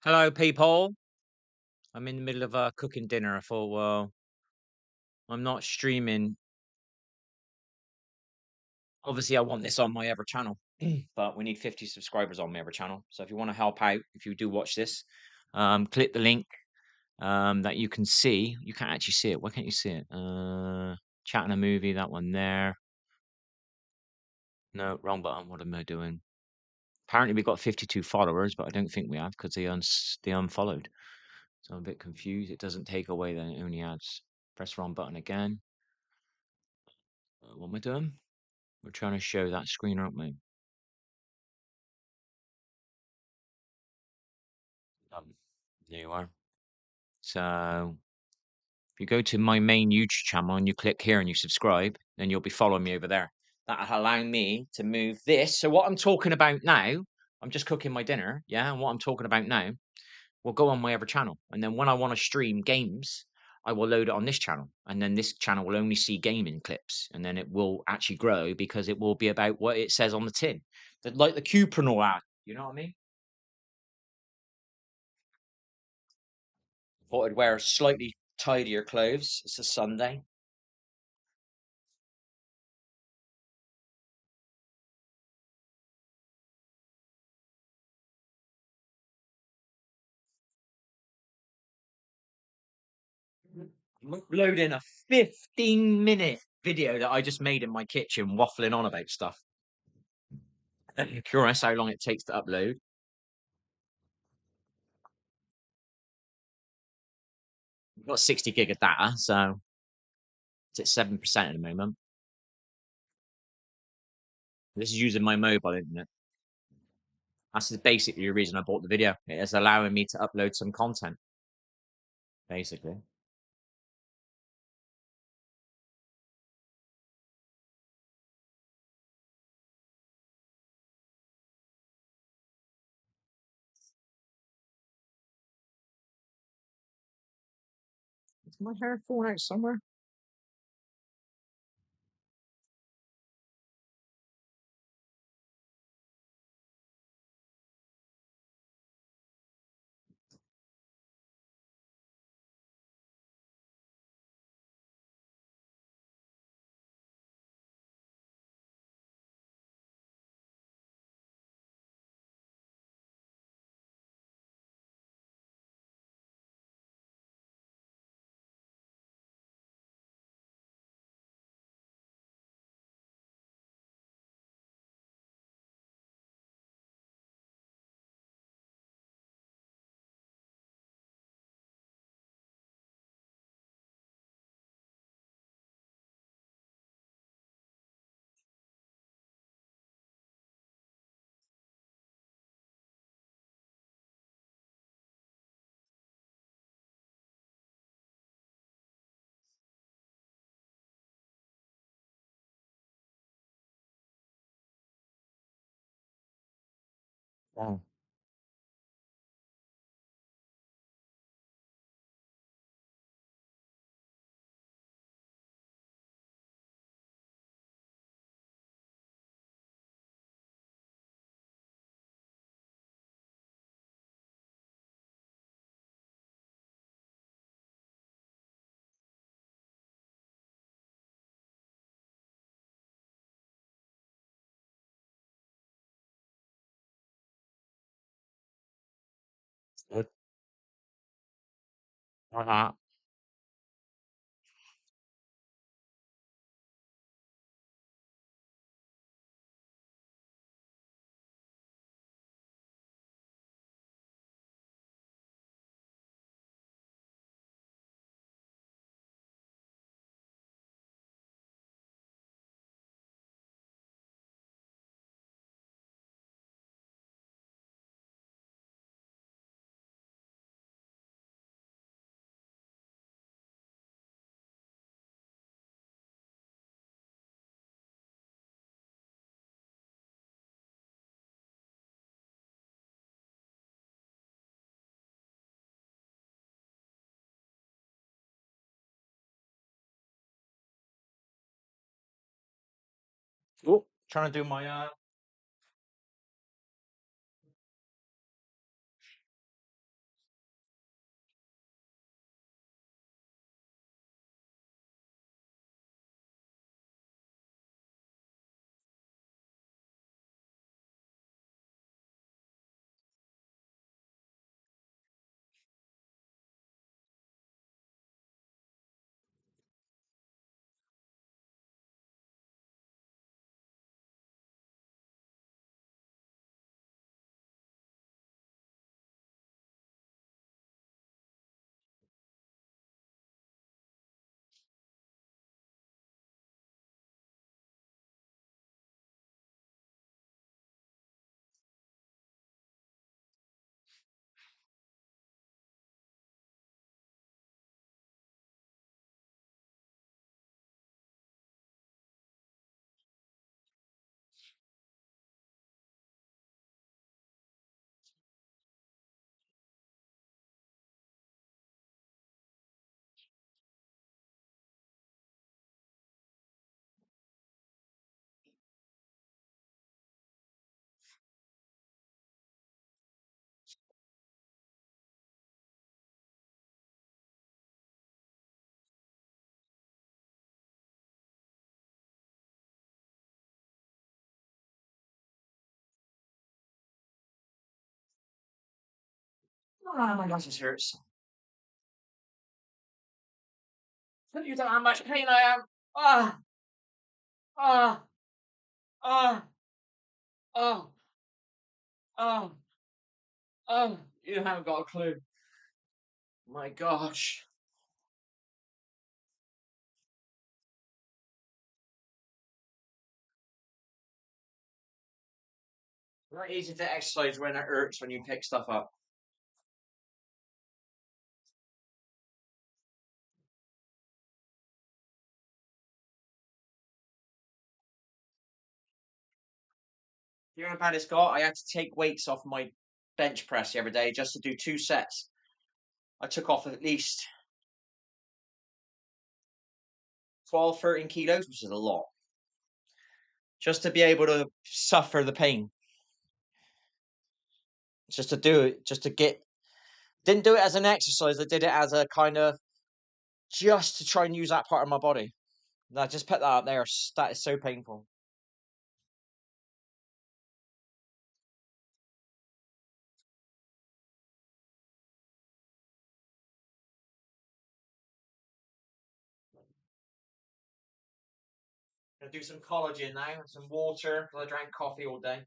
Hello, people. I'm in the middle of cooking dinner. I thought, well, I'm not streaming. Obviously, I want this on my other channel, but we need 50 subscribers on my other channel. So if you want to help out, if you do watch this, click the link that you can see. You can't actually see it. Why can't you see it? Chatting a movie, that one there. No, wrong button. What am I doing? Apparently, we've got 52 followers, but I don't think we have because they unfollowed. So I'm a bit confused. It doesn't take away, then it only adds. Press wrong button again. What am I doing? We're trying to show that screen, aren't we? There you are. So if you go to my main YouTube channel and you click here and you subscribe, then you'll be following me over there. That'll allow me to move this. So what I'm talking about now, I'm just cooking my dinner, yeah, and what I'm talking about now will go on my other channel. And then when I want to stream games, I will load it on this channel. And then this channel will only see gaming clips. And then it will actually grow because it will be about what it says on the tin. Like the Cuprinol ad. You know what I mean? Thought I'd wear slightly tidier clothes. It's a Sunday. I'm uploading a 15-minute video that I just made in my kitchen waffling on about stuff. Curious how long it takes to upload. I've got 60 gig of data, so it's at 7% at the moment. This is using my mobile internet. That's basically the reason I bought the video. It is allowing me to upload some content, basically. Is my hair falling out somewhere? Oh. Good. Like that. Oh, trying to do my Oh my gosh, this hurts. You don't know how much pain I am. Ah, ah, ah, ah, ah, ah. You haven't got a clue. My gosh. Not easy to exercise when it hurts when you pick stuff up. You know how bad it's got? I had to take weights off my bench press the other day just to do 2 sets. I took off at least 12, 13 kilos, which is a lot. Just to be able to suffer the pain. Just to do it, just to get. Didn't do it as an exercise, I did it as a kind of just to try and use that part of my body. And I just put that up there. That is so painful. I'm gonna do some collagen now and some water because I drank coffee all day.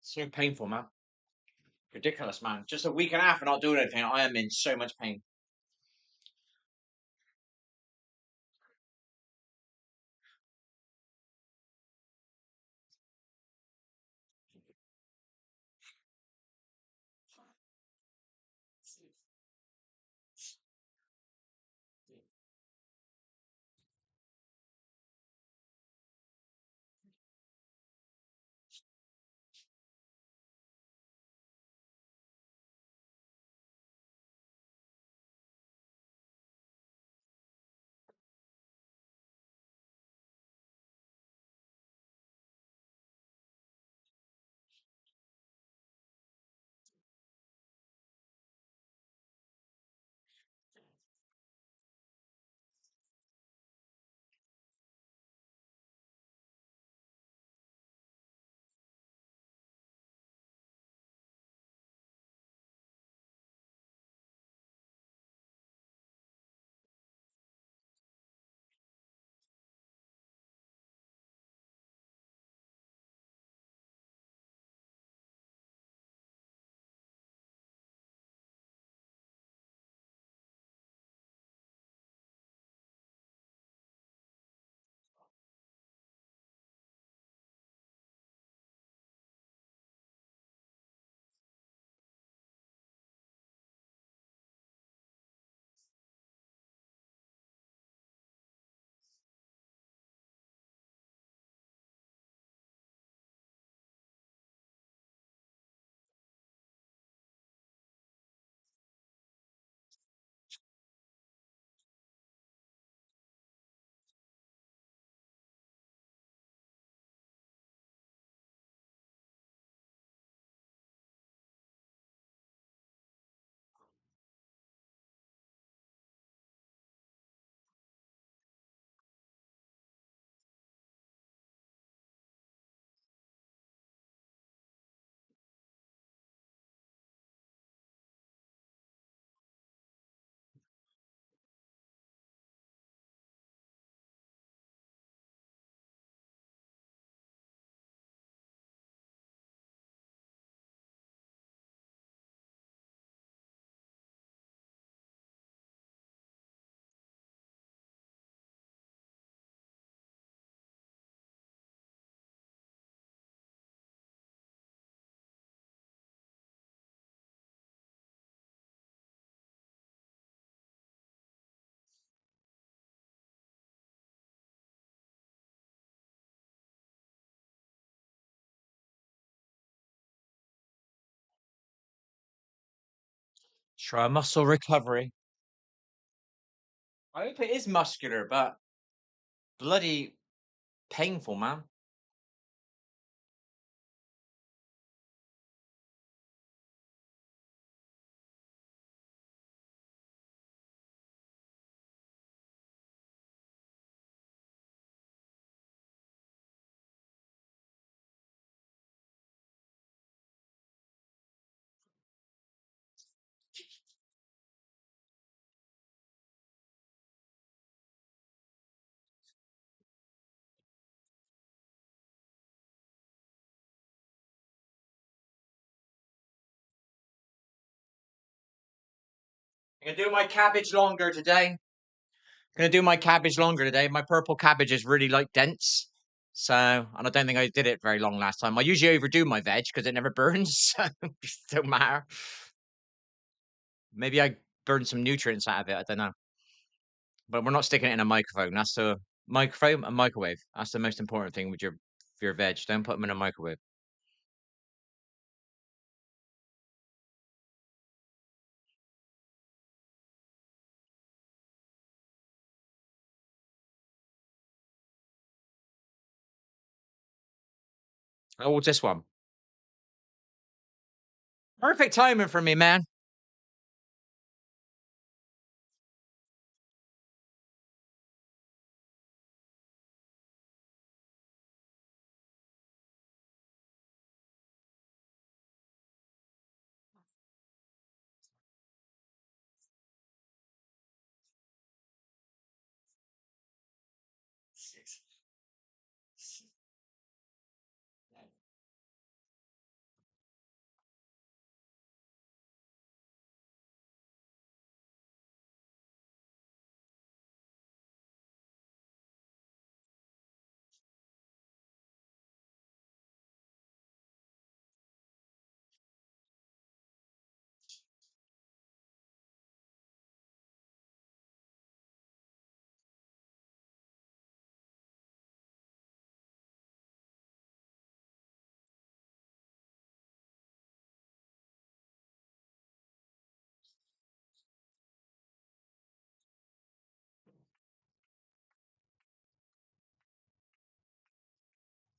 So painful, man. Ridiculous, man. Just a week and a half of not doing anything. I am in so much pain. Try muscle recovery. I hope it is muscular, but bloody painful, man. I'm gonna do my cabbage longer today. Gonna do my cabbage longer today. My purple cabbage is really like dense. So, and I don't think I did it very long last time. I usually overdo my veg because it never burns. So it don't matter. Maybe I burned some nutrients out of it. I don't know. But we're not sticking it in a microphone. That's the microphone, a microwave. That's the most important thing with your veg. Don't put them in a microwave. How old's this one? Perfect timing for me, man. 6.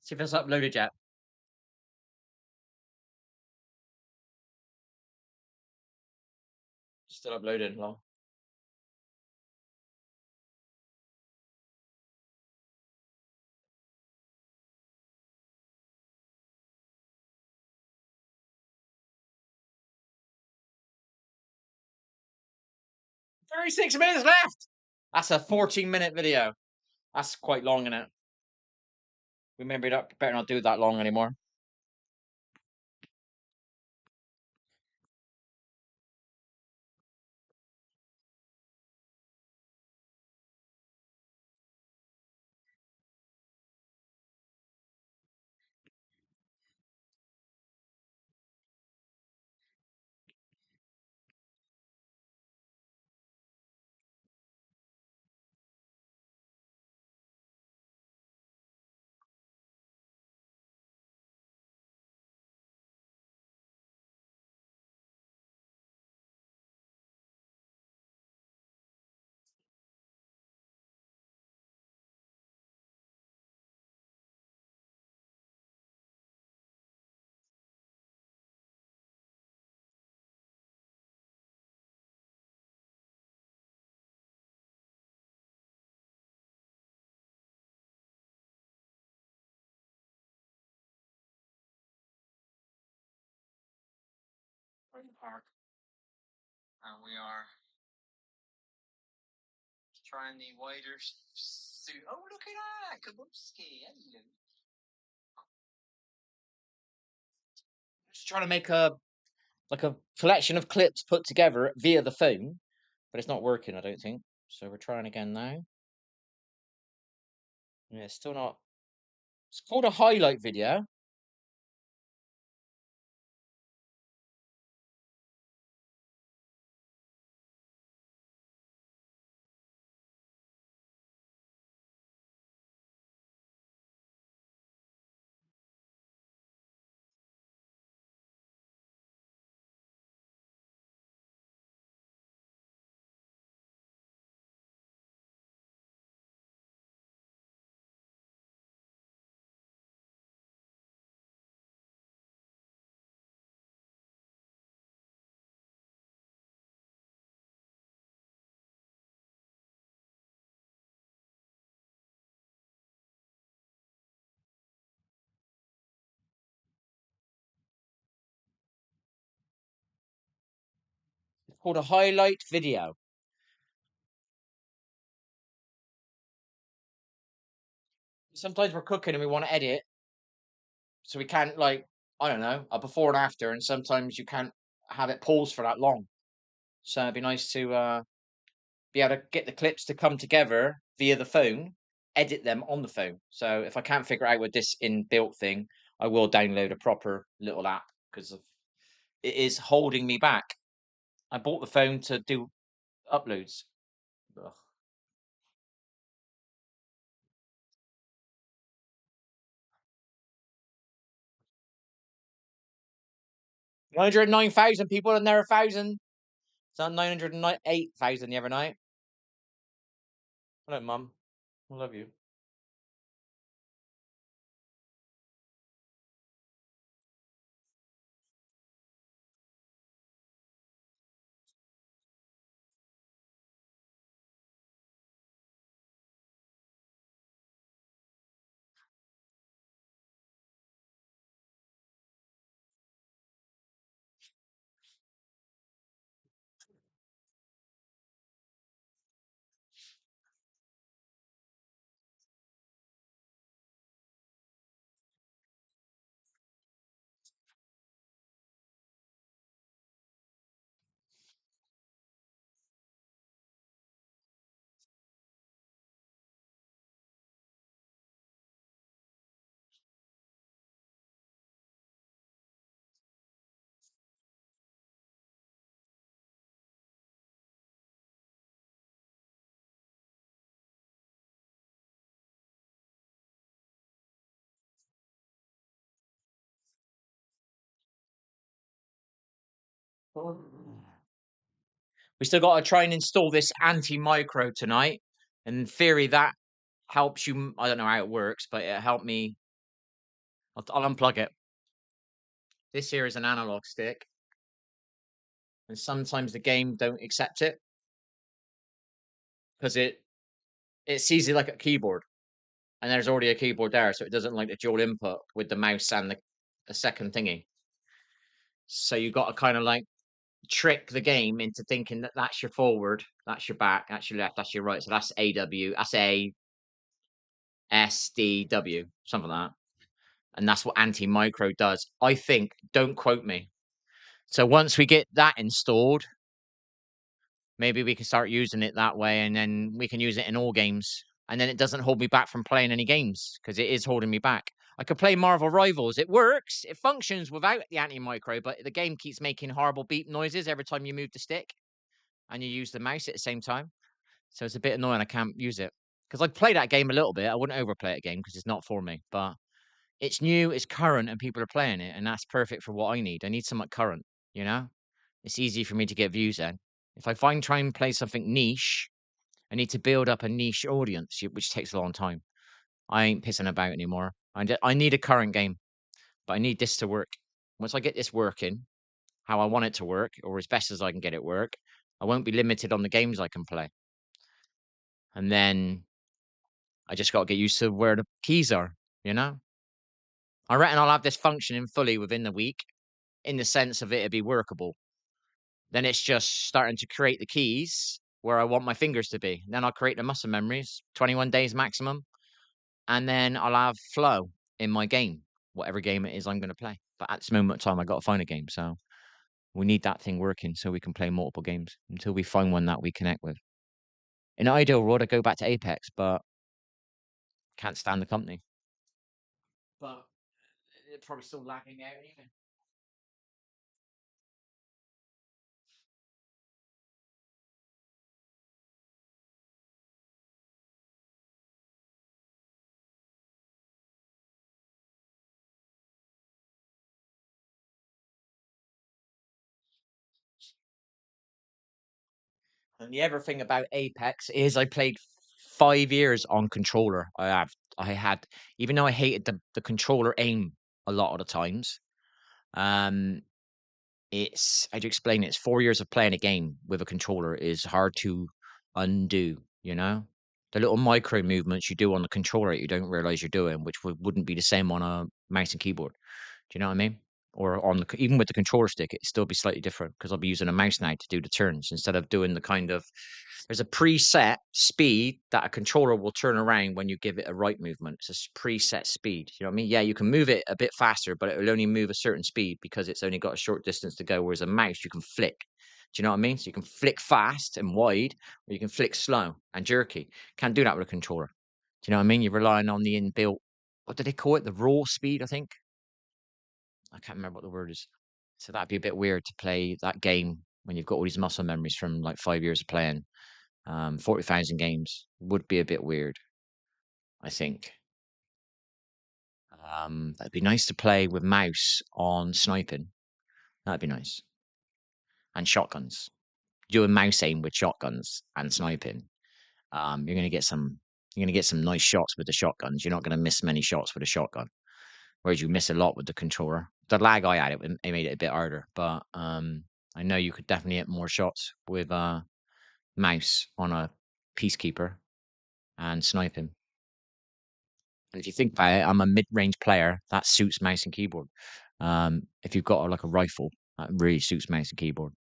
See if it's uploaded yet. Still uploading, lol. 36 minutes left. That's a 14-minute video. That's quite long, isn't it? We maybe better not do that long anymore. Park, and we are trying the wider suit. Oh, look at that, Kabowski! Hello. Just trying to make a collection of clips put together via the phone, but it's not working. I don't think. So we're trying again now. Yeah, it's still not. It's called a highlight video. called a highlight video. Sometimes we're cooking and we want to edit, so we can't, like, I don't know, a before and after, and sometimes you can't have it pause for that long. So it'd be nice to be able to get the clips to come together via the phone, edit them on the phone. So if I can't figure out with this inbuilt thing, I will download a proper little app because it is holding me back. I bought the phone to do uploads. Ugh. 109,000 people and there are 1,000. It's not 908,000 the other night. Hello, Mum. I love you. We still got to try and install this anti-micro tonight. In theory, that helps you. I don't know how it works, but it helped me. I'll unplug it. This here is an analog stick, and sometimes the game don't accept it because it sees it like a keyboard, and there's already a keyboard there, so it doesn't like the dual input with the mouse and the second thingy. So you got to kind of like trick the game into thinking that that's your forward, that's your back, that's your left, that's your right. So that's AW, that's A S D W, something like that. And that's what anti-micro does. I think, don't quote me. So once we get that installed, maybe we can start using it that way, and then we can use it in all games. And then it doesn't hold me back from playing any games because it is holding me back. I could play Marvel Rivals. It works. It functions without the anti-micro, but the game keeps making horrible beep noises every time you move the stick and you use the mouse at the same time. So it's a bit annoying. I can't use it because I'd play that game a little bit. I wouldn't overplay it again because it's not for me. But it's new, it's current, and people are playing it, and that's perfect for what I need. I need something current, you know? It's easy for me to get views in. If I find try and play something niche, I need to build up a niche audience, which takes a long time. I ain't pissing about anymore. I need a current game, but I need this to work. Once I get this working, how I want it to work, or as best as I can get it work, I won't be limited on the games I can play. And then I just got to get used to where the keys are, you know? I reckon I'll have this functioning fully within the week in the sense of it'd be workable. Then it's just starting to create the keys where I want my fingers to be. Then I'll create the muscle memories, 21 days maximum. And then I'll have flow in my game, whatever game it is I'm going to play. But at this moment in time, I got to find a game. So we need that thing working so we can play multiple games until we find one that we connect with. In an ideal world, I go back to Apex, but can't stand the company. But it's probably still lagging out even. And the other thing about Apex is I played 5 years on controller. I had, even though I hated the controller aim a lot of the times. Um, it's how do you explain it? It's 4 years of playing a game with a controller is hard to undo. You know, the little micro movements you do on the controller you don't realize you're doing, which wouldn't be the same on a mouse and keyboard. Do you know what I mean? or on the even with the controller stick, it'd still be slightly different because I'll be using a mouse now to do the turns instead of doing the kind of. There's a preset speed that a controller will turn around when you give it a right movement. It's a preset speed. You know what I mean? Yeah, you can move it a bit faster, but it will only move a certain speed because it's only got a short distance to go. Whereas a mouse, you can flick. Do you know what I mean? So you can flick fast and wide, or you can flick slow and jerky. Can't do that with a controller. Do you know what I mean? You're relying on the inbuilt. What do they call it? The raw speed, I think. I can't remember what the word is. So that'd be a bit weird to play that game when you've got all these muscle memories from like 5 years of playing. 40,000 games would be a bit weird, I think. That'd be nice to play with mouse on sniping. That'd be nice. And shotguns. Doing mouse aim with shotguns and sniping. You're gonna get some. You're gonna get some nice shots with the shotguns. You're not gonna miss many shots with a shotgun, whereas you miss a lot with the controller. The lag I had it made it a bit harder, but I know you could definitely hit more shots with mouse on a peacekeeper and sniping. And if you think about it, I'm a mid-range player. That suits mouse and keyboard. If you've got like a rifle, that really suits mouse and keyboard.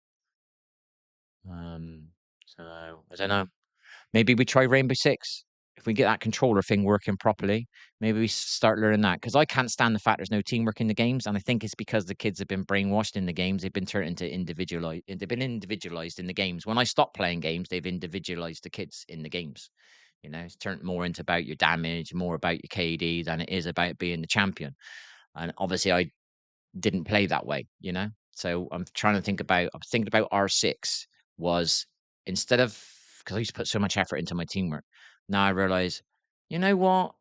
So I don't know. Maybe we try Rainbow Six. If we get that controller thing working properly, maybe we start learning that. Because I can't stand the fact there's no teamwork in the games, and I think it's because the kids have been brainwashed in the games. They've been turned into individualized. They've been individualized in the games. When I stopped playing games, they've individualized the kids in the games. You know, it's turned more into about your damage, more about your KD than it is about being the champion. And obviously, I didn't play that way, you know? So I'm trying to think about, I'm thinking about R6 was instead of, because I used to put so much effort into my teamwork. Now I realize, you know what?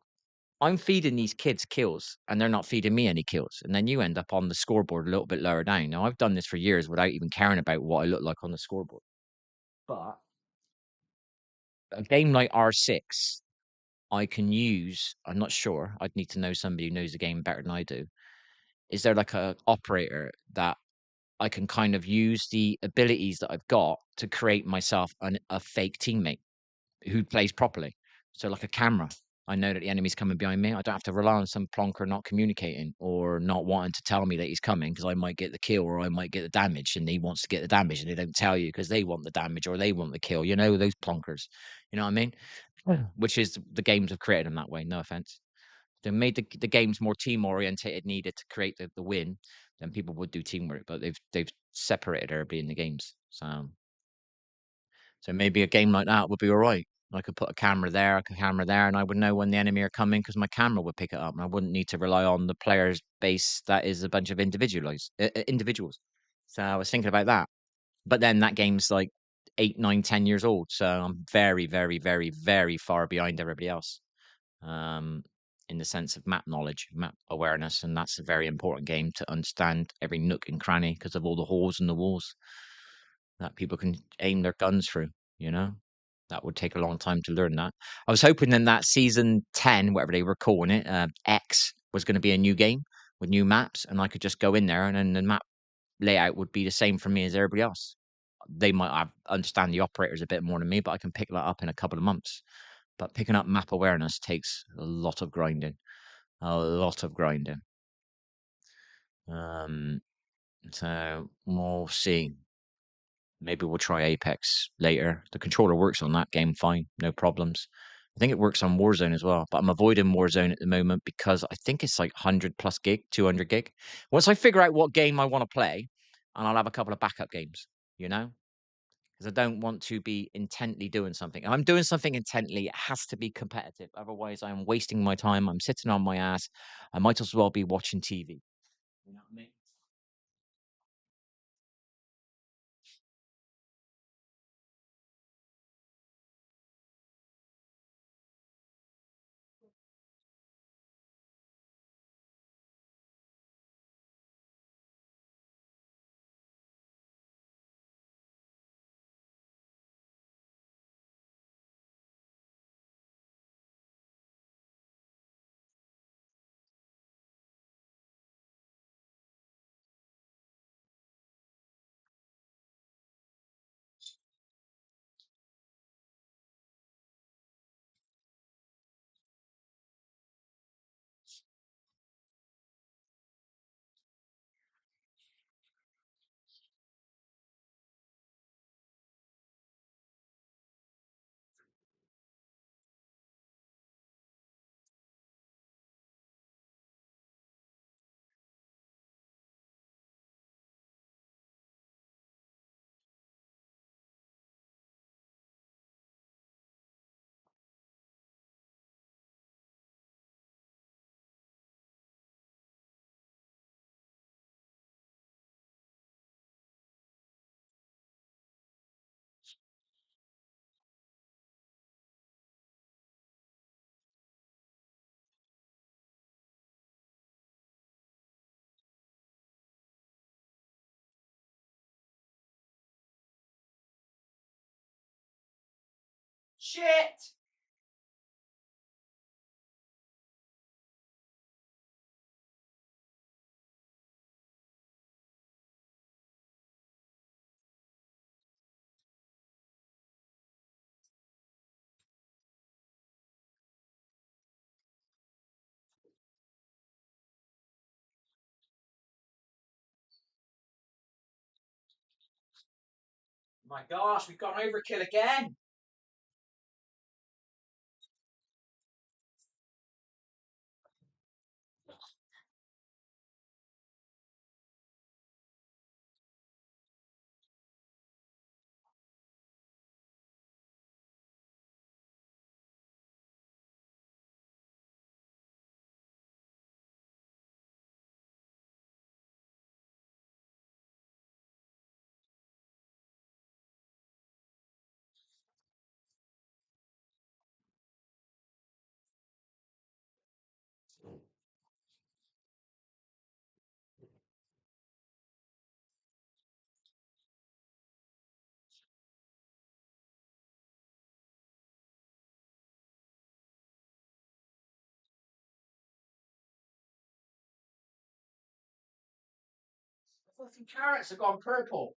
I'm feeding these kids kills and they're not feeding me any kills. And then you end up on the scoreboard a little bit lower down. Now I've done this for years without even caring about what I look like on the scoreboard. But a game like R6, I can use, I'm not sure. I'd need to know somebody who knows the game better than I do. Is there like a operator that I can kind of use the abilities that I've got to create myself a fake teammate who plays properly. So, like a camera, I know that the enemy's coming behind me. I don't have to rely on some plonker not communicating or not wanting to tell me that he's coming because I might get the kill or I might get the damage and he wants to get the damage and they don't tell you because they want the damage or they want the kill. You know, those plonkers. You know what I mean? Yeah. Which is the games have created them that way. No offense. They made the games more team orientated, needed to create the win, then people would do teamwork. But they've separated everybody in the games. So maybe a game like that would be all right. I could put a camera there, a camera there, and I would know when the enemy are coming because my camera would pick it up, and I wouldn't need to rely on the player's base that is a bunch of individuals. So I was thinking about that. But then that game's like 8, 9, 10 years old, so I'm very, very, very, very far behind everybody else. Um, in the sense of map knowledge, map awareness, and that's a very important game to understand every nook and cranny because of all the holes in the walls that people can aim their guns through. You know, that would take a long time to learn that. I was hoping in that season 10, whatever they were calling it, X was going to be a new game with new maps, and I could just go in there, and then the map layout would be the same for me as everybody else. They might have, understand the operators a bit more than me, but I can pick that up in a couple of months. But picking up map awareness takes a lot of grinding, a lot of grinding. Um, so we'll see. Maybe we'll try Apex later. The controller works on that game fine, no problems. I think it works on Warzone as well, but I'm avoiding Warzone at the moment because I think it's like 100 plus gig, 200 gig. Once I figure out what game I want to play, and I'll have a couple of backup games, you know, because I don't want to be intently doing something. If I'm doing something intently, it has to be competitive. Otherwise, I'm wasting my time. I'm sitting on my ass. I might as well be watching TV. You know what I mean? Shit! My gosh, we've gone overkill again. The fucking carrots have gone purple.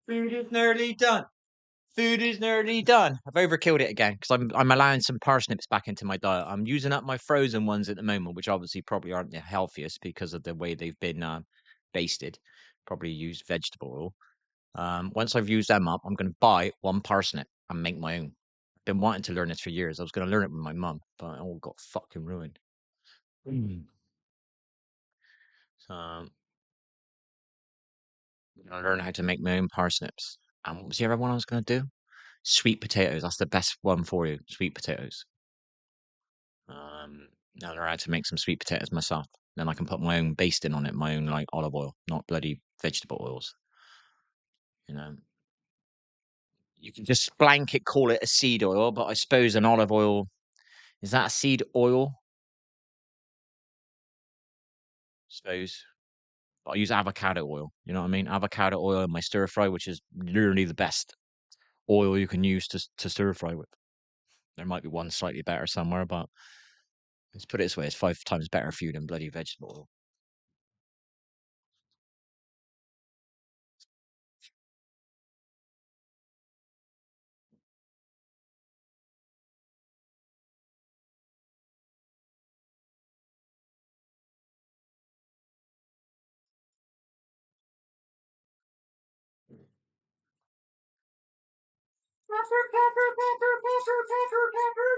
Food is nearly done. Food is nearly done. I've overkilled it again because I'm allowing some parsnips back into my diet. I'm using up my frozen ones at the moment, which obviously probably aren't the healthiest because of the way they've been basted. Probably use vegetable oil. Once I've used them up, I'm going to buy one parsnip and make my own. I've been wanting to learn this for years. I was going to learn it with my mum, but it all got fucking ruined. So I'm going to learn how to make my own parsnips. And what was the other one I was going to do? Sweet potatoes. That's the best one for you. Sweet potatoes. Now I learn how to make some sweet potatoes myself. Then I can put my own basting on it, my own like olive oil, not bloody vegetable oils. You know, you can just blanket call it a seed oil, but I suppose an olive oil is that a seed oil? I suppose. But I use avocado oil. You know what I mean? Avocado oil in my stir fry, which is literally the best oil you can use to stir fry with. There might be one slightly better somewhere, but let's put it this way: it's 5 times better for you than bloody vegetable oil. Pepper, pepper, pepper, pepper, pepper, pepper.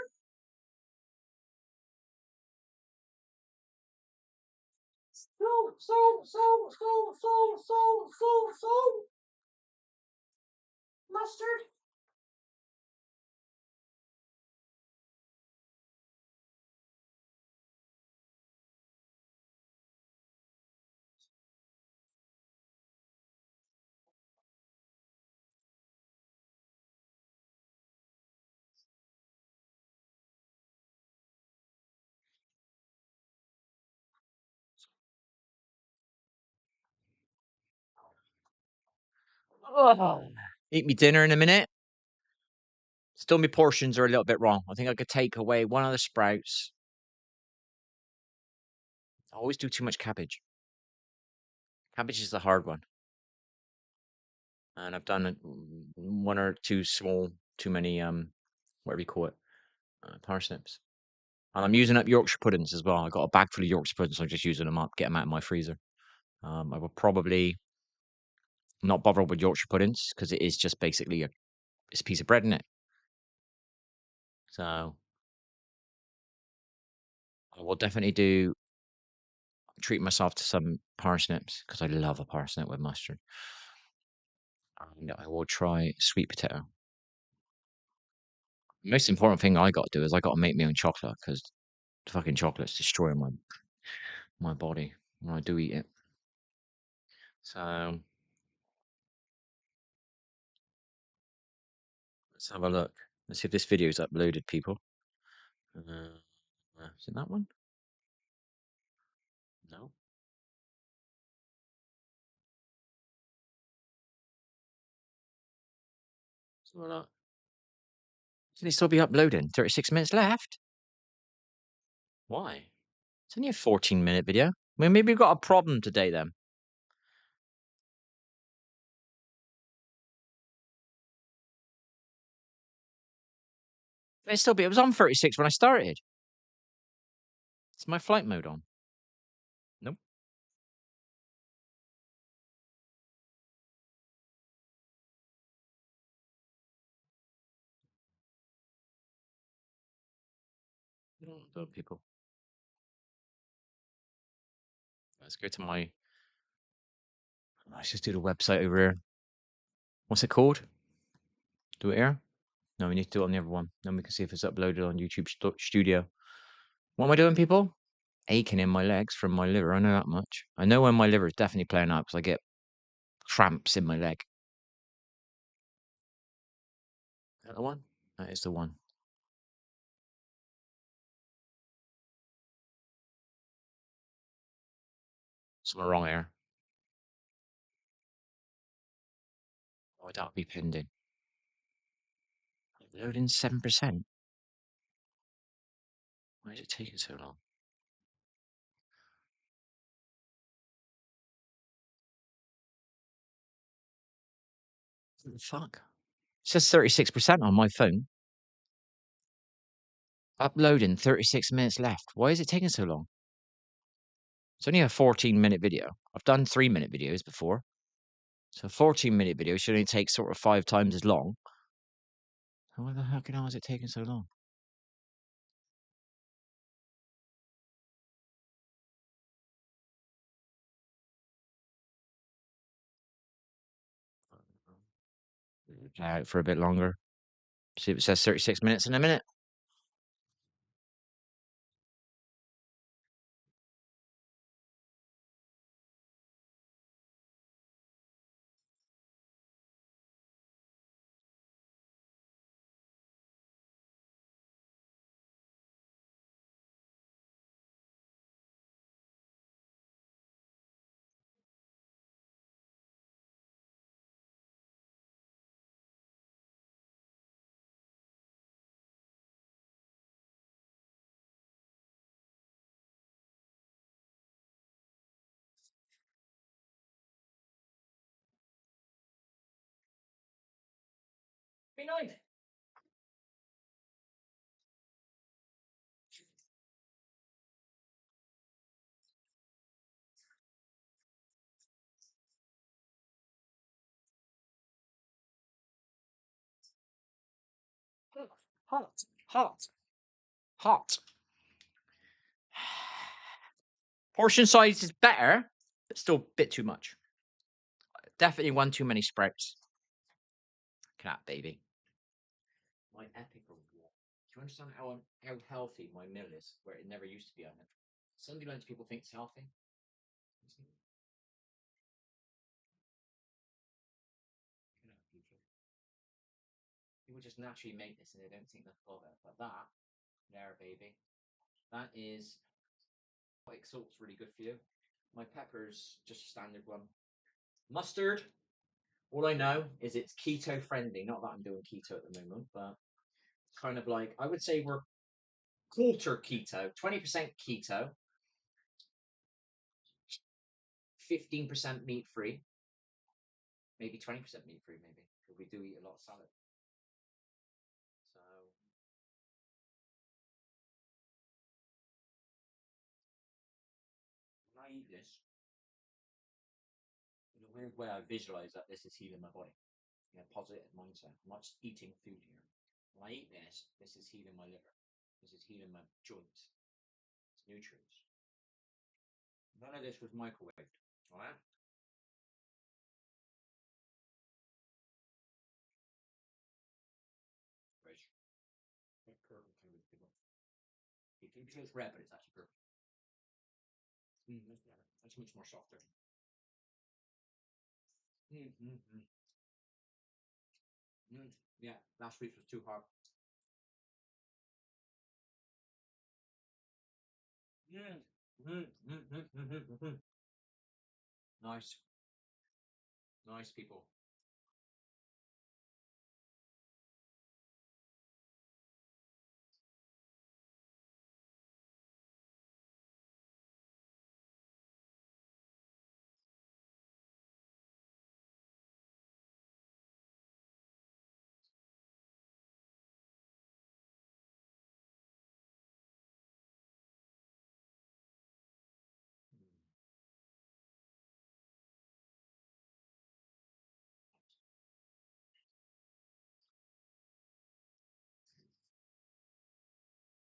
So. Mustard. Oh. Eat me dinner in a minute. Still, my portions are a little bit wrong. I think I could take away one of the sprouts. I always do too much cabbage. Cabbage is the hard one. And I've done one or two small, too many, whatever you call it, parsnips. And I'm using up Yorkshire puddings as well. I got a bag full of Yorkshire puddings, so I'm just using them up, get them out of my freezer. I will probably not bother with Yorkshire puddings because it is just basically it's a piece of bread in it. So I will definitely treat myself to some parsnips because I love a parsnip with mustard. And I will try sweet potato. The most important thing I got to do is I got to make my own chocolate because the fucking chocolate's destroying my body when I do eat it. So let's have a look. Let's see if this video is uploaded, people. Is it that one? No. So can it still be uploading? 36 minutes left? Why? It's only a 14-minute video. Well, maybe we've got a problem today then. It was on 36 when I started. It's my flight mode on. Nope. Don't people. Let's go to let's just do the website over here. What's it called? Do it here? No, we need to do it on the other one. Then we can see if it's uploaded on YouTube Studio. What am I doing, people? Aching in my legs from my liver. I know that much. I know when my liver is definitely playing up because I get cramps in my leg. Is that the one? That is the one. Something wrong here. Oh, that'll be pending. Loading 7%. Why is it taking so long? What the fuck? It says 36% on my phone. Uploading 36 minutes left. Why is it taking so long? It's only a 14-minute video. I've done 3-minute videos before. So a 14-minute video should only take sort of 5 times as long. Why the heck is it taking so long? Play out for a bit longer. See if it says 36 minutes in a minute. Be nice. Hot, hot, hot. Portion size is better, but still a bit too much. Definitely one too many sprouts. Cat baby. My epic reward. Do you understand how healthy my meal is, where it never used to be on it? Sunday lunch people think it's healthy. People just naturally make this and they don't think they're of it. But that, there, baby, that is like salt's really good for you. My pepper's just a standard one. Mustard. All I know is it's keto friendly. Not that I'm doing keto at the moment, but kind of like I would say we're quarter keto, 20% keto, 15% meat free, maybe 20% meat free, maybe, because we do eat a lot of salad. So when I eat this, in a weird way, I visualize that this is healing my body. You know, positive mindset. I'm not just eating food here. When I eat this is healing my liver. This is healing my joints. It's nutrients. None of this was microwaved. All right. Rich. Perfect kind of people. You can feel it's red, but it's actually perfect. That's better. That's much more softer. Yeah, last week's was too hard. Nice, nice people.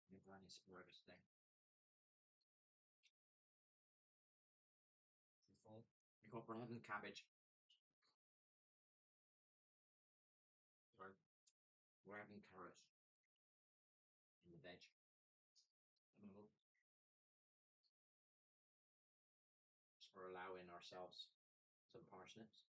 Your brand is burgers today. You got bread and cabbage. Sorry, we're having carrots in the veg. So we're allowing ourselves some parsnips.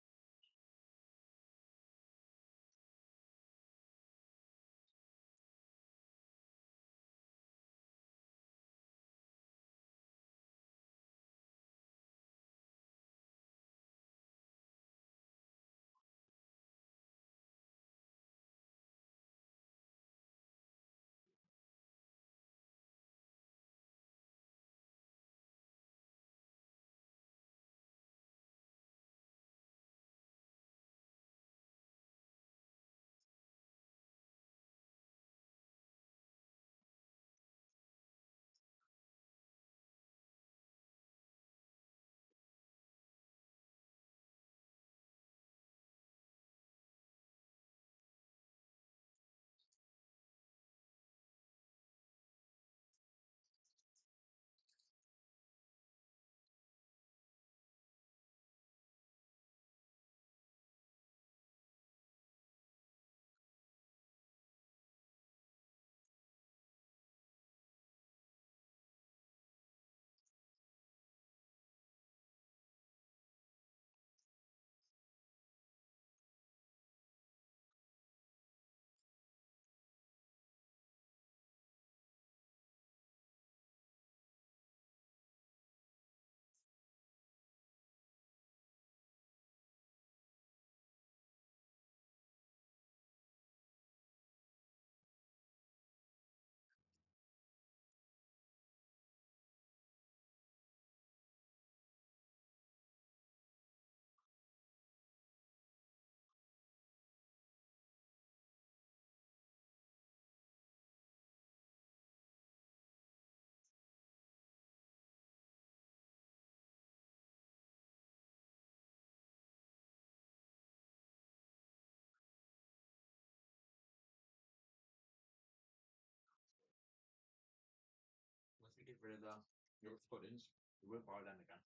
Once we get rid of the York puddings, we won't buy them again.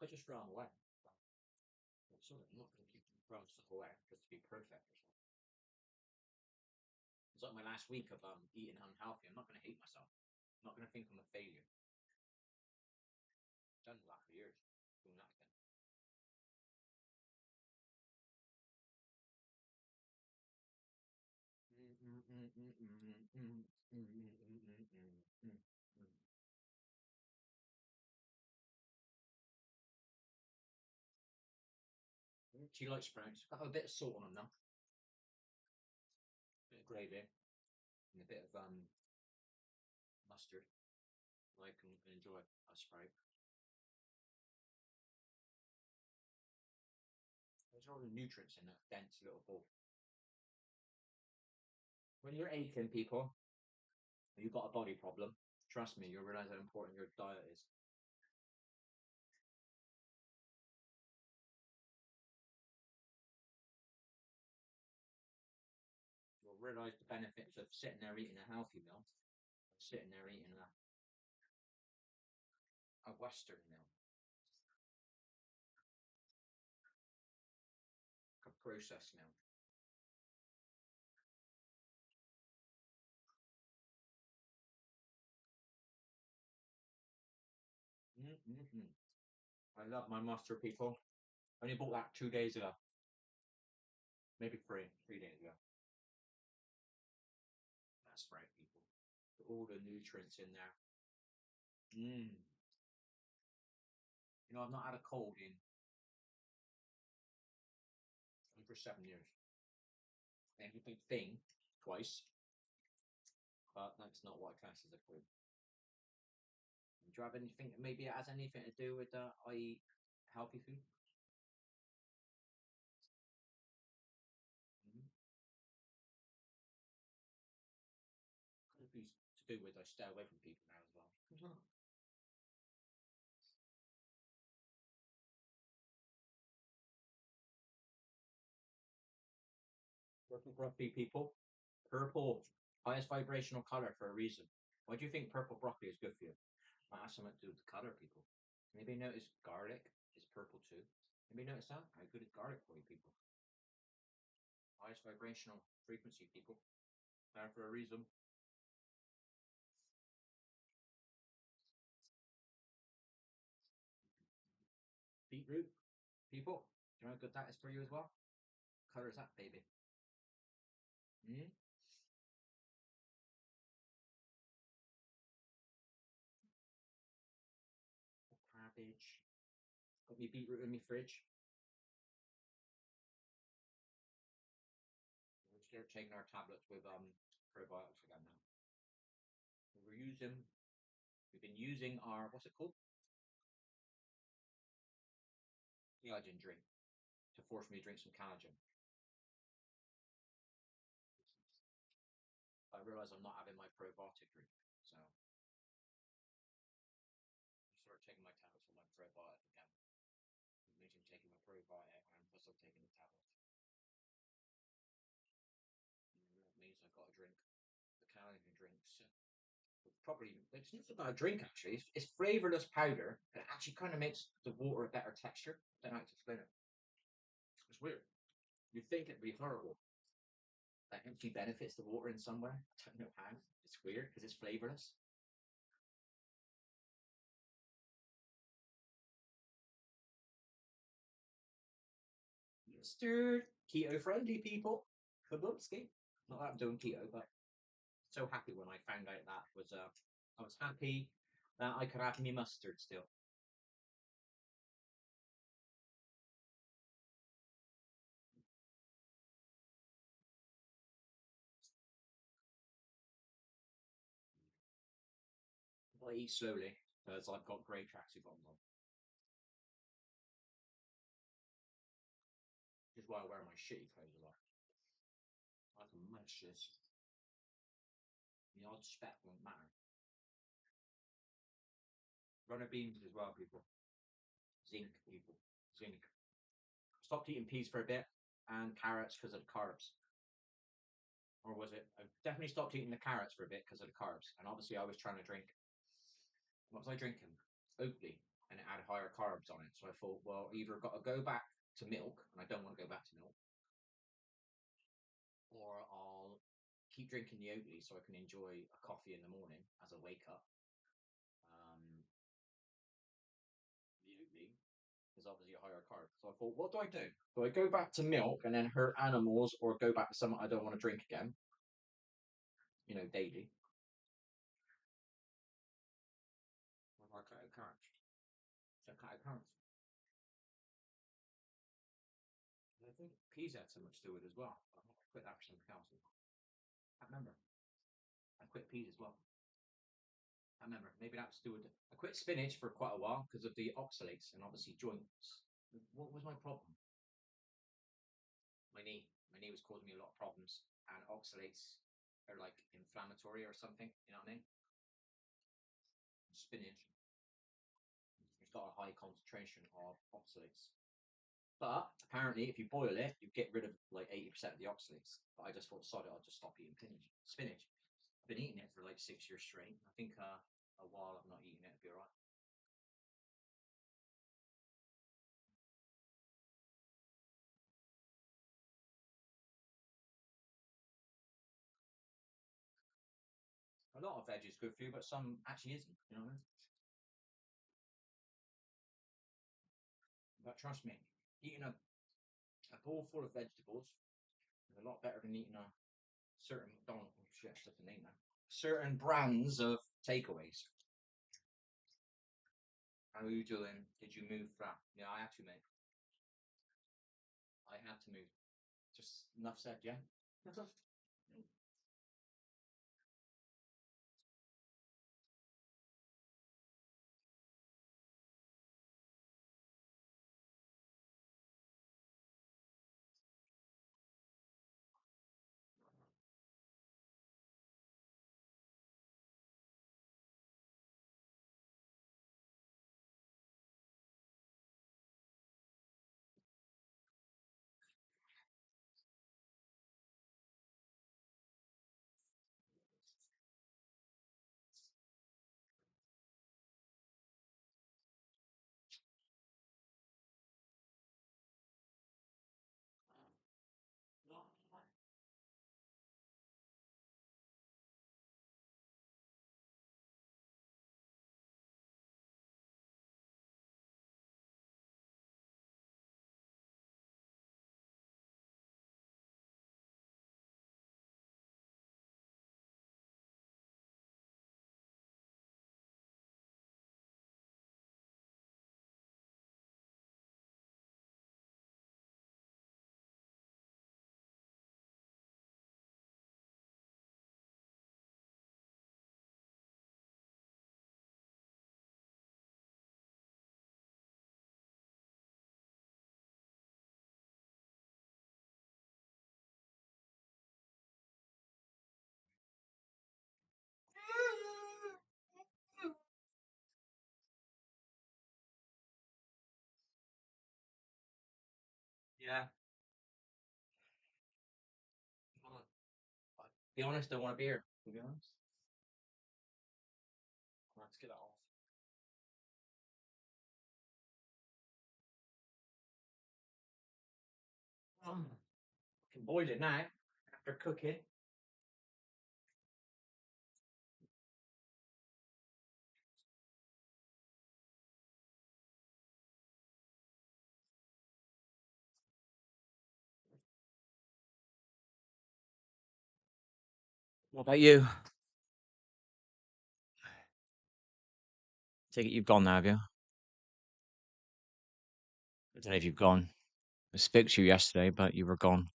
I just throw them away. So I'm not going to keep throwing stuff away just to be perfect or something. It's like my last week of eating unhealthy. I'm not going to hate myself. I'm not going to think I'm a failure. I've done that for years. Doing that again. She likes sprouts. Got a bit of salt on them now. Bit of gravy and a bit of mustard. I can enjoy a sprout. There's all the nutrients in that dense little ball. When you're aching, people, you've got a body problem, trust me, you'll realize how important your diet is. You'll realize the benefits of sitting there eating a healthy meal, sitting there eating a Western meal, a processed meal. Mm-mm-mm. I love my mustard, people. I only bought that 2 days ago, maybe 3 days ago. That's right, people. All the nutrients in there. Mm. I've not had a cold in over 7 years. Anything thing twice, but that's not what I class as a cold. Do you have anything? Maybe it has anything to do with I eat healthy food. Mm-hmm. Could be to do with I stay away from people now as well. Purple broccoli, people. Purple, highest vibrational color for a reason. Why do you think purple broccoli is good for you? Might have something to do with the color, people. Maybe notice garlic is purple too. Maybe notice that? How good is garlic for you, people? Highest vibrational frequency, people. There for a reason. Beetroot, people. Do you know how good that is for you as well? What color is that, baby? Mm? Cabbage. Got me beetroot in my fridge. We'll start taking our tablets with probiotics again now. We've been using our, what's it called? Collagen drink to force me to drink some collagen. I realise I'm not having my probiotic drink, so I started taking my tablets for my probiotic again. It means I'm taking my probiotic and plus I'm taking the tablets. And that means I've got to drink the collagen drinks. Probably it's not about a drink actually. It's flavorless powder. It actually kind of makes the water a better texture. I don't know how to explain it. It's weird. You'd think it'd be horrible. That actually benefits the water in some way. I don't know how. It's weird because it's flavorless. Mustard. Keto friendly people. Kabubski. Not that I'm doing keto, but so happy when I found out that was I was happy that I could have me mustard still. I eat slowly because I've got grey tracksuit bottoms on. Which is why I wear my shitty clothes a lot. I can match this. The odd speck won't matter. Runner beans as well, people. Zinc, people. Zinc. Stopped eating peas for a bit and carrots because of the carbs. Or was it? I definitely stopped eating the carrots for a bit because of the carbs. And obviously, I was trying to drink. What was I drinking? Oatly, and it had higher carbs on it. So I thought, well, either I've got to go back to milk, and I don't want to go back to milk, or I'll keep drinking the Oatly so I can enjoy a coffee in the morning as I wake up. Um, the Oatly is obviously a higher carb. So I thought, what do I do? Do I go back to milk and then hurt animals, or go back to something I don't want to drink again? Daily. Or cut out carbs. So cut out carbs. I think peas had so much to do with it as well. I quit that for something else. I can't remember. I quit peas as well. I remember. Maybe that's to do with it. I quit spinach for quite a while because of the oxalates and obviously joints. What was my problem? My knee was causing me a lot of problems, and oxalates are like inflammatory or something. You know what I mean? Spinach, it's got a high concentration of oxalates. But apparently, if you boil it, you get rid of like 80% of the oxalates. But I just thought, sod it, I'll just stop eating spinach. I've been eating it for like 6 years straight. I think a while I've not eaten it, it'll be alright. A lot of veg is good for you, but some actually isn't. You know what I mean? But trust me, eating a bowl full of vegetables is a lot better than eating a certain McDonald's. Oh, shit, that's the name now. Certain brands of takeaways. How are you doing? Did you move flat? Yeah, I had to, mate. I had to move. Just enough said, yeah? Yeah. Be honest, I want a beer. To be honest, let's get that off. Can boil it now after cooking. What about you? Take it you've gone now, have you? I don't know if you've gone. I spoke to you yesterday, but you were gone.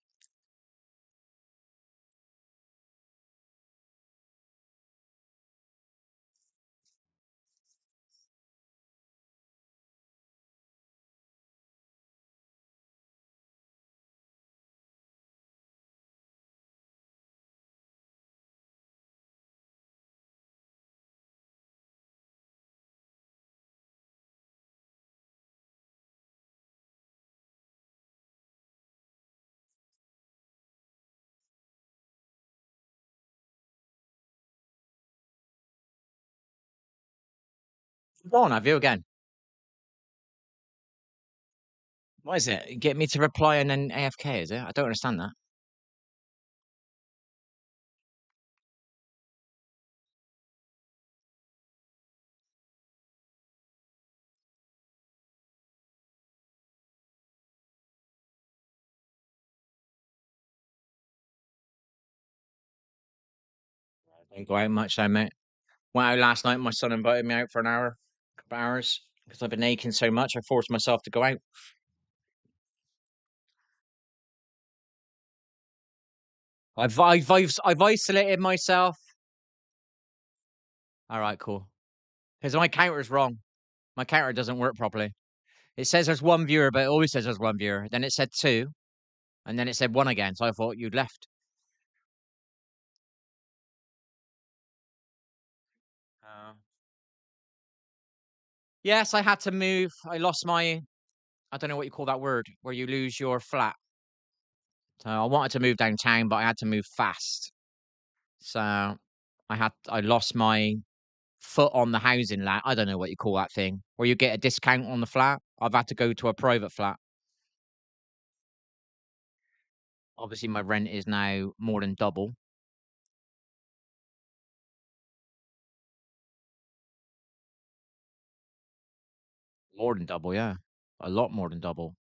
Gone, have you again? What is it? Get me to reply and then AFK, is it? I don't understand that. Don't go out much, then, mate. Went out last night. My son invited me out for an hour, couple hours, because I've been aching so much. I forced myself to go out. I've isolated myself. All right, cool. Because my counter's wrong. My counter doesn't work properly. It says there's one viewer, but it always says there's one viewer. Then it said two. and then it said 1 again, so I thought you'd left. Uh, yes, I had to move. I lost my I don't know what you call that word, where you lose your flat. So I wanted to move downtown, but I had to move fast. So I lost my foot on the housing ladder. I don't know what you call that thing, where you get a discount on the flat. I've had to go to a private flat. Obviously, my rent is now more than double. More than double, yeah. A lot more than double.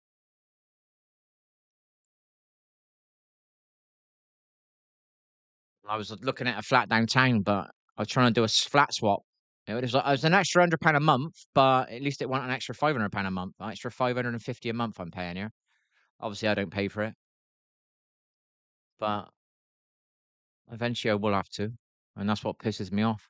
I was looking at a flat downtown, but I was trying to do a flat swap. It was an extra £100 a month, but at least it wasn't an extra £500 a month. An extra 550 a month I'm paying here. Obviously, I don't pay for it, but eventually I will have to, and that's what pisses me off.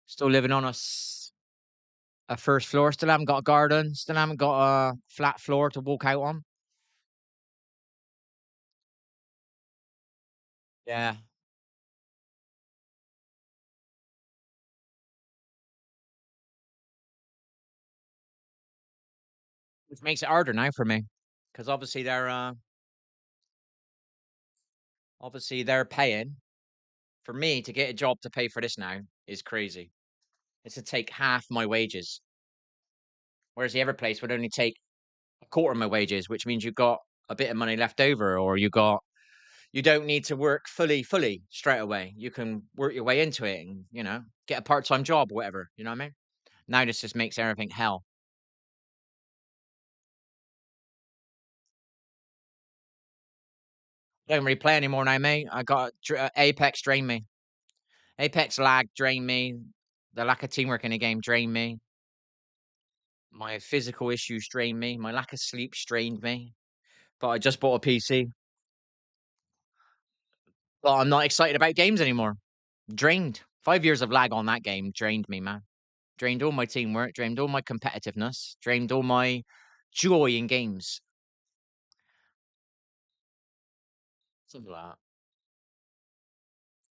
Still living on a first floor. Still haven't got a garden. Still haven't got a flat floor to walk out on. Yeah, which makes it harder now for me, because obviously they're paying for me to get a job to pay for this now is crazy. It's to take half my wages, whereas the other place would only take a quarter of my wages, which means you've got a bit of money left over, or you don't need to work fully straight away. You can work your way into it and get a part time job or whatever. You know what I mean? Now this just makes everything hell. Don't really play anymore now, mate. I got Apex drained me. Apex lag drained me. The lack of teamwork in the game drained me. My physical issues drained me. My lack of sleep strained me. But I just bought a PC. But I'm not excited about games anymore. Drained. 5 years of lag on that game drained me, man. Drained all my teamwork, drained all my competitiveness, drained all my joy in games. Something like that.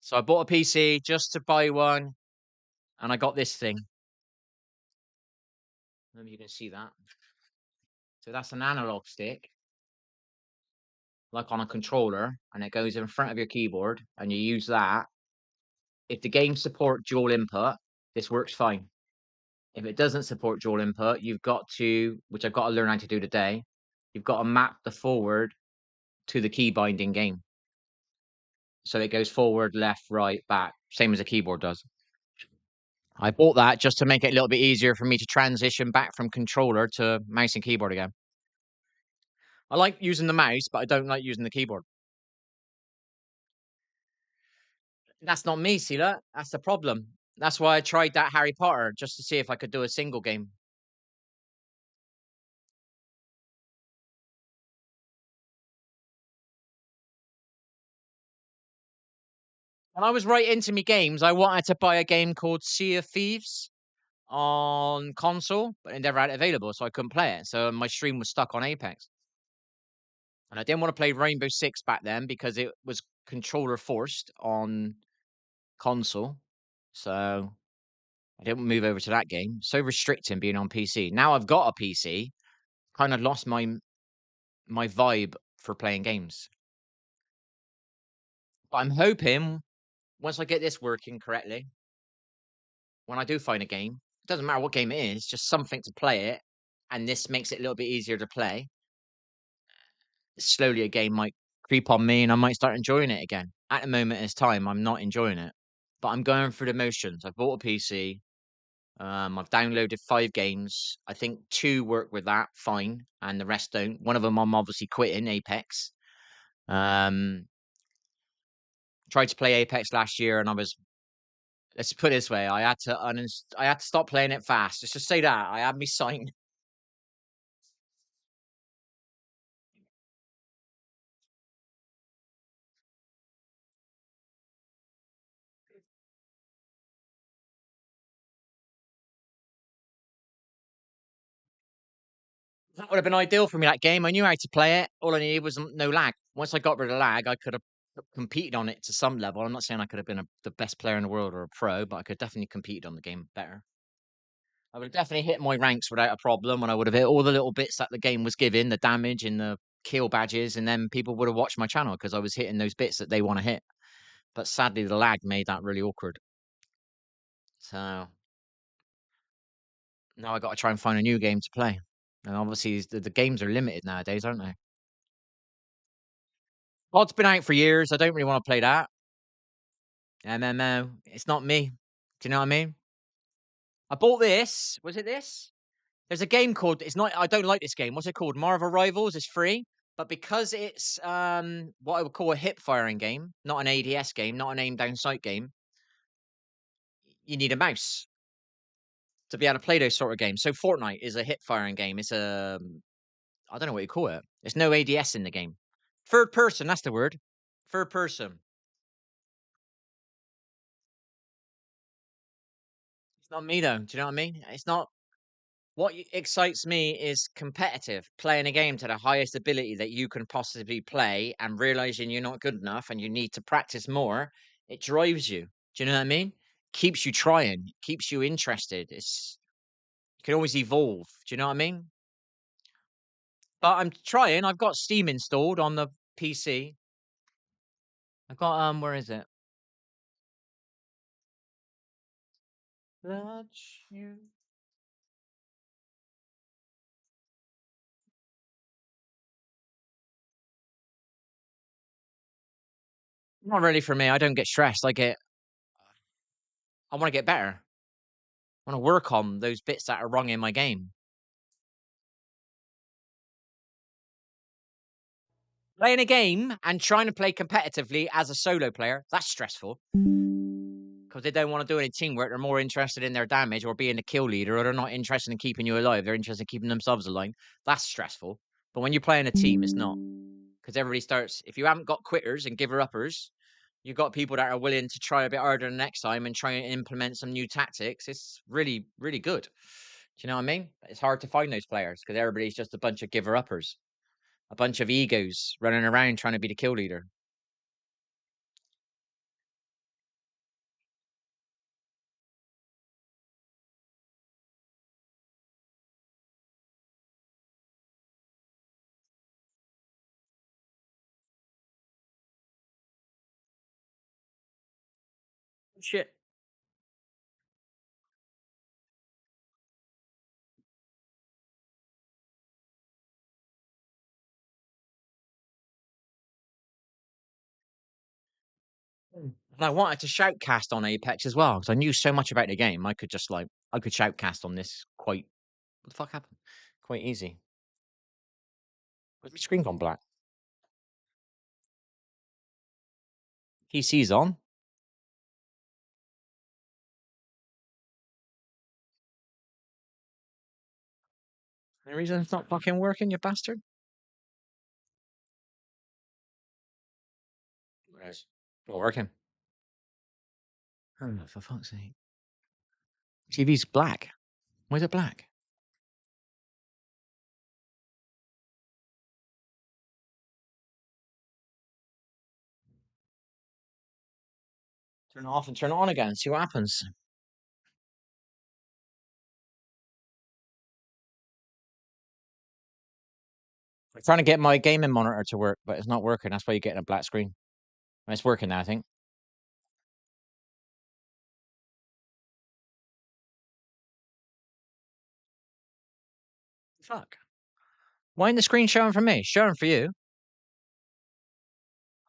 So I bought a PC just to buy one, and I got this thing. Maybe you can see that. So that's an analog stick, like on a controller, and it goes in front of your keyboard, and you use that. If the games support dual input, this works fine. If it doesn't support dual input, you've got to, which I've got to learn how to do today, you've got to map the forward to the key binding game. So it goes forward, left, right, back, same as a keyboard does. I bought that just to make it a little bit easier for me to transition back from controller to mouse and keyboard again. I like using the mouse, but I don't like using the keyboard. That's not me, see that? That's the problem. That's why I tried that Harry Potter just to see if I could do a single game. When I was right into me games, I wanted to buy a game called Sea of Thieves on console, but it never had it available, so I couldn't play it. So my stream was stuck on Apex. And I didn't want to play Rainbow Six back then because it was controller forced on console. So I didn't move over to that game. So restricting being on PC. Now I've got a PC, kind of lost my vibe for playing games. But I'm hoping once I get this working correctly, when I do find a game, it doesn't matter what game it is, just something to play it, and this makes it a little bit easier to play. Slowly a game might creep on me and I might start enjoying it again. At the moment it's time, I'm not enjoying it. But I'm going through the motions. I bought a PC. I've downloaded 5 games. I think 2 work with that fine, and the rest don't. One of them I'm obviously quitting, Apex. Um, Tried to play Apex last year, and let's put it this way, I had to stop playing it fast. Let's just say that I had me signed. That would have been ideal for me, that game. I knew how to play it. All I needed was no lag. Once I got rid of lag, I could have competed on it to some level. I'm not saying I could have been the best player in the world or a pro, but I could definitely compete on the game better. I would have definitely hit my ranks without a problem, and I would have hit all the little bits that the game was giving, the damage and the kill badges, and then people would have watched my channel because I was hitting those bits that they want to hit. But sadly, the lag made that really awkward. So now I got to try and find a new game to play. And obviously, the games are limited nowadays, aren't they? COD's been out for years. I don't really want to play that. MMO. It's not me. Do you know what I mean? I bought this. Was it this? There's a game called. It's not. I don't like this game. What's it called? Marvel Rivals. It's free, but because it's what I would call a hip firing game, not an ADS game, not an aim down sight game, you need a mouse to be able to play those sort of games. So Fortnite is a hip firing game. It's a I don't know what you call it. There's no ADS in the game. Third person. That's the word. Third person. It's not me though. Do you know what I mean? It's not. What excites me is competitive, playing a game to the highest ability that you can possibly play and realizing you're not good enough and you need to practice more. It drives you. Do you know what I mean? Keeps you trying, keeps you interested. You can always evolve. Do you know what I mean? But I'm trying. I've got Steam installed on the PC. I've got where is it? Touch you. Not really for me. I don't get stressed. I want to get better. I want to work on those bits that are wrong in my game. Playing a game and trying to play competitively as a solo player, that's stressful because they don't want to do any teamwork. They're more interested in their damage or being the kill leader, or they're not interested in keeping you alive. They're interested in keeping themselves alive. That's stressful. But when you're playing a team, it's not because everybody starts. If you haven't got quitters and giver uppers, you've got people that are willing to try a bit harder the next time and try and implement some new tactics. It's really, really good. Do you know what I mean? It's hard to find those players because everybody's just a bunch of giver uppers, a bunch of egos running around trying to be the kill leader. Shit. And I wanted to shoutcast on Apex as well because I knew so much about the game. I could just I could shoutcast on this quite. What the fuck happened? Quite easy. Where's my screen gone black? PC's on. Any reason it's not fucking working, you bastard? It's not working. Oh, for fuck's sake. TV's black. Why is it black? Turn it off and turn it on again. See what happens. I'm trying to get my gaming monitor to work, but it's not working. That's why you're getting a black screen. It's working now, I think. Fuck. Why ain't the screen showing for me? It's showing for you.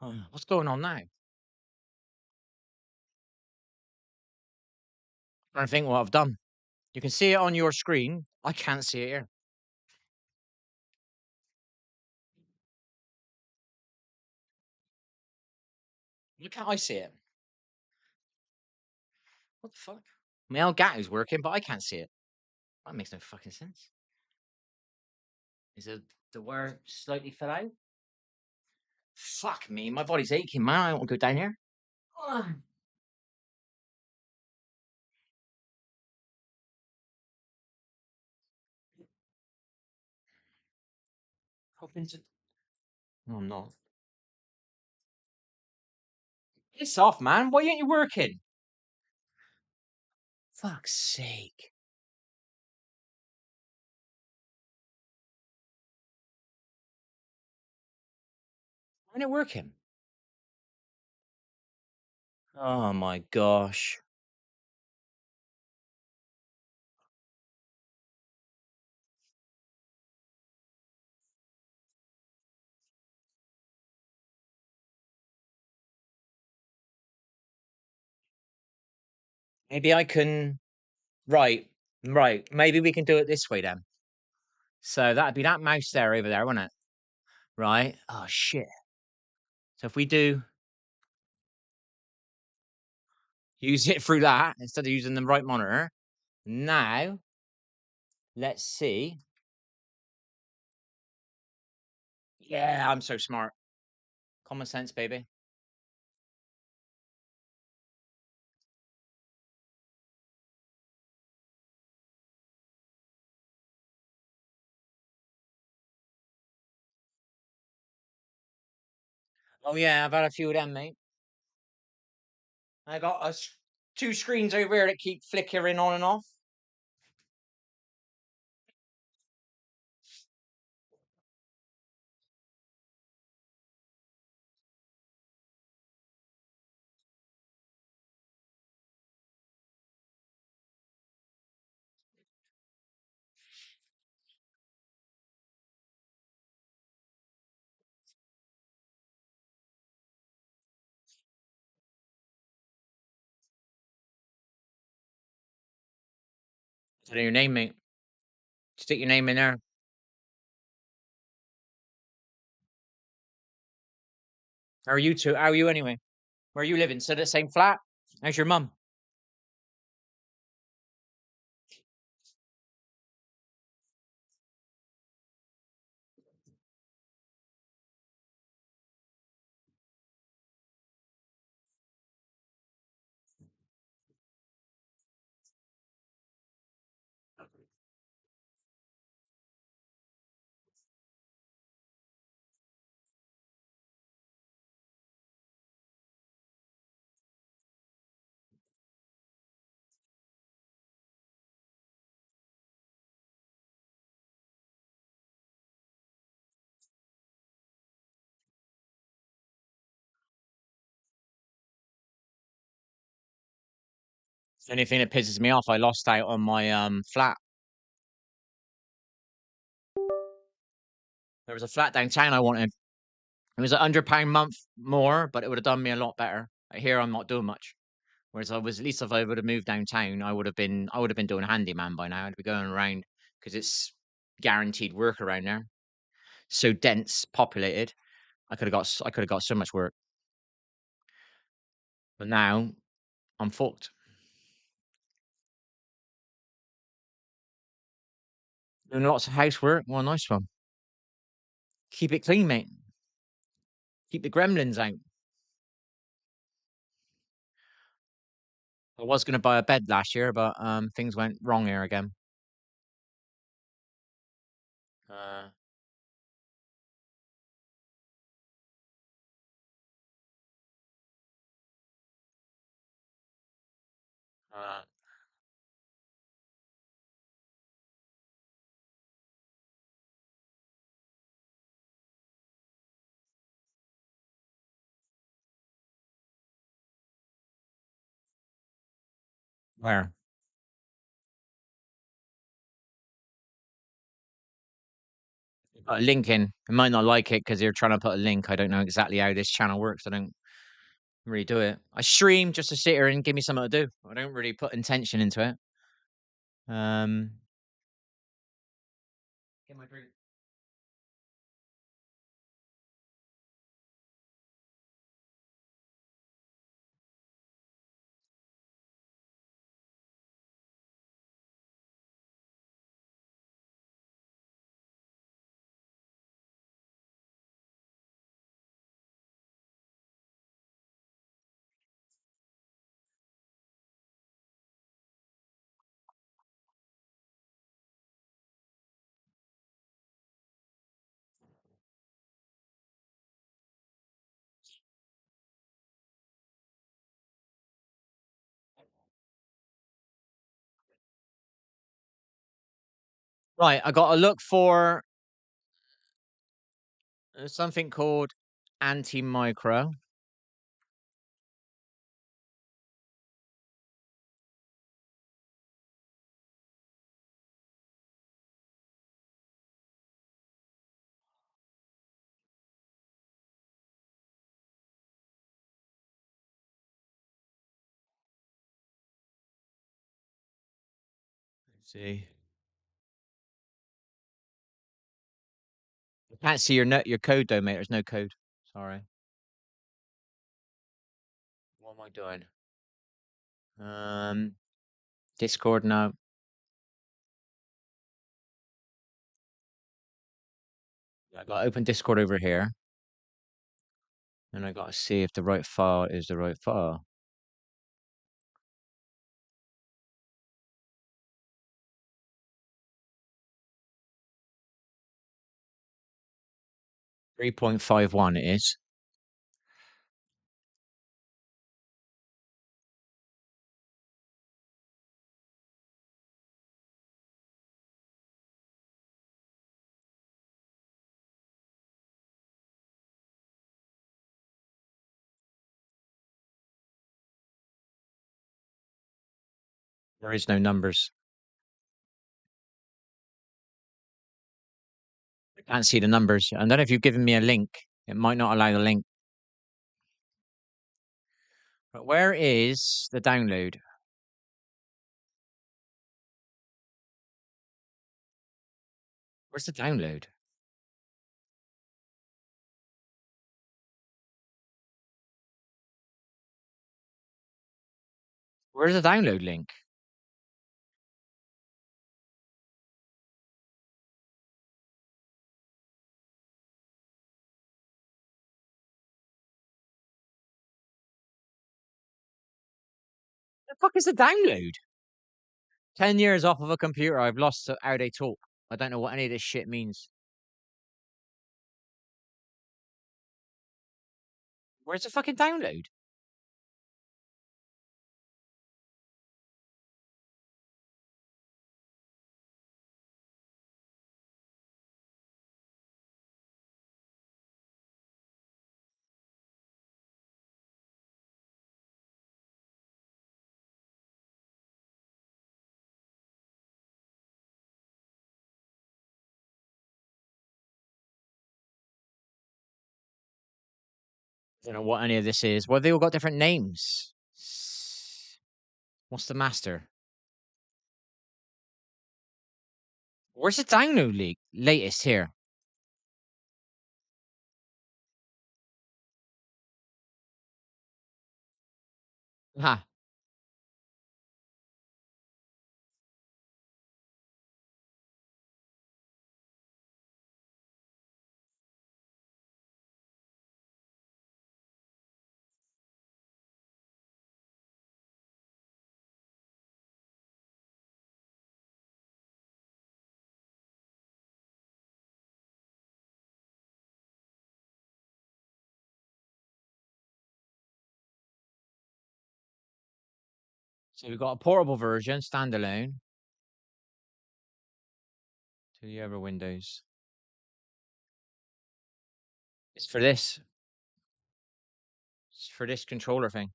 Oh, what's going on now? Trying to think what I've done. You can see it on your screen. I can't see it here. Why can't I see it? What the fuck? My Elgato's working, but I can't see it. That makes no fucking sense. Is it the wire slightly fell out? Fuck me, my body's aching, man. I don't want to go down here. Ugh. Up into. No, I'm not. Piss off, man. Why ain't you working? Fuck's sake. Why ain't it working? Oh my gosh. Maybe I can. Right, right. Maybe we can do it this way then. So that'd be that mouse there over there, wouldn't it? Right. Oh shit. So if we do use it through that instead of using the right monitor, now let's see. Yeah, I'm so smart. Common sense, baby. Oh yeah, I've had a few of them, mate. I got two screens over here that keep flickering on and off. Put in your name, mate. Stick your name in there. How are you two? How are you anyway? Where are you living? Still the same flat? How's your mum? Anything that pisses me off, I lost out on my flat. There was a flat downtown I wanted. It was £100 month more, but it would have done me a lot better. Here I'm not doing much. Whereas I was, at least if I would have moved downtown, I would have been doing handyman by now. I'd be going around because it's guaranteed work around there. So dense, populated. I could have got so much work. But now I'm fucked. Doing lots of housework. Well, nice one. Keep it clean, mate. Keep the gremlins out. I was going to buy a bed last year, but things went wrong here again. Uh, uh, where? Put a link in. I might not like it because you're trying to put a link. I don't know exactly how this channel works. I don't really do it. I stream just to sit here and give me something to do. I don't really put intention into it. Get my drink. Right, I got to look for something called anti-micro. Let's see. I can't see your code though, mate. There's no code. Sorry. What am I doing? Discord now. I got to open Discord over here, and I got to see if the right file is the right file. 3.51 it is. There is no numbers. I can't see the numbers. I don't know if you've given me a link. It might not allow the link. But where is the download? Where's the download? Where's the download link? The fuck is the download? 10 years off of a computer. I've lost how they talk. I don't know what any of this shit means. Where's the fucking download? I don't know what any of this is. Well, they all got different names. What's the master? Where's the download leak? Latest here. Ha. So we've got a portable version, standalone, to the other Windows. It's for this. It's for this controller thing.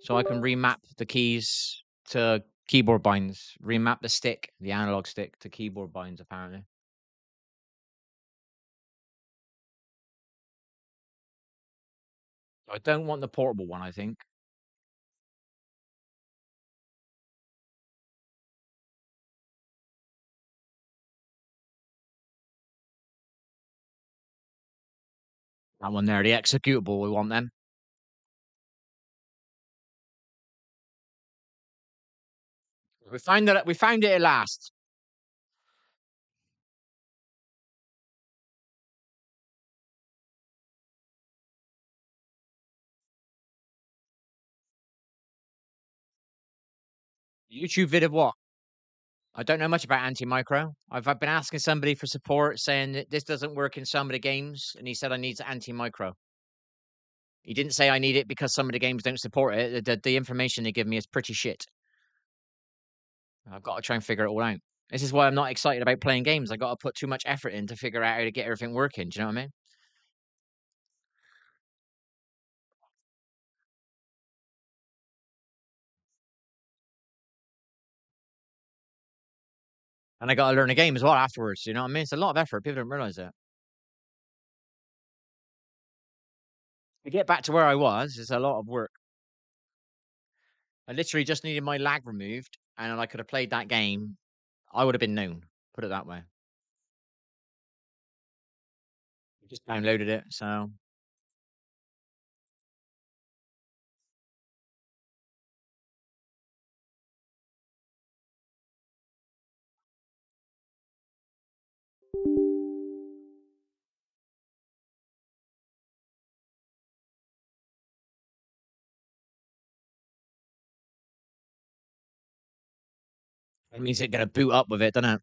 So I can remap the keys to keyboard binds. Remap the stick, the analog stick, to keyboard binds, apparently. I don't want the portable one, I think. That one there, the executable, we want them. We found it at last. YouTube vid of what? I don't know much about anti-micro. I've been asking somebody for support saying that this doesn't work in some of the games, and he said I need anti-micro. He didn't say I need it because some of the games don't support it. The information they give me is pretty shit. I've got to try and figure it all out. This is why I'm not excited about playing games. I got to put too much effort in to figure out how to get everything working. Do you know what I mean? And I got to learn a game as well afterwards. You know what I mean? It's a lot of effort. People don't realize that. To get back to where I was, it's a lot of work. I literally just needed my lag removed, and I could have played that game. I would have been known. Put it that way. Just downloaded it, so it means it's gonna boot up with it, doesn't it?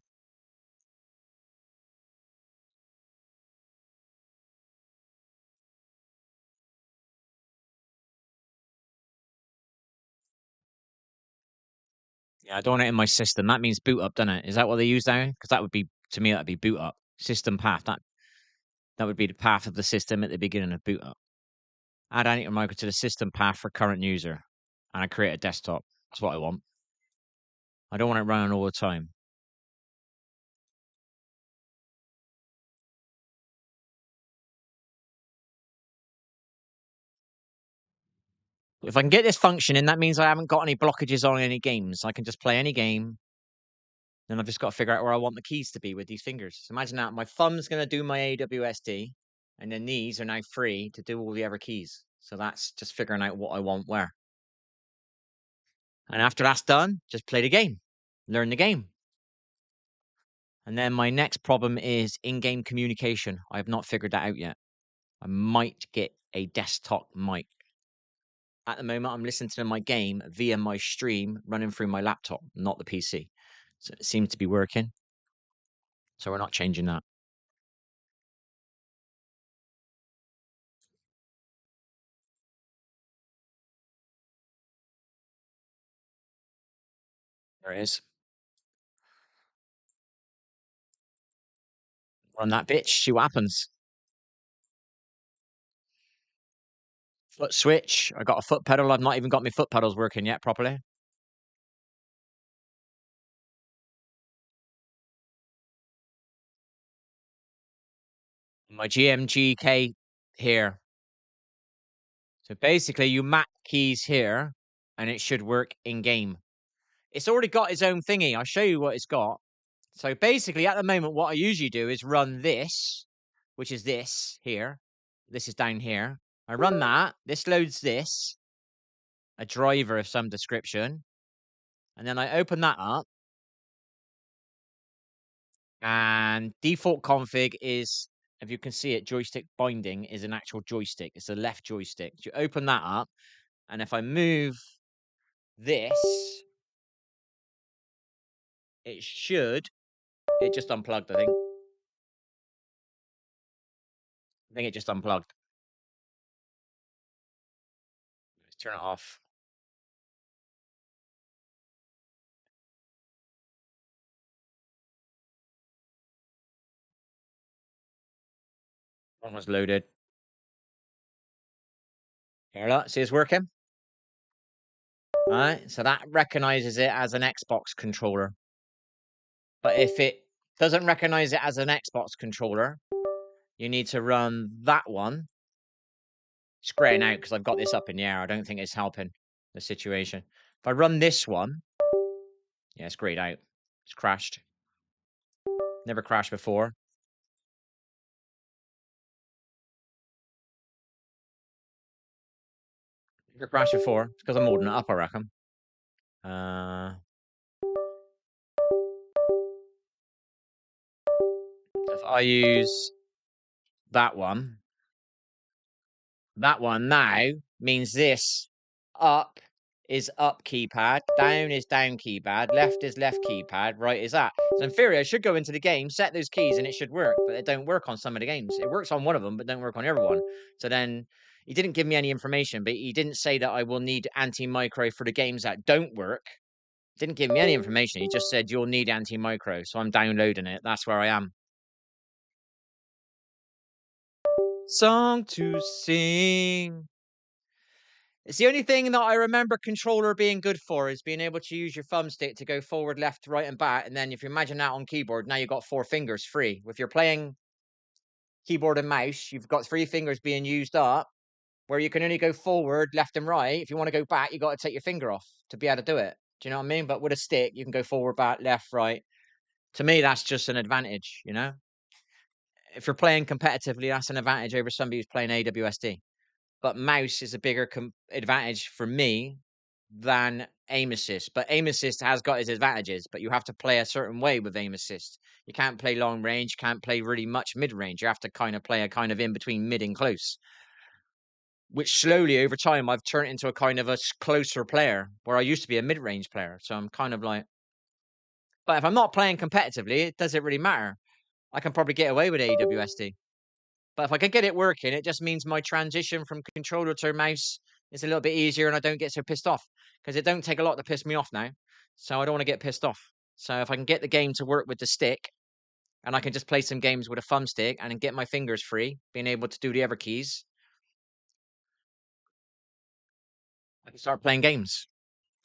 Yeah, I don't want it in my system. That means boot up, doesn't it? Is that what they use now? Because that would be, to me, that'd be boot up. System path. That would be the path of the system at the beginning of boot up. Add any micro to the system path for current user, and I create a desktop. That's what I want. I don't want it running all the time. If I can get this functioning, that means I haven't got any blockages on any games. I can just play any game. Then I've just got to figure out where I want the keys to be with these fingers. So imagine that my thumb's going to do my AWSD, and then these are now free to do all the other keys. So that's just figuring out what I want where. And after that's done, just play the game, learn the game. And then my next problem is in-game communication. I have not figured that out yet. I might get a desktop mic. At the moment, I'm listening to my game via my stream running through my laptop, not the PC. So it seems to be working. So we're not changing that. There it is. Run that bitch, see what happens. Foot switch. I got a foot pedal. I've not even got my foot pedals working yet properly. My GMGK here. So basically, you map keys here, and it should work in game. It's already got its own thingy. I'll show you what it's got. So basically, at the moment, what I usually do is run this, which is this here. This is down here. I run that. This loads this, a driver of some description. And then I open that up. And default config is, if you can see it, joystick binding is an actual joystick. It's a left joystick. You open that up. And if I move this, it should. It just unplugged, I think. I think it just unplugged. Let's turn it off. Almost loaded. Here, look. See it's working? All right. So that recognizes it as an Xbox controller. But if it doesn't recognize it as an Xbox controller, you need to run that one. It's graying out because I've got this up in the air. I don't think it's helping the situation. If I run this one, yeah, it's grayed out. It's crashed. Never crashed before. Never crashed before. It's because I'm holding it up, I reckon. If I use that one now means this up is up keypad, down is down keypad, left is left keypad, right is that. So in theory, I should go into the game, set those keys, and it should work, but it don't work on some of the games. It works on one of them, but don't work on everyone. So then he didn't give me any information, but he didn't say that I will need anti-micro for the games that don't work. Didn't give me any information. He just said you'll need anti-micro, so I'm downloading it. That's where I am. Song to sing. It's the only thing that I remember controller being good for is being able to use your thumbstick to go forward, left, right, and back. And then if you imagine that on keyboard, now you've got 4 fingers free. If you're playing keyboard and mouse, you've got 3 fingers being used up, where you can only go forward, left, and right. If you want to go back, you got to take your finger off to be able to do it. Do you know what I mean? But with a stick, you can go forward, back, left, right. To me, that's just an advantage, you know? If you're playing competitively, that's an advantage over somebody who's playing AWSD. But mouse is a bigger advantage for me than aim assist. But aim assist has got its advantages, but you have to play a certain way with aim assist. You can't play long range, can't play really much mid range. You have to kind of play a kind of in between mid and close, which slowly over time I've turned into a kind of a closer player where I used to be a mid range player. So I'm kind of like, but if I'm not playing competitively, it doesn't really matter. I can probably get away with AWSD. But if I can get it working, it just means my transition from controller to mouse is a little bit easier and I don't get so pissed off because it don't take a lot to piss me off now. So I don't want to get pissed off. So if I can get the game to work with the stick and I can just play some games with a thumbstick and get my fingers free, being able to do the other keys, I can start playing games.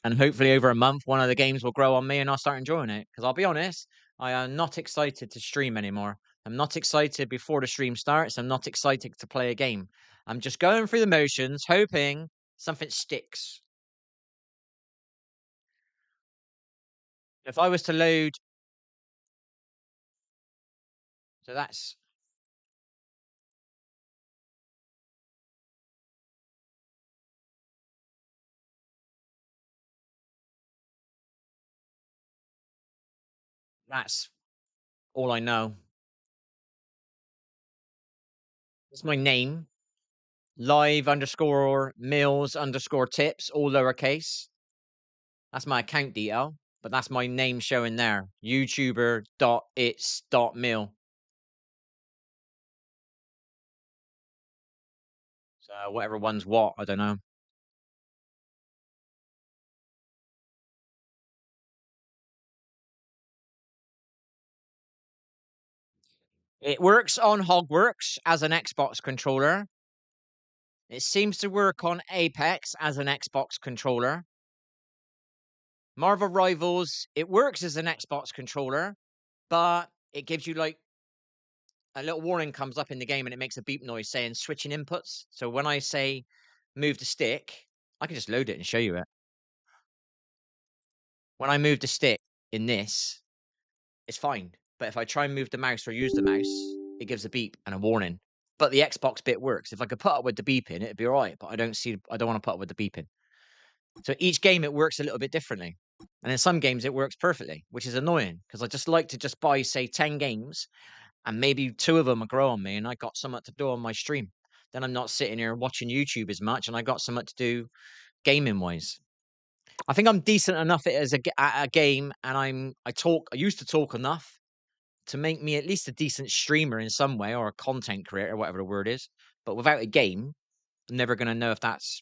And hopefully over a month, one of the games will grow on me and I'll start enjoying it. Because I'll be honest, I am not excited to stream anymore. I'm not excited before the stream starts. I'm not excited to play a game. I'm just going through the motions, hoping something sticks. If I was to load, so that's that's all I know. That's my name. Live underscore miL's underscore tips, all lowercase. That's my account detail, but that's my name showing there. YouTuber.its.mil. So whatever one's what, I don't know. It works on Hogwarts as an Xbox controller. It seems to work on Apex as an Xbox controller. Marvel Rivals, it works as an Xbox controller, but it gives you like a little warning comes up in the game and it makes a beep noise saying switching inputs. So when I say move the stick, I can just load it and show you it. When I move the stick in this, it's fine. But if I try and move the mouse or use the mouse, it gives a beep and a warning. But the Xbox bit works. If I could put up with the beeping, it'd be all right. But I don't want to put up with the beeping. So each game it works a little bit differently. And in some games it works perfectly, which is annoying because I just like to just buy, say, 10 games and maybe 2 of them will grow on me and I got something to do on my stream. Then I'm not sitting here watching YouTube as much and I got something to do gaming wise. I think I'm decent enough at a game and I used to talk enough to make me at least a decent streamer in some way or a content creator, whatever the word is. But without a game, I'm never going to know if that's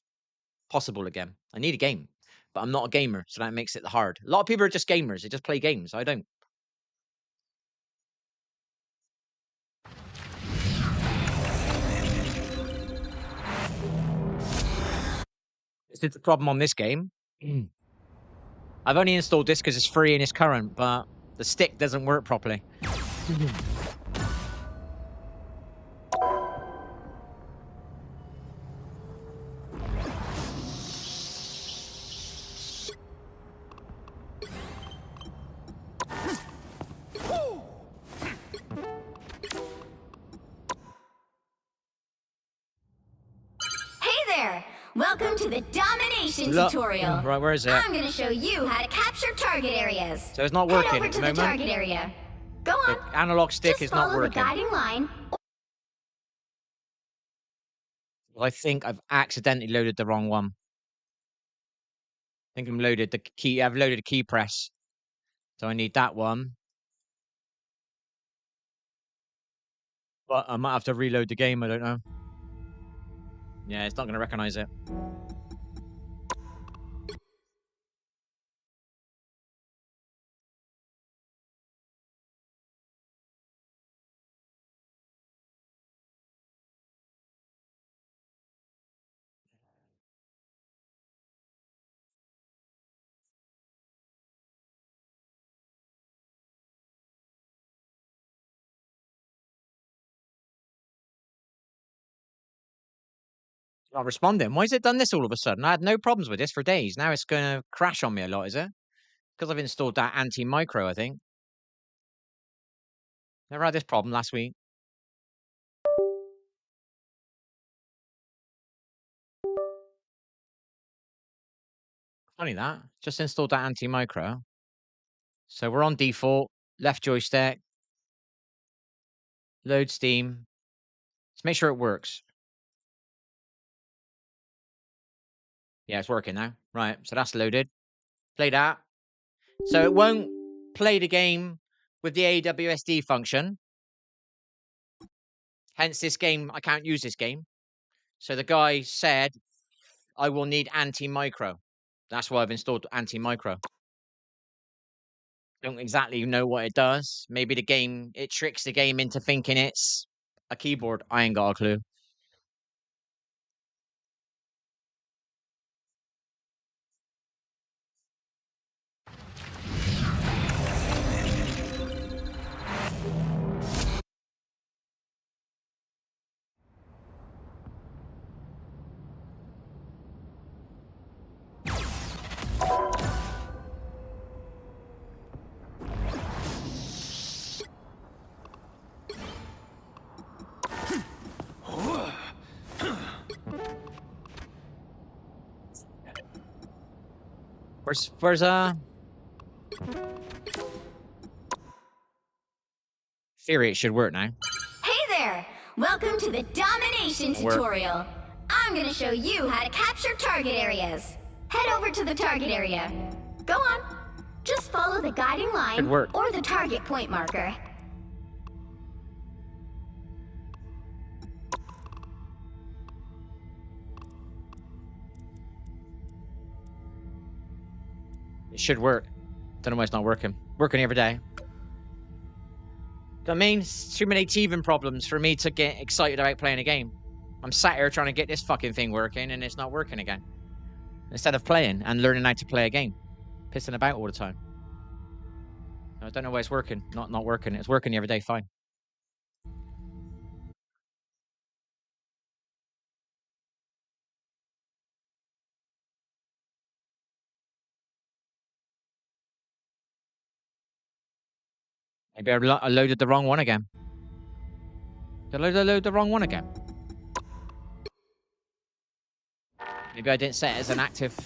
possible again. I need a game, but I'm not a gamer, so that makes it hard. A lot of people are just gamers. They just play games. I don't. This is the problem on this game. I've only installed this because it's free and it's current, but the stick doesn't work properly. Welcome to the domination tutorial. Right, where is it? I'm going to show you how to capture target areas. So it's not working. Head over to the target area. Go on. The analog stick Just is not working. follow the guiding line. I think I've accidentally loaded the wrong one. I think I've loaded the key. I've loaded a key press. So I need that one. But I might have to reload the game. I don't know. Yeah, it's not going to recognize it. Not responding. Why has it done this all of a sudden? I had no problems with this for days. Now it's going to crash on me a lot, is it? Because I've installed that anti-micro, I think. Never had this problem last week. Funny that. Just installed that anti-micro. So we're on default. Left joystick. Load Steam. Let's make sure it works. Yeah, it's working now. Right, so that's loaded. Play that. So it won't play the game with the AWSD function. Hence this game, I can't use this game. So the guy said, I will need anti-micro. That's why I've installed anti-micro. Don't exactly know what it does. Maybe the game, it tricks the game into thinking it's a keyboard. I ain't got a clue. Where's Theory, it should work now. Hey there! Welcome to the domination tutorial. I'm gonna show you how to capture target areas. Head over to the target area. Go on. Just follow the guiding line or the target point marker. It should work. Don't know why it's not working. Working every day. I mean, it's too many teething problems for me to get excited about playing a game. I'm sat here trying to get this fucking thing working and it's not working again. Instead of playing and learning how to play a game. Pissing about all the time. I don't know why it's working. Not working. It's working every day fine. Maybe I loaded the wrong one again. Did I load the wrong one again? Maybe I didn't set it as an active.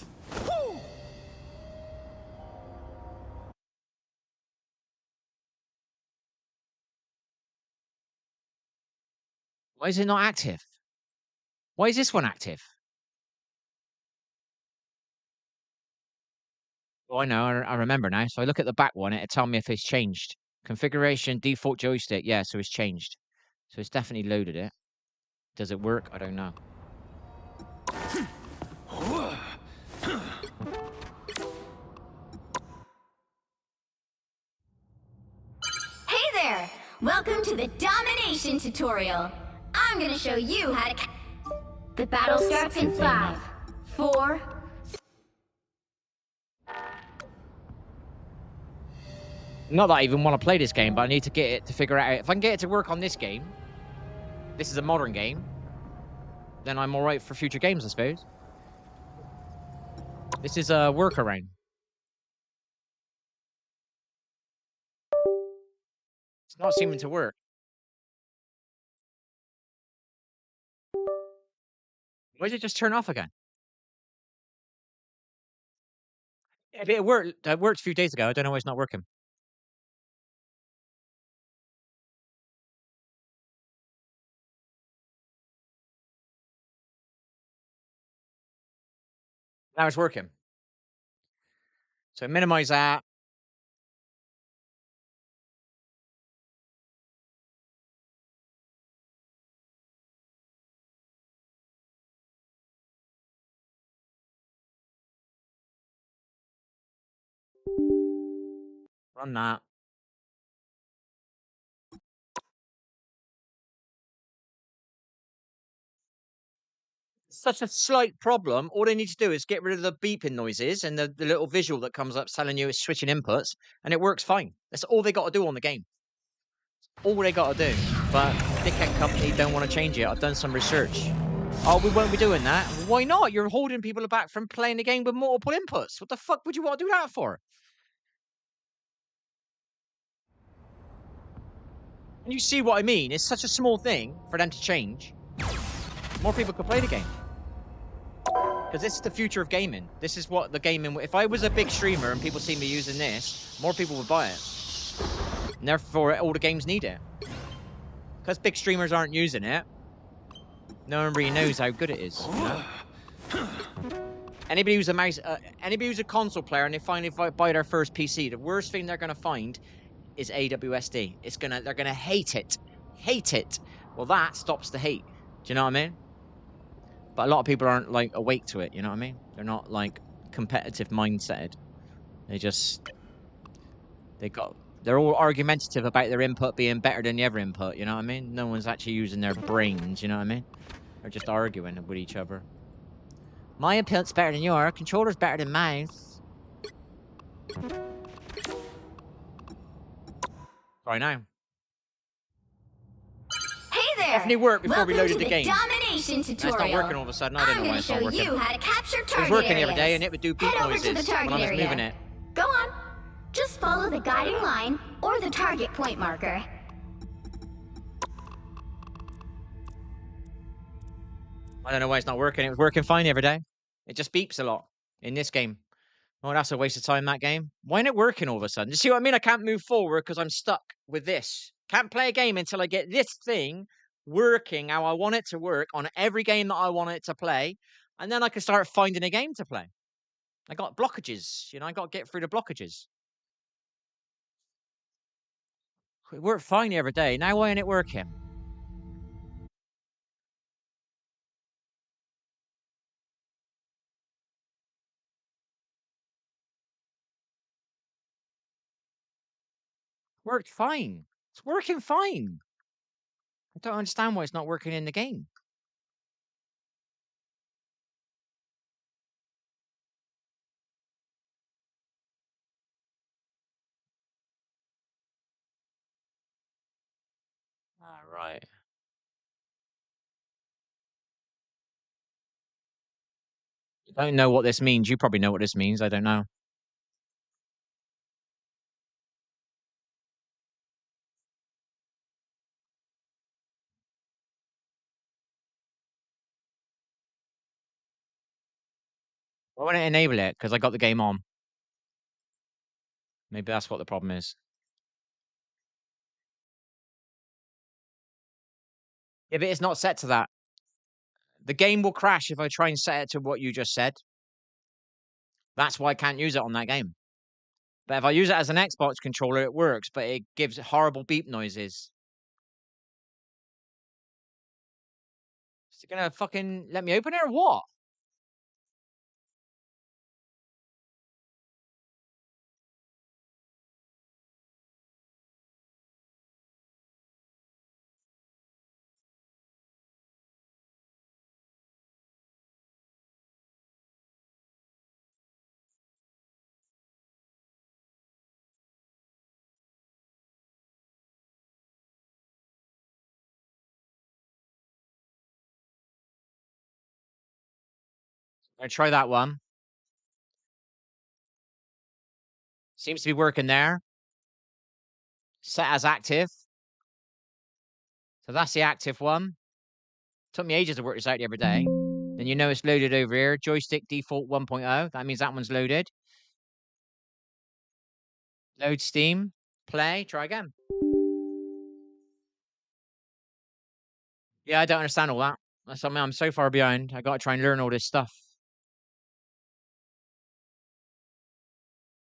Why is it not active? Why is this one active? Oh, I know. I remember now. So I look at the back one. It'll tell me if it's changed. Configuration, default joystick. Yeah, so it's changed. So it's definitely loaded it. Does it work? I don't know. Hey there! Welcome to the domination tutorial. I'm gonna show you how to The battle starts in 5, 4... Not that I even want to play this game, but I need to get it to figure out. If I can get it to work on this game, this is a modern game, then I'm alright for future games, I suppose. This is a workaround. It's not seeming to work. Why did it just turn off again? It worked. It worked a few days ago. I don't know why it's not working. Now it's working. So minimize that. Run that. Such a slight problem. All they need to do is get rid of the beeping noises and the little visual that comes up telling you it's switching inputs, and it works fine. That's all they got to do on the game. All they got to do. But Dickhead Company don't want to change it. I've done some research. Oh, we won't be doing that. Why not? You're holding people back from playing the game with multiple inputs. What the fuck would you want to do that for? And you see what I mean? It's such a small thing for them to change. More people could play the game. Because this is the future of gaming. This is what the gaming... If I was a big streamer and people see me using this, more people would buy it. And therefore, all the games need it. Because big streamers aren't using it, no one really knows how good it is. You know? Anybody who's a console player and they finally buy their first PC, the worst thing they're gonna find is AWSD. They're gonna hate it. Hate it. Well, that stops the hate. Do you know what I mean? But a lot of people aren't like awake to it, you know what I mean? They're not like competitive mindseted. They're all argumentative about their input being better than the other input, you know what I mean? No one's actually using their brains, you know what I mean? They're just arguing with each other. My input's better than your controller's better than mine. Right now. Hey there! Definitely worked before we Welcome loaded to the game. Domination It's tutorial. not working all of a sudden. I don't know why it's not working. I'm going to show you how to capture target It was working the other areas. day and it would do beep Head over noises to the target when I was area. moving it. Go on. Just follow the guiding line or the target point marker. I don't know why it's not working. It was working fine the other day. It just beeps a lot in this game. Oh, that's a waste of time, that game. Why isn't it working all of a sudden? You see what I mean? I can't move forward because I'm stuck with this. Can't play a game until I get this thing working how I want it to work on every game that I want it to play. And then I can start finding a game to play. I got blockages. You know, I got to get through the blockages. It worked fine the other day. Now why isn't it working? Worked fine. It's working fine. I don't understand why it's not working in the game. All right. I don't know what this means. You probably know what this means. I don't know. I want to enable it because I got the game on. Maybe that's what the problem is. Yeah, but it's not set to that. The game will crash if I try and set it to what you just said. That's why I can't use it on that game. But if I use it as an Xbox controller, it works, but it gives horrible beep noises. Is it gonna fucking let me open it or what? I try that one. Seems to be working there. Set as active. So that's the active one. Took me ages to work this out the other day. Then you know it's loaded over here. Joystick default 1.0. That means that one's loaded. Load Steam. Play. Try again. Yeah, I don't understand all that. That's something I'm so far behind. I gotta try and learn all this stuff.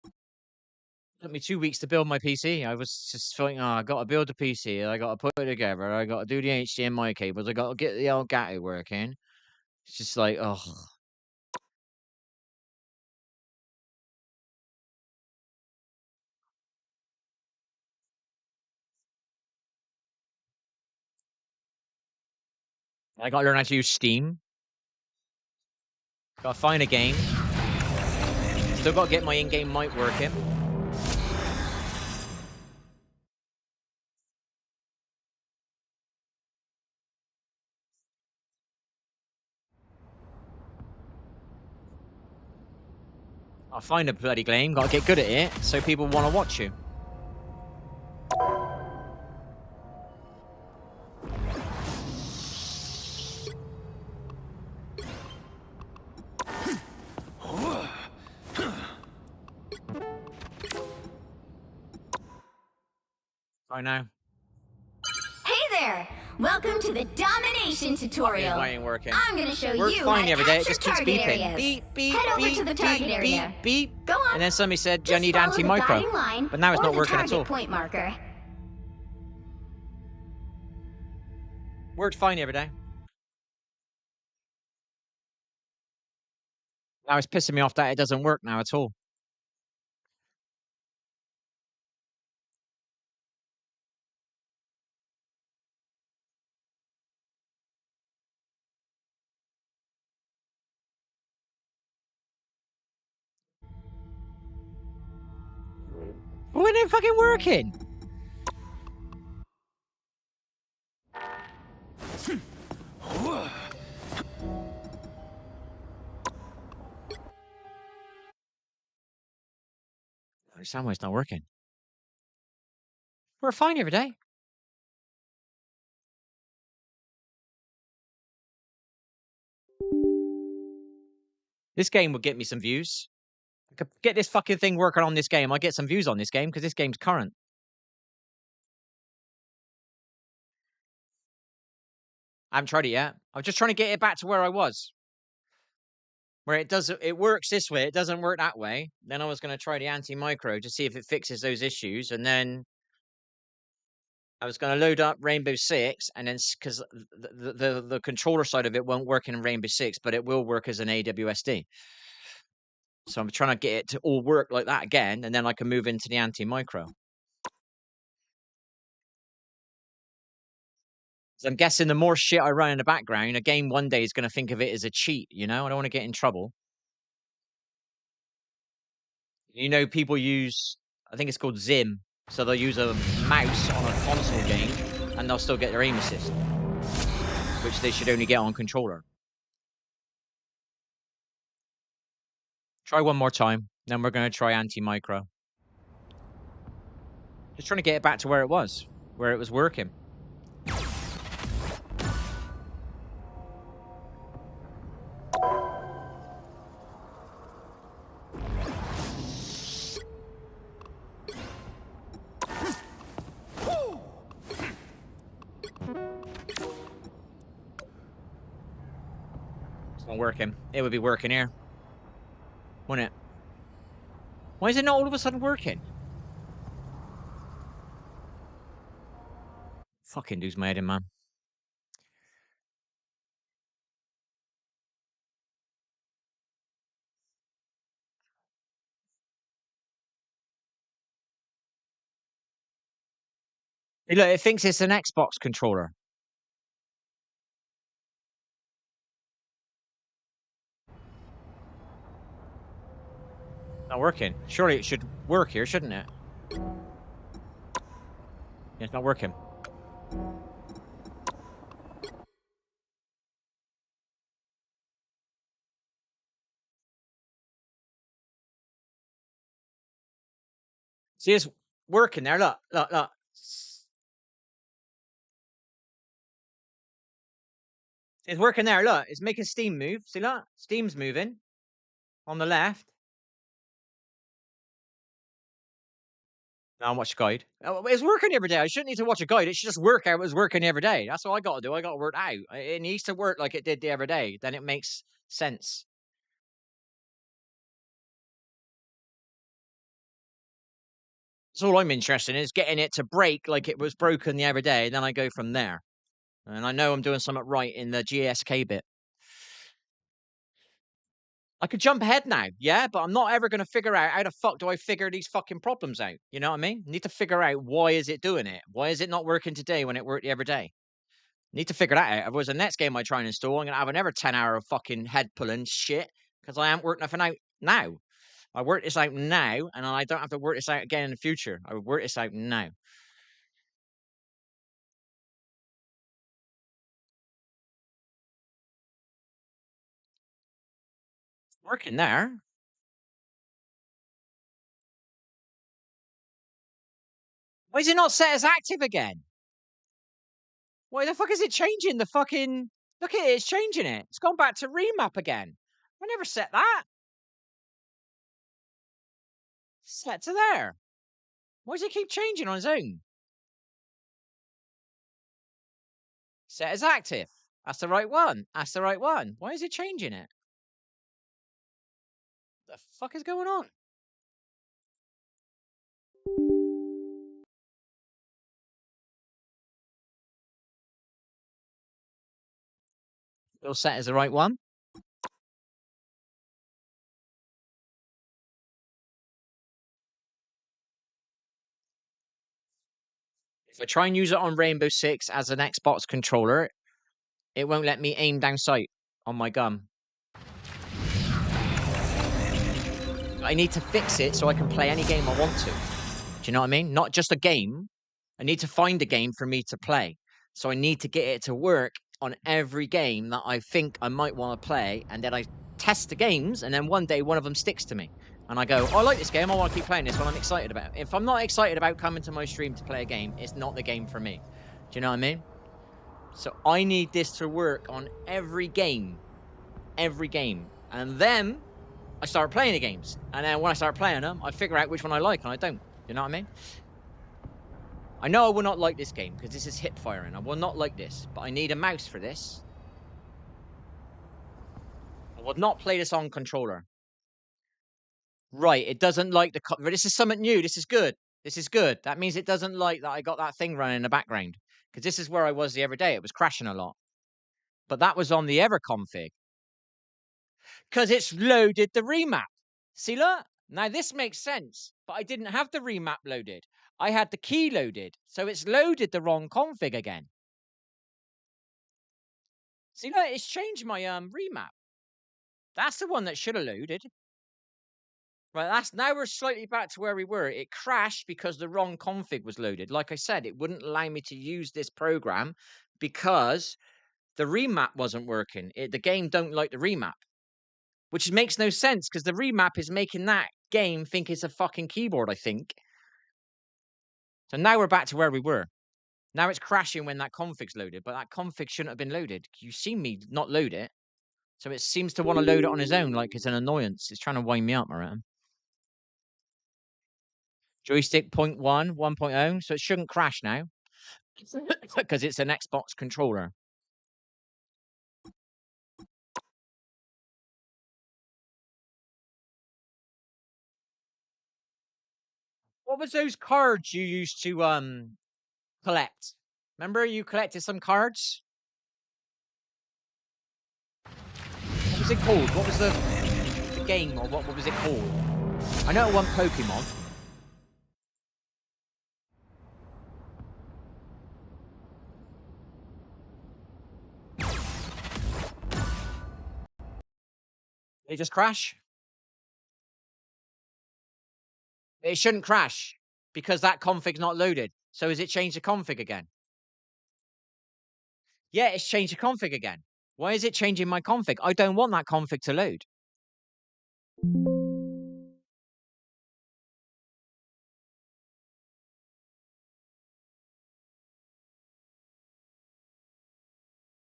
It took me 2 weeks to build my PC. I was just thinking, oh, I gotta build a PC. I gotta put it together. I gotta do the HDMI cables. I gotta get the Elgato working. It's just like, oh. I gotta learn how to use Steam. Gotta find a game. Still gotta get my in-game mic working. Gotta find a bloody game, gotta get good at it so people wanna watch you. Right now. Hey there! Welcome to the domination tutorial. Why ain't working? I'm gonna show Works you fine how to every day. It capture just keeps target beeping. areas. Beep, beep, Head over beep, to the target beep, area. beep, beep. Go on. And then somebody said, Just I need follow the anti-micro. guiding line But now it's or not the working at target all. point marker. Worked fine every day. Now it's pissing me off that it doesn't work now at all. Well, it ain't fucking working. I understand why it's not working. We're fine every day. This game will get me some views. I could get this fucking thing working on this game. I get some views on this game because this game's current. I haven't tried it yet. I'm just trying to get it back to where I was. Where it works this way, it doesn't work that way. Then I was going to try the anti-micro to see if it fixes those issues. And then I was going to load up Rainbow Six, and then because the controller side of it won't work in Rainbow Six, but it will work as an AWSD. So I'm trying to get it to all work like that again, and then I can move into the anti-micro. So I'm guessing the more shit I run in the background, a game one day is going to think of it as a cheat. You know, I don't want to get in trouble. You know, people use, I think it's called Zim. So they'll use a mouse on a console game, and they'll still get their aim assist, which they should only get on controller. Try one more time, then we're going to try anti-micro. Just trying to get it back to where it was working. It's not working. It would be working here, wouldn't it? Why is it not all of a sudden working? Fucking dude's made him, man. Hey, look, it thinks it's an Xbox controller. Not working. Surely it should work here, shouldn't it? Yeah, it's not working. See, it's working there. Look, look, look. It's working there. Look, it's making Steam move. See, look, Steam's moving on the left. Now watch the guide. Oh, it's working every day. I shouldn't need to watch a guide. It should just work how it was working every day. That's all I got to do. I got to work out. It needs to work like it did the other day. Then it makes sense. That's all I'm interested in is getting it to break like it was broken the other day. Then I go from there. And I know I'm doing something right in the GSK bit. I could jump ahead now, yeah, but I'm not ever going to figure out how the fuck do I figure these fucking problems out. You know what I mean? Need to figure out why is it doing it? Why is it not working today when it worked the other day? Need to figure that out. Otherwise, the next game I try and install, I'm going to have another 10-hour of fucking head pulling shit because I haven't worked nothing out now. I work this out now, and I don't have to work this out again in the future. I would work this out now. Working there. Why is it not set as active again? Why the fuck is it changing the fucking... Look at it, it's changing it. It's gone back to remap again. I never set that. Set to there. Why does it keep changing on its own? Set as active. That's the right one. That's the right one. Why is it changing it? The fuck is going on? Still set as the right one. If I try and use it on Rainbow Six as an Xbox controller, it won't let me aim down sight on my gun. I need to fix it so I can play any game I want to. Do you know what I mean? Not just a game. I need to find a game for me to play. So I need to get it to work on every game that I think I might want to play. And then I test the games. And then one day one of them sticks to me. And I go, oh, I like this game. I want to keep playing this one. I'm excited about it. If I'm not excited about coming to my stream to play a game, it's not the game for me. Do you know what I mean? So I need this to work on every game. Every game. And then I start playing the games. And then when I start playing them, I figure out which one I like and I don't. You know what I mean? I know I will not like this game because this is hip firing. I will not like this, but I need a mouse for this. I will not play this on controller. Right, it doesn't like the... This is something new. This is good. This is good. That means it doesn't like that I got that thing running in the background. Because this is where I was the other day. It was crashing a lot. But that was on the ever config. Because it's loaded the remap. See, look? Now this makes sense. But I didn't have the remap loaded. I had the key loaded. So it's loaded the wrong config again. See, look, it's changed my remap. That's the one that should have loaded. Right, now we're slightly back to where we were. It crashed because the wrong config was loaded. Like I said, it wouldn't allow me to use this program because the remap wasn't working. The game don't like the remap, which makes no sense because the remap is making that game think it's a fucking keyboard, I think. So now we're back to where we were. Now it's crashing when that config's loaded, but that config shouldn't have been loaded. You've seen me not load it. So it seems to want to load it on its own like it's an annoyance. It's trying to wind me up, right? Joystick 0.1, 1.0, so it shouldn't crash now because it's an Xbox controller. What was those cards you used to collect? Remember you collected some cards? What was it called? What was the game or what was it called? I know it wasn't Pokemon. Did it just crash? It shouldn't crash because that config's not loaded. So has it changed the config again? Yeah, it's changed the config again. Why is it changing my config? I don't want that config to load.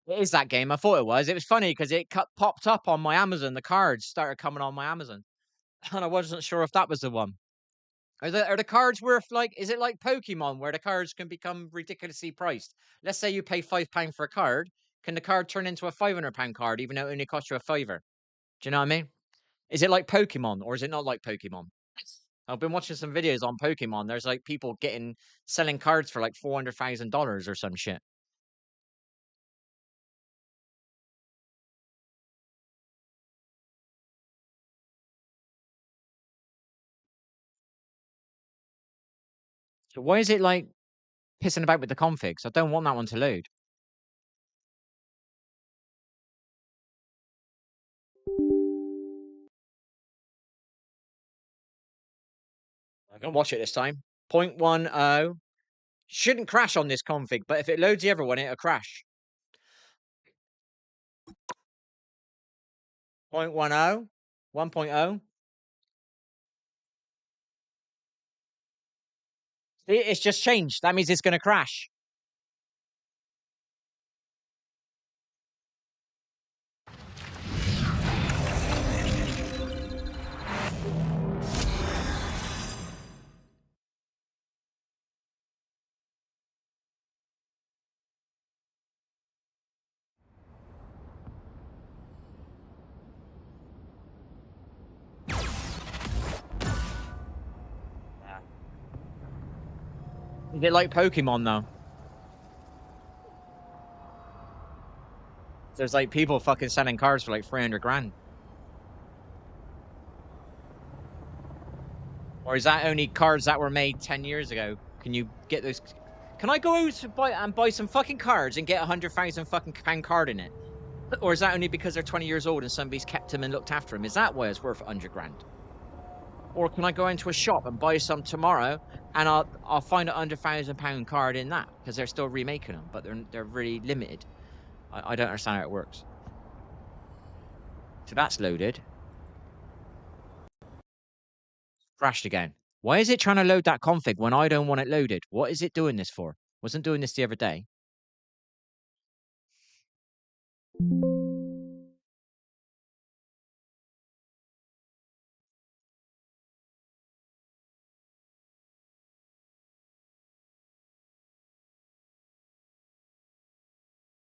It is that game. I thought it was. It was funny because it popped up on my Amazon. The cards started coming on my Amazon. And I wasn't sure if that was the one. Are the cards worth like, is it like Pokemon where the cards can become ridiculously priced? Let's say you pay £5 for a card. Can the card turn into a £500 card even though it only costs you a fiver? Do you know what I mean? Is it like Pokemon or is it not like Pokemon? I've been watching some videos on Pokemon. There's like people selling cards for like $400,000 or some shit. So why is it like pissing about with the configs? I don't want that one to load. I'm gonna watch it this time. 0.10. Shouldn't crash on this config, but if it loads the other one, it'll crash. 0.10, 1.0. It's just changed. That means it's going to crash. Is it like Pokemon though? There's like people fucking selling cards for like 300 grand. Or is that only cards that were made 10 years ago? Can you get those? Can I go out to buy some fucking cards and get 100,000 fucking pound card in it? Or is that only because they're 20 years old and somebody's kept them and looked after them? Is that why it's worth 100 grand? Or can I go into a shop and buy some tomorrow and I'll find a £100,000 card in that because they're still remaking them, but they're really limited. I don't understand how it works. So that's loaded. Crashed again. Why is it trying to load that config when I don't want it loaded? What is it doing this for? Wasn't doing this the other day.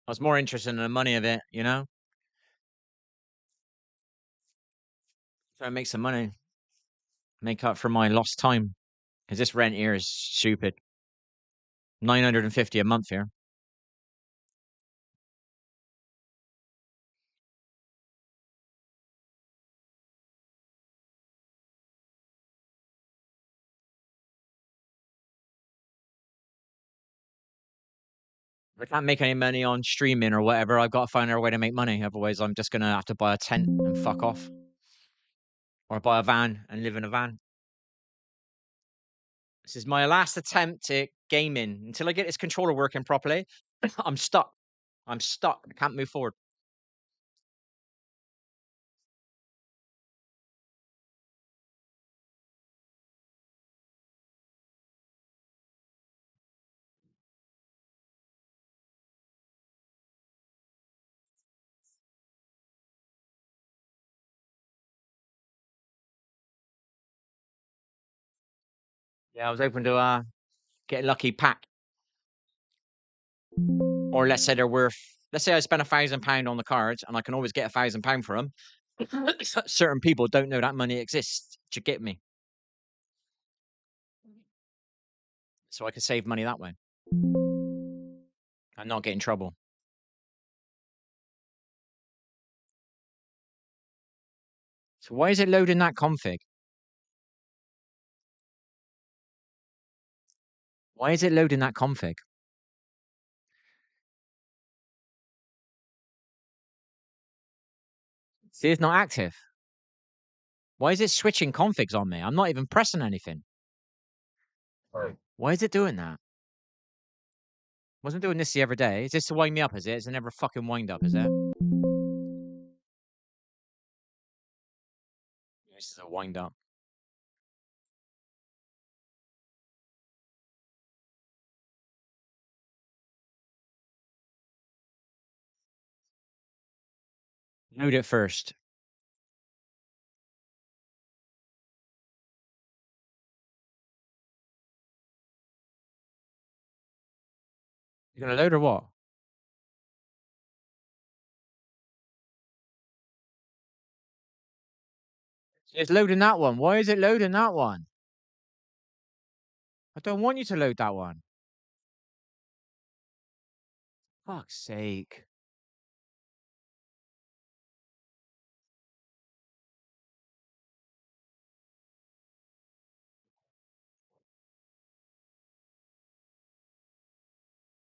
I was more interested in the money of it, you know? Try to make some money. Make up for my lost time. Because this rent here is stupid. 950 a month here. If I can't make any money on streaming or whatever, I've got to find a way to make money. Otherwise, I'm just going to have to buy a tent and fuck off. Or buy a van and live in a van. This is my last attempt at gaming. Until I get this controller working properly, I'm stuck. I'm stuck. I can't move forward. Yeah, I was hoping to get a lucky pack. Or let's say they're worth, let's say I spend £1,000 on the cards and I can always get £1,000 for them. Certain people don't know that money exists. Do you get me? So I could save money that way and not get in trouble. So why is it loading that config? Why is it loading that config? See, it's not active. Why is it switching configs on me? I'm not even pressing anything. Why is it doing that? Wasn't doing this the other day. Is this to wind me up, is it? It's never fucking wind up, is it? This is a wind up. Load it first. You're gonna load or what? It's loading that one. Why is it loading that one? I don't want you to load that one. Fuck's sake.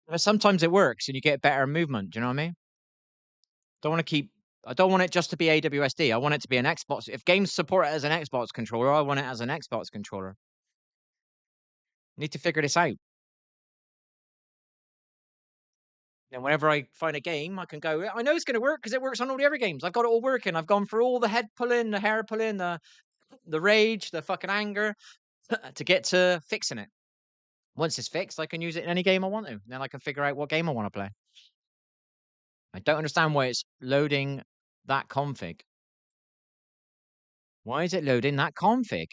But sometimes it works and you get better movement. Do you know what I mean? Don't want to keep. I don't want it just to be AWSD. I want it to be an Xbox. If games support it as an Xbox controller, I want it as an Xbox controller. Need to figure this out. And whenever I find a game, I can go, I know it's going to work because it works on all the other games. I've got it all working. I've gone through all the head pulling, the hair pulling, the rage, the fucking anger to get to fixing it. Once it's fixed, I can use it in any game I want to. Then I can figure out what game I want to play. I don't understand why it's loading that config. Why is it loading that config?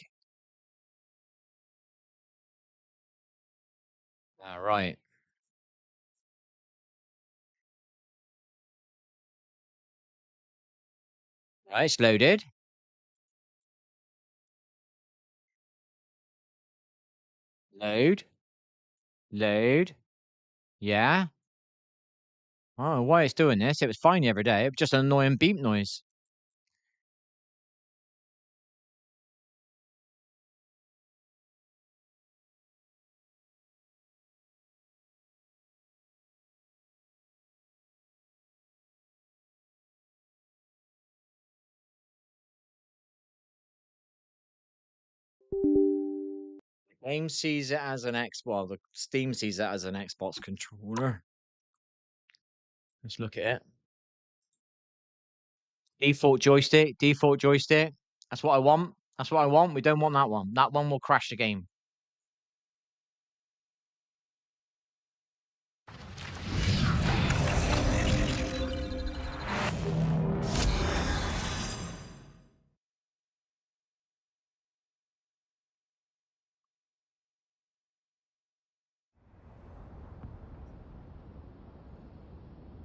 All right. Right, it's loaded. Load. Load. Yeah. Oh, why it's doing this? It was fine the other day. It was just an annoying beep noise. Game sees it as an X. Well, the Steam sees it as an Xbox controller. Let's look at it. Default joystick. Default joystick. That's what I want. That's what I want. We don't want that one. That one will crash the game.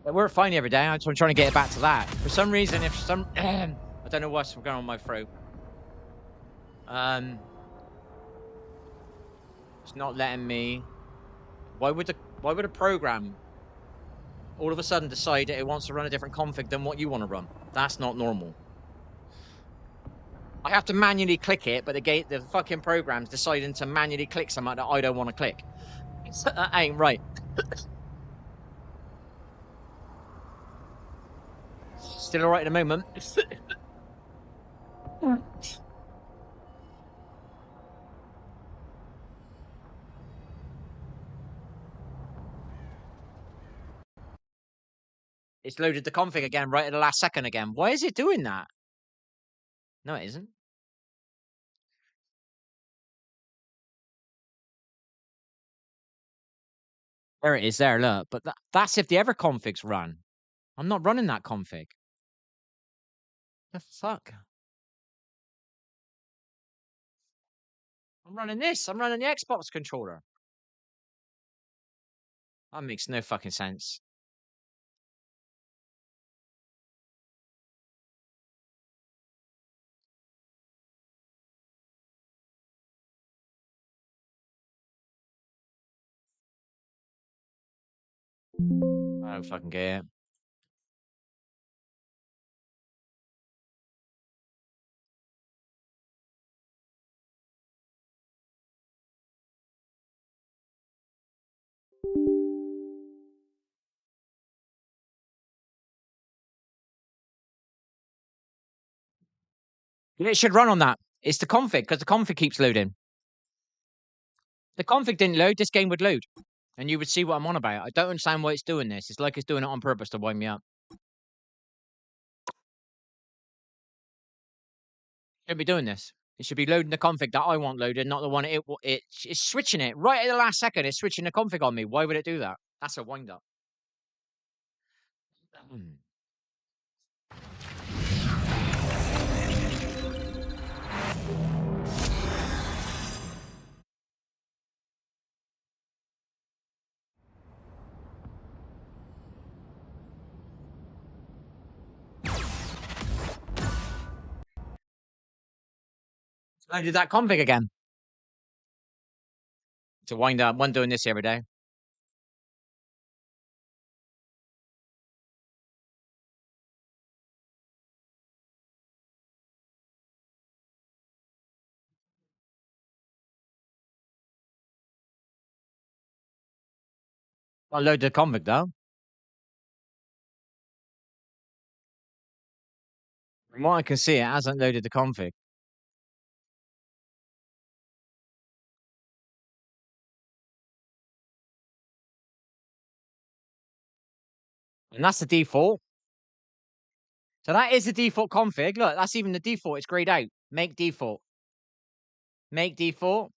It worked fine the other day. So I'm trying to get it back to that. For some reason, if some I don't know what's going on my throat. It's not letting me. Why would a program all of a sudden decide that it wants to run a different config than what you want to run? That's not normal. I have to manually click it, but the fucking program's deciding to manually click something that I don't want to click. That ain't right. Still alright at the moment. It's loaded the config again right at the last second again. Why is it doing that? No, it isn't. There it is there, look. But that's if the other configs run. I'm not running that config. The fuck? I'm running this. I'm running the Xbox controller. That makes no fucking sense. I don't fucking get it. It should run on that. It's the config, because the config keeps loading. The config didn't load, this game would load. And you would see what I'm on about. I don't understand why it's doing this. It's like it's doing it on purpose to wind me up. It shouldn't be doing this. It should be loading the config that I want loaded, not the one it's switching it. Right at the last second, it's switching the config on me. Why would it do that? That's a wind up. I did that config again. To wind up. One doing this every day. I load the config though. From what I can see, it hasn't loaded the config. And that's the default. So that is the default config. Look, that's even the default. It's grayed out. Make default. Make default.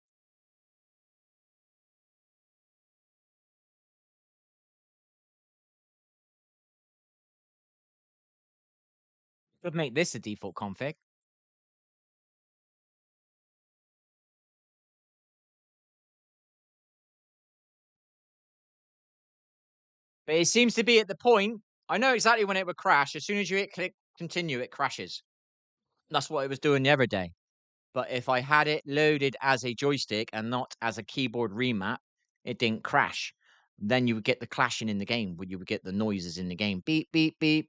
Could make this the default config. But it seems to be at the point, I know exactly when it would crash. As soon as you hit click continue, it crashes. That's what it was doing the other day. But if I had it loaded as a joystick and not as a keyboard remap, it didn't crash. Then you would get the clashing in the game, where you would get the noises in the game. Beep, beep, beep,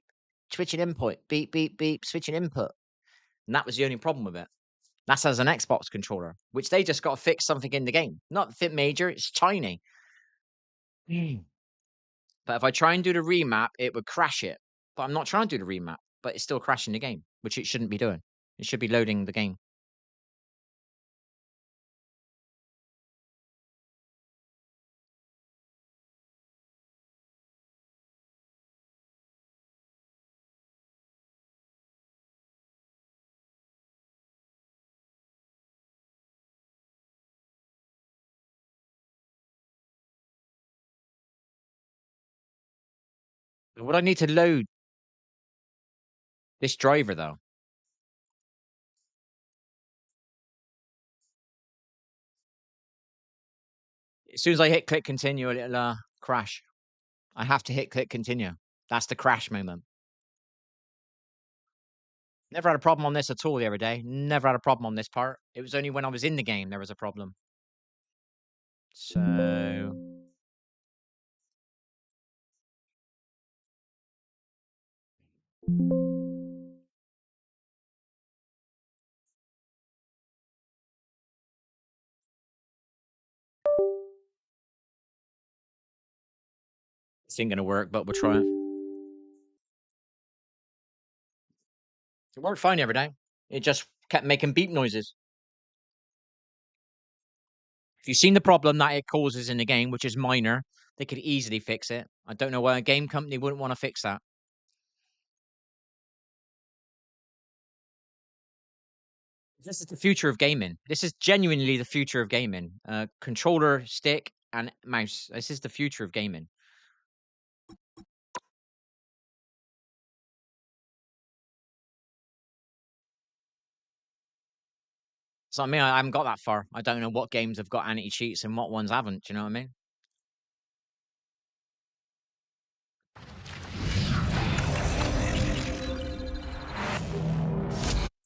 switching input. Beep, beep, beep, switching input. And that was the only problem with it. That's as an Xbox controller, which they just got to fix something in the game. Not fit major, it's tiny. But if I try and do the remap, it would crash it. But I'm not trying to do the remap, but it's still crashing the game, which it shouldn't be doing. It should be loading the game. Would I need to load this driver, though? As soon as I hit click continue, it'll crash. I have to hit click continue. That's the crash moment. Never had a problem on this at all the other day. Never had a problem on this part. It was only when I was in the game there was a problem. So... This ain't gonna work, but we'll try it. It worked fine every day. It just kept making beep noises. If you've seen the problem that it causes in the game, which is minor, they could easily fix it. I don't know why a game company wouldn't want to fix that. This is the future of gaming. This is genuinely the future of gaming. Controller, stick, and mouse. This is the future of gaming. So I mean, I haven't got that far. I don't know what games have got anti-cheats and what ones haven't. Do you know what I mean?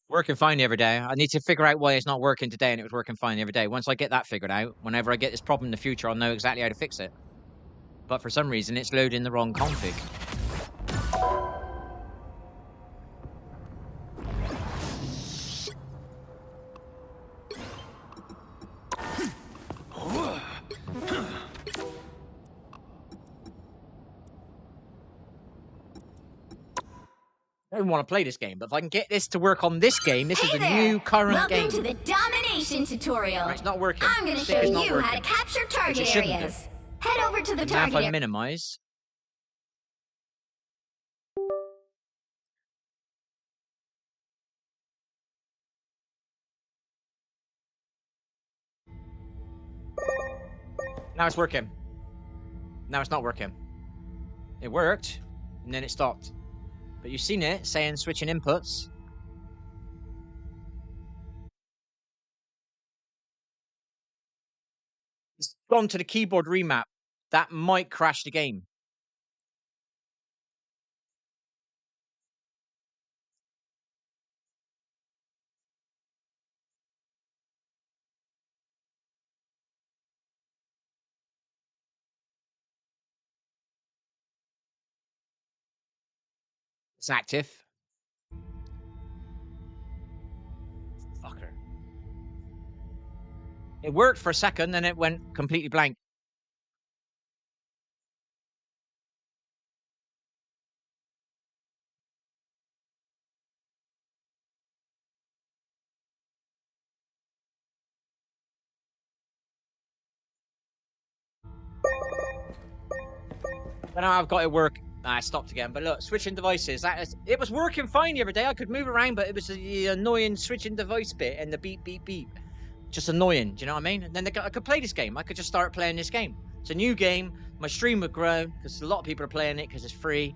Working fine the other day. I need to figure out why it's not working today, and it was working fine the other day. Once I get that figured out, whenever I get this problem in the future, I'll know exactly how to fix it. But for some reason, it's loading the wrong config. I don't want to play this game, but if I can get this to work on this game, this is a new current game. Welcome to the domination tutorial. Right, it's not working. I'm going to show you how to capture target areas. Head over to the target area. Now if I minimize. Now it's working. Now it's not working. It worked, and then it stopped. But you've seen it saying switching inputs. It's gone to the keyboard remap. That might crash the game. It's active. Fucker. It worked for a second, then it went completely blank. But now I've got it work. I stopped again. But look, switching devices. It was working fine the other day. I could move around, but it was the annoying switching device bit and the beep, beep, beep. Just annoying. Do you know what I mean? And then I could play this game. I could just start playing this game. It's a new game. My stream would grow because a lot of people are playing it because it's free.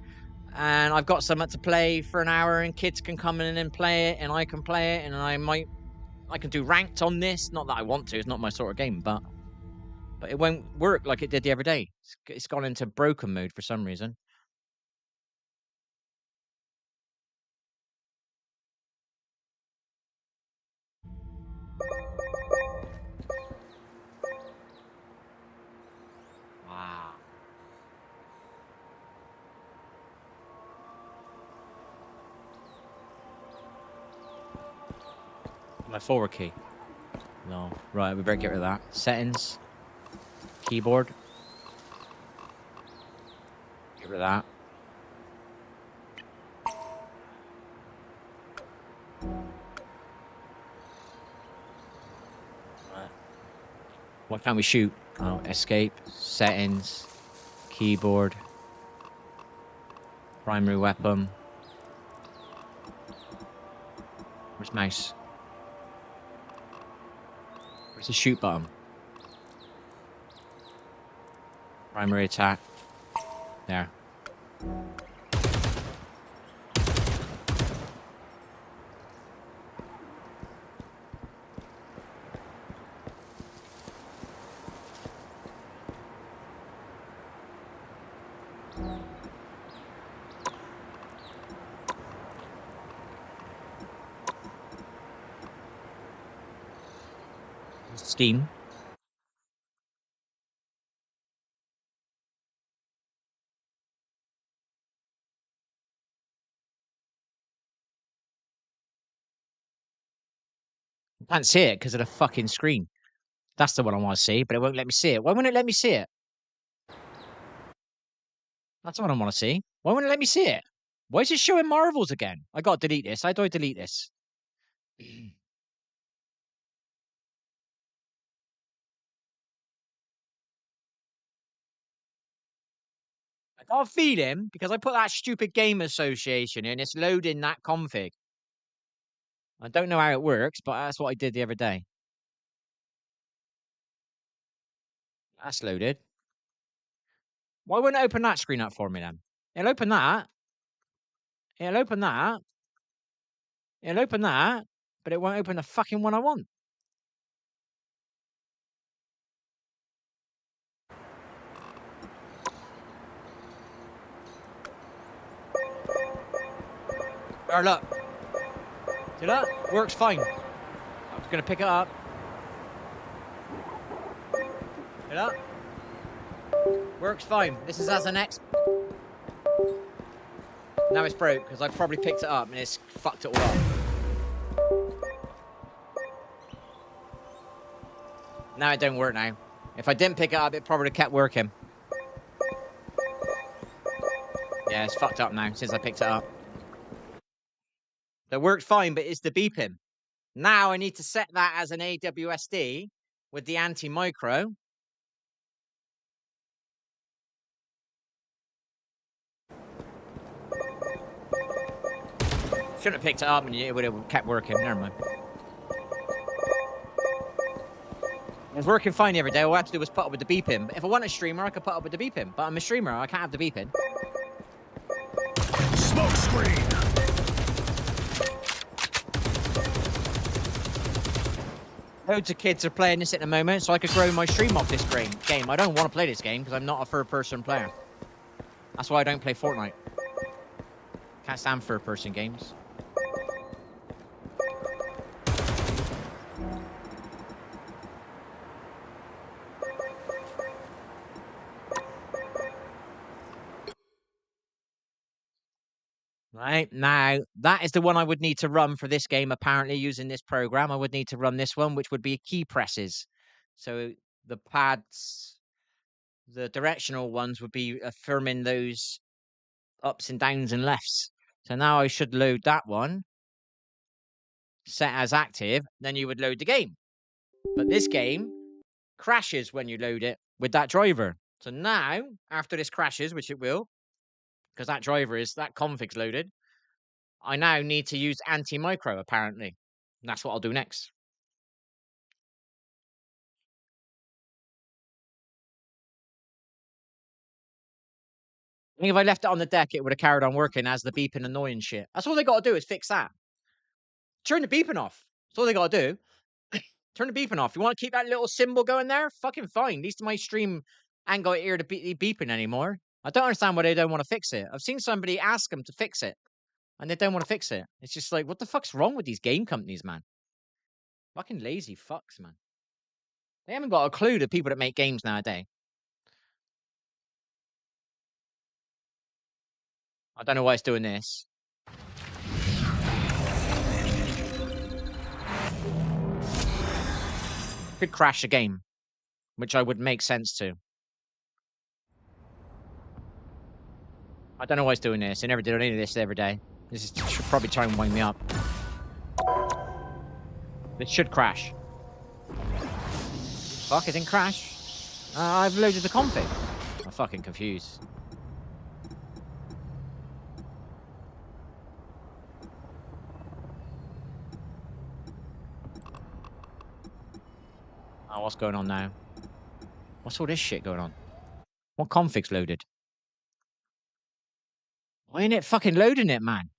and I've got something to play for an hour, and kids can come in and play it, and I can play it, and I can do ranked on this. Not that I want to; it's not my sort of game, but it won't work like it did the other day. It's gone into broken mode for some reason. Wow. My forward key. No. Right, we better get rid of that. Settings. Keyboard. Get rid of that. Right. Why can't we shoot? Oh, escape. Settings. Keyboard. Primary weapon. Where's mouse? Where's the shoot button? Primary attack. There. Steam. I can't see it because of the fucking screen. That's the one I want to see, but it won't let me see it. Why won't it let me see it? That's what I want to see. Why won't it let me see it? Why is it showing Marvels again? I got to delete this. How do I delete this? I got a feeling because I put that stupid game association in, it's loading that config. I don't know how it works, but that's what I did the other day. That's loaded. Why wouldn't it open that screen up for me then? It'll open that. It'll open that. It'll open that. But it won't open the fucking one I want. Or look. See that? Works fine. I was going to pick it up. See that? Works fine. This is as an X. Now it's broke because I probably picked it up and it's fucked it all up. Now it don't work now. If I didn't pick it up, it probably kept working. Yeah, it's fucked up now since I picked it up. That worked fine, but it's the beeping. Now I need to set that as an AWSD with the anti-micro. Shouldn't have picked it up and it would have kept working. Never mind. It was working fine every day. All I had to do was put up with the beeping. But if I want a streamer, I could put up with the beeping. But I'm a streamer. I can't have the beeping. Smoke screen. Loads of kids are playing this at the moment, so I could grow my stream off this game. I don't want to play this game because I'm not a third-person player. That's why I don't play Fortnite. Can't stand third-person games. Right, now, that is the one I would need to run for this game, apparently, using this program. I would need to run this one, which would be key presses. So the pads, the directional ones would be affirming those ups and downs and lefts. So now I should load that one, set as active, then you would load the game. But this game crashes when you load it with that driver. So now, after this crashes, which it will, because that config's loaded, I now need to use anti-micro, apparently. And that's what I'll do next. I think if I left it on the deck, it would have carried on working as the beeping annoying shit. That's all they got to do is fix that. Turn the beeping off. That's all they got to do. Turn the beeping off. You want to keep that little symbol going there? Fucking fine. At least my stream ain't got to hear the beeping anymore. I don't understand why they don't want to fix it. I've seen somebody ask them to fix it, and they don't want to fix it. It's just like, what the fuck's wrong with these game companies, man? Fucking lazy fucks, man. They haven't got a clue, the people that make games nowadays. I don't know why it's doing this. Could crash a game, which I would make sense to. I don't know why it's doing this. It never did any of this every day. This should probably try and wind me up. It should crash. Fuck, it didn't crash. I've loaded the config. I'm fucking confused. Oh, what's going on now? What's all this shit going on? What config's loaded? Why ain't it fucking loading it, man?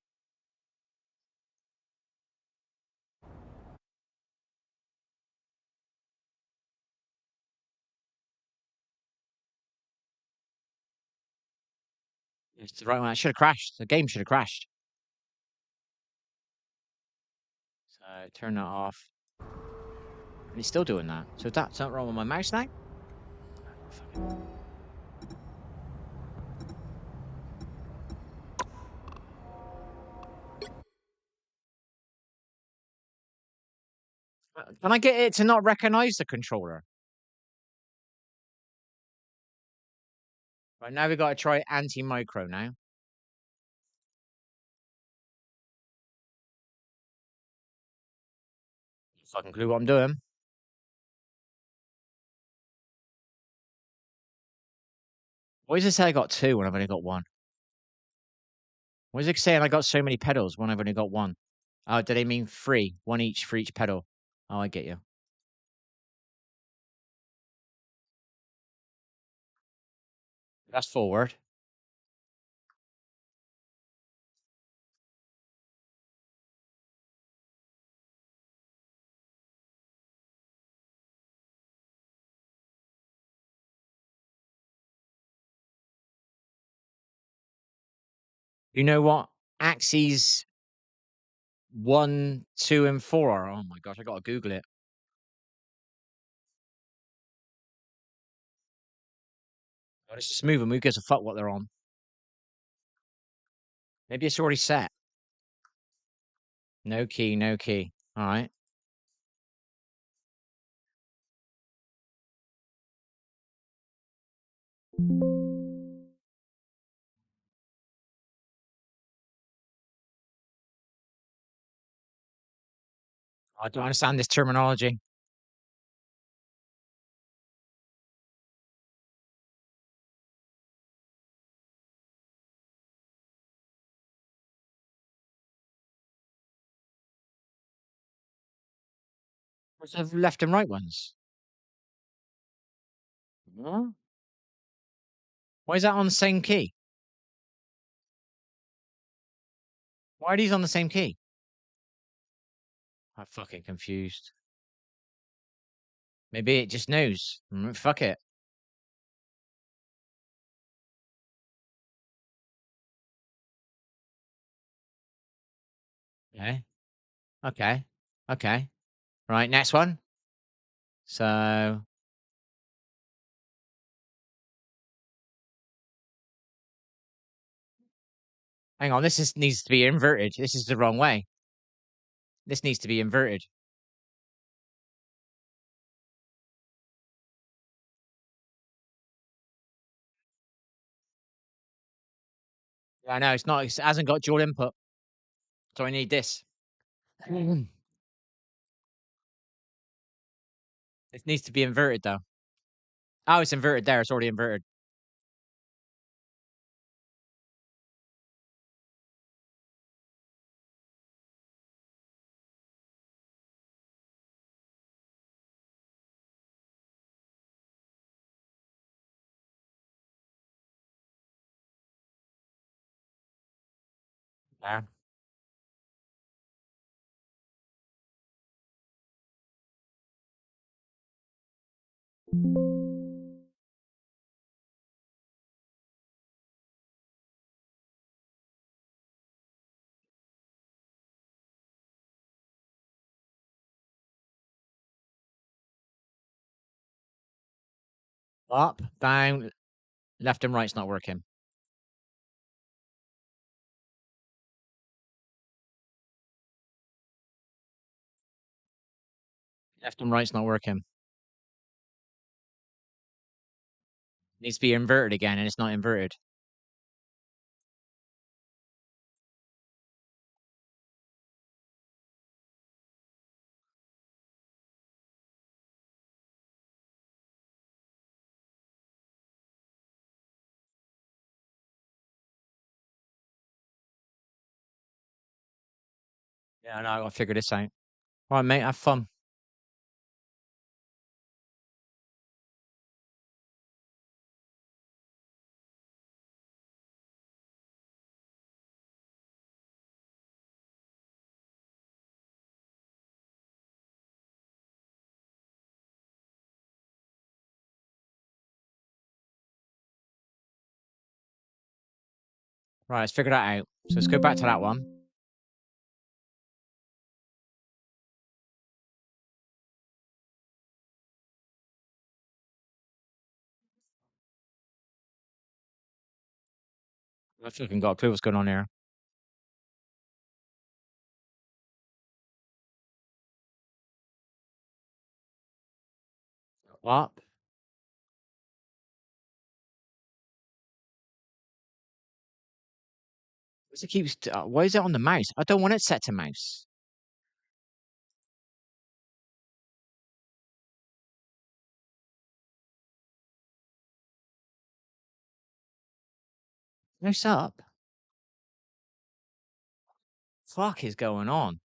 It's the right one. It should have crashed. The game should have crashed. So turn that off. And he's still doing that. So that's not wrong with my mouse now? Can I get it to not recognize the controller? Right, now we've got to try anti-micro now. Fucking clue what I'm doing. Why does it say I got 2 when I've only got 1? Why is it saying I got so many pedals when I've only got 1? Oh, do they mean 3? 1 each for each pedal. Oh, I get you. That's forward. You know what? Axes 1, 2, and 4 are. Oh my gosh, I gotta Google it. Oh, let's just move them. Who gives a fuck what they're on? Maybe it's already set. No key, no key. All right. I don't understand this terminology. What's the left and right ones? Huh? Why is that on the same key? Why are these on the same key? I'm fucking confused. Maybe it just knows. Fuck it. Okay. Okay. Okay. Right, next one. So hang on, needs to be inverted. This is the wrong way. This needs to be inverted. Yeah, I know it's not. It hasn't got dual input, so I need this. It needs to be inverted though. Oh, it's inverted there. It's already inverted. Yeah. Up, down, left and right's not working. Left and right's not working. Needs to be inverted again, and it's not inverted. Yeah, I know. I gotta figure this out. All right, mate. Have fun. Right, let's figure that out. So let's go back to that one. I fucking got a clue what's going on here. Up. Why does it keeps? Why is it on the mouse? I don't want it set to mouse. Mouse up. Fuck is going on?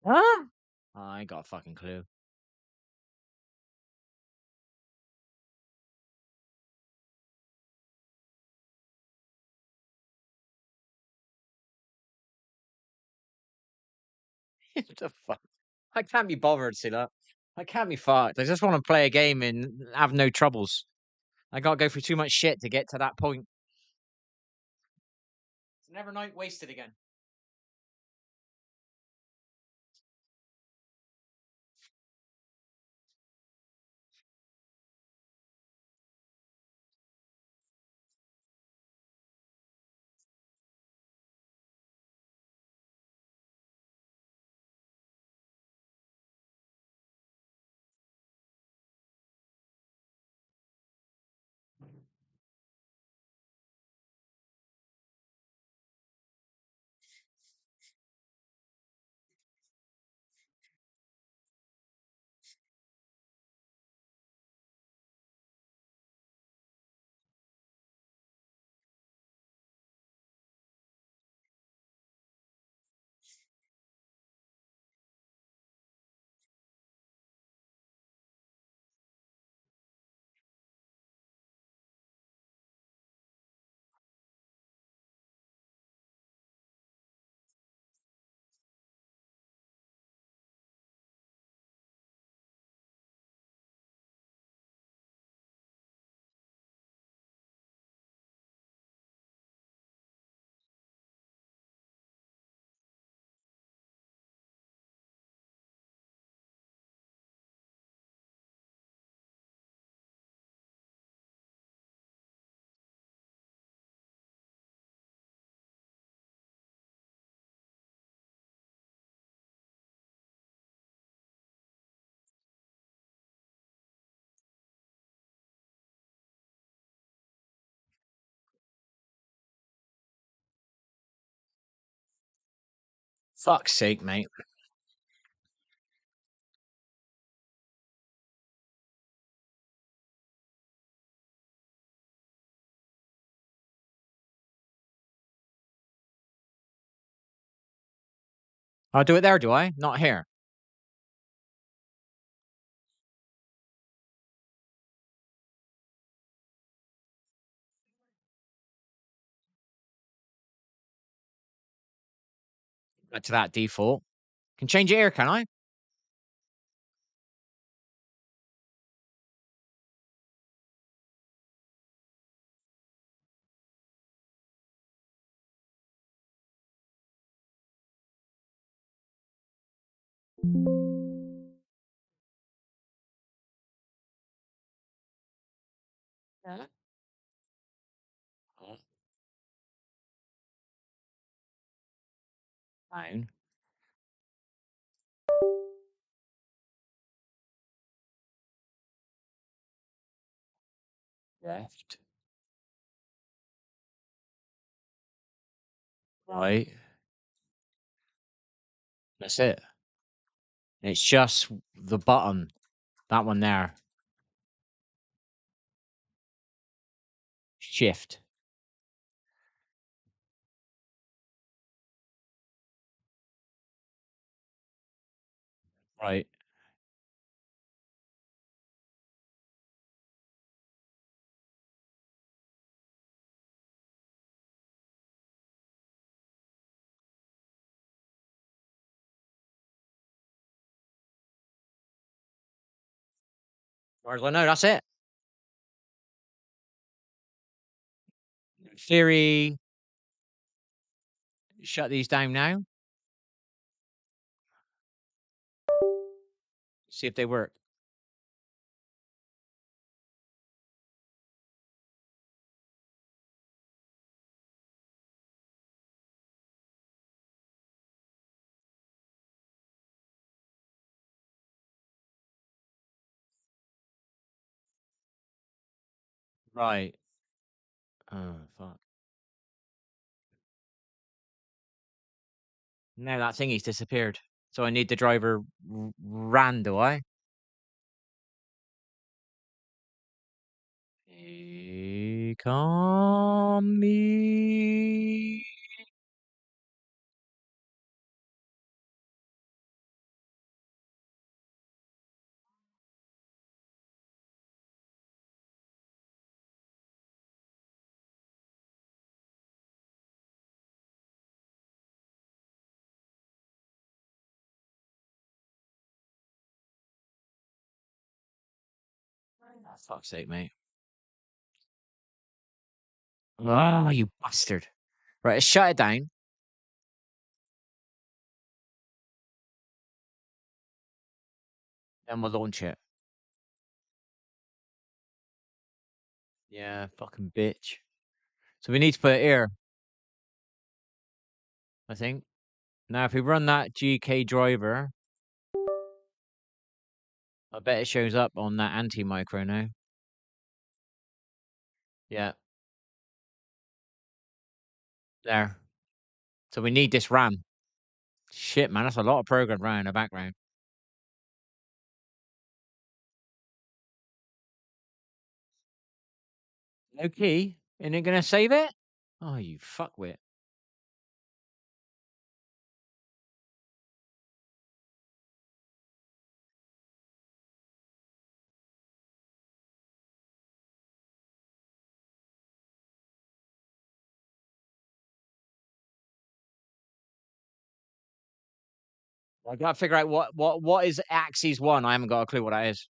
Huh? I ain't got a fucking clue. What the fuck? I can't be bothered, see that? I can't be fucked. I just want to play a game and have no troubles. I gotta go through too much shit to get to that point. It's another night wasted again. Fuck's sake, mate. I'll do it there, do I? Not here. Back to that default. Can change it here, can I? Yeah. Down. Left. Right. That's it. It's just the button. That one there. Shift. Right. As far as I know, that's it. Theory. Shut these down now. See if they work. Right. Oh, fuck. Now that thingy's disappeared. So I need the driver ran, do I? Come me. Oh, fuck's sake, mate. Ah, you bastard. Right, let's shut it down. Then we'll launch it. Yeah, fucking bitch. So we need to put it here, I think. Now, if we run that GK driver, I bet it shows up on that anti-micro now. Yeah. There. So we need this RAM. Shit, man, that's a lot of program running in the background. No key? Ain't it gonna save it? Oh, you fuckwit. I gotta figure out what is axis 1. I haven't got a clue what that is.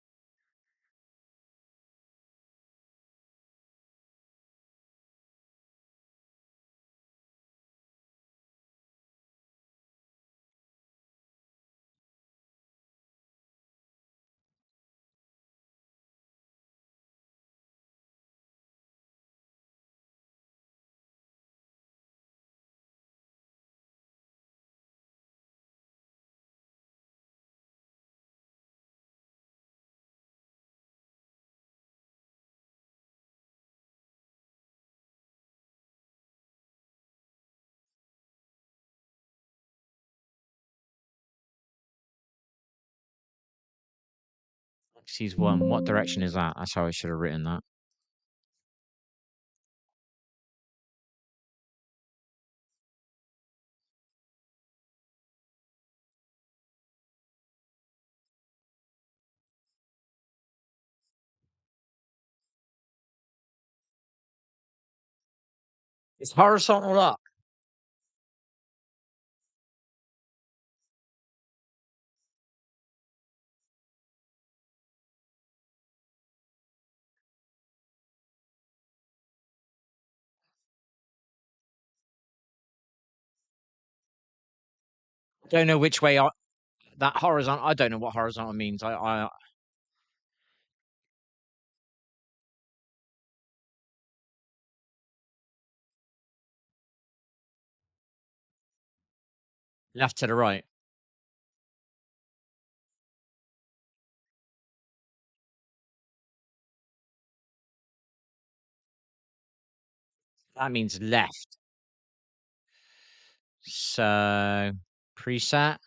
Axis 1. What direction is that? That's how I should have written that. It's horizontal up. I don't know which way that horizontal. I don't know what horizontal means. I left to the right. That means left. So preset.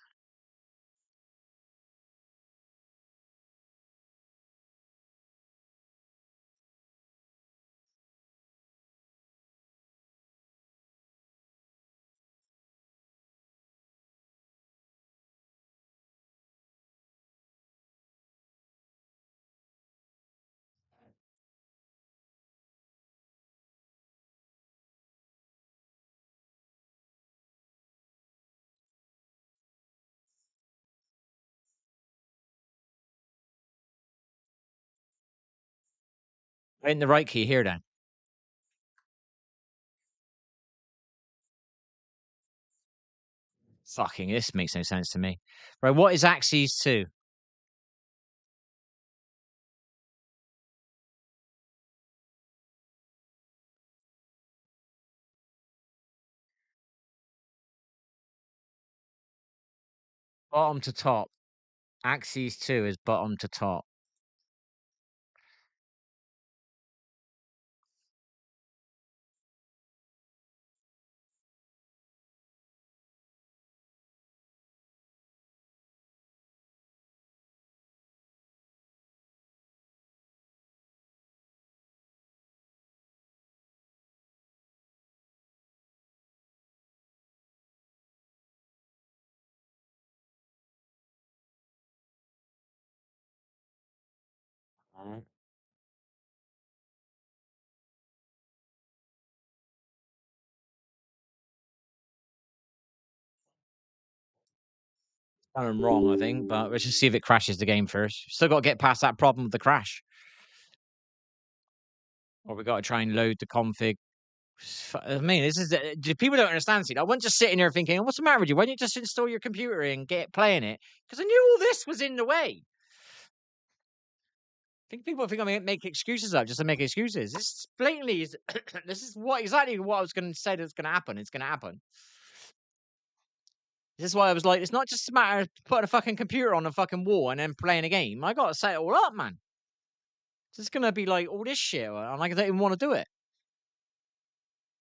Hitting the right key here then. Fucking, this makes no sense to me. Right, what is axis 2? Bottom to top. Axis 2 is bottom to top. I'm wrong, I think, but let's just see if it crashes the game first. Still got to get past that problem with the crash. Or we got to try and load the config. I mean, this is people don't understand. See, I wasn't just sitting there thinking, "What's the matter with you? Why don't you just install your computer and get playing it?" Because I knew all this was in the way. I think people think I make excuses up just to make excuses. This blatantly is. This is exactly what I was going to say that's going to happen. It's going to happen. This is why I was like, it's not just a matter of putting a fucking computer on a fucking wall and then playing a game. I got to set it all up, man. It's just going to be like all this shit, and I don't even want to do it.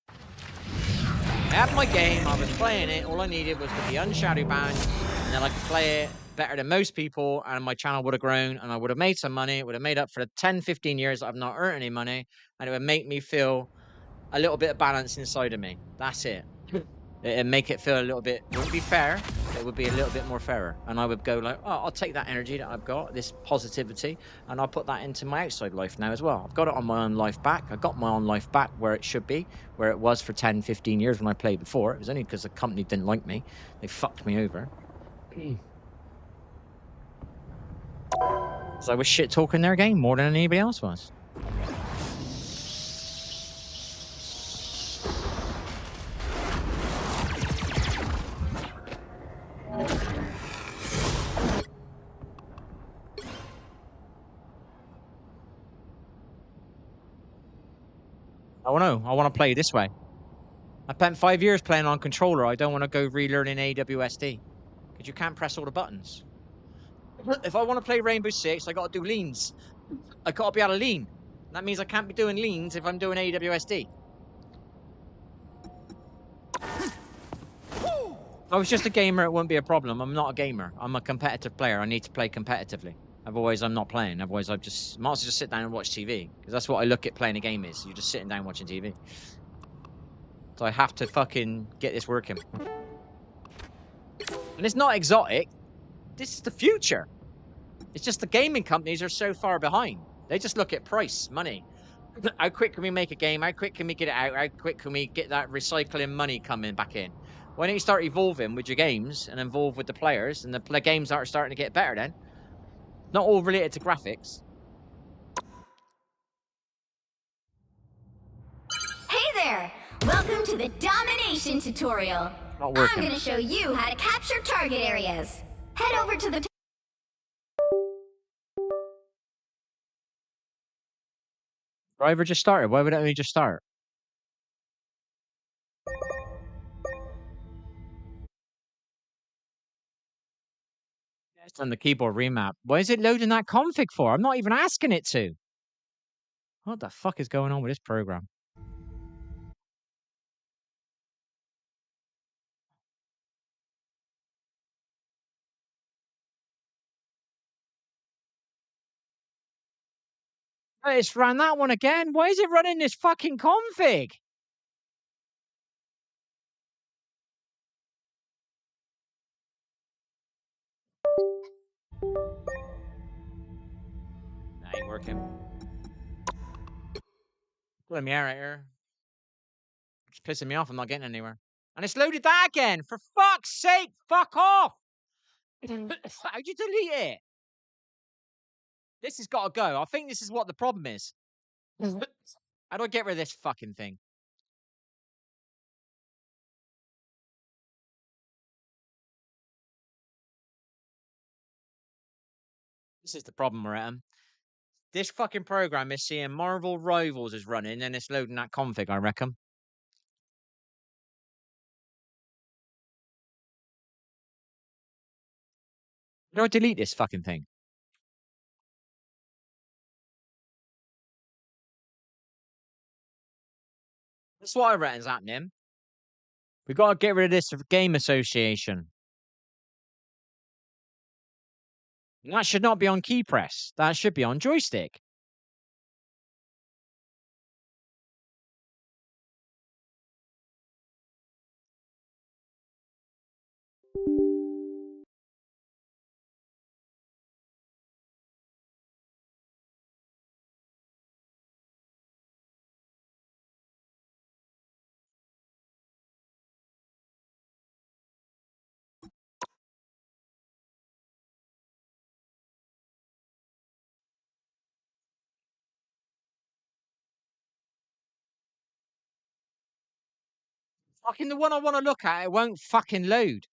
I had my game, I was playing it, all I needed was to be unshadow banned, and then I could play it better than most people, and my channel would have grown, and I would have made some money. It would have made up for the 10, 15 years I've not earned any money, and it would make me feel a little bit of balance inside of me. That's it. It'd make it feel a little bit, it wouldn't be fair, it would be a little bit more fairer. And I would go like, oh, I'll take that energy that I've got, this positivity, and I'll put that into my outside life now as well. I've got it on my own life back. I got my own life back where it should be, where it was for 10, 15 years when I played before. It was only because the company didn't like me. They fucked me over. So I was shit talking their game more than anybody else was. I don't know. I want to play this way. I spent 5 years playing on controller. I don't want to go relearning AWSD because you can't press all the buttons. If I want to play Rainbow Six, I got to do leans. I got to be able to lean. That means I can't be doing leans if I'm doing AWSD. If I was just a gamer, it wouldn't be a problem. I'm not a gamer. I'm a competitive player. I need to play competitively. Otherwise, I'm not playing. Otherwise, I might as well just sit down and watch TV, because that's what I look at playing a game is. You're just sitting down watching TV. So I have to fucking get this working. And it's not exotic. This is the future. It's just the gaming companies are so far behind. They just look at price, money. How quick can we make a game? How quick can we get it out? How quick can we get that recycling money coming back in? Why don't you start evolving with your games and involve with the players, and the games are starting to get better then? Not all related to graphics. Hey there! Welcome to the domination tutorial. Not I'm working. gonna show you how to capture target areas. Head over to the Driver just started. Why would it only just start? It's on the keyboard remap. Why is it loading that config for? I'm not even asking it to. What the fuck is going on with this program? It's ran that one again. Why is it running this fucking config? That ain't working. Pulling me out here. It's pissing me off. I'm not getting anywhere. And it's loaded that again. For fuck's sake, fuck off. How'd you delete it? This has got to go. I think this is what the problem is. How do I get rid of this fucking thing? This is the problem we're at. This fucking program is seeing Marvel Rivals is running and it's loading that config, I reckon. How do I delete this fucking thing? That's what I reckon's happening. We got to get rid of this game association. And that should not be on key press. That should be on joystick. Fucking the one I want to look at, it won't fucking load.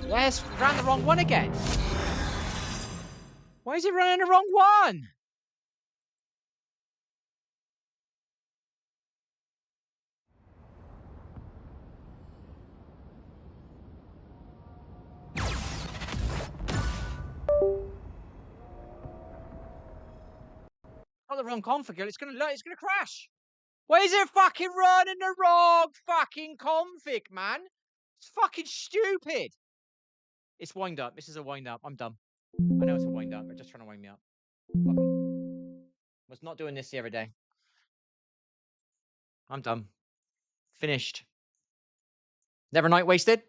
Yes, ran the wrong one again. Why is it running the wrong one? Got the wrong config. It's gonna crash. Why is it fucking running the wrong fucking config, man? It's fucking stupid. It's wind up. This is a wind up. I'm done. I know it's a wind up. They're just trying to wind me up. Fuck 'em. Was not doing this the other day. I'm done. Finished. Never night wasted.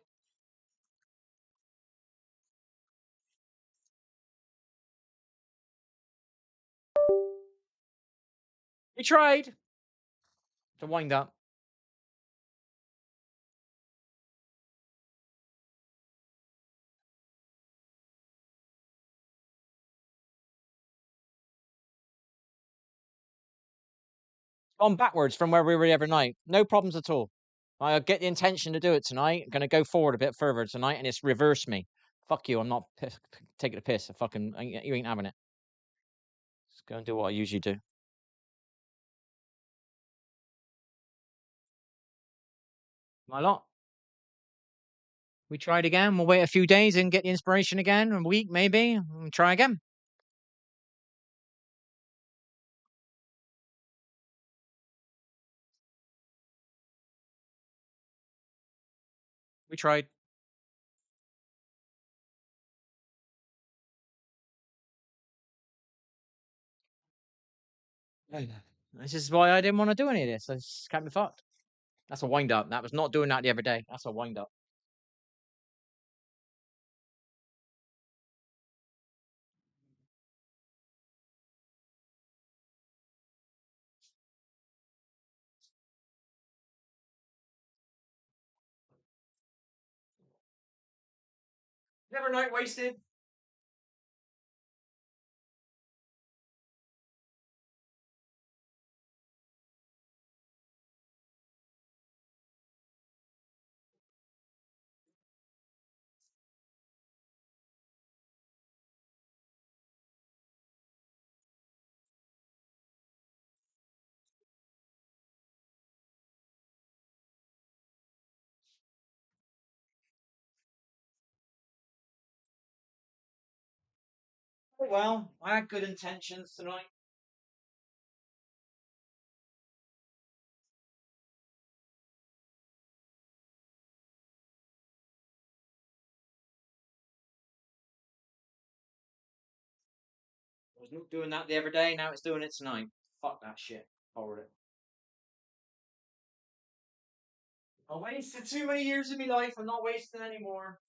We tried to wind up. Gone backwards from where we were the other night. No problems at all. I get the intention to do it tonight. I'm going to go forward a bit further tonight, and it's reversed me. Fuck you. I'm not taking a piss. You ain't having it. Just go and do what I usually do. My lot. We tried again. We'll wait a few days and get the inspiration again. A week, maybe. And try again. We tried. This is why I didn't want to do any of this. I just can't be fucked. That's a wind up. That was not doing that the other day. That's a wind up. Never night wasted. Oh, well, I had good intentions tonight. I was not doing that the other day. Now it's doing it tonight. Fuck that shit. Hold it. I wasted too many years of my life. I'm not wasting anymore.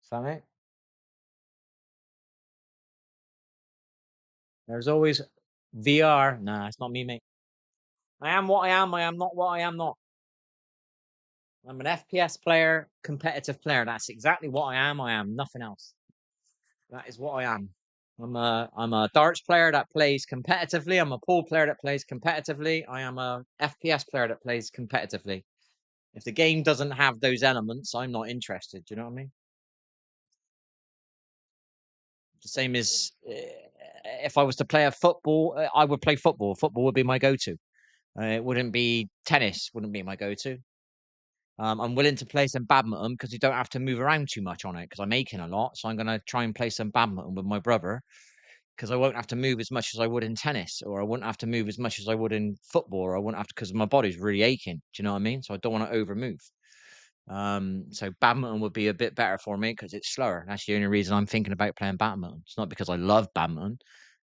Something. There's always VR. Nah, it's not me, mate. I am what I am. I am not what I am not. I'm an FPS player, competitive player. That's exactly what I am. I am nothing else. That is what I am. I'm a darts player that plays competitively. I'm a pool player that plays competitively. I am a FPS player that plays competitively. If the game doesn't have those elements, I'm not interested. Do you know what I mean? The same as if I was to play a football, I would play football. Football would be my go-to. It wouldn't be tennis. Wouldn't be my go-to. I'm willing to play some badminton because you don't have to move around too much on it because I'm aching a lot. So I'm going to try and play some badminton with my brother because I won't have to move as much as I would in tennis, or I wouldn't have to move as much as I would in football, or I wouldn't have to because my body's really aching. Do you know what I mean? So I don't want to over move. So badminton would be a bit better for me because it's slower. That's the only reason I'm thinking about playing badminton. It's not because I love badminton.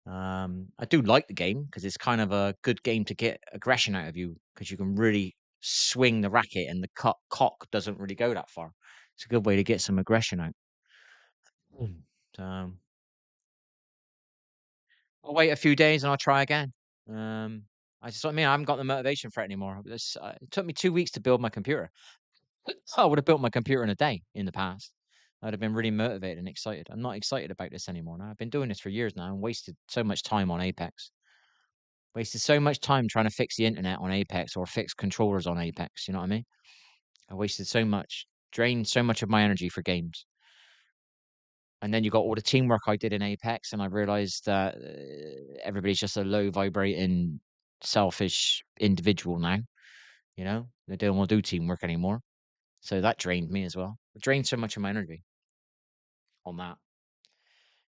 I do like the game because it's kind of a good game to get aggression out of you because you can really swing the racket and the cock doesn't really go that far. It's a good way to get some aggression out. Um, I'll wait a few days and I'll try again. I haven't got the motivation for it anymore. It took me 2 weeks to build my computer. I would have built my computer in a day in the past. I'd have been really motivated and excited. I'm not excited about this anymore now. I've been doing this for years now and wasted so much time on Apex. Wasted so much time trying to fix the internet on Apex or fix controllers on Apex. You know what I mean? I wasted so much, drained so much of my energy for games. And then you got all the teamwork I did in Apex, and I realized that everybody's just a low vibrating, selfish individual now. You know, they don't want to do teamwork anymore. So that drained me as well. It drained so much of my energy on that.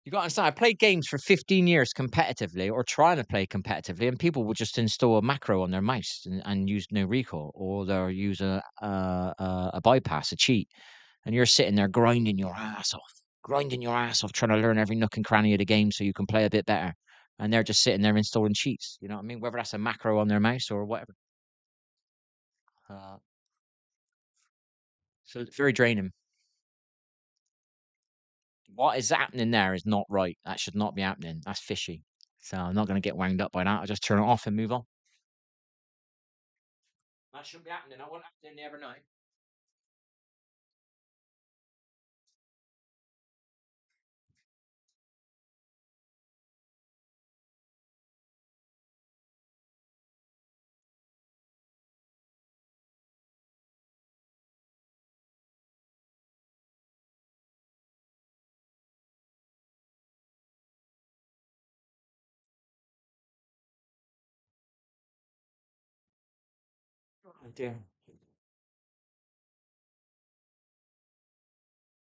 You got to understand, I played games for 15 years competitively or trying to play competitively, and people would just install a macro on their mouse and use no recoil, or they'll use a bypass, a cheat, and you're sitting there grinding your ass off, trying to learn every nook and cranny of the game so you can play a bit better. And they're just sitting there installing cheats. You know what I mean? Whether that's a macro on their mouse or whatever. Uh, so it's very draining. What is happening there is not right. That should not be happening. That's fishy. So I'm not going to get wound up by that. I'll just turn it off and move on. That shouldn't be happening. I won't happen every night. Oh dear.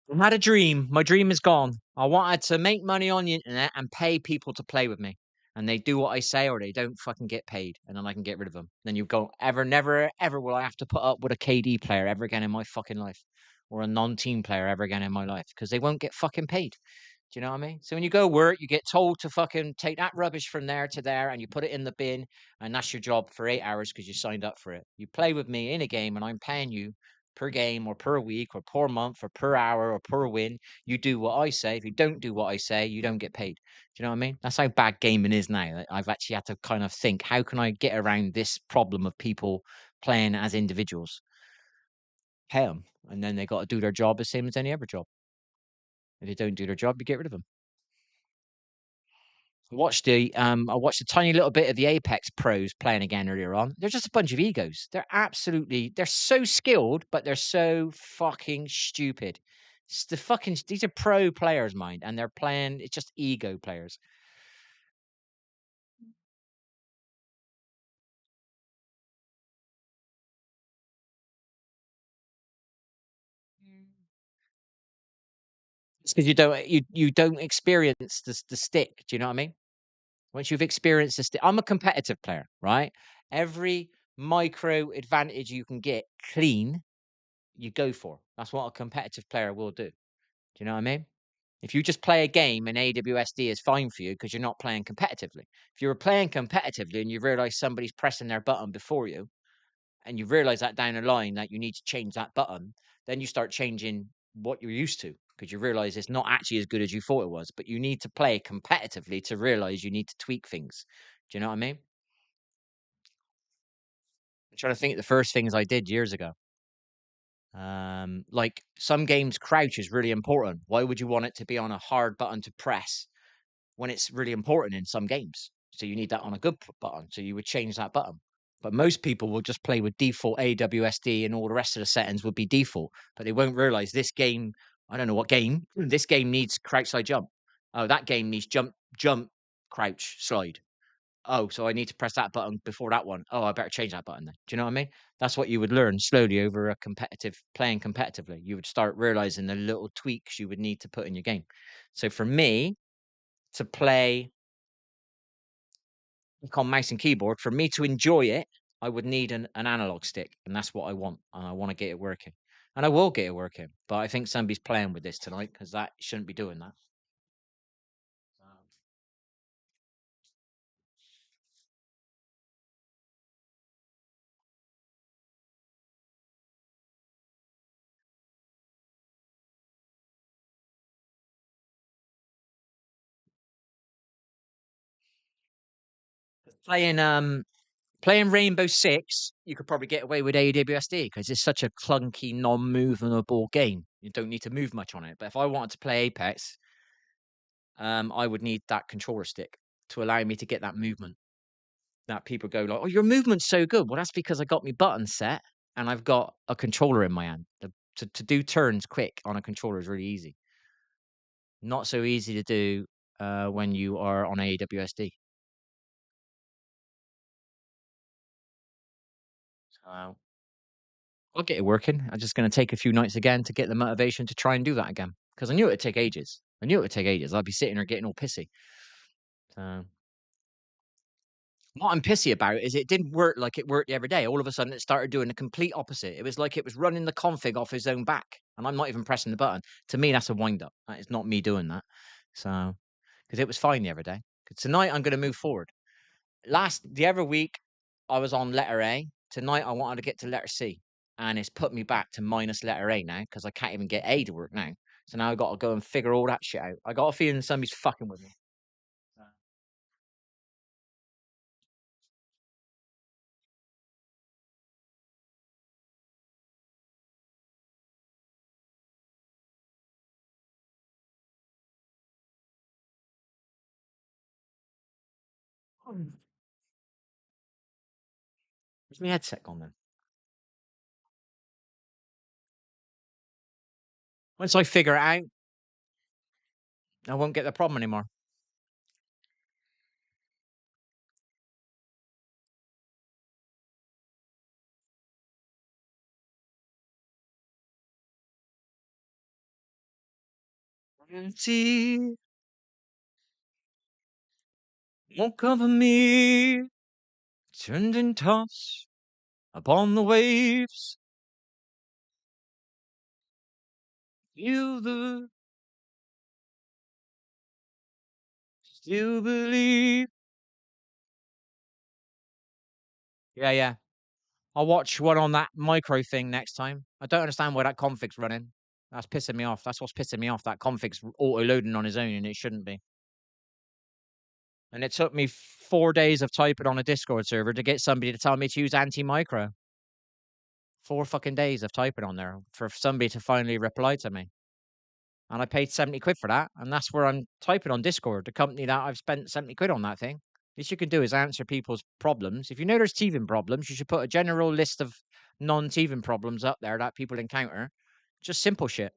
I had a dream. My dream is gone. I wanted to make money on the internet and pay people to play with me. And they do what I say or they don't fucking get paid. And then I can get rid of them. Then you go, never, ever will I have to put up with a KD player ever again in my fucking life. Or a non-team player ever again in my life. Because they won't get fucking paid. Do you know what I mean? So when you go work, you get told to fucking take that rubbish from there to there and you put it in the bin. And that's your job for 8 hours because you signed up for it. You play with me in a game and I'm paying you per game or per week or per month or per hour or per win. You do what I say. If you don't do what I say, you don't get paid. Do you know what I mean? That's how bad gaming is now. I've actually had to kind of think, how can I get around this problem of people playing as individuals? Pay them. And then they got to do their job the same as any other job. If they don't do their job, you get rid of them. I watched a tiny little bit of the Apex pros playing again earlier on. They're just a bunch of egos. They're so skilled, but they're so fucking stupid. These are pro players, mind, and they're playing. It's just ego players. It's because you don't experience the stick. Do you know what I mean? Once you've experienced the stick, I'm a competitive player, right? Every micro advantage you can get clean, you go for. That's what a competitive player will do. Do you know what I mean? If you just play a game and AWSD is fine for you because you're not playing competitively. If you were playing competitively and you realize somebody's pressing their button before you and you realize that down the line that you need to change that button, then you start changing what you're used to because you realize it's not actually as good as you thought it was. But you need to play competitively to realize you need to tweak things. Do you know what I mean? I'm trying to think of the first things I did years ago. Like some games, crouch is really important. Why would you want it to be on a hard button to press when it's really important in some games? So you need that on a good button. So you would change that button. But most people will just play with default AWSD and all the rest of the settings would be default. But they won't realize this game, I don't know what game, this game needs crouch, slide, jump. Oh, that game needs jump, jump, crouch, slide. Oh, so I need to press that button before that one. Oh, I better change that button then. Do you know what I mean? That's what you would learn slowly over a playing competitively. You would start realizing the little tweaks you would need to put in your game. So for me to play on mouse and keyboard, for me to enjoy it, I would need an analog stick, and that's what I want. And I want to get it working, and I will get it working. But I think somebody's playing with this tonight because that shouldn't be doing that. Playing playing Rainbow Six, you could probably get away with AWSD because it's such a clunky, non-movable game. You don't need to move much on it. But if I wanted to play Apex, I would need that controller stick to allow me to get that movement. That people go like, "Oh, your movement's so good." Well, that's because I got my button set and I've got a controller in my hand. To do turns quick on a controller is really easy. Not so easy to do when you are on AWSD. So I'll get it working. I'm just going to take a few nights again to get the motivation to try and do that again because I knew it would take ages. I knew it would take ages. I'd be sitting there getting all pissy. So what I'm pissy about is it didn't work like it worked the other day. All of a sudden, it started doing the complete opposite. It was like it was running the config off his own back, and I'm not even pressing the button. To me, that's a wind up. That is not me doing that. So because it was fine the other day. 'Cause tonight, I'm going to move forward. The other week, I was on letter A. Tonight, I wanted to get to letter C, and it's put me back to minus letter A now because I can't even get A to work now. So now I got to go and figure all that shit out. I got a feeling somebody's fucking with me. Where's my headset gone then? Once I figure it out, I won't get the problem anymore. Sea won't cover me, turned and tossed upon the waves. Feel the still believe. Yeah, yeah. I'll watch one on that micro thing next time. I don't understand why that config's running. That's pissing me off. That's what's pissing me off. That config's auto loading on his own and it shouldn't be. And it took me 4 days of typing on a Discord server to get somebody to tell me to use anti-micro. 4 fucking days of typing on there for somebody to finally reply to me. And I paid 70 quid for that. And that's where I'm typing on Discord, the company that I've spent 70 quid on that thing. Least you can do is answer people's problems. If you know there's teething problems, you should put a general list of non-teething problems up there that people encounter. Just simple shit.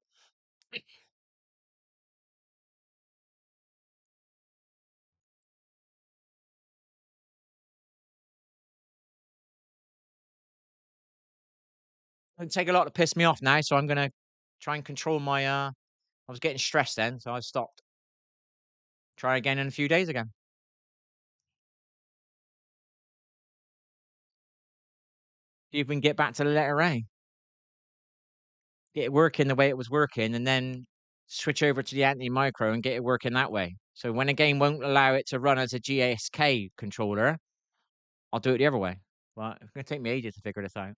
It'd take a lot to piss me off now, so I'm gonna try and control my I was getting stressed then, so I stopped. Try again in a few days again. See if we can get back to the letter A. Get it working the way it was working, and then switch over to the anti-micro and get it working that way. So when a game won't allow it to run as a GSK controller, I'll do it the other way. Well, it's gonna take me ages to figure this out.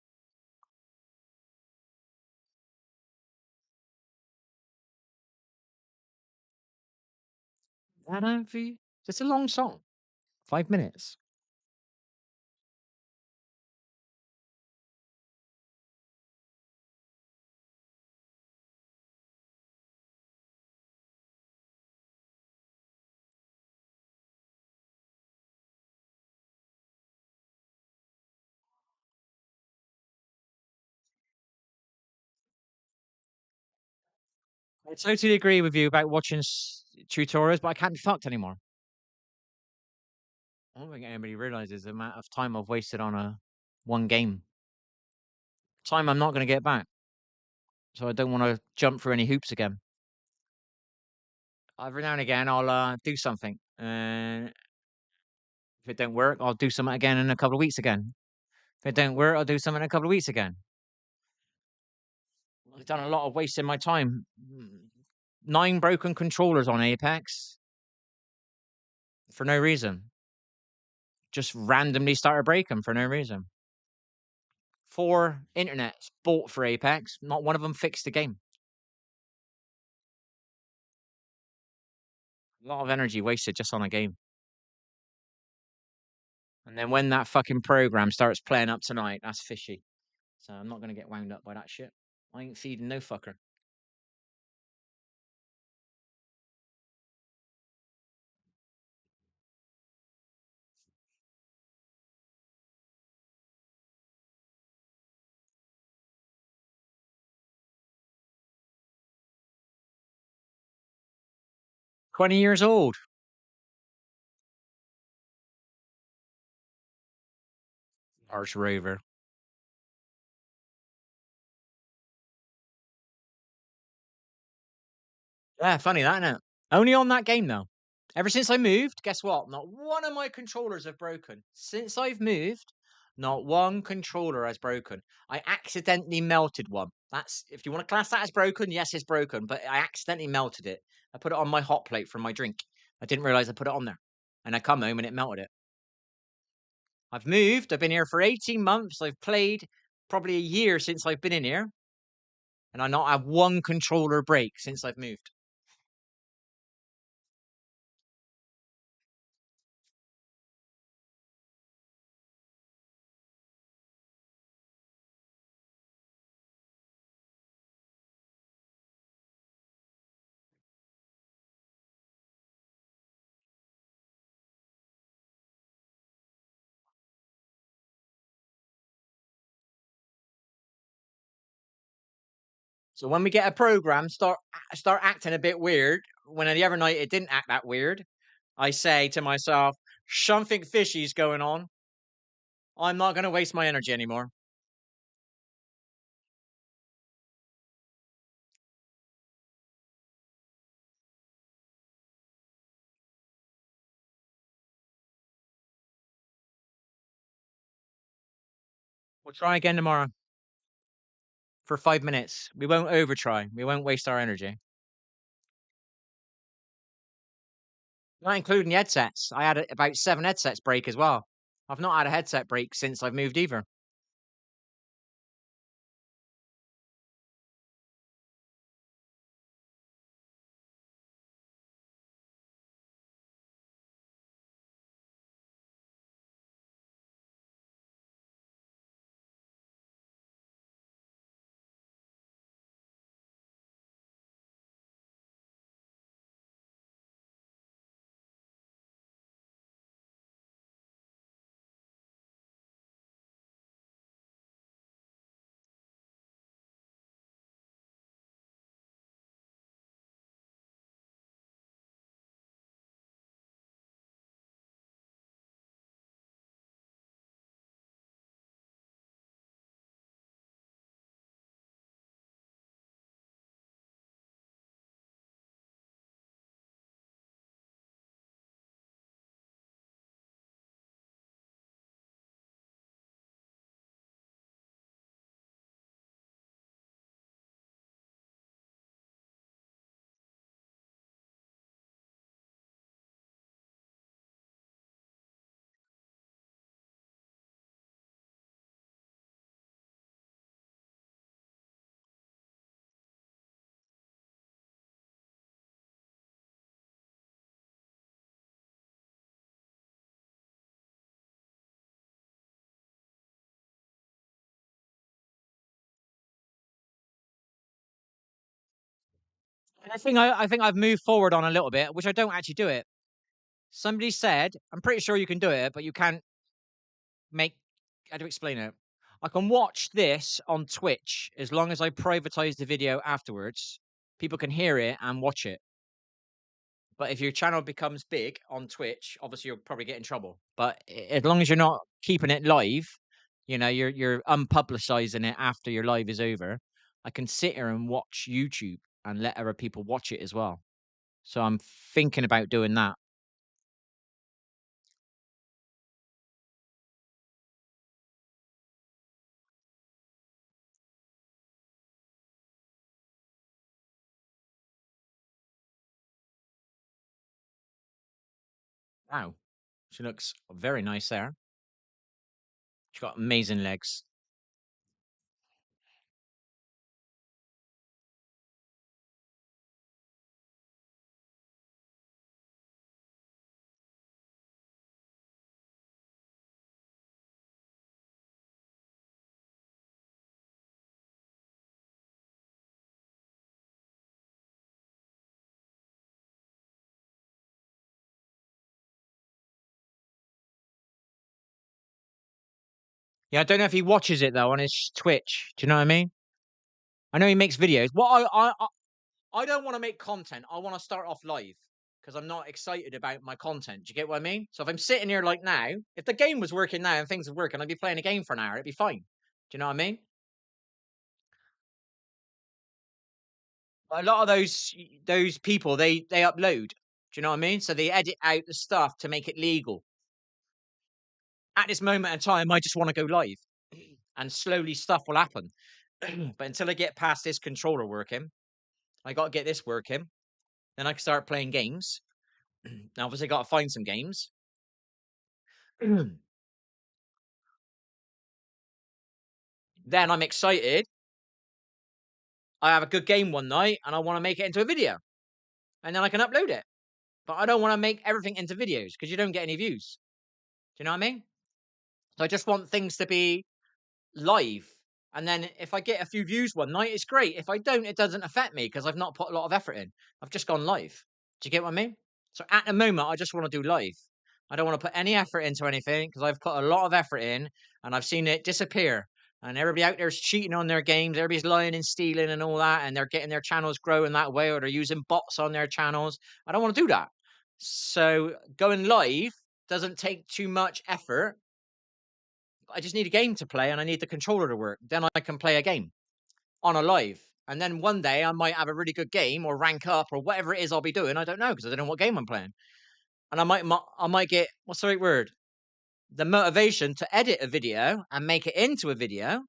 That envy. It's a long song. 5 minutes. I totally agree with you about watching tutorials, but I can't be fucked anymore. I don't think anybody realizes the amount of time I've wasted on one game. Time I'm not going to get back. So I don't want to jump through any hoops again. Every now and again, I'll do something, and if it don't work, I'll do something again in a couple of weeks again. If it don't work, I'll do something in a couple of weeks again. I've done a lot of wasting my time. 9 broken controllers on Apex for no reason. Just randomly started breaking for no reason. 4 internets bought for Apex. Not one of them fixed the game. A lot of energy wasted just on a game. And then when that fucking program starts playing up tonight, that's fishy. So I'm not going to get wound up by that shit. I ain't feeding no fucker. $20 years old. Arch Rover. Yeah, funny that, isn't it? Only on that game though. Ever since I moved, guess what? Not one of my controllers have broken. Since I've moved, not one controller has broken. I accidentally melted one. That's if you want to class that as broken, yes, it's broken, but I accidentally melted it. I put it on my hot plate from my drink. I didn't realize I put it on there. And I come home and it melted it. I've moved. I've been here for 18 months. I've played probably a year since I've been in here. And I not have one controller break since I've moved. So when we get a program start acting a bit weird, when the other night it didn't act that weird, I say to myself, something fishy's going on. I'm not going to waste my energy anymore. We'll try again tomorrow for 5 minutes. We won't overtry. We won't waste our energy. Not including the headsets. I had about 7 headsets break as well. I've not had a headset break since I've moved either. I think I've moved forward on a little bit, which I don't actually do it. Somebody said, I'm pretty sure you can do it, but you can't make. How do you explain it? I can watch this on Twitch as long as I privatize the video afterwards. People can hear it and watch it. But if your channel becomes big on Twitch, obviously you'll probably get in trouble. But as long as you're not keeping it live, you know, you're unpublicizing it after your live is over. I can sit here and watch YouTube and let other people watch it as well. So I'm thinking about doing that. Wow, she looks very nice there. She's got amazing legs. Yeah, I don't know if he watches it though on his Twitch. Do you know what I mean? I know he makes videos. What I don't want to make content. I want to start off live because I'm not excited about my content. Do you get what I mean? So if I'm sitting here like now, if the game was working now and things are working, I'd be playing a game for an hour. It'd be fine. Do you know what I mean? But a lot of those people they upload. Do you know what I mean? So they edit out the stuff to make it legal. At this moment in time, I just want to go live, and slowly stuff will happen. But until I get past this controller working, I got to get this working. Then I can start playing games. Now, obviously, I got to find some games. Then I'm excited. I have a good game one night and I want to make it into a video. And then I can upload it. But I don't want to make everything into videos because you don't get any views. Do you know what I mean? So I just want things to be live. And then if I get a few views one night, it's great. If I don't, it doesn't affect me because I've not put a lot of effort in. I've just gone live. Do you get what I mean? So at the moment, I just want to do live. I don't want to put any effort into anything because I've put a lot of effort in and I've seen it disappear. And everybody out there is cheating on their games. Everybody's lying and stealing and all that. And they're getting their channels growing that way, or they're using bots on their channels. I don't want to do that. So going live doesn't take too much effort. I just need a game to play and I need the controller to work. Then I can play a game on a live. And then one day I might have a really good game or rank up or whatever it is I'll be doing. I don't know because I don't know what game I'm playing. And I might get, what's the right word? The motivation to edit a video and make it into a video.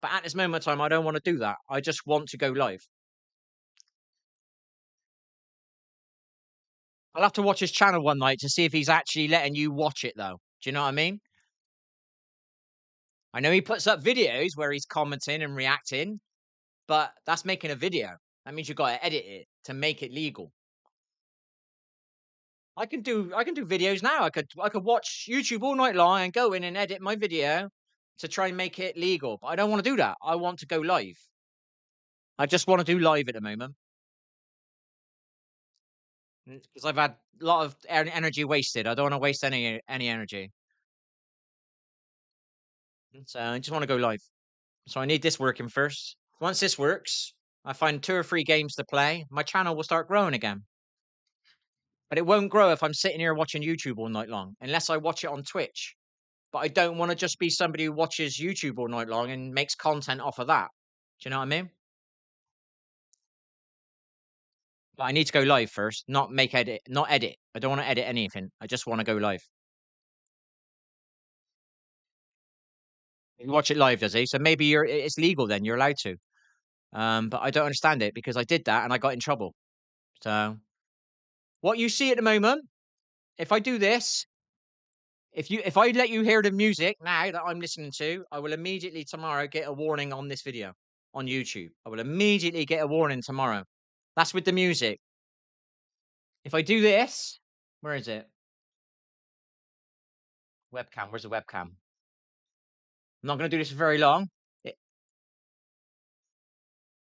But at this moment in time, I don't want to do that. I just want to go live. I'll have to watch his channel one night to see if he's actually letting you watch it, though. Do you know what I mean? I know he puts up videos where he's commenting and reacting, but that's making a video. That means you've got to edit it to make it legal. I can do videos now. I could watch YouTube all night long and go in and edit my video to try and make it legal. But I don't want to do that. I want to go live. I just want to do live at the moment because I've had a lot of energy wasted. I don't want to waste any energy. So I just want to go live. So I need this working first. Once this works, I find 2 or 3 games to play. My channel will start growing again. But it won't grow if I'm sitting here watching YouTube all night long, unless I watch it on Twitch. But I don't want to just be somebody who watches YouTube all night long and makes content off of that. Do you know what I mean? But I need to go live first, not edit. I don't want to edit anything. I just want to go live. You watch it live, does he? So maybe it's legal then. You're allowed to. But I don't understand it because I did that and I got in trouble. So what you see at the moment, if I do this, if I let you hear the music now that I'm listening to, I will immediately tomorrow get a warning on this video on YouTube. I will immediately get a warning tomorrow. That's with the music. If I do this, where is it? Webcam. Where's the webcam? I'm not going to do this for very long.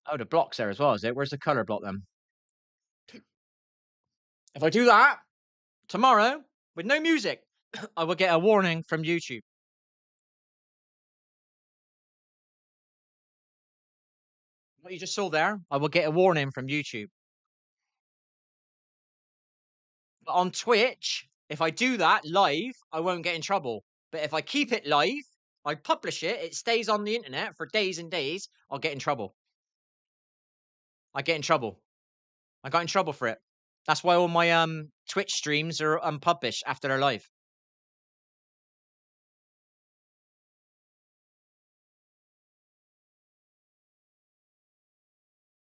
Oh, the block's there as well, is it? Where's the color block then? If I do that tomorrow with no music, I will get a warning from YouTube. What you just saw there, I will get a warning from YouTube. But on Twitch, if I do that live, I won't get in trouble. But if I keep it live, I publish it, it stays on the internet for days and days, I'll get in trouble. I get in trouble. I got in trouble for it. That's why all my Twitch streams are unpublished after they're live.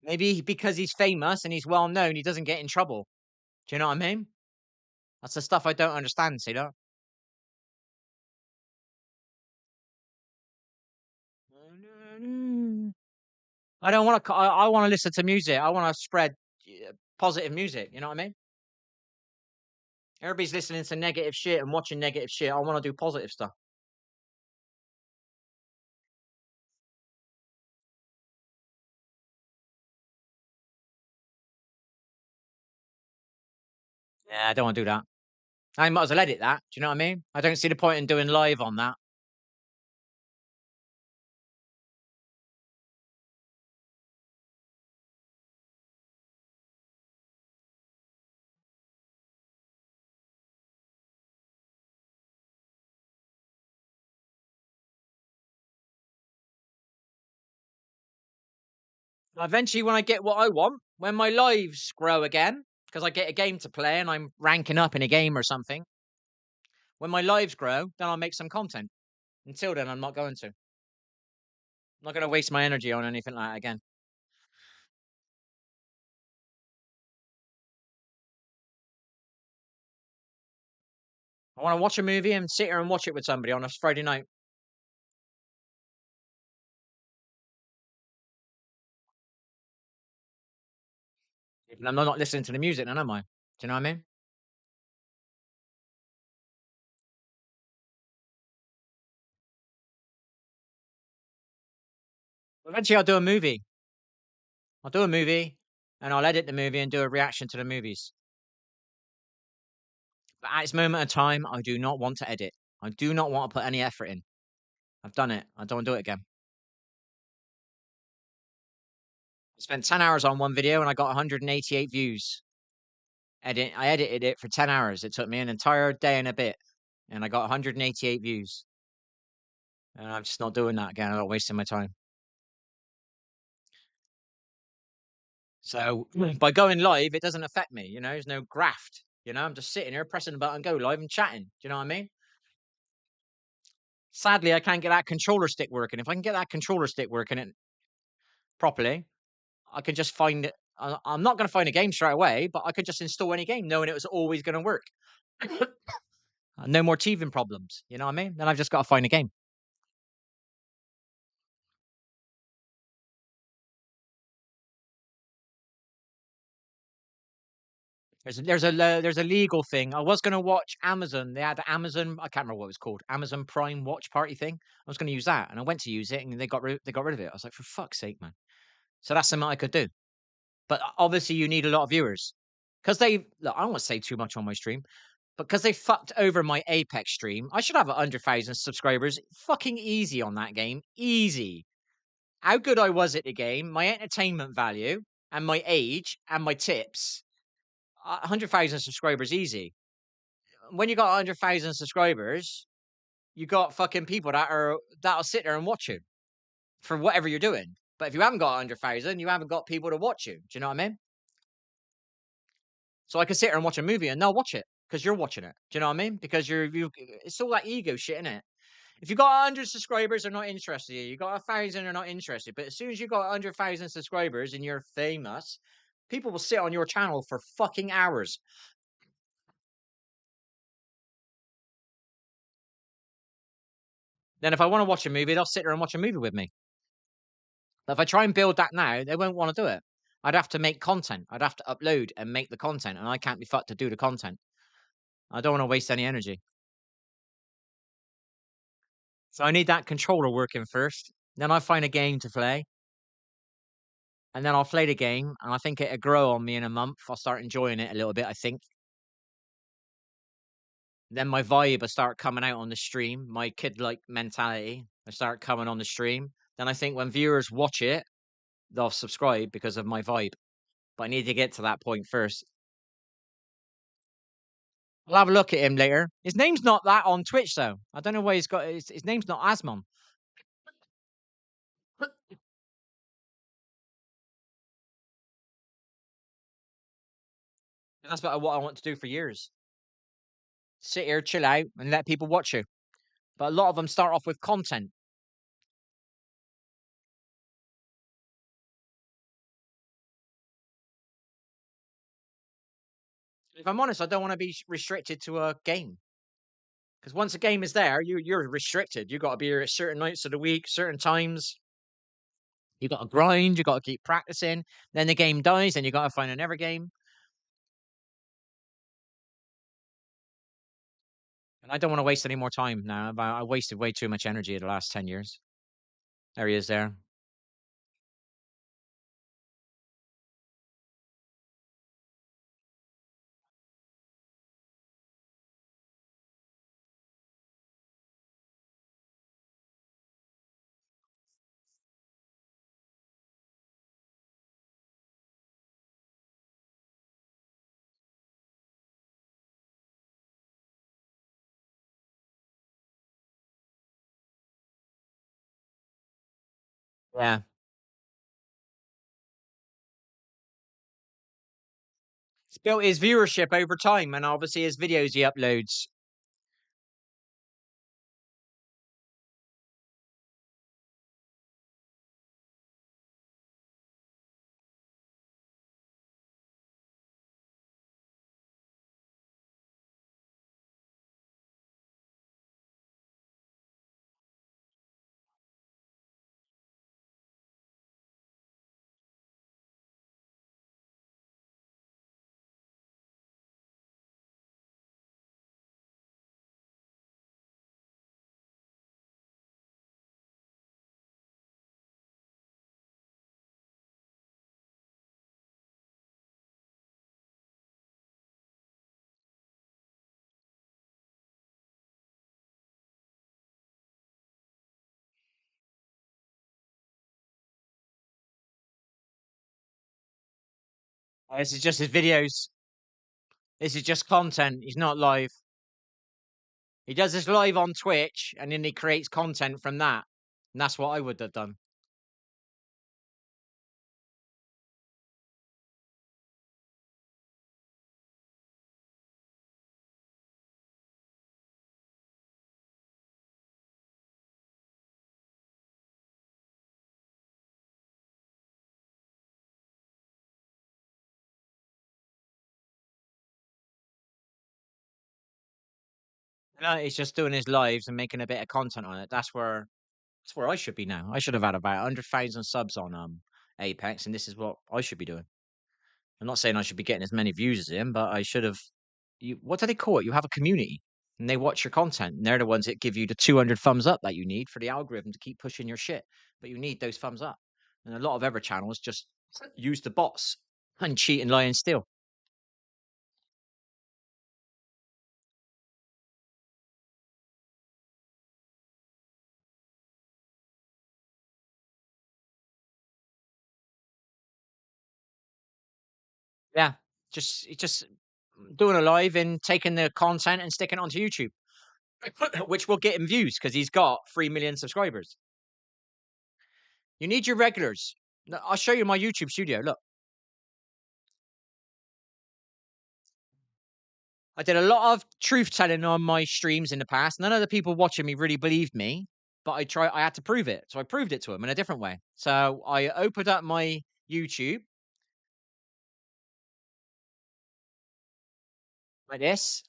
Maybe because he's famous and he's well known, he doesn't get in trouble. Do you know what I mean? That's the stuff I don't understand, see that? I don't want to. I want to listen to music. I want to spread positive music. You know what I mean? Everybody's listening to negative shit and watching negative shit. I want to do positive stuff. Yeah, I don't want to do that. I might as well edit that. Do you know what I mean? I don't see the point in doing live on that. Eventually, when I get what I want, when my lives grow again, because I get a game to play and I'm ranking up in a game or something, when my lives grow, then I'll make some content. Until then, I'm not going to. I'm not going to waste my energy on anything like that again. I want to watch a movie and sit here and watch it with somebody on a Friday night. And I'm not listening to the music, then am I? Do you know what I mean? Eventually, I'll do a movie. I'll do a movie and I'll edit the movie and do a reaction to the movies. But at this moment in time, I do not want to edit. I do not want to put any effort in. I've done it. I don't want to do it again. I spent 10 hours on one video and I got 188 views. I edited it for 10 hours. It took me an entire day and a bit. And I got 188 views. And I'm just not doing that again. I'm not wasting my time. So by going live, it doesn't affect me. You know, there's no graft. You know, I'm just sitting here pressing the button, go live and chatting. Do you know what I mean? Sadly, I can't get that controller stick working. If I can get that controller stick working it properly, I can just find it. I'm not going to find a game straight away, but I could just install any game knowing it was always going to work. No more teething problems. You know what I mean? Then I've just got to find a game. There's a legal thing. I was going to watch Amazon. They had the Amazon. I can't remember what it was called. Amazon Prime Watch Party thing. I was going to use that, and I went to use it, and they got rid of it. I was like, for fuck's sake, man. So that's something I could do. But obviously, you need a lot of viewers because they. Look, I don't want to say too much on my stream, but because they fucked over my Apex stream, I should have 100,000 subscribers. Fucking easy on that game. Easy. How good I was at the game, my entertainment value, and my age, and my tips. 100,000 subscribers easy. When you got 100,000 subscribers, you got fucking people that'll sit there and watch you for whatever you're doing. But if you haven't got 100,000, you haven't got people to watch you. Do you know what I mean? So I can sit here and watch a movie and they'll watch it because you're watching it. Do you know what I mean? Because it's all that ego shit, innit? If you got 100 subscribers, they're not interested. You got 1,000, they're not interested. But as soon as you got 100,000 subscribers and you're famous, people will sit on your channel for fucking hours. Then if I want to watch a movie, they'll sit there and watch a movie with me. But if I try and build that now, they won't want to do it. I'd have to make content. I'd have to upload and make the content, and I can't be fucked to do the content. I don't want to waste any energy. So I need that controller working first. Then I find a game to play. and then I'll play the game, and I think it'll grow on me in a month. I'll start enjoying it a little bit, I think. Then my vibe will start coming out on the stream. My kid-like mentality will start coming on the stream. Then I think when viewers watch it, they'll subscribe because of my vibe. But I need to get to that point first. I'll have a look at him later. His name's not that on Twitch, though. I don't know why he's got his name's not Asmon. That's what I want to do for years. Sit here, chill out, and let people watch you. But a lot of them start off with content. If I'm honest, I don't want to be restricted to a game. Because once a game is there, you're restricted. You got to be here at certain nights of the week, certain times. You got to grind. You got to keep practicing. Then the game dies, and you got to find another game. And I don't want to waste any more time now. I wasted way too much energy in the last 10 years. There he is there. Yeah. It's built his viewership over time and obviously his videos he uploads. This is just his videos. This is just content. He's not live. He does this live on Twitch and then he creates content from that. And that's what I would have done. No, he's just doing his lives and making a bit of content on it. That's where I should be now. I should have had about 100,000 subs on Apex, and this is what I should be doing. I'm not saying I should be getting as many views as him, but I should have. What do they call it? You have a community, and they watch your content, and they're the ones that give you the 200 thumbs up that you need for the algorithm to keep pushing your shit. But you need those thumbs up, and a lot of other channels just use the bots and cheat and lie and steal. Yeah, just doing a live and taking the content and sticking it onto YouTube, which will get him views because he's got 3 million subscribers. You need your regulars. I'll show you my YouTube studio. Look, I did a lot of truth telling on my streams in the past. None of the people watching me really believed me, but I had to prove it. So I proved it to them in a different way. So I opened up my YouTube like this.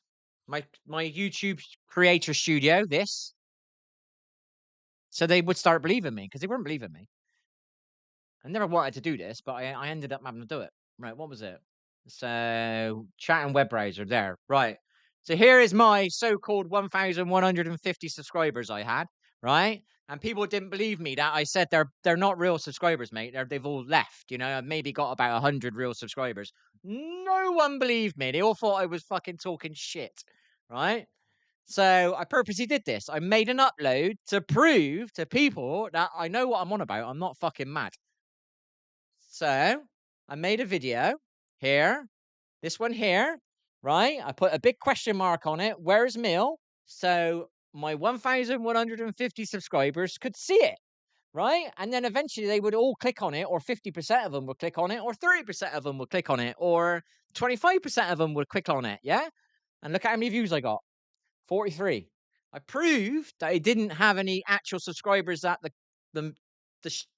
My YouTube creator studio, this. So they would start believing me because they weren't believing me. I never wanted to do this, but I ended up having to do it. Right, what was it? So chat and web browser there. Right. So here is my so-called 1,150 subscribers I had, right? And people didn't believe me that I said they're not real subscribers, mate. They've all left. I've maybe got about 100 real subscribers. No one believed me. They all thought I was fucking talking shit, right? So I purposely did this. I made an upload to prove to people that I know what I'm on about. I'm not fucking mad. So I made a video here, this one here, right? I put a big question mark on it. Where's miL? So my 1,150 subscribers could see it, right? And then eventually they would all click on it, or 50% of them would click on it, or 30% of them would click on it, or 25% of them would click on it, yeah? And look at how many views I got. 43. I proved that I didn't have any actual subscribers that the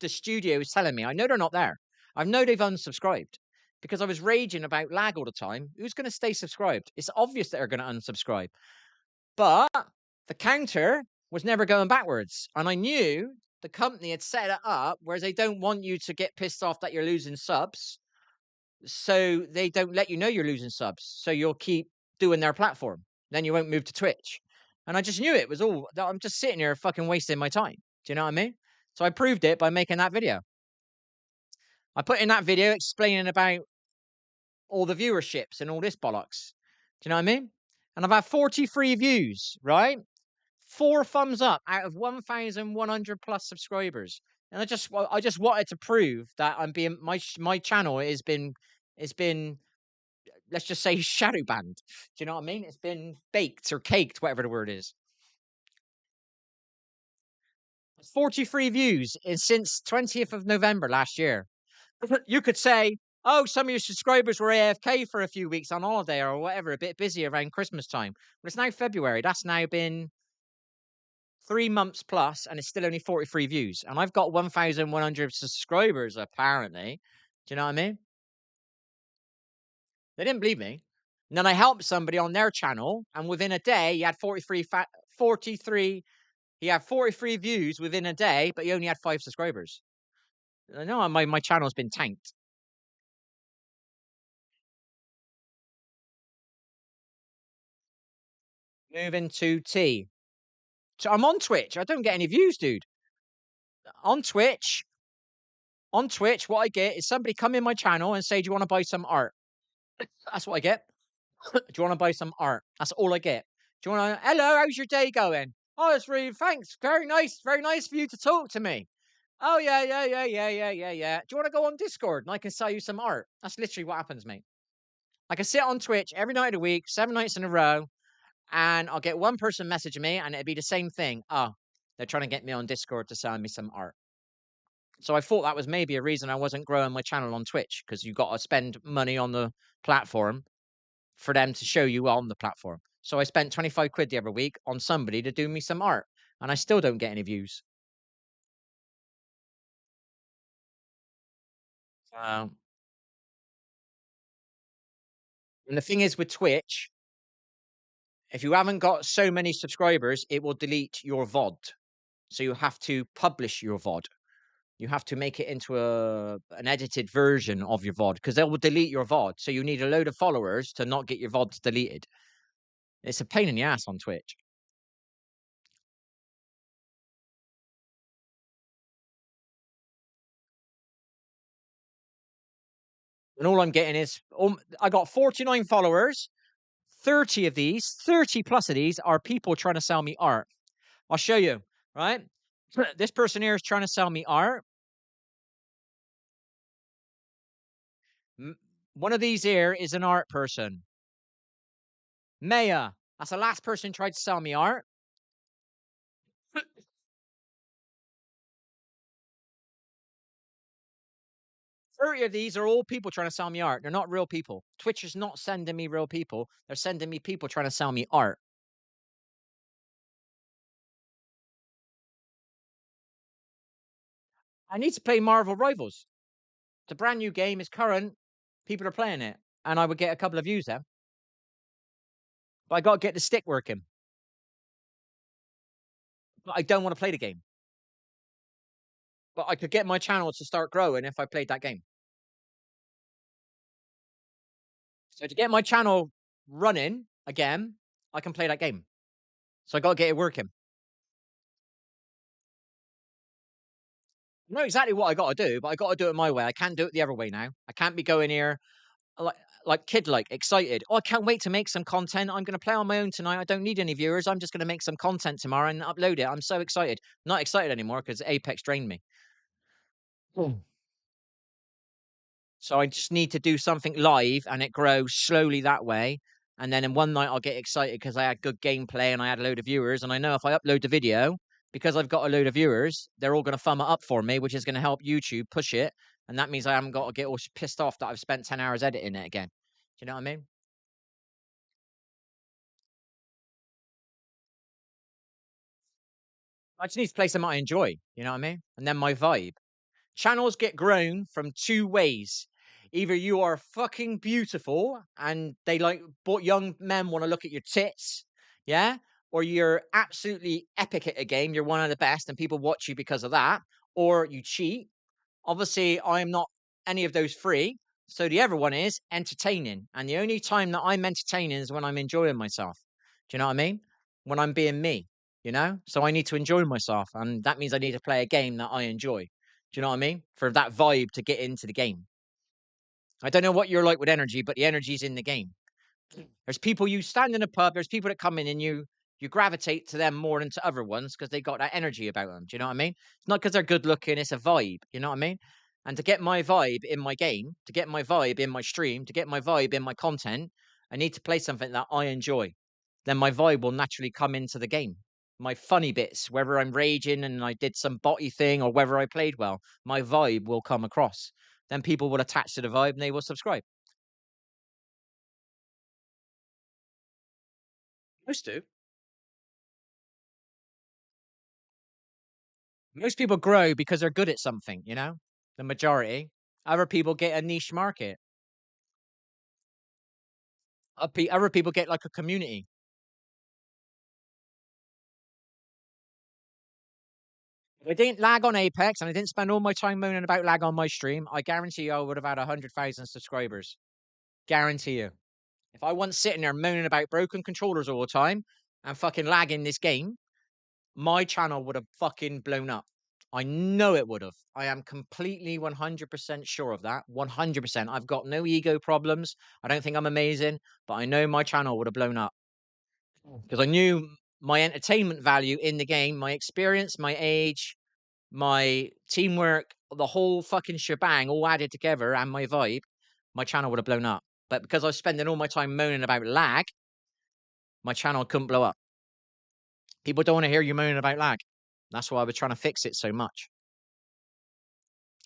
studio is telling me. I know they're not there. I know they've unsubscribed because I was raging about lag all the time. Who's going to stay subscribed? It's obvious that they're going to unsubscribe. But the counter was never going backwards. And I knew the company had set it up where they don't want you to get pissed off that you're losing subs. So they don't let you know you're losing subs. So you'll keep doing their platform. Then you won't move to Twitch. And I just knew it was all, I'm just sitting here fucking wasting my time. Do you know what I mean? So I proved it by making that video. I put in that video explaining about all the viewerships and all this bollocks. Do you know what I mean? And I've had 43 views, right? 4 thumbs up out of 1,100 plus subscribers. And I just wanted to prove that I'm being my channel has been let's just say shadow banned. Do you know what I mean? It's been baked or caked, whatever the word is. 43 views since 20th of November last year. You could say, oh, some of your subscribers were AFK for a few weeks on holiday or whatever, a bit busy around Christmas time. But it's now February. That's now been 3 months plus, and it's still only 43 views. And I've got 1,100 subscribers, apparently. Do you know what I mean? They didn't believe me. And then I helped somebody on their channel, and within a day, he had 43 he had 43 views within a day, but he only had 5 subscribers. I know my channel's been tanked. Moving to T. So I'm on Twitch. I don't get any views, dude. On Twitch, what I get is somebody come in my channel and say, do you want to buy some art? That's what I get. Do you want to buy some art? That's all I get. Do you want to, hello, how's your day going? Oh, it's really, thanks. Very nice for you to talk to me. Oh, yeah. Do you want to go on Discord and I can sell you some art? That's literally what happens, mate. I can sit on Twitch every night of the week, 7 nights in a row, and I'll get one person messaging me and it'd be the same thing. Oh, they're trying to get me on Discord to sell me some art. So I thought that was maybe a reason I wasn't growing my channel on Twitch, because you've got to spend money on the platform for them to show you on the platform. So I spent 25 quid the other week on somebody to do me some art, and I still don't get any views. And the thing is with Twitch, if you haven't got so many subscribers, it will delete your VOD. So you have to publish your VOD. You have to make it into an edited version of your VOD, because they will delete your VOD. So you need a load of followers to not get your VODs deleted. It's a pain in the ass on Twitch. And all I'm getting is, I got 49 followers. 30 of these, 30 plus of these are people trying to sell me art. I'll show you, right? This person here is trying to sell me art. One of these here is an art person. Maya, that's the last person tried to sell me art. 30 of these are all people trying to sell me art. They're not real people. Twitch is not sending me real people. They're sending me people trying to sell me art. I need to play Marvel Rivals. It's a brand new game. It's current. People are playing it. And I would get a couple of views there. But I got to get the stick working. But I don't want to play the game. But I could get my channel to start growing if I played that game. So to get my channel running again, I can play that game. So I got to get it working. I know exactly what I got to do, but I got to do it my way. I can't do it the other way now. I can't be going here like kid excited. Oh, I can't wait to make some content. I'm going to play on my own tonight. I don't need any viewers. I'm just going to make some content tomorrow and upload it. I'm so excited. Not excited anymore because Apex drained me. So I just need to do something live and it grows slowly that way. And then in one night I'll get excited because I had good gameplay and I had a load of viewers. And I know if I upload the video, because I've got a load of viewers, they're all going to thumb it up for me, which is going to help YouTube push it. And that means I haven't got to get all pissed off that I've spent 10 hours editing it again. Do you know what I mean? I just need to play something I enjoy. You know what I mean? And then my vibe. Channels get grown from two ways. Either you are fucking beautiful and they but young men want to look at your tits, yeah? Or you're absolutely epic at a game, you're one of the best and people watch you because of that, or you cheat. Obviously, I'm not any of those three. So the other one is entertaining. And the only time that I'm entertaining is when I'm enjoying myself. Do you know what I mean? When I'm being me, you know? So I need to enjoy myself. And that means I need to play a game that I enjoy. Do you know what I mean? For that vibe to get into the game. I don't know what you're like with energy, but the energy's in the game. There's people you stand in a pub, there's people that come in and you gravitate to them more than to other ones because they got that energy about them. Do you know what I mean? It's not because they're good looking, it's a vibe. You know what I mean? And to get my vibe in my game, to get my vibe in my stream, to get my vibe in my content, I need to play something that I enjoy. Then my vibe will naturally come into the game. My funny bits, whether I'm raging and I did some botty thing or whether I played well, my vibe will come across. Then people will attach to the vibe and they will subscribe. Most do. Most people grow because they're good at something, you know? The majority. Other people get a niche market. Other people get like a community. If I didn't lag on Apex and I didn't spend all my time moaning about lag on my stream, I guarantee you I would have had 100,000 subscribers. Guarantee you. If I wasn't sitting there moaning about broken controllers all the time and fucking lagging this game, my channel would have fucking blown up. I know it would have. I am completely 100% sure of that. 100%. I've got no ego problems. I don't think I'm amazing, but I know my channel would have blown up because I knew my entertainment value in the game, my experience, my age, my teamwork, the whole fucking shebang all added together and my vibe, my channel would have blown up. But because I was spending all my time moaning about lag, my channel couldn't blow up. People don't want to hear you moaning about lag. That's why I was trying to fix it so much.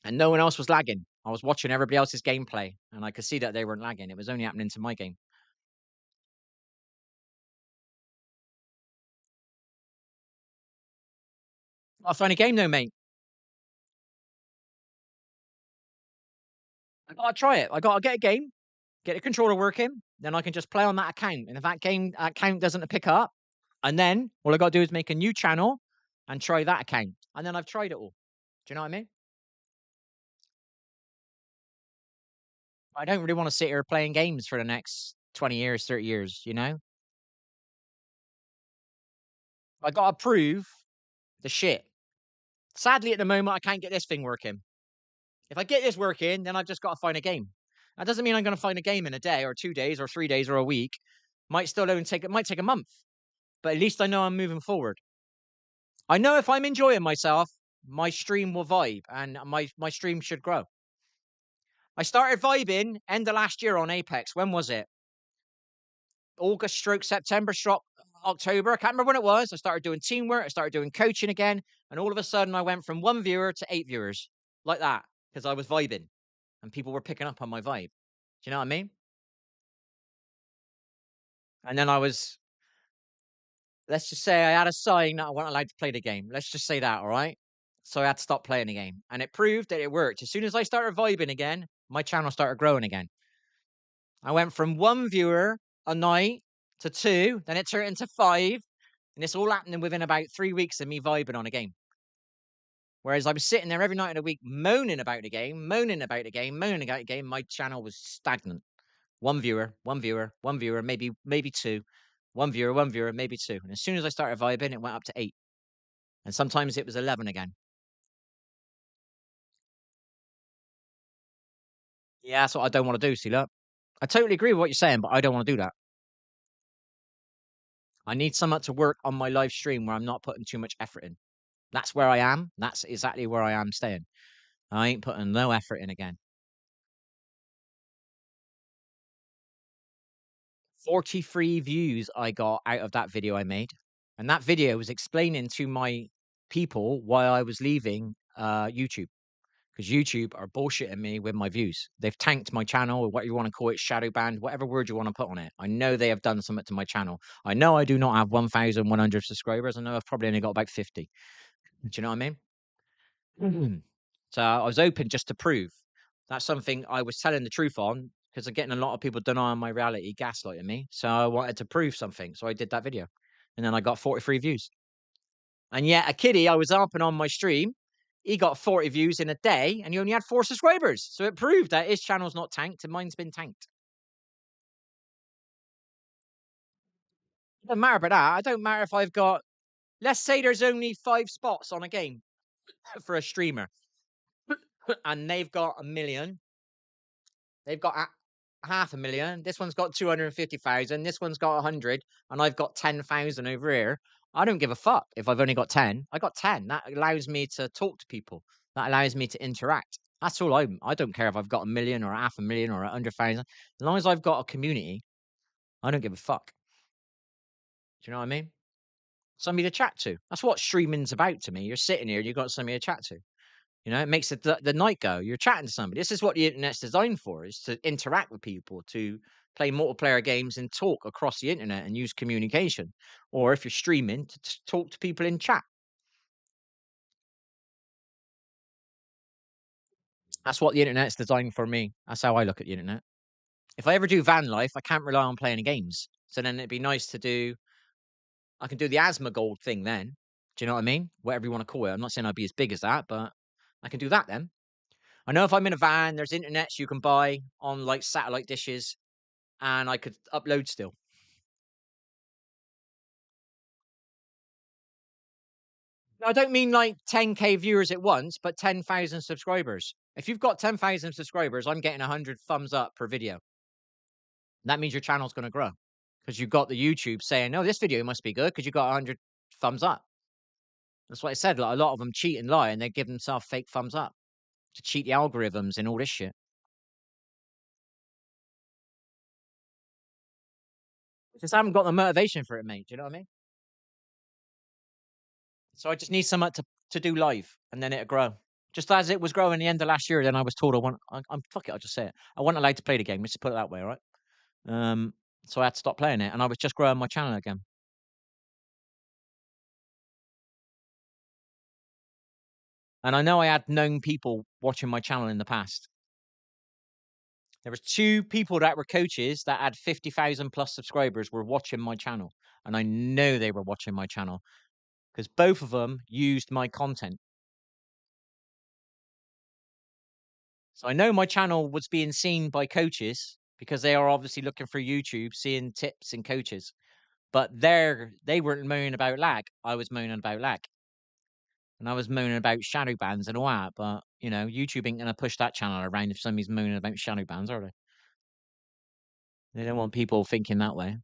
And no one else was lagging. I was watching everybody else's gameplay and I could see that they weren't lagging. It was only happening to my game. I'll find a game though, mate. I gotta try it. I gotta get a game, get the controller working, then I can just play on that account. And if that account doesn't pick up, and then all I gotta do is make a new channel and try that account. And then I've tried it all. Do you know what I mean? I don't really want to sit here playing games for the next 20 years, 30 years, you know? I gotta prove the shit. Sadly, at the moment, I can't get this thing working. If I get this working, then I've just got to find a game. That doesn't mean I'm going to find a game in a day or 2 days or 3 days or a week. It might take a month, but at least I know I'm moving forward. I know if I'm enjoying myself, my stream will vibe and my stream should grow. I started vibing end of last year on Apex. When was it? August stroke September stroke October. I can't remember when it was. I started doing teamwork. I started doing coaching again. And all of a sudden I went from 1 viewer to 8 viewers like that because I was vibing and people were picking up on my vibe. Do you know what I mean? And then let's just say I had a sign that I wasn't allowed to play the game. Let's just say that, all right? So I had to stop playing the game. And it proved that it worked. As soon as I started vibing again, my channel started growing again. I went from 1 viewer a night to two, then it turned into five. And it's all happening within about 3 weeks of me vibing on a game. Whereas I was sitting there every night of the week moaning about the game, moaning about the game, moaning about the game, my channel was stagnant. 1 viewer, 1 viewer, 1 viewer, maybe two. 1 viewer, 1 viewer, maybe two. And as soon as I started vibing, it went up to 8. And sometimes it was 11 again. Yeah, that's what I don't wanna do, see, look. I totally agree with what you're saying, but I don't wanna do that. I need someone to work on my live stream where I'm not putting too much effort in. That's where I am. That's exactly where I am staying. I ain't putting no effort in again. 43 views I got out of that video I made, and that video was explaining to my people why I was leaving, YouTube. Because YouTube are bullshitting me with my views. They've tanked my channel, or what you wanna call it, shadow banned, whatever word you wanna put on it. I know they have done something to my channel. I know I do not have 1,100 subscribers. I know I've probably only got about 50. Do you know what I mean? Mhm. So I was open just to prove. That's something I was telling the truth on, because 'cause I'm getting a lot of people denying my reality, gaslighting me. So I wanted to prove something. So I did that video. And then I got 43 views. And yet a kiddie I was helping on my stream, he got 40 views in a day and he only had 4 subscribers. So it proved that his channel's not tanked and mine's been tanked. It doesn't matter about that. I don't matter if I've got, let's say there's only 5 spots on a game for a streamer and they've got a million. They've got 500,000. This one's got 250,000. This one's got 100, and I've got 10,000 over here. I don't give a fuck if I've only got 10. I got 10. That allows me to talk to people. That allows me to interact. That's all I don't care if I've got a million or 500,000 or 100,000. As long as I've got a community, I don't give a fuck. Do you know what I mean? Somebody to chat to. That's what streaming's about to me. You're sitting here and you've got somebody to chat to. You know, it makes the night go. You're chatting to somebody. This is what the internet's designed for, is to interact with people, to play multiplayer games and talk across the internet and use communication. Or if you're streaming, to talk to people in chat. That's what the internet's designed for me. That's how I look at the internet. If I ever do van life, I can't rely on playing games. So then it'd be nice to do, I can do the asthma gold thing then. Do you know what I mean? Whatever you want to call it. I'm not saying I'd be as big as that, but I can do that then. I know if I'm in a van, there's internets you can buy on like satellite dishes and I could upload still. I don't mean like 10K viewers at once, but 10,000 subscribers. If you've got 10,000 subscribers, I'm getting 100 thumbs up per video. That means your channel's going to grow because you've got the YouTube saying, "No, this video must be good because you got 100 thumbs up." That's what I said. Like a lot of them cheat and lie, and they give themselves fake thumbs up to cheat the algorithms and all this shit. Just haven't got the motivation for it, mate. Do you know what I mean? So I just need something to do live, and then it'll grow. Just as it was growing the end of last year, then I was told I'm fuck it, I'll just say it. I wasn't allowed to play the game. Let's just put it that way, all right? Um, so I had to stop playing it, and I was just growing my channel again. And I know I had known people watching my channel in the past. There was 2 people that were coaches that had 50,000 plus subscribers were watching my channel, and I know they were watching my channel because both of them used my content. So I know my channel was being seen by coaches because they are obviously looking for YouTube, seeing tips and coaches. But they weren't moaning about lag. I was moaning about lag. And I was moaning about shadow bans and all that. But you know, YouTube ain't gonna push that channel around if somebody's moaning about shadow bans, are they? They don't want people thinking that way.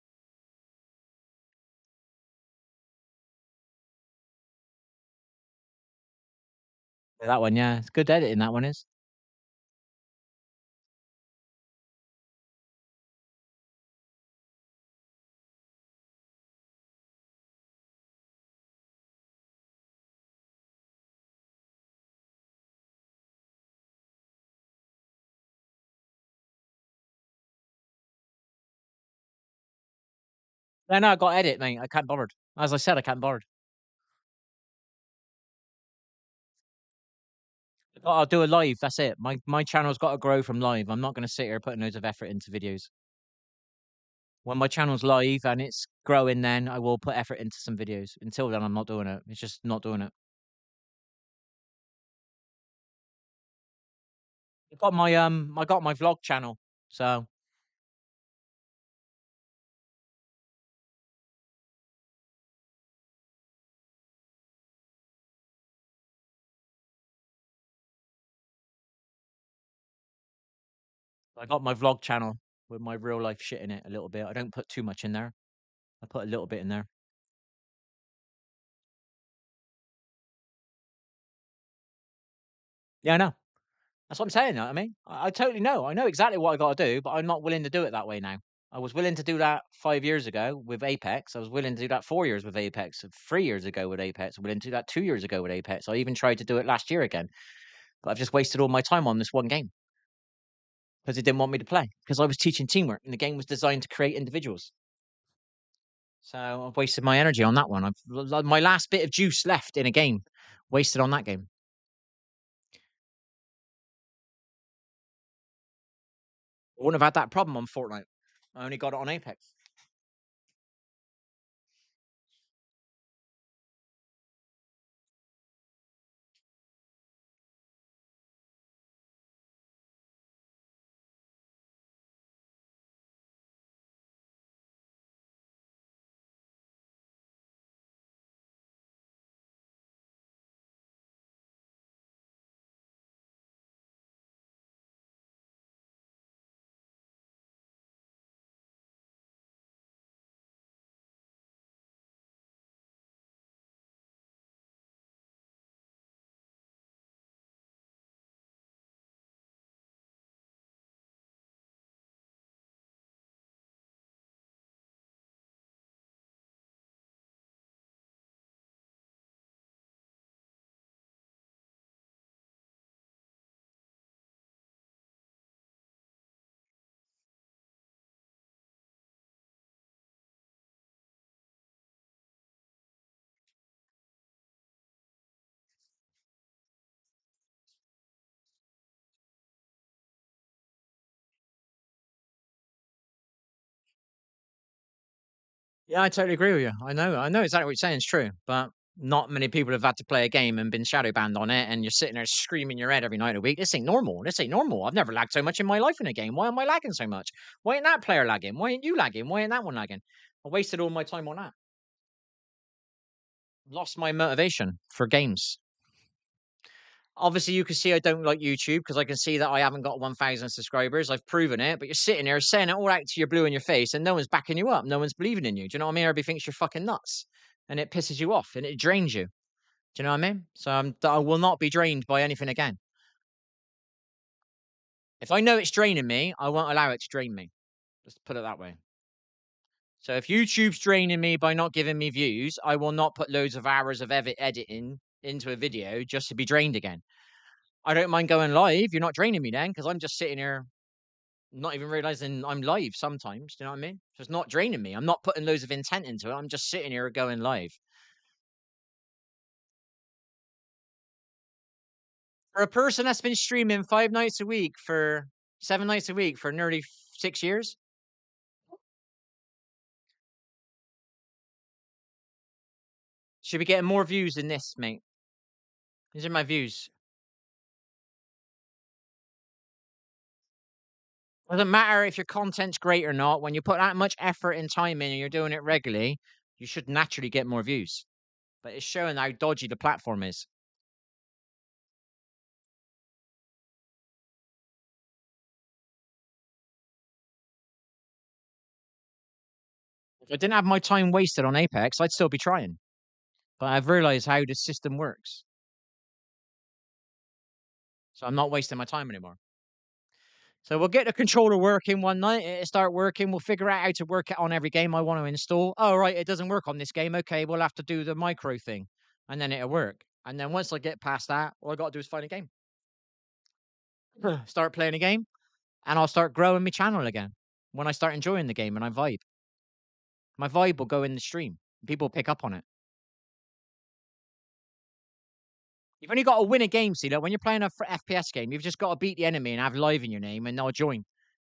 That one, yeah. It's good editing, that one is. No, I got edit, mate. I can't bothered. As I said, I can't bothered. I'll do a live. That's it. My channel's got to grow from live. I'm not going to sit here putting loads of effort into videos. When my channel's live and it's growing, then I will put effort into some videos. Until then, I'm not doing it. It's just not doing it. I got my vlog channel. So I got my vlog channel with my real life shit in it a little bit. I don't put too much in there. I put a little bit in there. Yeah, I know. That's what I'm saying. I mean, I totally know. I know exactly what I got to do, but I'm not willing to do it that way now. I was willing to do that 5 years ago with Apex. I was willing to do that 4 years with Apex, 3 years ago with Apex. I was willing to do that 2 years ago with Apex. I even tried to do it last year again, but I've just wasted all my time on this one game because it didn't want me to play because I was teaching teamwork and the game was designed to create individuals. So I've wasted my energy on that one. I've my last bit of juice left in a game, wasted on that game. I wouldn't have had that problem on Fortnite. I only got it on Apex. Yeah, I totally agree with you. I know exactly what you're saying is true, but not many people have had to play a game and been shadow banned on it, and you're sitting there screaming your head every night a week. This ain't normal. This ain't normal. I've never lagged so much in my life in a game. Why am I lagging so much? Why ain't that player lagging? Why ain't you lagging? Why ain't that one lagging? I wasted all my time on that. Lost my motivation for games. Obviously, you can see I don't like YouTube because I can see that I haven't got 1,000 subscribers. I've proven it, but you're sitting there saying it all out to your blue in your face, and no one's backing you up. No one's believing in you. Do you know what I mean? Everybody thinks you're fucking nuts, and it pisses you off and it drains you. Do you know what I mean? So I will not be drained by anything again. If I know it's draining me, I won't allow it to drain me. Let's put it that way. So if YouTube's draining me by not giving me views, I will not put loads of hours of editing into a video just to be drained again. I don't mind going live. You're not draining me then because I'm just sitting here not even realizing I'm live sometimes. Do you know what I mean? So it's not draining me. I'm not putting loads of intent into it. I'm just sitting here going live. For a person that's been streaming 5 nights a week for 7 nights a week for nearly 6 years, should be getting more views than this, mate. These are my views. Doesn't matter if your content's great or not. When you put that much effort and time in and you're doing it regularly, you should naturally get more views. But it's showing how dodgy the platform is. If I didn't have my time wasted on Apex, I'd still be trying. But I've realized how the system works. So I'm not wasting my time anymore. So we'll get the controller working one night. It'll start working. We'll figure out how to work it on every game I want to install. Oh, right. It doesn't work on this game. Okay. We'll have to do the micro thing and then it'll work. And then once I get past that, all I got to do is find a game, start playing a game, and I'll start growing my channel again. When I start enjoying the game and I vibe, my vibe will go in the stream. People pick up on it. You've only got to win a game, see that when you're playing a FPS game, you've just got to beat the enemy and have live in your name and they'll join.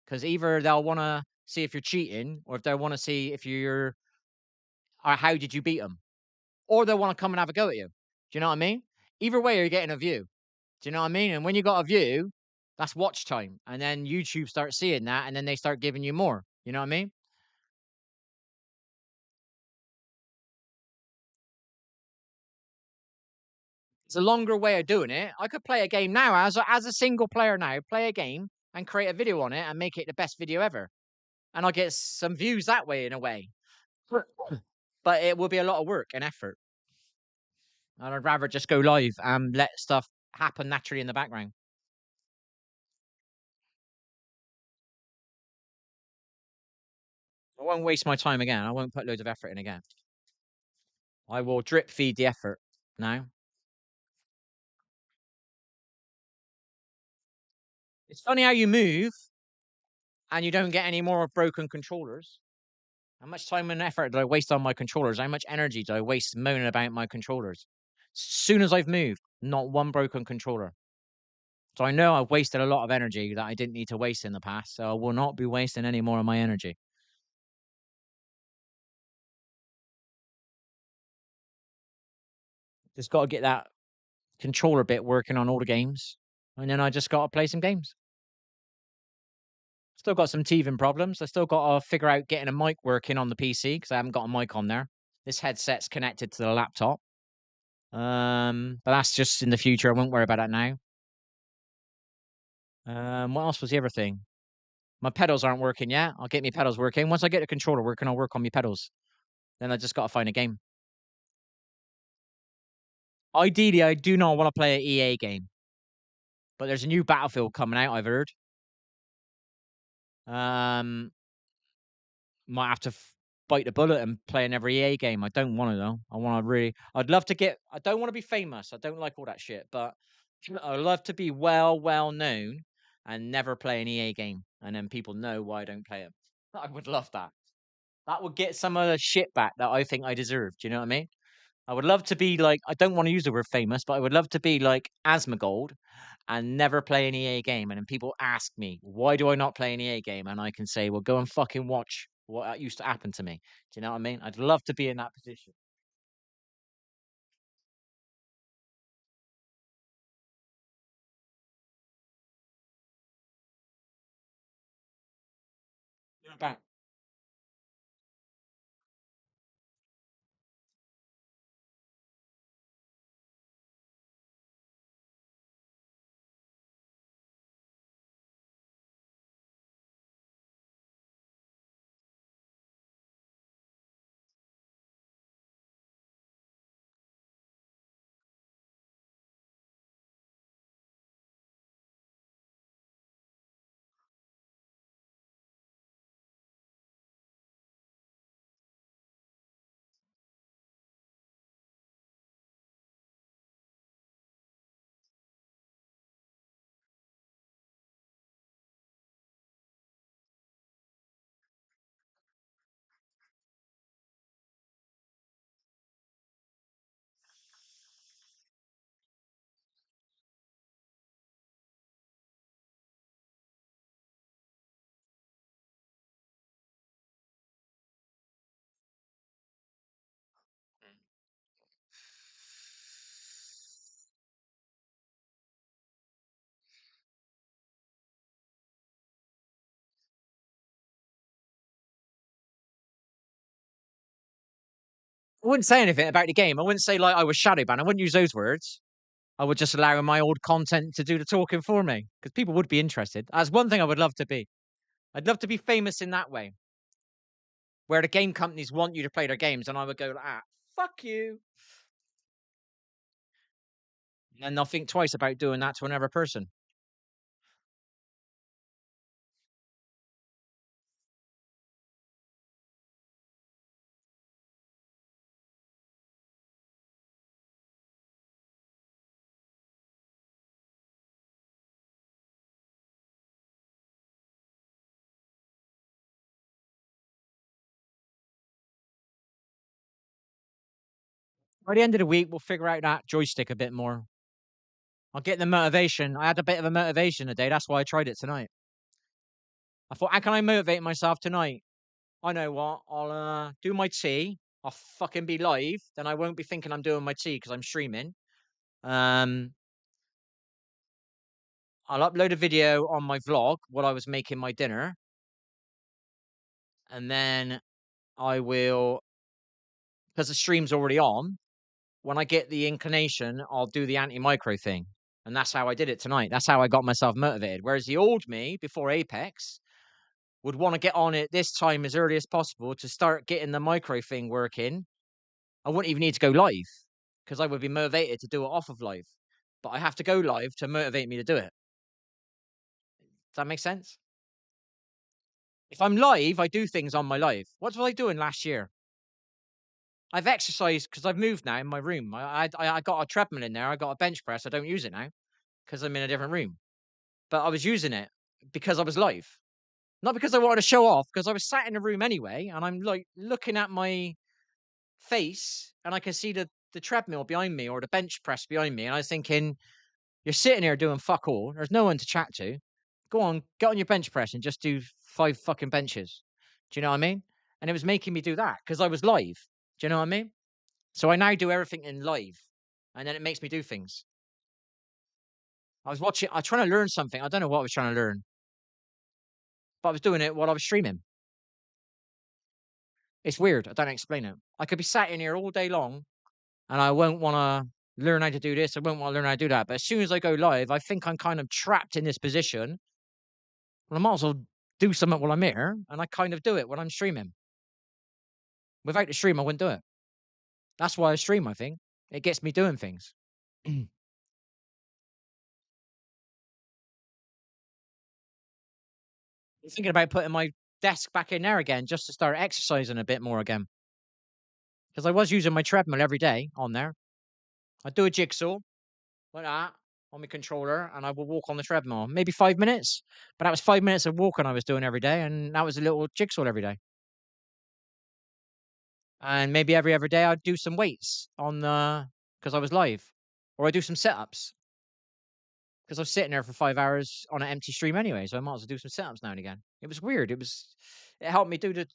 Because either they'll want to see if you're cheating or if they want to see if you're, or how did you beat them? Or they want to come and have a go at you. Do you know what I mean? Either way, you're getting a view. Do you know what I mean? And when you got a view, that's watch time. And then YouTube starts seeing that and then they start giving you more. You know what I mean? It's a longer way of doing it. I could play a game now as a single player now, play a game and create a video on it and make it the best video ever. And I'll get some views that way in a way. But it will be a lot of work and effort. And I'd rather just go live and let stuff happen naturally in the background. I won't waste my time again. I won't put loads of effort in again. I will drip feed the effort now. It's funny how you move and you don't get any more broken controllers. How much time and effort did I waste on my controllers? How much energy did I waste moaning about my controllers? As soon as I've moved, not one broken controller. So I know I've wasted a lot of energy that I didn't need to waste in the past. So I will not be wasting any more of my energy. Just got to get that controller bit working on all the games. And then I just got to play some games. Still got some teething problems. I still got to figure out getting a mic working on the PC because I haven't got a mic on there. This headset's connected to the laptop. But that's just in the future. I won't worry about that now. What else was the other thing? My pedals aren't working yet. I'll get my pedals working. Once I get the controller working, I'll work on my pedals. Then I just got to find a game. Ideally, I do not want to play an EA game. But there's a new Battlefield coming out, I've heard. Might have to bite the bullet and play an every EA game. I don't want to though. I want to really. I'd love to get. I don't want to be famous. I don't like all that shit. But I'd love to be well known and never play an EA game, and then people know why I don't play it. I would love that. That would get some of the shit back that I think I deserve. Do you know what I mean? I would love to be like. I don't want to use the word famous, but I would love to be like Asmongold and never play an EA game. And then people ask me, why do I not play an EA game? And I can say, well, go and fucking watch what used to happen to me. Do you know what I mean? I'd love to be in that position. You're back. I wouldn't say anything about the game. I wouldn't say like I was shadow banned. I wouldn't use those words. I would just allow my old content to do the talking for me because people would be interested. That's one thing I would love to be. I'd love to be famous in that way, where the game companies want you to play their games, and I would go like, fuck you. And they'll think twice about doing that to another person. By the end of the week, we'll figure out that joystick a bit more. I'll get the motivation. I had a bit of a motivation today. That's why I tried it tonight. I thought, how can I motivate myself tonight? I know what. I'll do my tea. I'll fucking be live. Then I won't be thinking I'm doing my tea because I'm streaming. Um, I'll upload a video on my vlog while I was making my dinner. And then I will, because the stream's already on, when I get the inclination, I'll do the anti-micro thing. And that's how I did it tonight. That's how I got myself motivated. Whereas the old me before Apex would want to get on it this time as early as possible to start getting the micro thing working. I wouldn't even need to go live because I would be motivated to do it off of live. But I have to go live to motivate me to do it. Does that make sense? If I'm live, I do things on my live. What was I doing last year? I've exercised because I've moved now in my room. I got a treadmill in there. I got a bench press. I don't use it now because I'm in a different room. But I was using it because I was live. Not because I wanted to show off, because I was sat in the room anyway, and I'm like looking at my face and I can see the treadmill behind me or the bench press behind me. And I was thinking, you're sitting here doing fuck all. There's no one to chat to. Go on, get on your bench press and just do 5 fucking benches. Do you know what I mean? And it was making me do that because I was live. Do you know what I mean? So I now do everything in live, and then it makes me do things. I was trying to learn something. I don't know what I was trying to learn, but I was doing it while I was streaming. It's weird. I don't explain it. I could be sat in here all day long and I won't want to learn how to do this. I won't want to learn how to do that. But as soon as I go live, I think I'm kind of trapped in this position. Well, I might as well do something while I'm here. And I kind of do it when I'm streaming. Without the stream, I wouldn't do it. That's why I stream, I think. It gets me doing things. I'm thinking about putting my desk back in there again just to start exercising a bit more again. Because I was using my treadmill every day on there. I do a jigsaw like that on my controller, and I will walk on the treadmill. Maybe 5 minutes, but that was 5 minutes of walking I was doing every day, and that was a little jigsaw every day. And maybe every other day I'd do some weights on the because I was live, or I do some sit-ups because I was sitting there for 5 hours on an empty stream anyway, so I might as well do some sit-ups now and again. It was weird. It helped me do the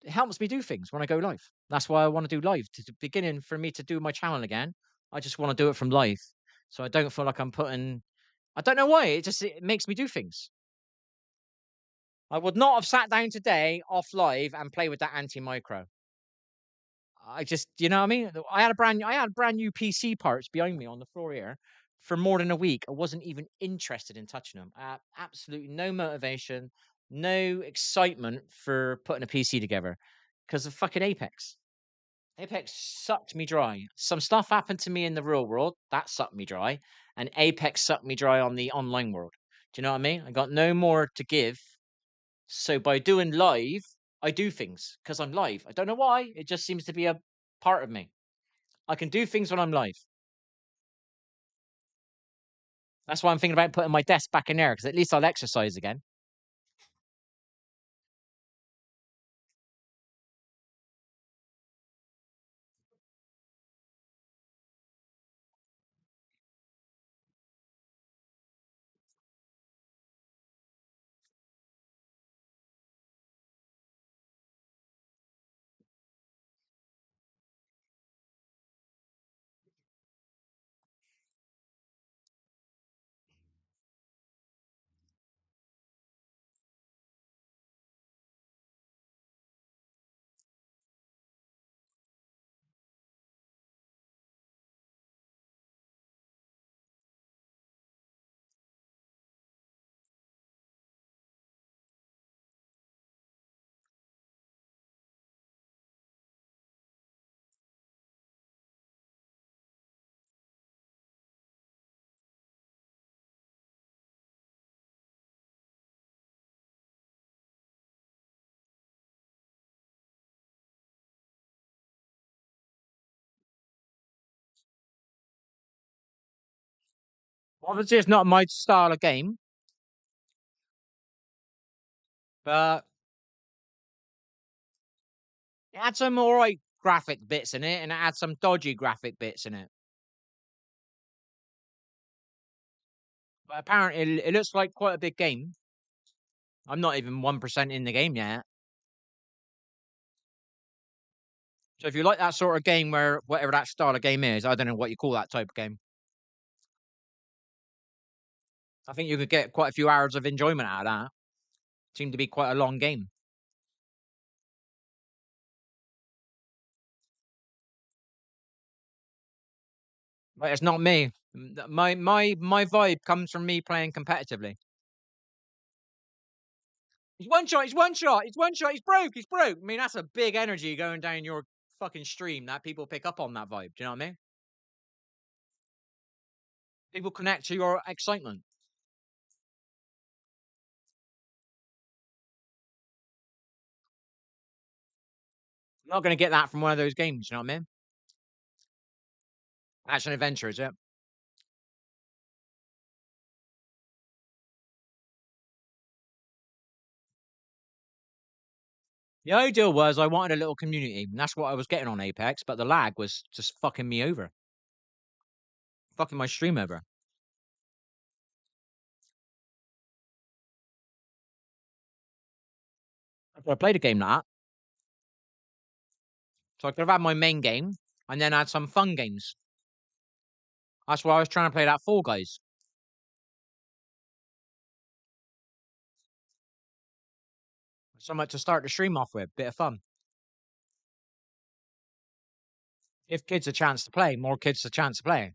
it helps me do things when I go live. That's why I want to do live. To the beginning for me to do my channel again, I just want to do it from live, so I don't feel like I'm putting. I don't know why. It makes me do things. I would not have sat down today off live and play with that anti micro. I just, you know what I mean? I had brand new PC parts behind me on the floor here for more than a week. I wasn't even interested in touching them. Absolutely no motivation, no excitement for putting a PC together because of fucking Apex. Apex sucked me dry. Some stuff happened to me in the real world that sucked me dry, and Apex sucked me dry on the online world. Do you know what I mean? I got no more to give. So by doing live, I do things because I'm live. I don't know why. It just seems to be a part of me. I can do things when I'm live. That's why I'm thinking about putting my desk back in there because at least I'll exercise again. Obviously, it's not my style of game, but it had some alright graphic bits in it, and it had some dodgy graphic bits in it. But apparently, it looks like quite a big game. I'm not even 1% in the game yet. So if you like that sort of game where whatever that style of game is, I don't know what you call that type of game. I think you could get quite a few hours of enjoyment out of that. Seemed to be quite a long game. But it's not me. My vibe comes from me playing competitively. He's one shot. He's one shot. He's one shot. He's broke. He's broke. I mean, that's a big energy going down your fucking stream that people pick up on that vibe. Do you know what I mean? People connect to your excitement. I'm not going to get that from one of those games. You know what I mean? Action adventure, is it? The ideal was I wanted a little community, and that's what I was getting on Apex, but the lag was just fucking me over, fucking my stream over. So I played a game like that, so I could have had my main game and then had some fun games. That's why I was trying to play that Fall Guys. Something to start the stream off with, bit of fun. Give kids a chance to play, more kids a chance to play.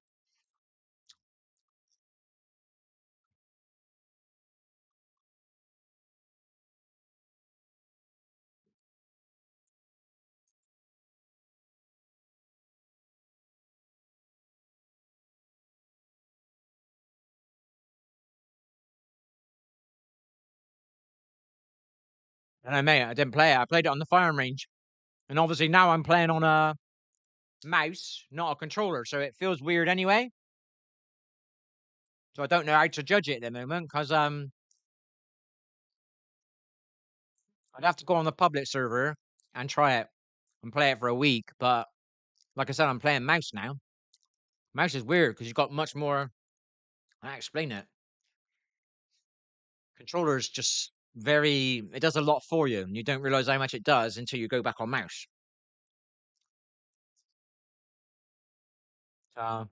And I mate, I didn't play it. I played it on the firing range, and obviously now I'm playing on a mouse, not a controller, so it feels weird anyway. So I don't know how to judge it at the moment because I'd have to go on the public server and try it and play it for a week. But like I said, I'm playing mouse now. Mouse is weird because you've got much more. I explain it. Controller is just very. It does a lot for you, and you don't realize how much it does until you go back on mouse. Uh,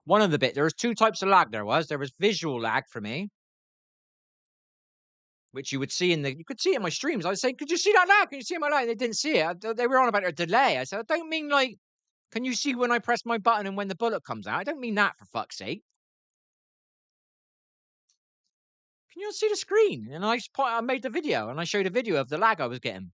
one of the bit there was two types of lag. There was visual lag for me, which you would see you could see it in my streams. I was saying, could you see that lag? Can you see my lag? They didn't see it. They were on about a delay. I said, I don't mean like, can you see when I press my button and when the bullet comes out? I don't mean that for fuck's sake. Can you not see the screen? And I made the video and I showed a video of the lag I was getting.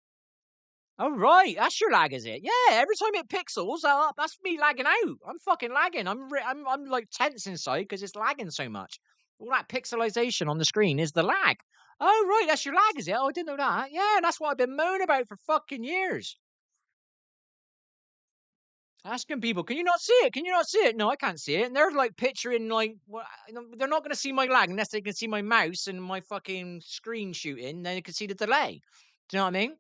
Oh right, that's your lag, is it? Yeah, every time it pixels up, that's me lagging out. I'm fucking lagging. I'm like tense inside because it's lagging so much. All that pixelization on the screen is the lag. Oh right, that's your lag, is it? Oh, I didn't know that. Yeah, that's what I've been moaning about for fucking years. Asking people, can you not see it? Can you not see it? No, I can't see it. And they're like picturing like, what? They're not going to see my lag unless they can see my mouse and my fucking screen shooting. Then they can see the delay. Do you know what I mean?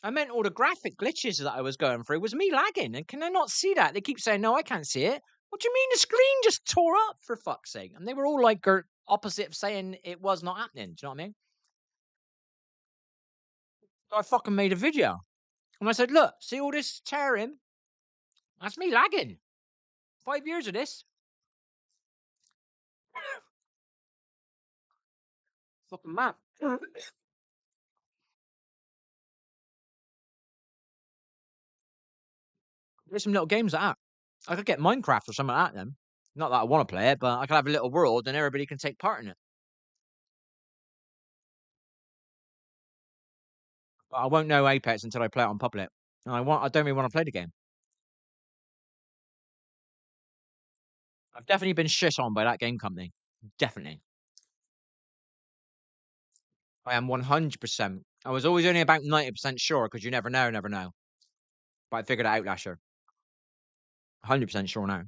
I meant all the graphic glitches that I was going through was me lagging. And can I not see that? They keep saying, no, I can't see it. What do you mean the screen just tore up, for fuck's sake? And they were all like opposite of saying it was not happening. Do you know what I mean? So I fucking made a video. And I said, look, see all this tearing? That's me lagging. 5 years of this. Fucking mad. There's some little games like that. I could get Minecraft or something like that then. Not that I want to play it, but I could have a little world and everybody can take part in it. But I won't know Apex until I play it on public. And I don't really want to play the game. I've definitely been shit on by that game company. Definitely. I am 100%. I was always only about 90% sure because you never know. But I figured it out last year. 100% sure now.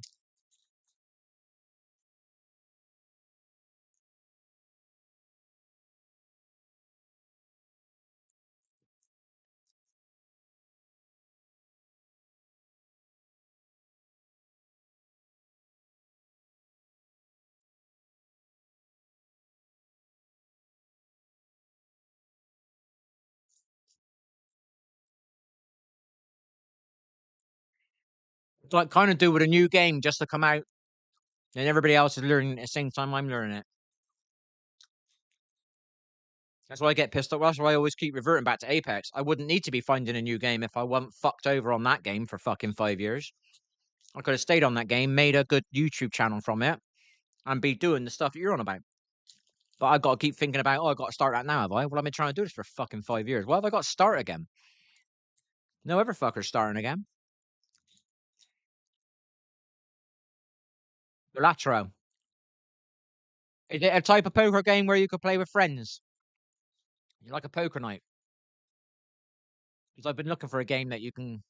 It's like kind of do with a new game just to come out and everybody else is learning at the same time I'm learning it. That's why I get pissed off. That's why I always keep reverting back to Apex. I wouldn't need to be finding a new game if I wasn't fucked over on that game for fucking 5 years. I could have stayed on that game, made a good YouTube channel from it, and be doing the stuff that you're on about. But I've got to keep thinking about, I've got to start that now, have I? Well, I've been trying to do this for fucking 5 years. Why have I got to start again? No other fucker's starting again. Latro. Is it a type of poker game where you could play with friends? You like a poker night? Because I've been looking for a game that you can.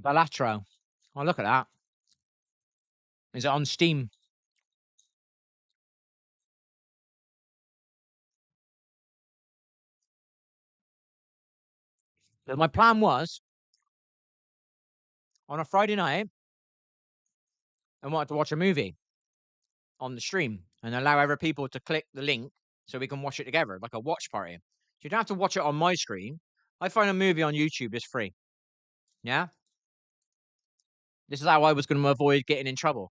Balatro. Oh, look at that. Is it on Steam? But my plan was on a Friday night, I wanted to watch a movie on the stream and allow other people to click the link so we can watch it together, like a watch party. So you don't have to watch it on my screen. I find a movie on YouTube is free. Yeah? This is how I was going to avoid getting in trouble.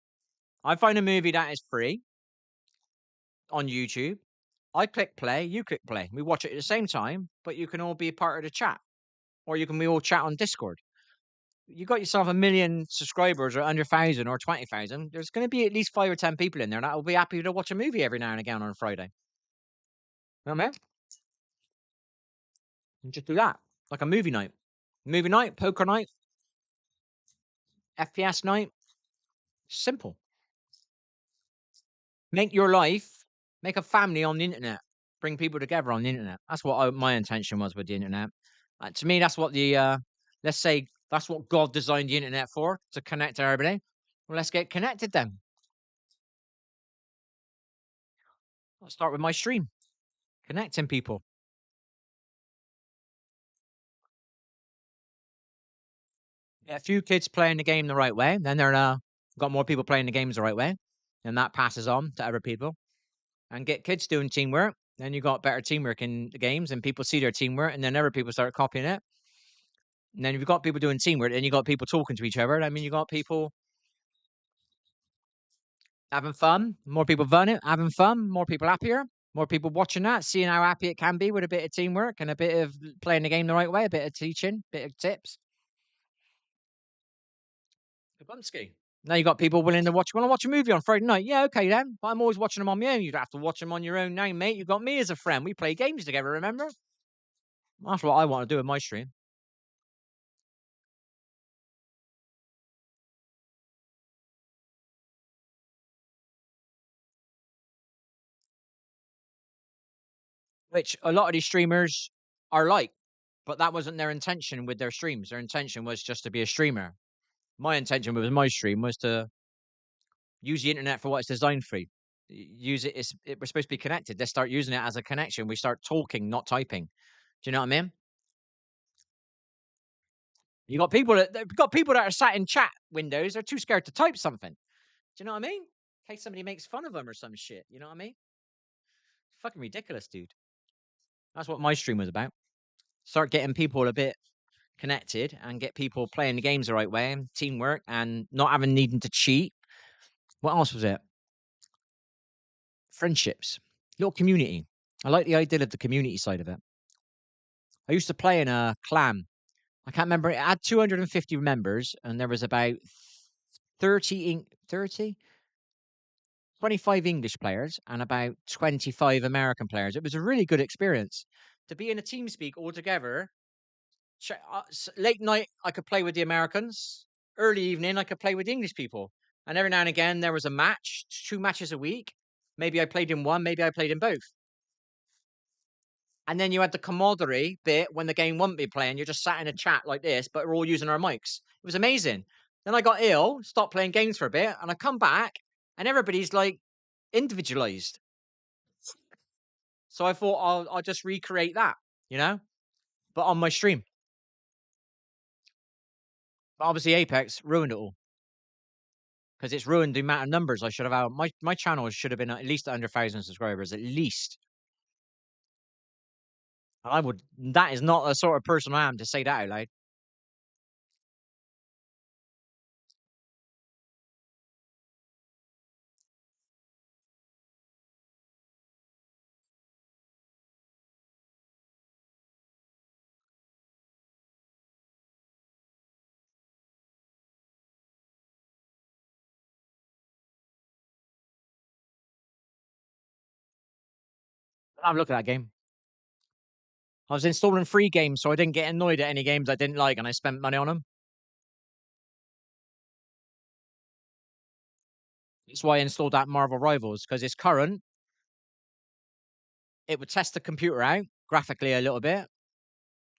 I find a movie that is free on YouTube. I click play, you click play. We watch it at the same time, but you can all be a part of the chat. Or you can we all chat on Discord. You got yourself 1,000,000 subscribers or under 1,000 or 20,000. There's going to be at least 5 or 10 people in there that will be happy to watch a movie every now and again on a Friday. You know what I mean? And just do that. Like a movie night. Movie night, poker night, FPS night. Simple. Make your life, make a family on the internet. Bring people together on the internet. That's what my intention was with the internet. To me, that's what let's say, that's what God designed the internet for, to connect everybody. Well, let's get connected then. I'll start with my stream, connecting people. Get a few kids playing the game the right way, then they're got more people playing the games the right way, and that passes on to other people. And get kids doing teamwork, then you got better teamwork in the games, and people see their teamwork, and then other people start copying it. And then if you've got people doing teamwork, and you got people talking to each other. I mean, you got people having fun, more people having fun, more people happier, more people watching that, seeing how happy it can be with a bit of teamwork and a bit of playing the game the right way, a bit of teaching, a bit of tips. Bunski. Now you got people willing to watch. Want to watch a movie on Friday night? Yeah, okay then. But I'm always watching them on my own. You'd have to watch them on your own now, mate. You've got me as a friend. We play games together, remember? That's what I want to do with my stream. Which a lot of these streamers are like, but that wasn't their intention with their streams. Their intention was just to be a streamer. My intention with my stream was to use the internet for what it's designed for. Use it. We're supposed to be connected. Let's start using it as a connection. We start talking, not typing. Do you know what I mean? You got people that are sat in chat windows. They're too scared to type something. Do you know what I mean? In case somebody makes fun of them or some shit. You know what I mean? Fucking ridiculous, dude. That's what my stream was about. Start getting people a bit connected and get people playing the games the right way, teamwork, and not having needing to cheat. What else was it? Friendships, little community. I like the idea of the community side of it. I used to play in a clan. I can't remember. It had 250 members, and there was about 30, 25 English players and about 25 American players. It was a really good experience to be in a team speak all together. Late night, I could play with the Americans. Early evening, I could play with the English people. And every now and again, there was a match, 2 matches a week. Maybe I played in one, maybe I played in both. And then you had the camaraderie bit when the game wouldn't be playing. You're just sat in a chat like this, but we're all using our mics. It was amazing. Then I got ill, stopped playing games for a bit, and I come back, and everybody's like individualized. So I thought I'll just recreate that, you know, but on my stream. But obviously, Apex ruined it all because it's ruined the amount of numbers I should have out. My channel should have been at least under 1,000 subscribers, at least. And I would. That is not the sort of person I am to say that out loud. Have a look at that game. I was installing free games, so I didn't get annoyed at any games I didn't like, and I spent money on them. That's why I installed that Marvel Rivals, because it's current. It would test the computer out graphically a little bit,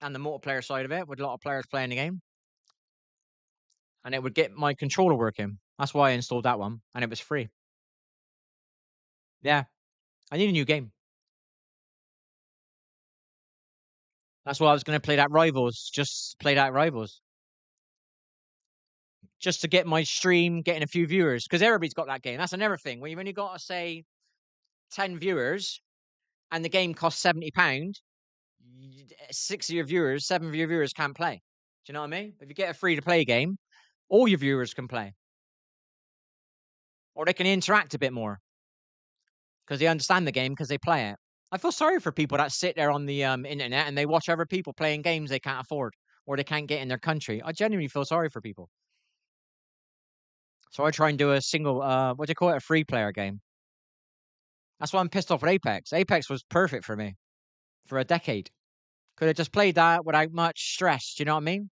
and the multiplayer side of it with a lot of players playing the game, and it would get my controller working. That's why I installed that one, and it was free. Yeah, I need a new game. That's why I was going to play that Rivals. Just play that Rivals, just to get my stream getting a few viewers, because everybody's got that game. That's another thing. When you've only got to say 10 viewers, and the game costs £70, 6 of your viewers, 7 of your viewers can't play. Do you know what I mean? If you get a free to play game, all your viewers can play, or they can interact a bit more because they understand the game because they play it. I feel sorry for people that sit there on the internet and they watch other people playing games they can't afford or they can't get in their country. I genuinely feel sorry for people. So I try and do a single, what do you call it? A free player game. That's why I'm pissed off with Apex. Apex was perfect for me for a decade. Could have just played that without much stress. Do you know what I mean?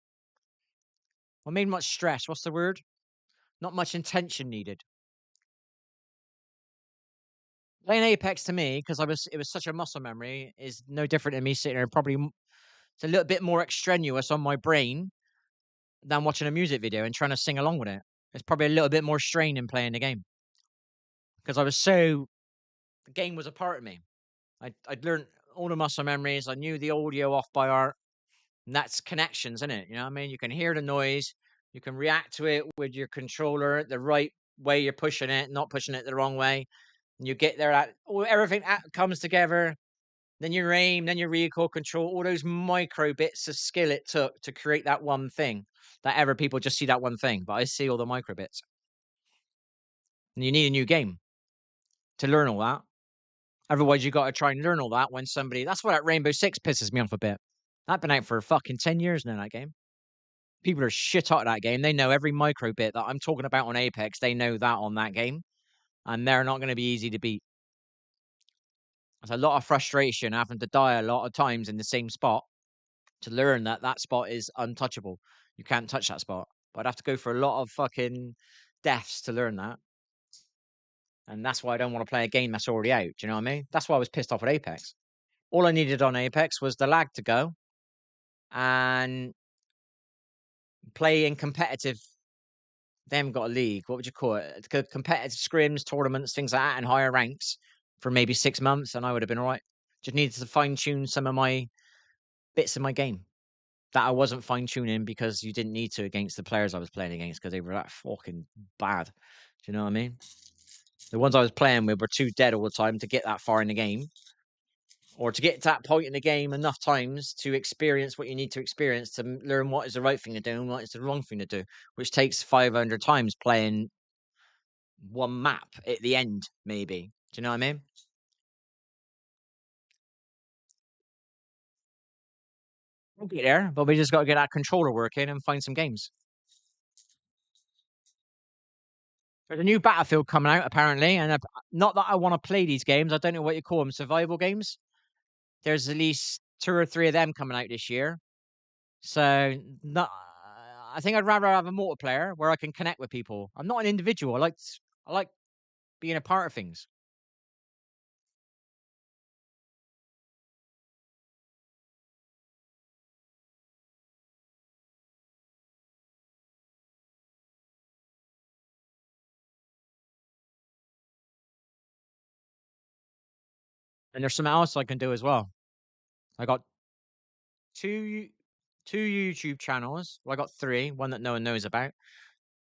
I mean, much stress. What's the word? Not much intention needed. Playing Apex to me, because it was such a muscle memory, is no different than me sitting there. Probably it's a little bit more extraneous on my brain than watching a music video and trying to sing along with it. It's probably a little bit more strain in playing the game because the game was a part of me. I'd learned all the muscle memories. I knew the audio off by heart, and that's connections, isn't it? You know what I mean? You can hear the noise, you can react to it with your controller the right way you're pushing it, not pushing it the wrong way. And you get there at everything comes together. Then your aim, then your recoil control, all those micro bits of skill it took to create that one thing that ever people just see that one thing. But I see all the micro bits. And you need a new game to learn all that. Otherwise, you got to try and learn all that when somebody. That's why that Rainbow Six pisses me off a bit. That's been out for fucking 10 years now, that game. People are shit hot at that game. They know every micro bit that I'm talking about on Apex. They know that on that game. And they're not going to be easy to beat. There's a lot of frustration having to die a lot of times in the same spot to learn that that spot is untouchable. You can't touch that spot. But I'd have to go for a lot of fucking deaths to learn that. And that's why I don't want to play a game that's already out. Do you know what I mean? That's why I was pissed off at Apex. All I needed on Apex was the lag to go and play in competitive. They haven't got a league. What would you call it? Competitive scrims, tournaments, things like that, and higher ranks for maybe 6 months, and I would have been all right. Just needed to fine tune some of my bits of my game that I wasn't fine tuning because you didn't need to against the players I was playing against because they were that fucking bad. Do you know what I mean? The ones I was playing with were too dead all the time to get that far in the game or to get to that point in the game enough times to experience what you need to experience to learn what is the right thing to do and what is the wrong thing to do, which takes 500 times playing one map at the end, maybe. Do you know what I mean? We'll get there, but we just got to get that controller working and find some games. There's a new Battlefield coming out apparently, and not that I want to play these games. I don't know what you call them, survival games. There's at least 2 or 3 of them coming out this year. So not, I think I'd rather have a multiplayer where I can connect with people. I'm not an individual. I like being a part of things. And there's something else I can do as well. I got two two YouTube channels. Well, I got 3, one that no one knows about.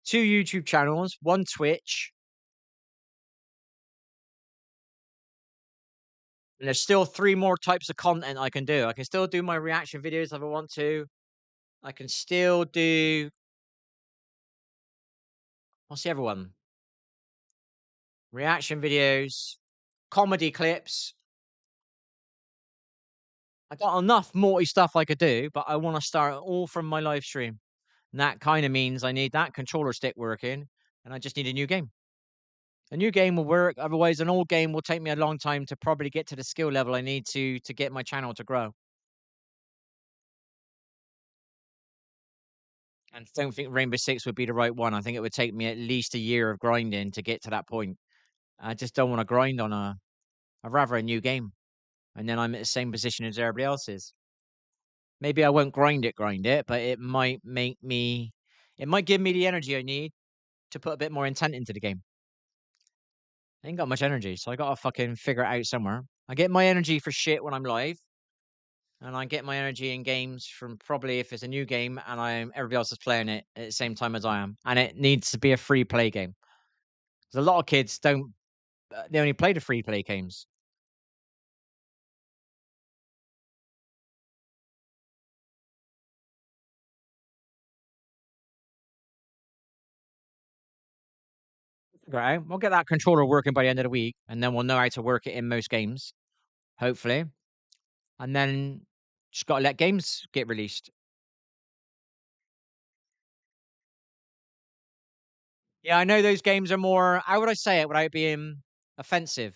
2 YouTube channels, 1 Twitch. And there's still 3 more types of content I can do. I can still do my reaction videos if I want to. I can still do what's the other one? Reaction videos, comedy clips. I got enough multi stuff I could do, but I want to start all from my live stream. And that kind of means I need that controller stick working, and I just need a new game. A new game will work. Otherwise, an old game will take me a long time to probably get to the skill level I need to get my channel to grow. And don't think Rainbow Six would be the right one. I think it would take me at least a year of grinding to get to that point. I just don't want to grind on I'd rather a new game. And then I'm at the same position as everybody else is. Maybe I won't grind it, but it might it might give me the energy I need to put a bit more intent into the game. I ain't got much energy, so I gotta fucking figure it out somewhere. I get my energy for shit when I'm live, and I get my energy in games from probably if it's a new game and everybody else is playing it at the same time as I am, and it needs to be a free play game. Because a lot of kids don't, they only play the free play games. Right, we'll get that controller working by the end of the week, and then we'll know how to work it in most games, hopefully. And then just gotta let games get released. Yeah, I know those games are more, how would I say it without being offensive?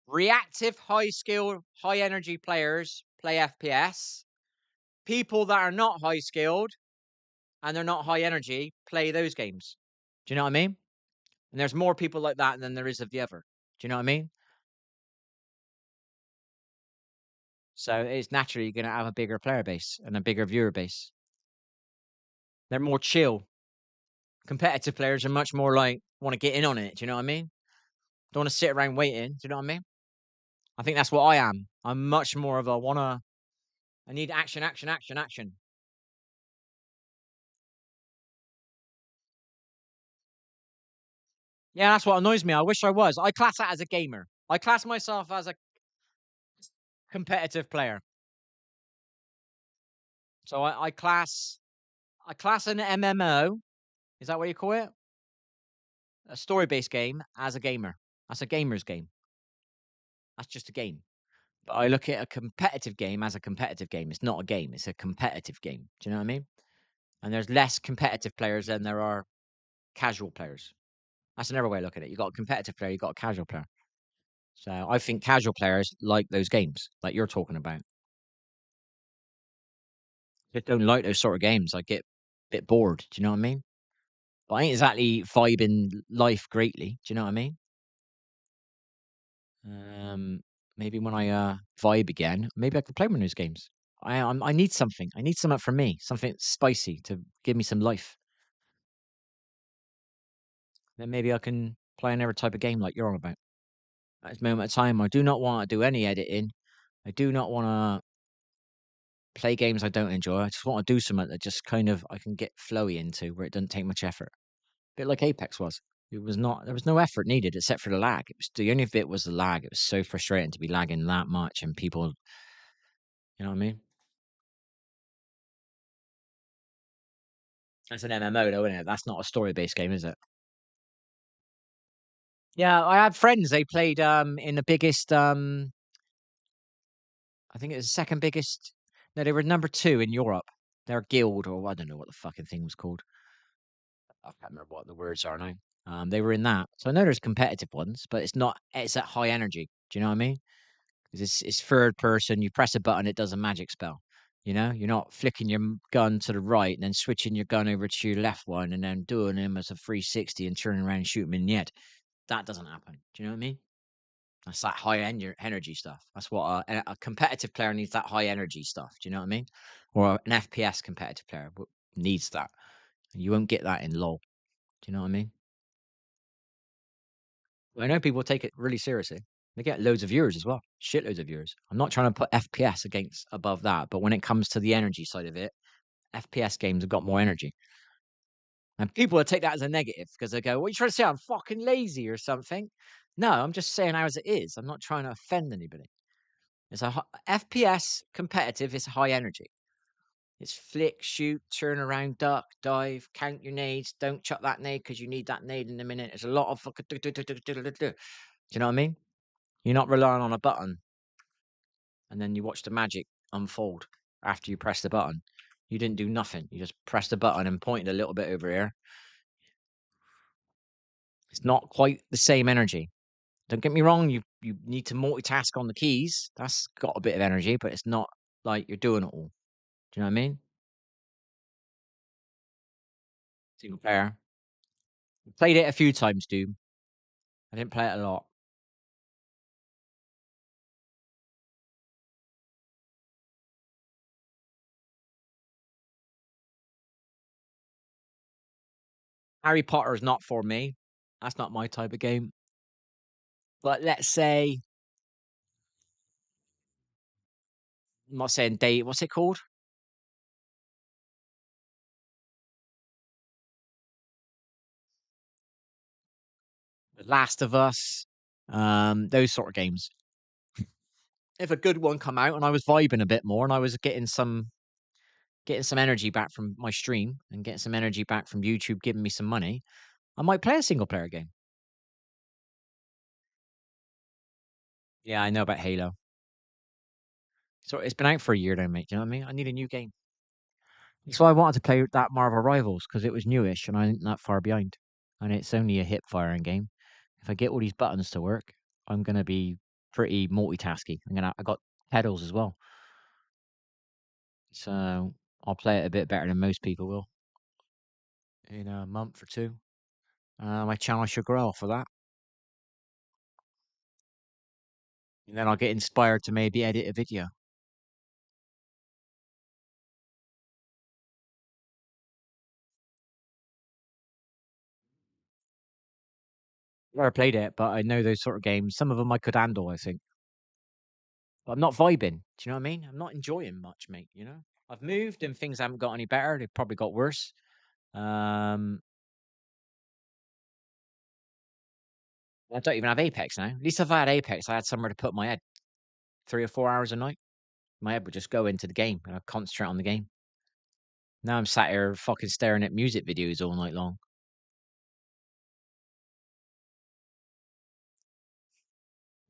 Reactive, high skill, high energy players play FPS. People that are not high skilled and they're not high energy play those games. Do you know what I mean? And there's more people like that than there is of the other. Do you know what I mean? So it's naturally going to have a bigger player base and a bigger viewer base. They're more chill. Competitive players are much more like want to get in on it. Do you know what I mean? Don't want to sit around waiting. Do you know what I mean? I think that's what I am. I'm much more of a I need action, action, action, action. Yeah, that's what annoys me. I wish I was. I class that as a gamer. I class myself as a competitive player. So I class an MMO. Is that what you call it? A story-based game as a gamer. That's a gamer's game. That's just a game. But I look at a competitive game as a competitive game. It's not a game. It's a competitive game. Do you know what I mean? And there's less competitive players than there are casual players. That's another way to look at it. You got a competitive player. You got a casual player. So I think casual players like those games, like you're talking about. Just don't like those sort of games. I get a bit bored. Do you know what I mean? But I ain't exactly vibing life greatly. Do you know what I mean? Um, maybe when I vibe again, maybe I could play one of those games. I need something. I need something from me, something spicy to give me some life. Then maybe I can play another type of game like you're on about. At this moment of time, I do not want to do any editing. I do not want to play games I don't enjoy. I just want to do something that just kind of I can get flowy into where it doesn't take much effort. A bit like Apex was. It was not there was no effort needed except for the lag. It was the only bit was the lag. It was so frustrating to be lagging that much and people, you know what I mean? That's an MMO though, isn't it? That's not a story-based game, is it? Yeah, I had friends, they played in the biggest I think it was the second biggest, no, they were number 2 in Europe. Their guild, or I don't know what the fucking thing was called. I can't remember what the words are now. They were in that. So I know there's competitive ones, but it's at high energy. Do you know what I mean? 'Cause it's third person, you press a button, it does a magic spell. You know, you're not flicking your gun to the right and then switching your gun over to your left one and then doing him as a 360 and turning around and shooting him in the head. That doesn't happen. Do you know what I mean? That's that high energy stuff. That's what a competitive player needs. That high energy stuff. Do you know what I mean? Or an FPS competitive player needs that. You won't get that in LoL. Do you know what I mean? I know people take it really seriously. They get loads of viewers as well, shitloads of viewers. I'm not trying to put FPS against above that, but when it comes to the energy side of it, FPS games have got more energy. And people will take that as a negative because they go, "What are you trying to say? I'm fucking lazy or something." No, I'm just saying how as it is. I'm not trying to offend anybody. FPS competitive is high energy. It's flick, shoot, turn around, duck, dive, count your nades. Don't chuck that nade because you need that nade in a minute. There's a lot of fucking. Do you know what I mean? You're not relying on a button and then you watch the magic unfold after you press the button. You didn't do nothing. You just pressed the button and pointed a little bit over here. It's not quite the same energy. Don't get me wrong, you need to multitask on the keys. That's got a bit of energy, but it's not like you're doing it all. Do you know what I mean? Single player. Played it a few times, dude. I didn't play it a lot. Harry Potter is not for me. That's not my type of game. But let's say, I'm not saying date. What's it called? The Last of Us. Those sort of games. If a good one come out and I was vibing a bit more and I was getting some energy back from my stream and getting some energy back from YouTube giving me some money, I might play a single player game. Yeah, I know about Halo. So it's been out for a year now, mate. Do you know what I mean? I need a new game. That's why I wanted to play that Marvel Rivals because it was newish and I ain't that far behind. And it's only a hip firing game. If I get all these buttons to work, I'm gonna be pretty multitasky. I got pedals as well. So I'll play it a bit better than most people will in a month or two. My channel should grow off of that. And then I'll get inspired to maybe edit a video. Never played it, but I know those sort of games. Some of them I could handle, I think. But I'm not vibing. Do you know what I mean? I'm not enjoying much, mate. You know, I've moved and things haven't got any better. They've probably got worse. Um, I don't even have Apex now. At least if I had Apex, I had somewhere to put my head. 3 or 4 hours a night, my head would just go into the game and I'd concentrate on the game. Now I'm sat here fucking staring at music videos all night long.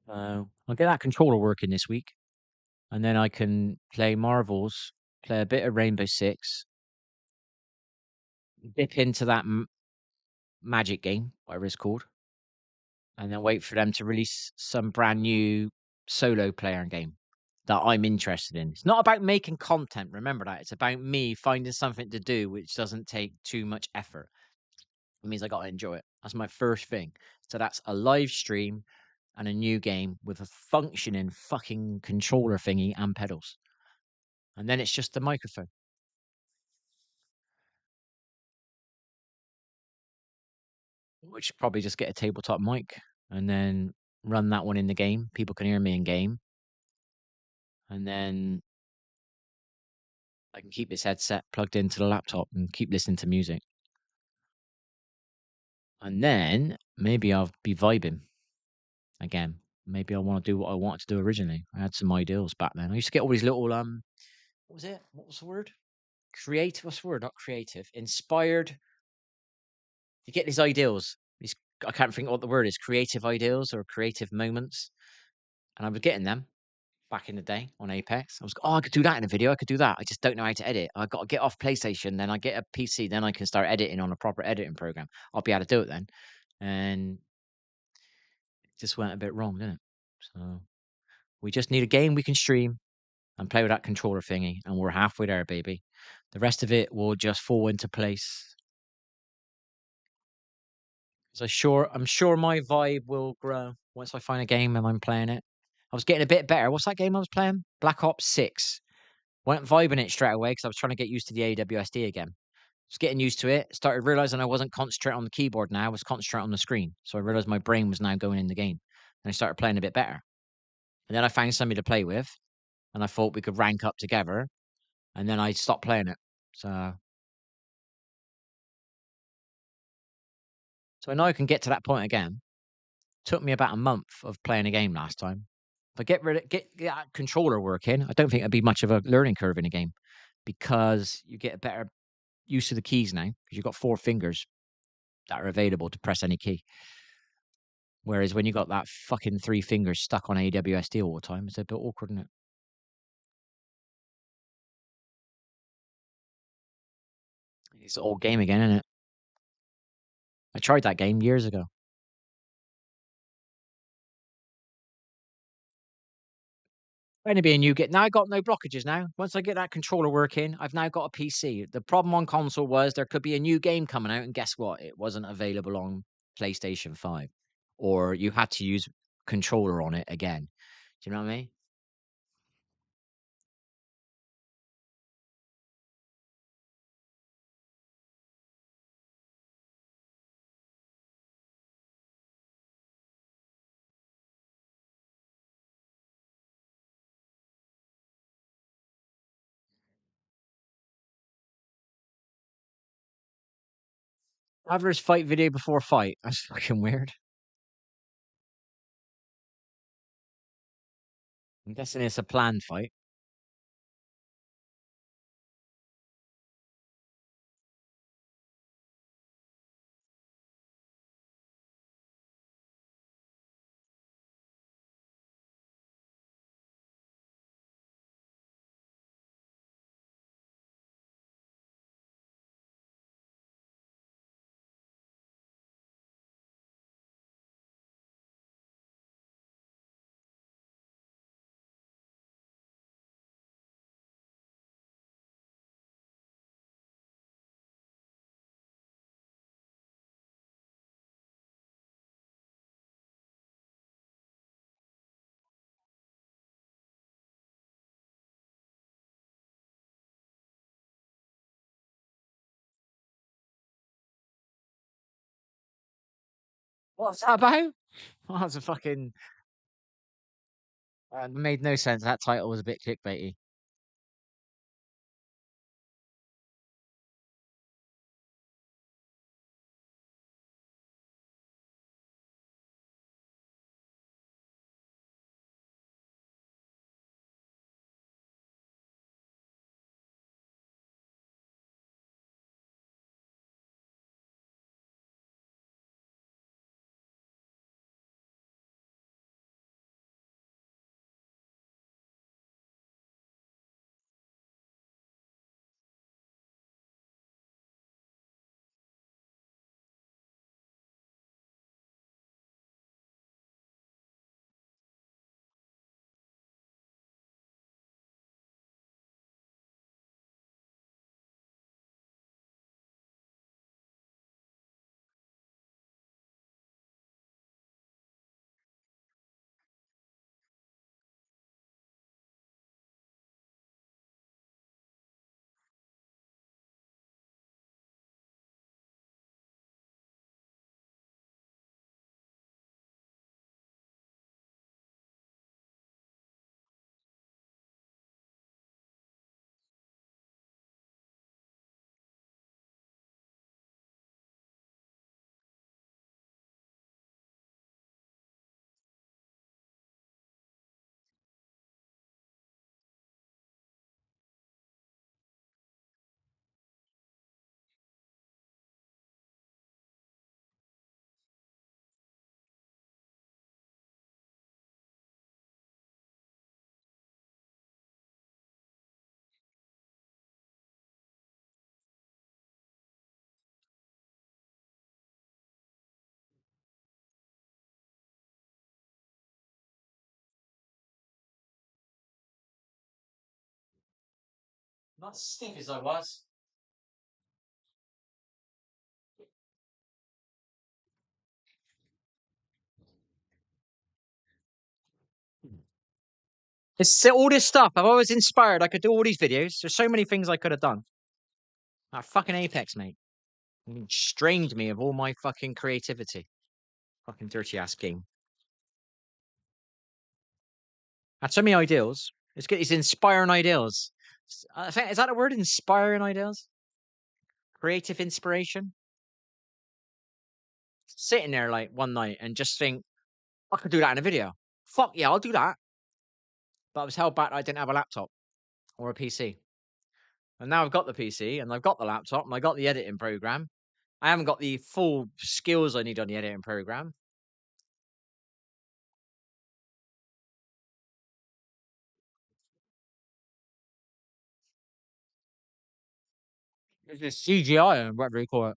I'll get that controller working this week, and then I can play Marvels, play a bit of Rainbow Six, dip into that Magic game, whatever it's called, and then wait for them to release some brand new solo player game that I'm interested in. It's not about making content, remember that. It's about me finding something to do which doesn't take too much effort. It means I got to enjoy it. That's my first thing. So that's a live stream and a new game with a functioning fucking controller thingy and pedals. And then it's just the microphone. Which probably just get a tabletop mic and then run that one in the game. People can hear me in game. And then I can keep this headset plugged into the laptop and keep listening to music. And then maybe I'll be vibing again. Maybe I want to do what I wanted to do originally. I had some ideals back then. I used to get all these little what was it? What was the word? Creative. What's the word? Not creative. Inspired. You get these ideals. These I can't think what the word is. Creative ideals or creative moments. And I was getting them back in the day on Apex. I was, oh, I could do that in a video. I could do that. I just don't know how to edit. I got to get off PlayStation, then I get a PC, then I can start editing on a proper editing program. I'll be able to do it then. And it just went a bit wrong, didn't it? So we just need a game we can stream and play with that controller thingy, and we're halfway there, baby. The rest of it will just fall into place. So I'm sure my vibe will grow once I find a game and I'm playing it. I was getting a bit better. What's that game I was playing? Black Ops 6. Went vibing it straight away because I was trying to get used to the AWSD again. Just getting used to it. Started realizing I wasn't concentrating on the keyboard now. I was concentrating on the screen. So I realized my brain was now going in the game. And I started playing a bit better. And then I found somebody to play with. And I thought we could rank up together. And then I stopped playing it. So I know I can get to that point again. Took me about a month of playing a game last time. If I get that controller working, I don't think it'd be much of a learning curve in a game because you get a better use of the keys now because you've got 4 fingers that are available to press any key. Whereas when you got that fucking 3 fingers stuck on AWSD all the time, it's a bit awkward, isn't it? It's an old game again, isn't it? I tried that game years ago. Only be a new get. Now I got no blockages now. Once I get that controller working, I've now got a PC. The problem on console was there could be a new game coming out, and guess what? It wasn't available on PlayStation 5. Or you had to use controller on it again. Do you know what I mean? Travelers fight video before fight. That's fucking weird. I'm guessing it's a planned fight. What's that about? Oh, that's a fucking made no sense. That title was a bit clickbaity. Not stiff as I was. It's all this stuff. I've always inspired. I could do all these videos. There's so many things I could have done. That fucking Apex, mate. Strained me of all my fucking creativity. Fucking dirty ass game. I had so many ideals. Let's get these inspiring ideals. I think, is that a word? Inspiring ideals? Creative inspiration? Sitting there like one night and just think, I could do that in a video. Fuck yeah, I'll do that. But I was held back. I didn't have a laptop or a PC. And now I've got the PC and I've got the laptop and I got the editing program. I haven't got the full skills I need on the editing program. It's just CGI and whatever you call it.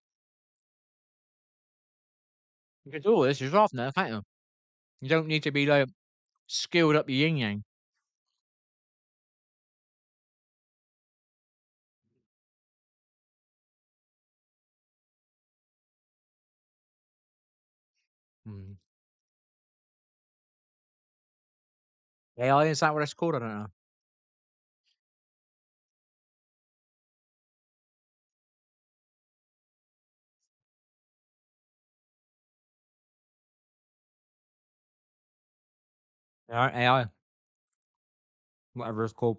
You can do all this yourself now, can't you? You don't need to be like skilled up your yin yang. AI, is that what it's called? I don't know. Yeah, AI, whatever it's called.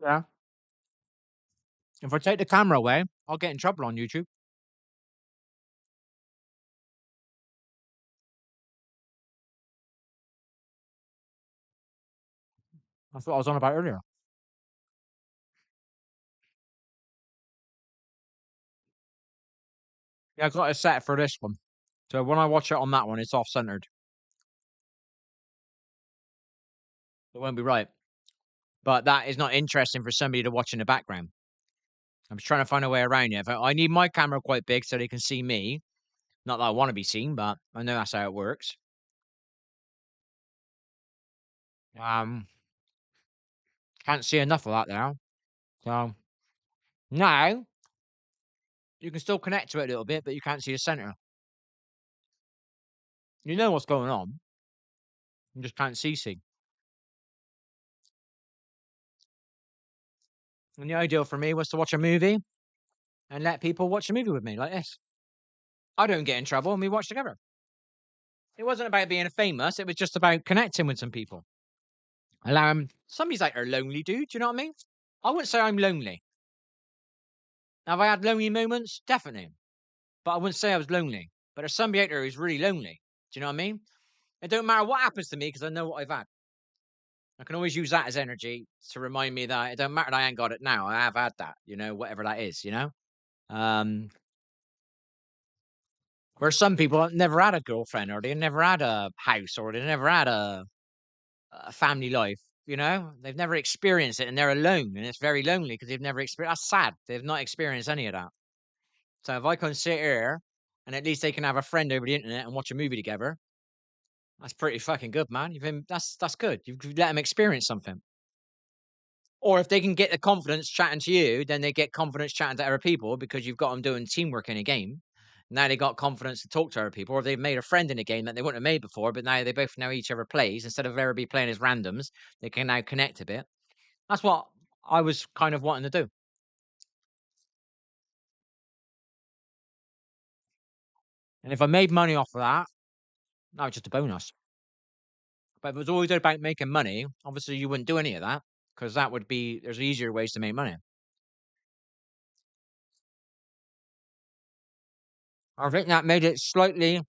Yeah. If I take the camera away, I'll get in trouble on YouTube. That's what I was on about earlier. Yeah, I got it set for this one. So when I watch it on that one, it's off centered. It won't be right. But that is not interesting for somebody to watch in the background. I'm just trying to find a way around it. I need my camera quite big so they can see me. Not that I want to be seen, but I know that's how it works. Um, can't see enough of that now. So now you can still connect to it a little bit, but you can't see the center. You know what's going on. You just can't see. And the ideal for me was to watch a movie and let people watch a movie with me like this. I don't get in trouble and we watch together. It wasn't about being famous. It was just about connecting with some people. Allow 'em somebody's out there lonely, dude. Do you know what I mean? I wouldn't say I'm lonely. Have I had lonely moments? Definitely. But I wouldn't say I was lonely. But there's somebody out there who's really lonely. Do you know what I mean? It don't matter what happens to me because I know what I've had. I can always use that as energy to remind me that it don't matter that I ain't got it now. I have had that, whatever that is, Um, where some people have never had a girlfriend or they never had a house or they never had a family life, they've never experienced it and they're alone and it's very lonely because they've never experienced. That's sad. They've not experienced any of that. So if I can sit here and at least they can have a friend over the internet and watch a movie together, that's pretty fucking good, man. That's good. You've let them experience something. Or if they can get the confidence chatting to you, then they get confidence chatting to other people because you've got them doing teamwork in a game. Now they got confidence to talk to other people, or they've made a friend in a game that they wouldn't have made before, but now they both know each other plays. Instead of ever be playing as randoms, they can now connect a bit. That's what I was kind of wanting to do. And if I made money off of that, that was just a bonus. But if it was always about making money, obviously you wouldn't do any of that because there's easier ways to make money. I think that made it slightly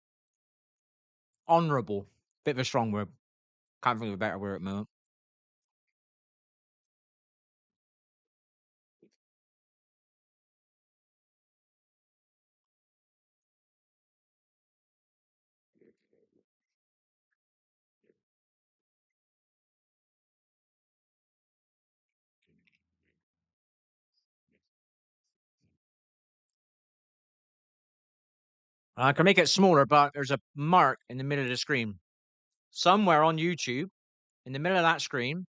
honorable. Bit of a strong word. Can't think of a better word at the moment. I can make it smaller, but there's a mark in the middle of the screen. Somewhere on YouTube, in the middle of that screen,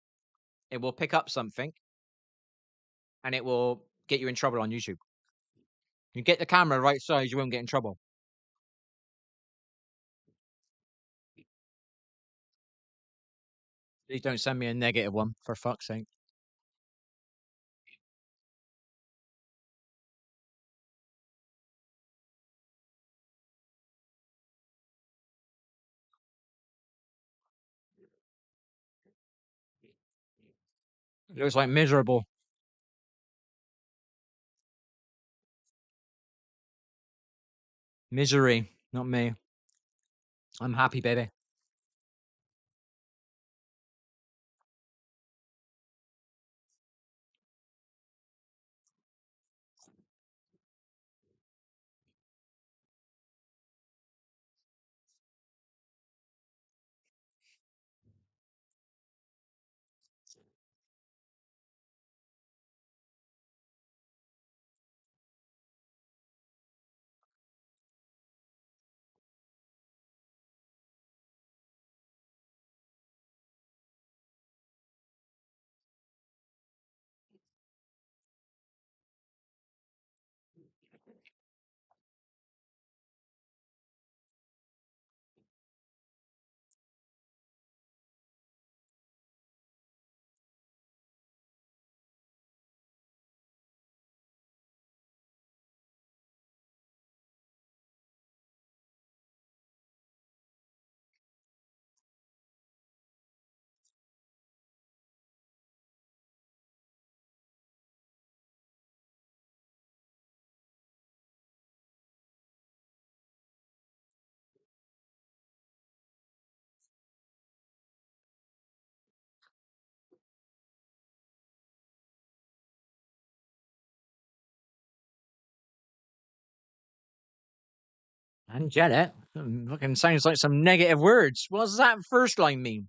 it will pick up something and it will get you in trouble on YouTube. You get the camera right size, you won't get in trouble. Please don't send me a negative one, for fuck's sake. It looks like miserable. Misery, not me. I'm happy, baby. Angelic? Fucking sounds like some negative words. What does that first line mean?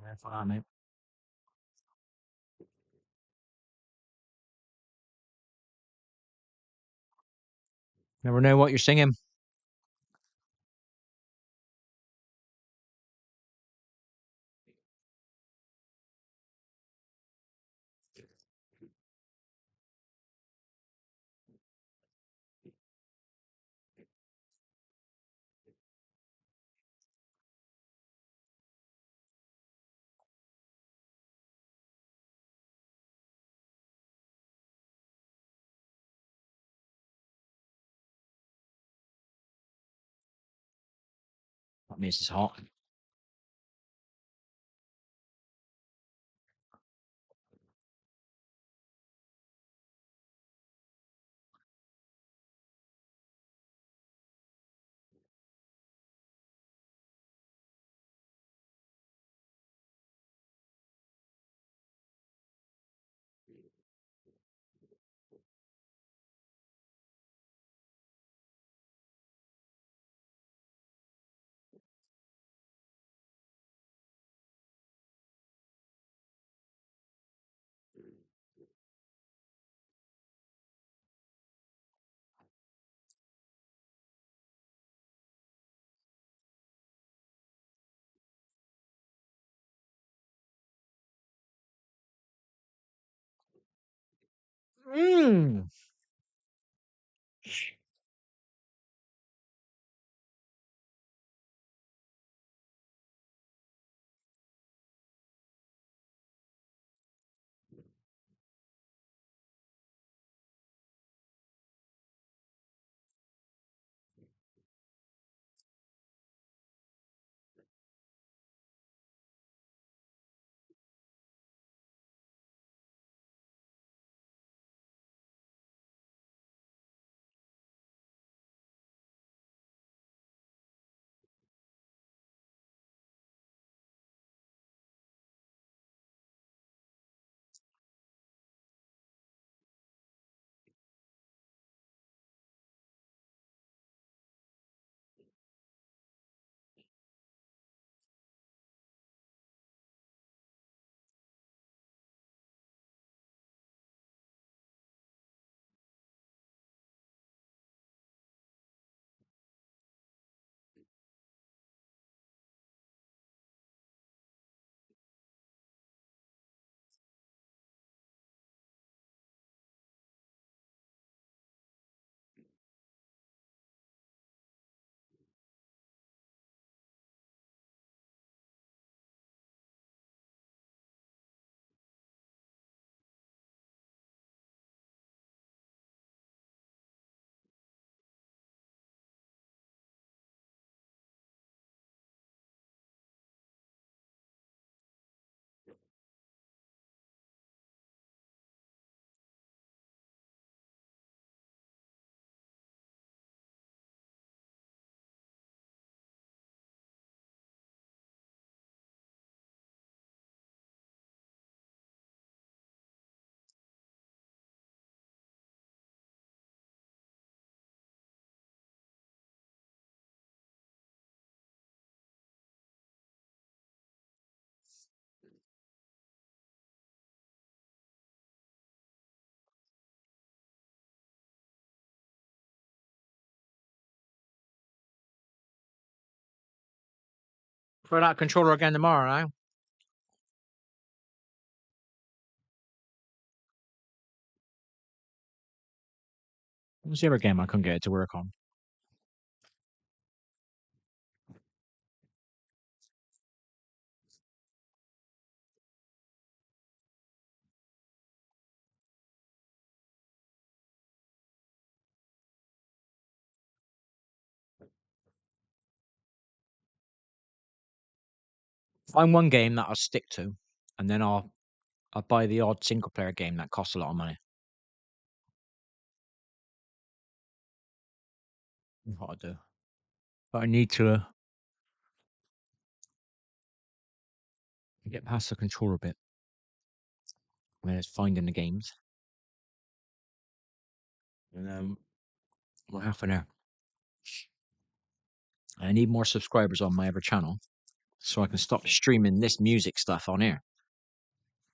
Yeah, fuck that, mate. Never know what you're singing. That means it's hot. Mmm. Throw that controller again tomorrow, eh? What's the other game I couldn't get it to work on? Find one game that I'll stick to, and then I'll buy the odd single player game that costs a lot of money. That's what I do. But I need to get past the controller bit. When it's finding the games. And we're half an hour. I need more subscribers on my other channel so I can stop streaming this music stuff on here.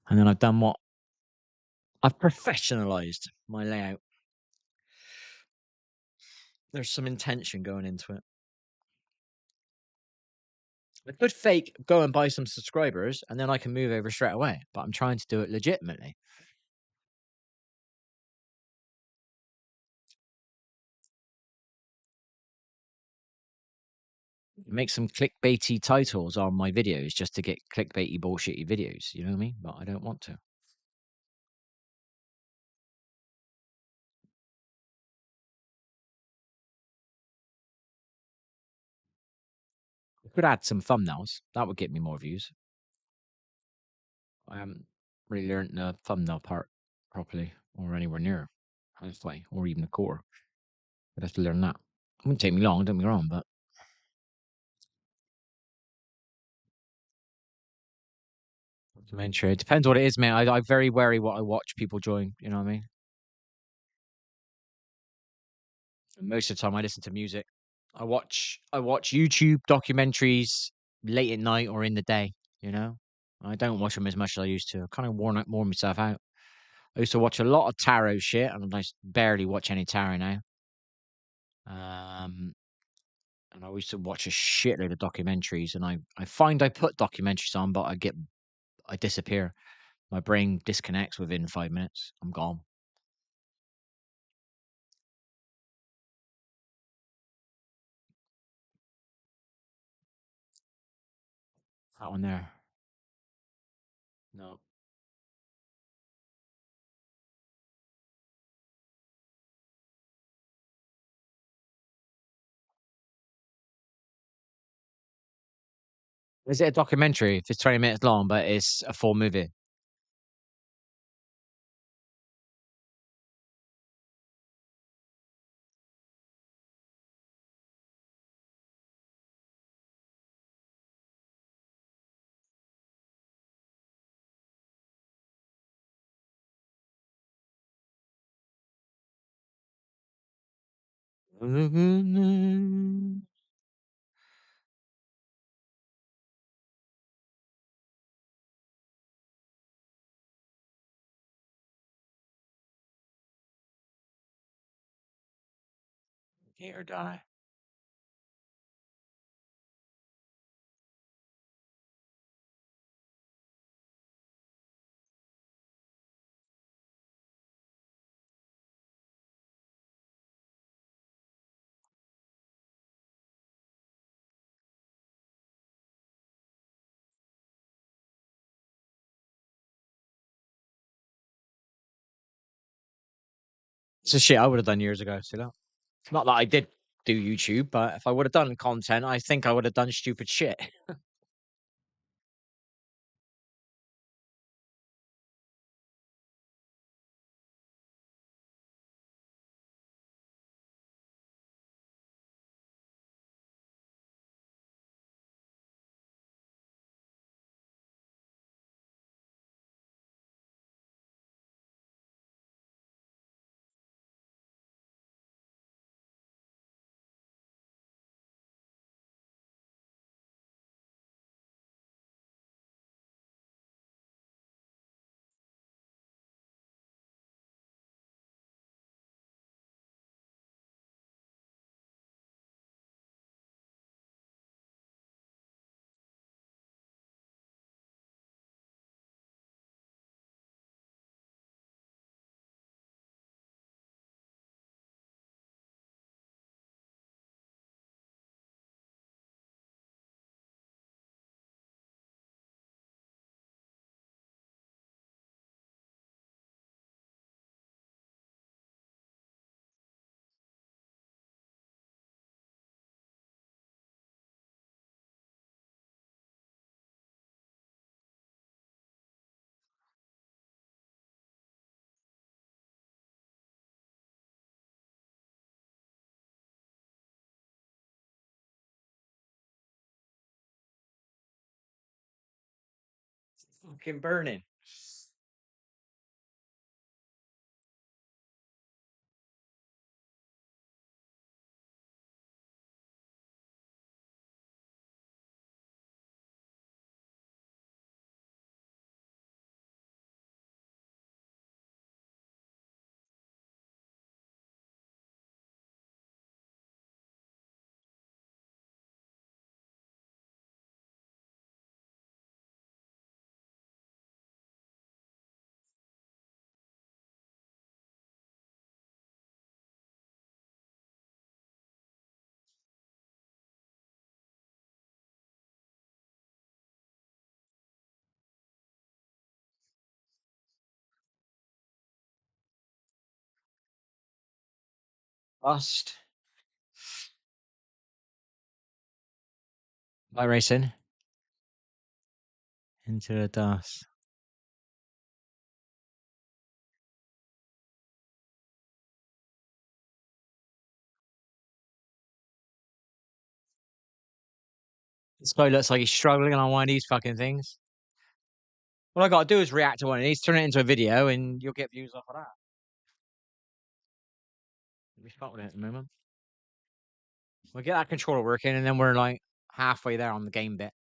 And then I've done what? I've professionalized my layout. There's some intention going into it. I could fake go and buy some subscribers and then I can move over straight away. But I'm trying to do it legitimately. Make some clickbaity titles on my videos just to get clickbaity bullshitty videos. You know what I mean? But I don't want to. I could add some thumbnails. That would get me more views. I haven't really learned the thumbnail part properly or anywhere near halfway or even a quarter. I'd have to learn that. It wouldn't take me long, don't get me wrong, but documentary. It depends what it is, mate. I'm very wary what I watch people join, you know what I mean? And most of the time I listen to music. I watch YouTube documentaries late at night or in the day, you know? I don't watch them as much as I used to. I kind of worn myself out. I used to watch a lot of tarot shit, and barely watch any tarot now. Um, and I used to watch a shitload of documentaries, and I find I put documentaries on, but I disappear. My brain disconnects within 5 minutes. I'm gone. That one there. No. Is it a documentary? If it's 20 minutes long, but it's a full movie. Here die. It's a shit I would have done years ago. See that? Not that I did do YouTube, but if I would have done content, I think I would have done stupid shit. Fucking burning. Bust. By racing into the dust. This guy looks like he's struggling on one of these fucking things. All I gotta do is react to one of these, turn it into a video, and you'll get views off of that. We start with it at the moment. We'll get that controller working, and then we're like halfway there on the game bit.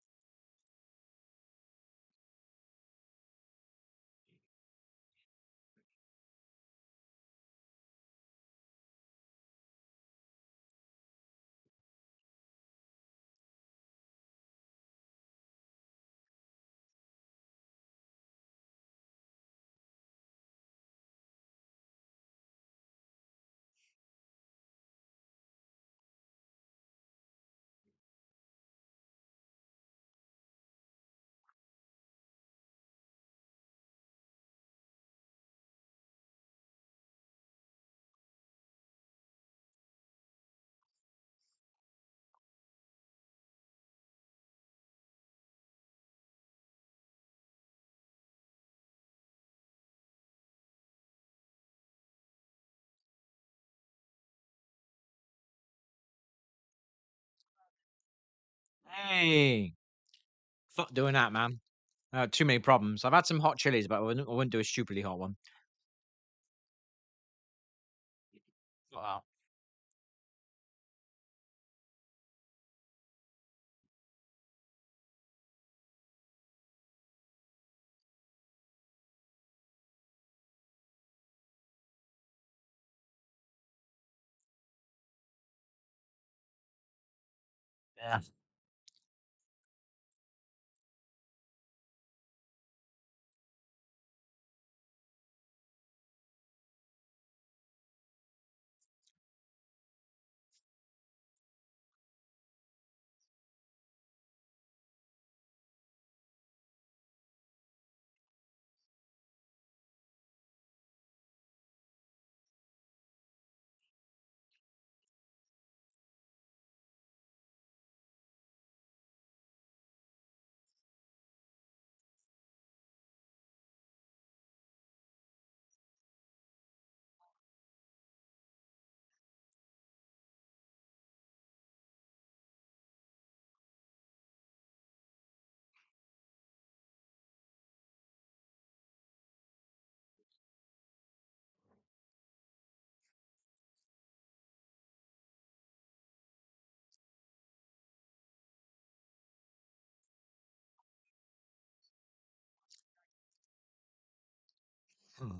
Hey, fuck doing that, man. Too many problems. I've had some hot chilies, but I wouldn't do a stupidly hot one. Wow. Yeah. Hmm.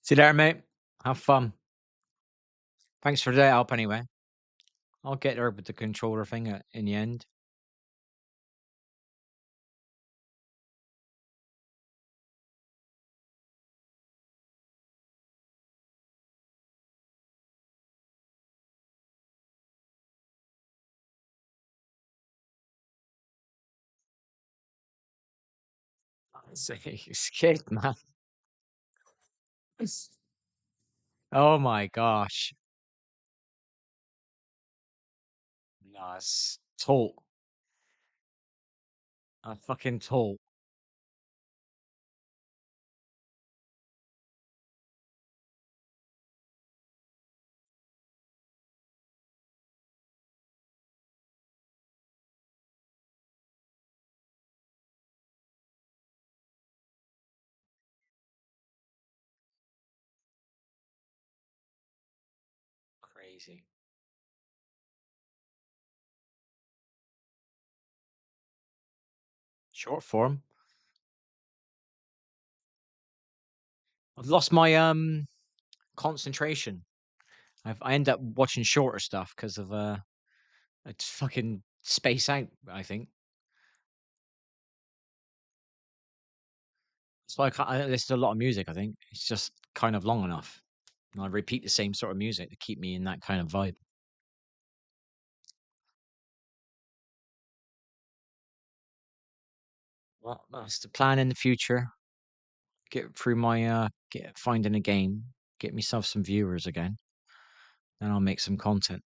See you there, mate. Have fun. Thanks for the help anyway. I'll get there with the controller thing in the end. It's good, man. Oh my gosh. Nice. Tall. A fucking tall. Crazy. Short form. I've lost my concentration. I end up watching shorter stuff because of I just fucking space out, I think. It's like I listen to a lot of music, I think. It's just kind of long enough. And I repeat the same sort of music to keep me in that kind of vibe. Well, that's the plan in the future. Get through my get finding a game, get myself some viewers again. Then I'll make some content.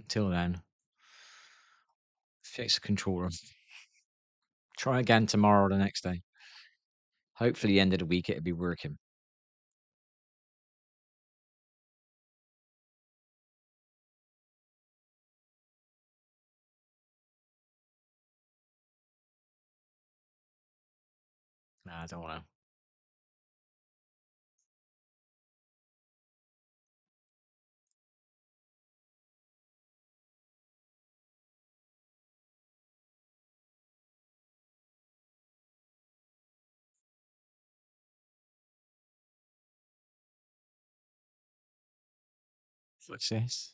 Until then, fix the controller. Try again tomorrow or the next day. Hopefully, the end of the week it'll be working. Nah, I don't know. What's this?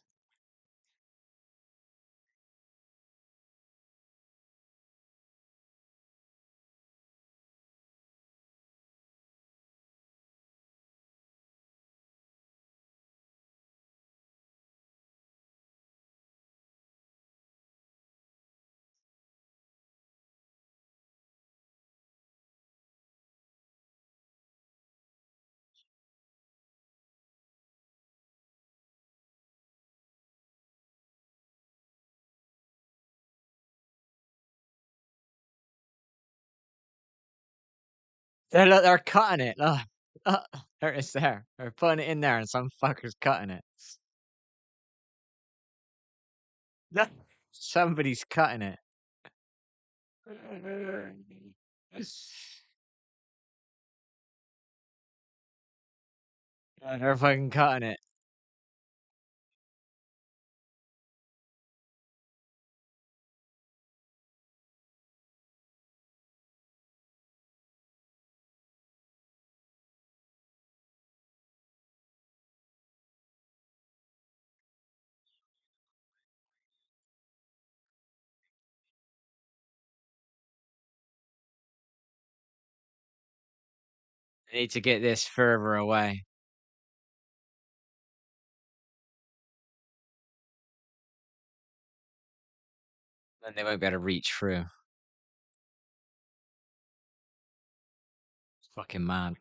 They're cutting it. Look, there it's there. They're putting it in there, and some fucker's cutting it. Look, somebody's cutting it. They're fucking cutting it. They need to get this further away. Then they won't be able to reach through. It's fucking mad.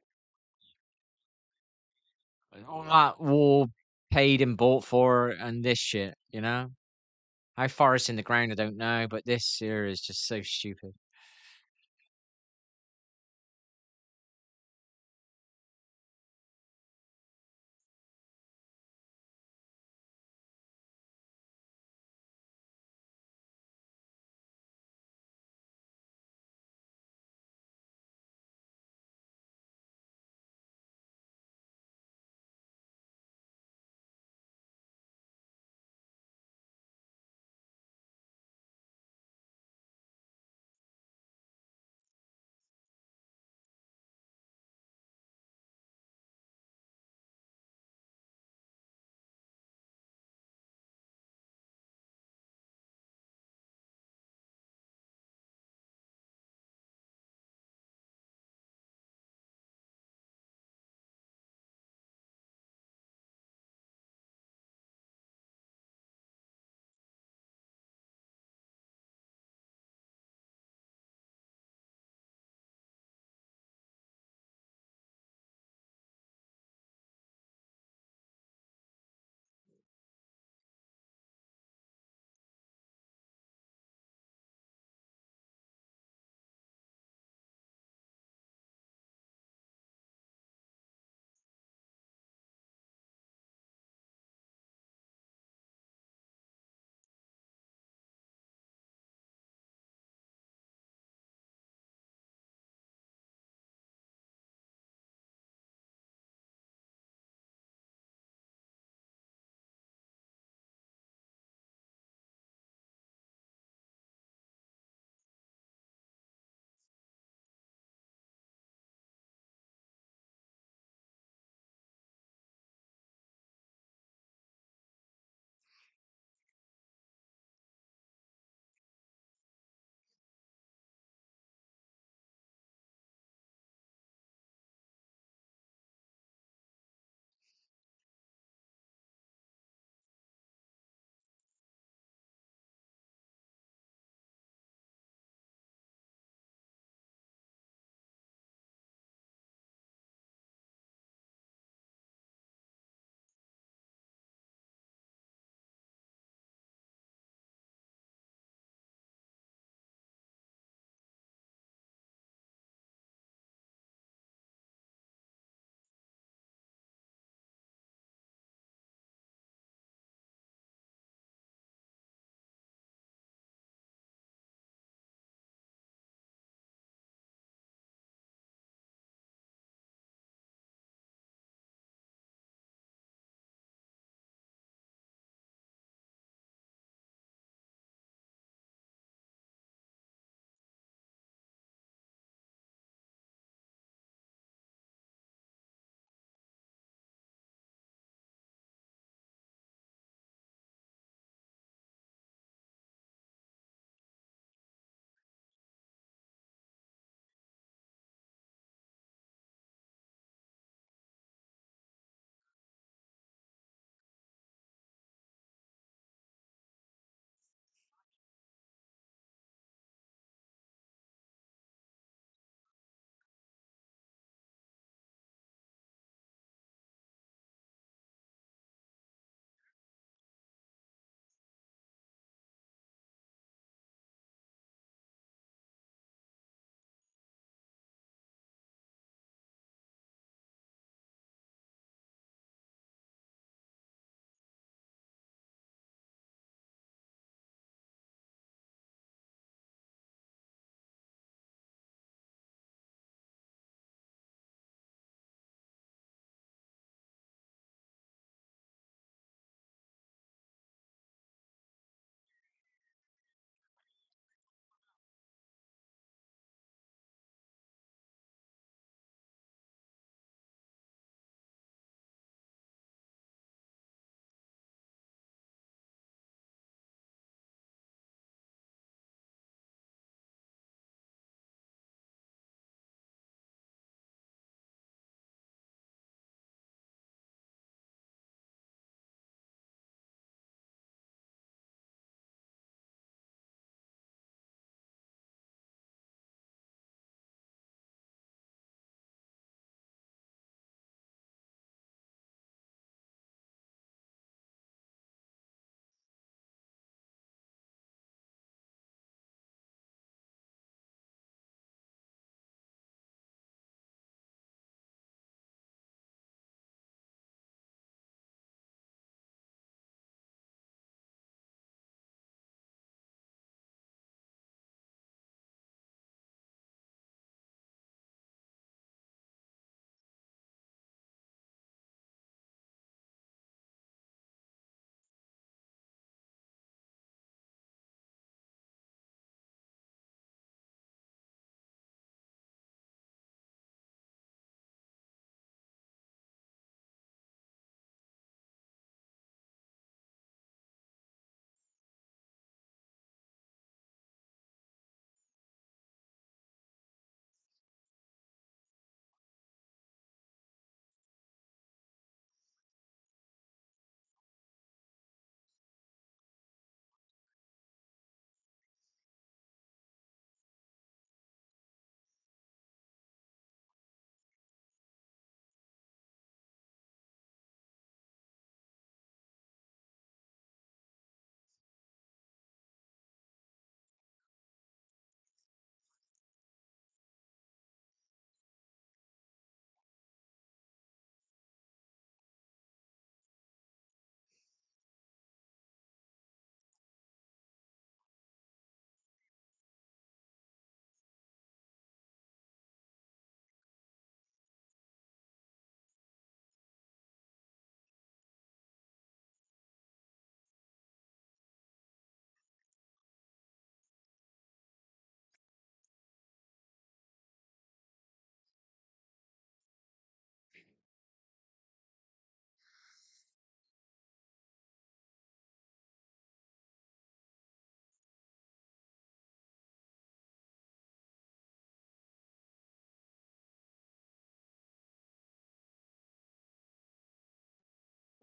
All that war paid and bought for and this shit, you know? How far it's in the ground, I don't know, but this here is just so stupid.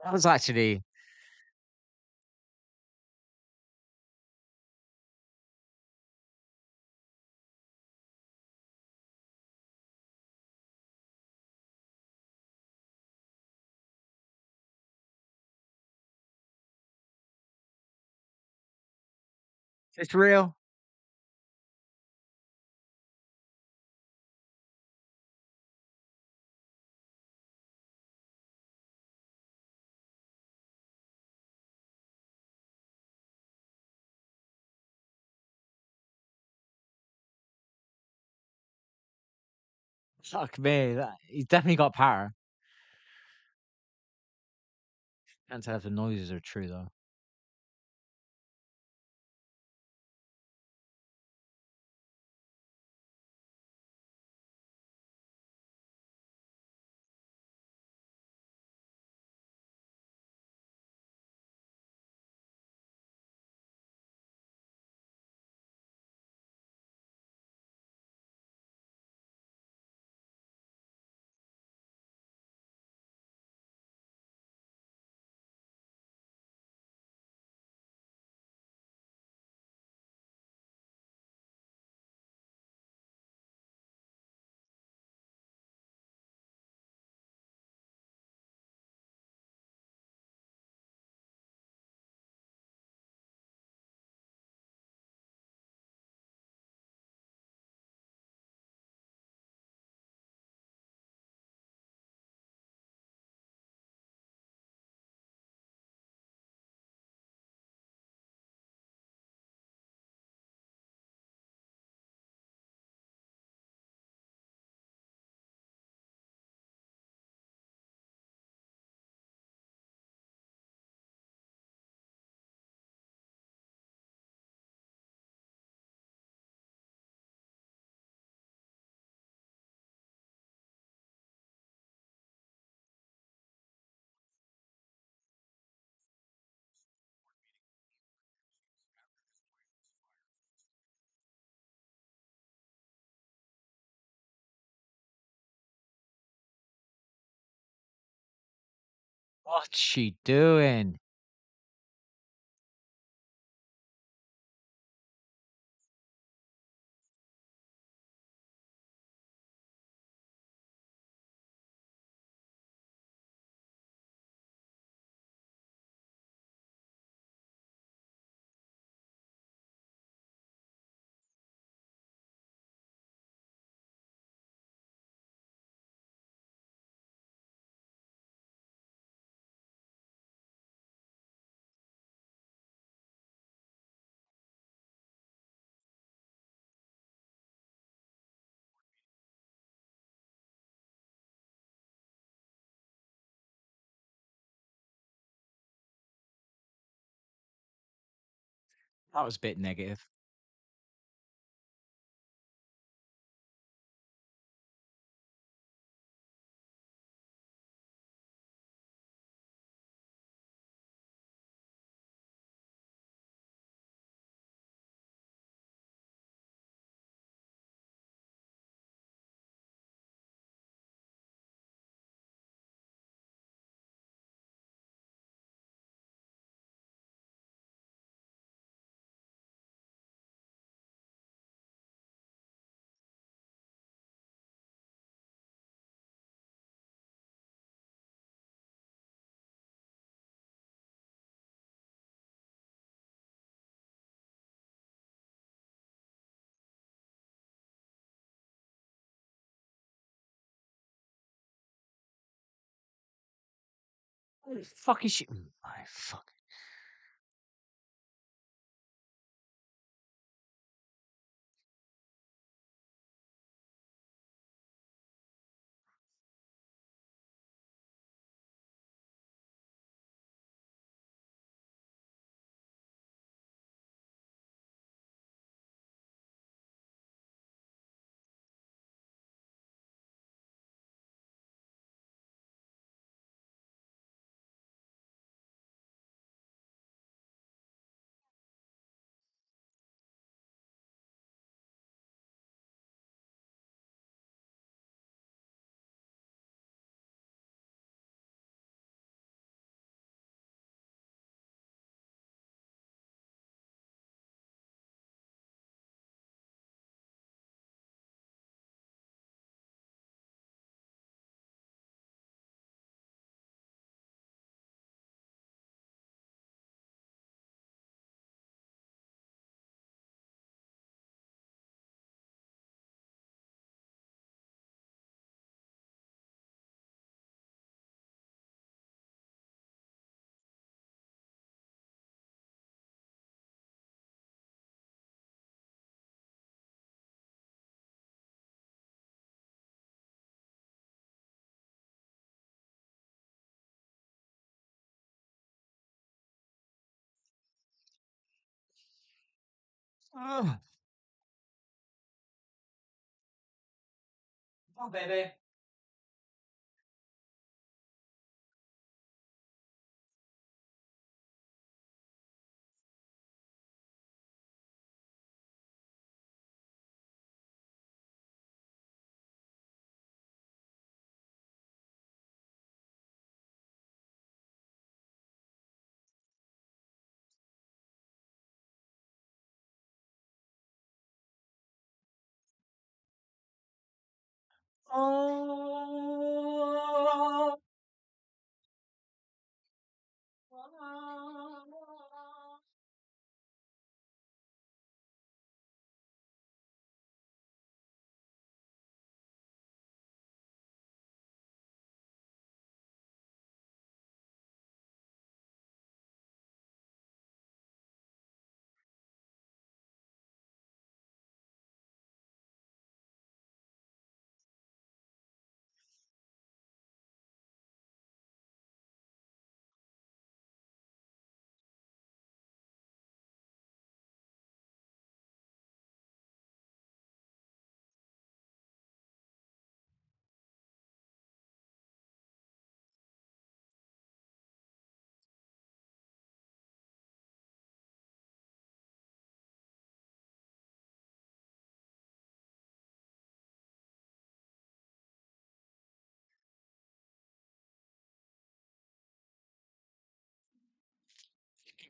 That was actually it's real. Fuck me. He's definitely got power. Can't tell if the noises are true though. What's she doing? That was a bit negative. What the fuck is she? My fuck. Oh, oh baby. Oh.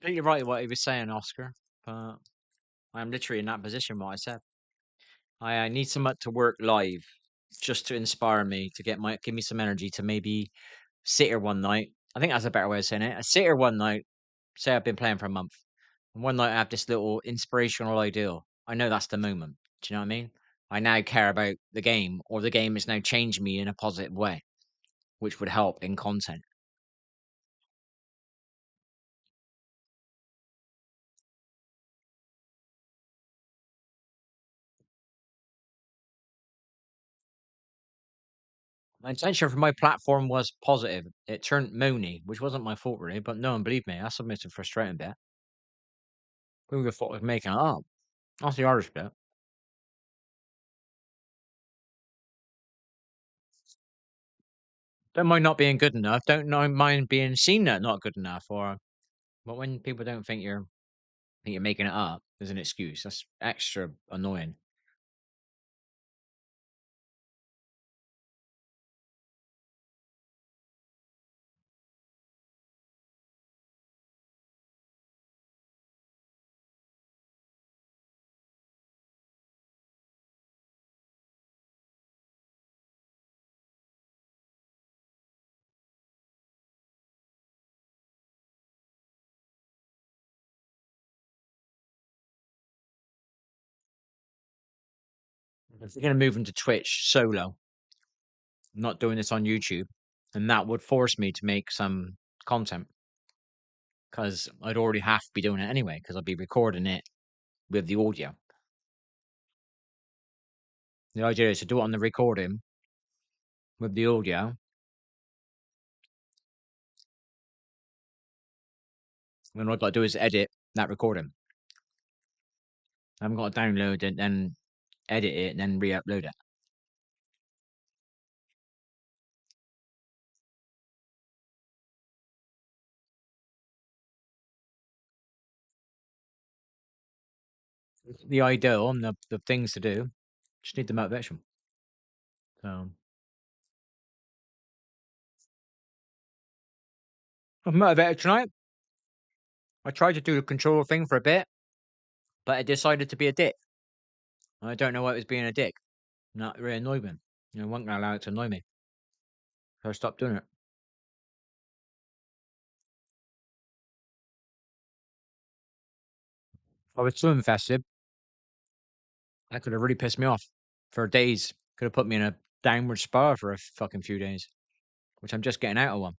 Completely right what he was saying, Oscar. But I'm literally in that position. What I said, I need someone to work live, just to inspire me to give me some energy to maybe sit here one night. I think that's a better way of saying it. I sit here one night, say I've been playing for a month, and one night I have this little inspirational ideal. I know that's the moment. Do you know what I mean? I now care about the game, or the game has now changed me in a positive way, which would help in content. My intention for my platform was positive. It turned moany, which wasn't my fault really, but no one believed me. That's the most frustrating bit. People thought I was making it up. That's the hardest bit. Don't mind not being good enough. Mind being seen that not good enough. But when people don't think you're making it up as an excuse, that's extra annoying. If you're going to move into Twitch solo, I'm not doing this on YouTube, and that would force me to make some content because I'd already have to be doing it anyway because I'd be recording it with the audio. The idea is to do it on the recording with the audio. And all I've got to do is edit that recording. I haven't got to download it, then edit it, and then re-upload it. The ideal and the things to do, just need the motivation. So I'm motivated tonight. I tried to do the control thing for a bit, but it decided to be a dick. I don't know why it was being a dick. And that really annoyed me. I wasn't going to allow it to annoy me. So I stopped doing it. I was so invested, that could have really pissed me off for days. Could have put me in a downward spiral for a fucking few days, which I'm just getting out of one.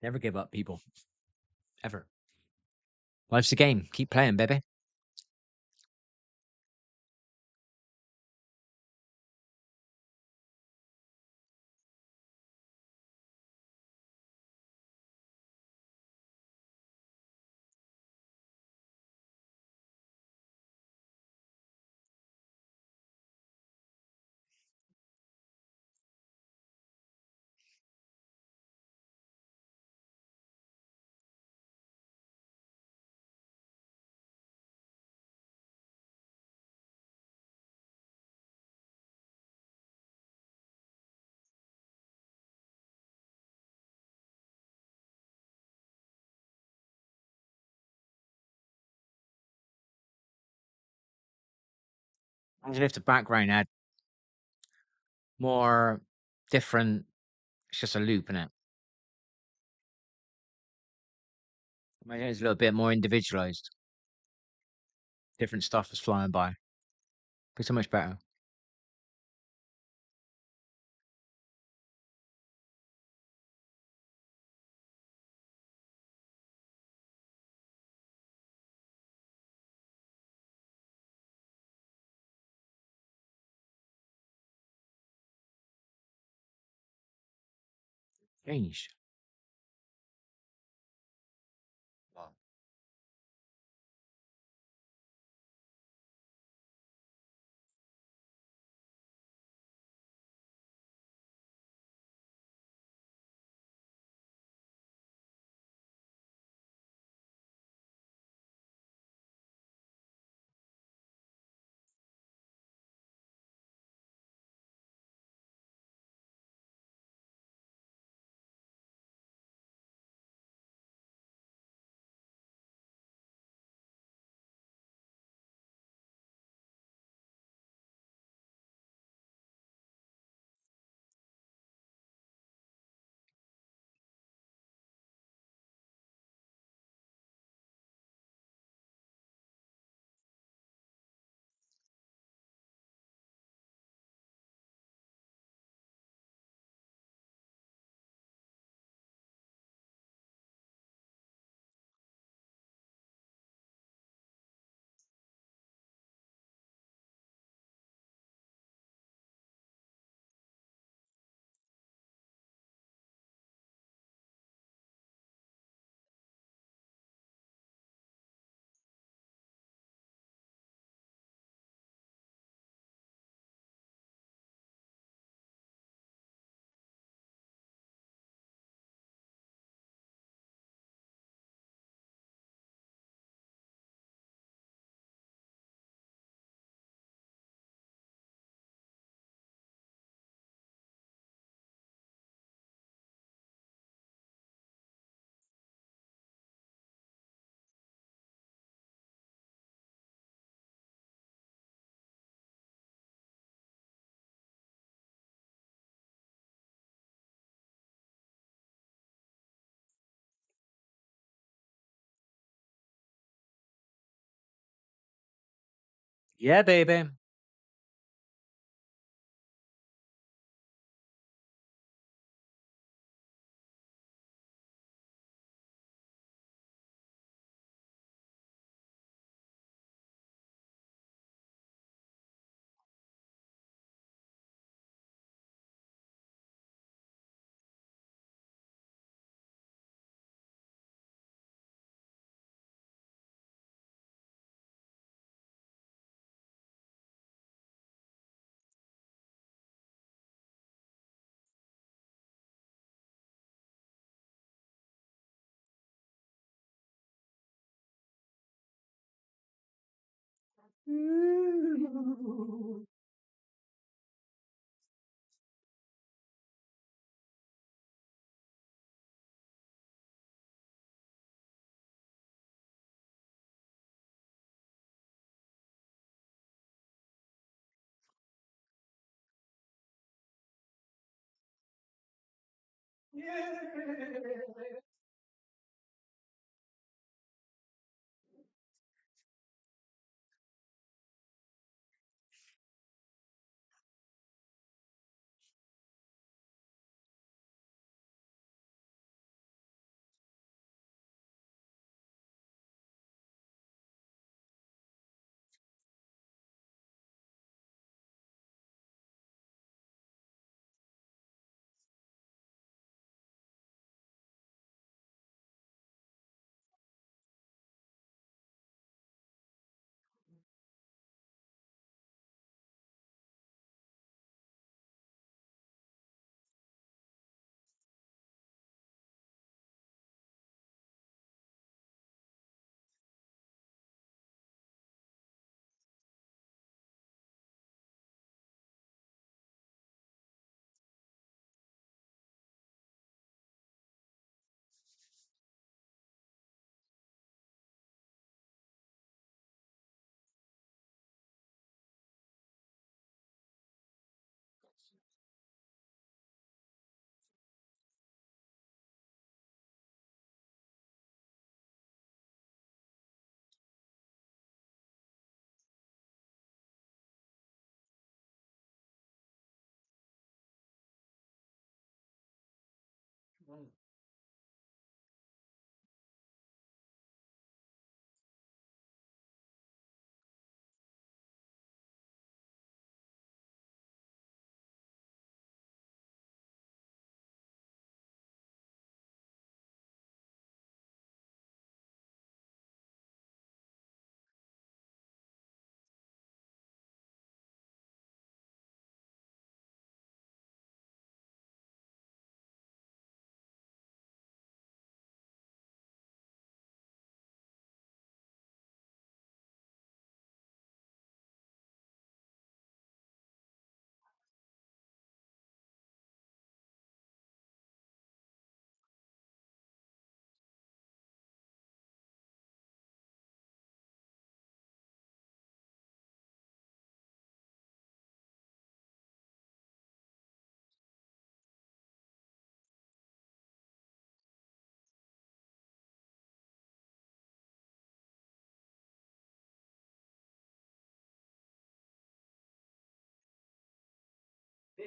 Never give up, people. Ever. Life's a game. Keep playing, baby. Imagine if the background had more different. It's just a loop, innit? Imagine it's a little bit more individualized. Different stuff is flying by. Be so much better. Change. Wow. Yeah, baby.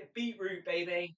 Bit of beetroot, baby.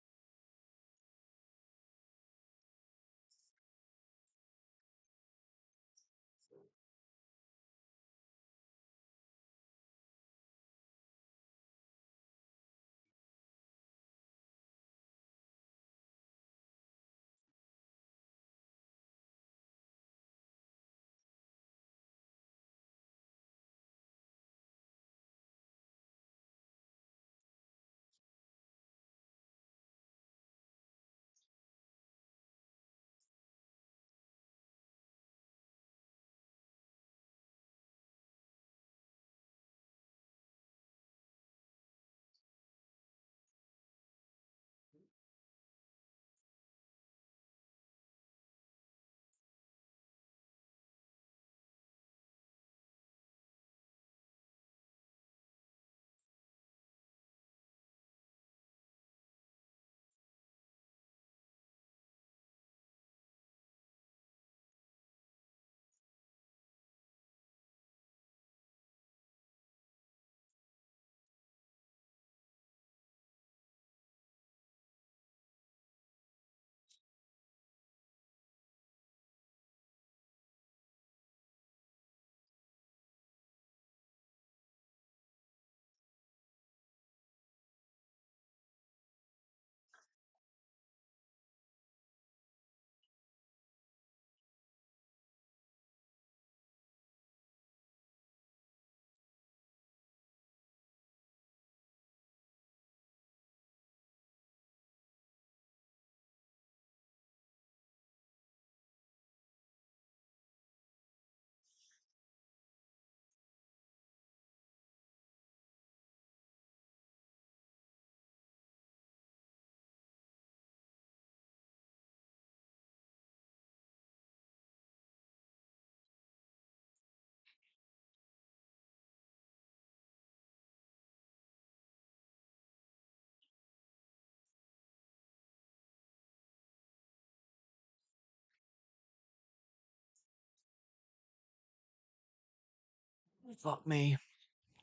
Fuck me.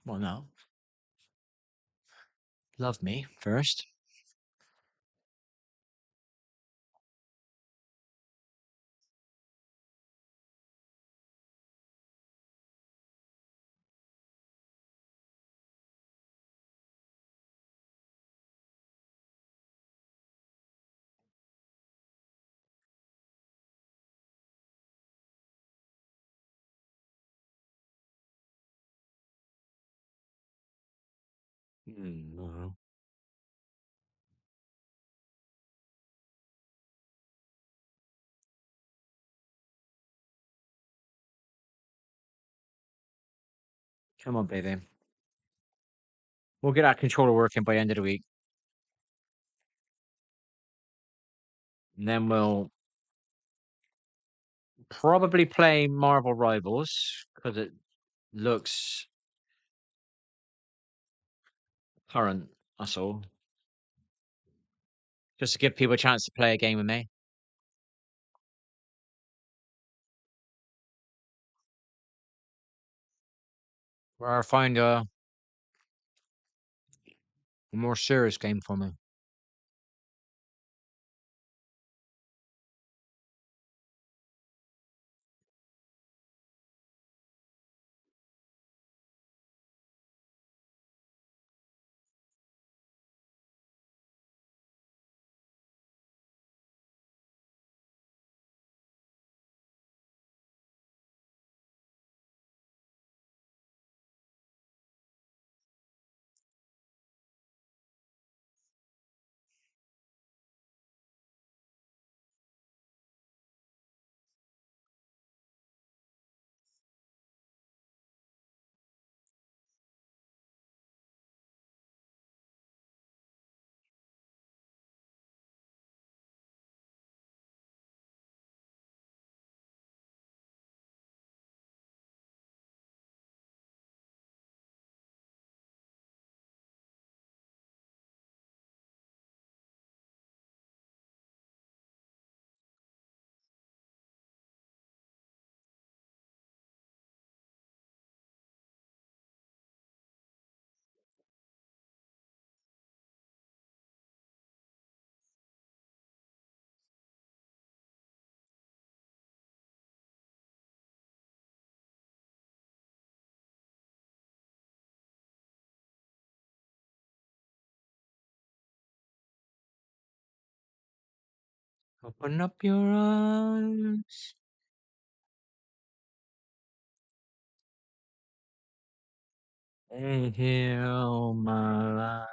Well, no. Love me first. No. Come on, baby. We'll get that controller working by the end of the week. And then we'll probably play Marvel Rivals because it looks current. That's all. Just to give people a chance to play a game with me. Or find a more serious game for me. Open up your eyes. And heal my life.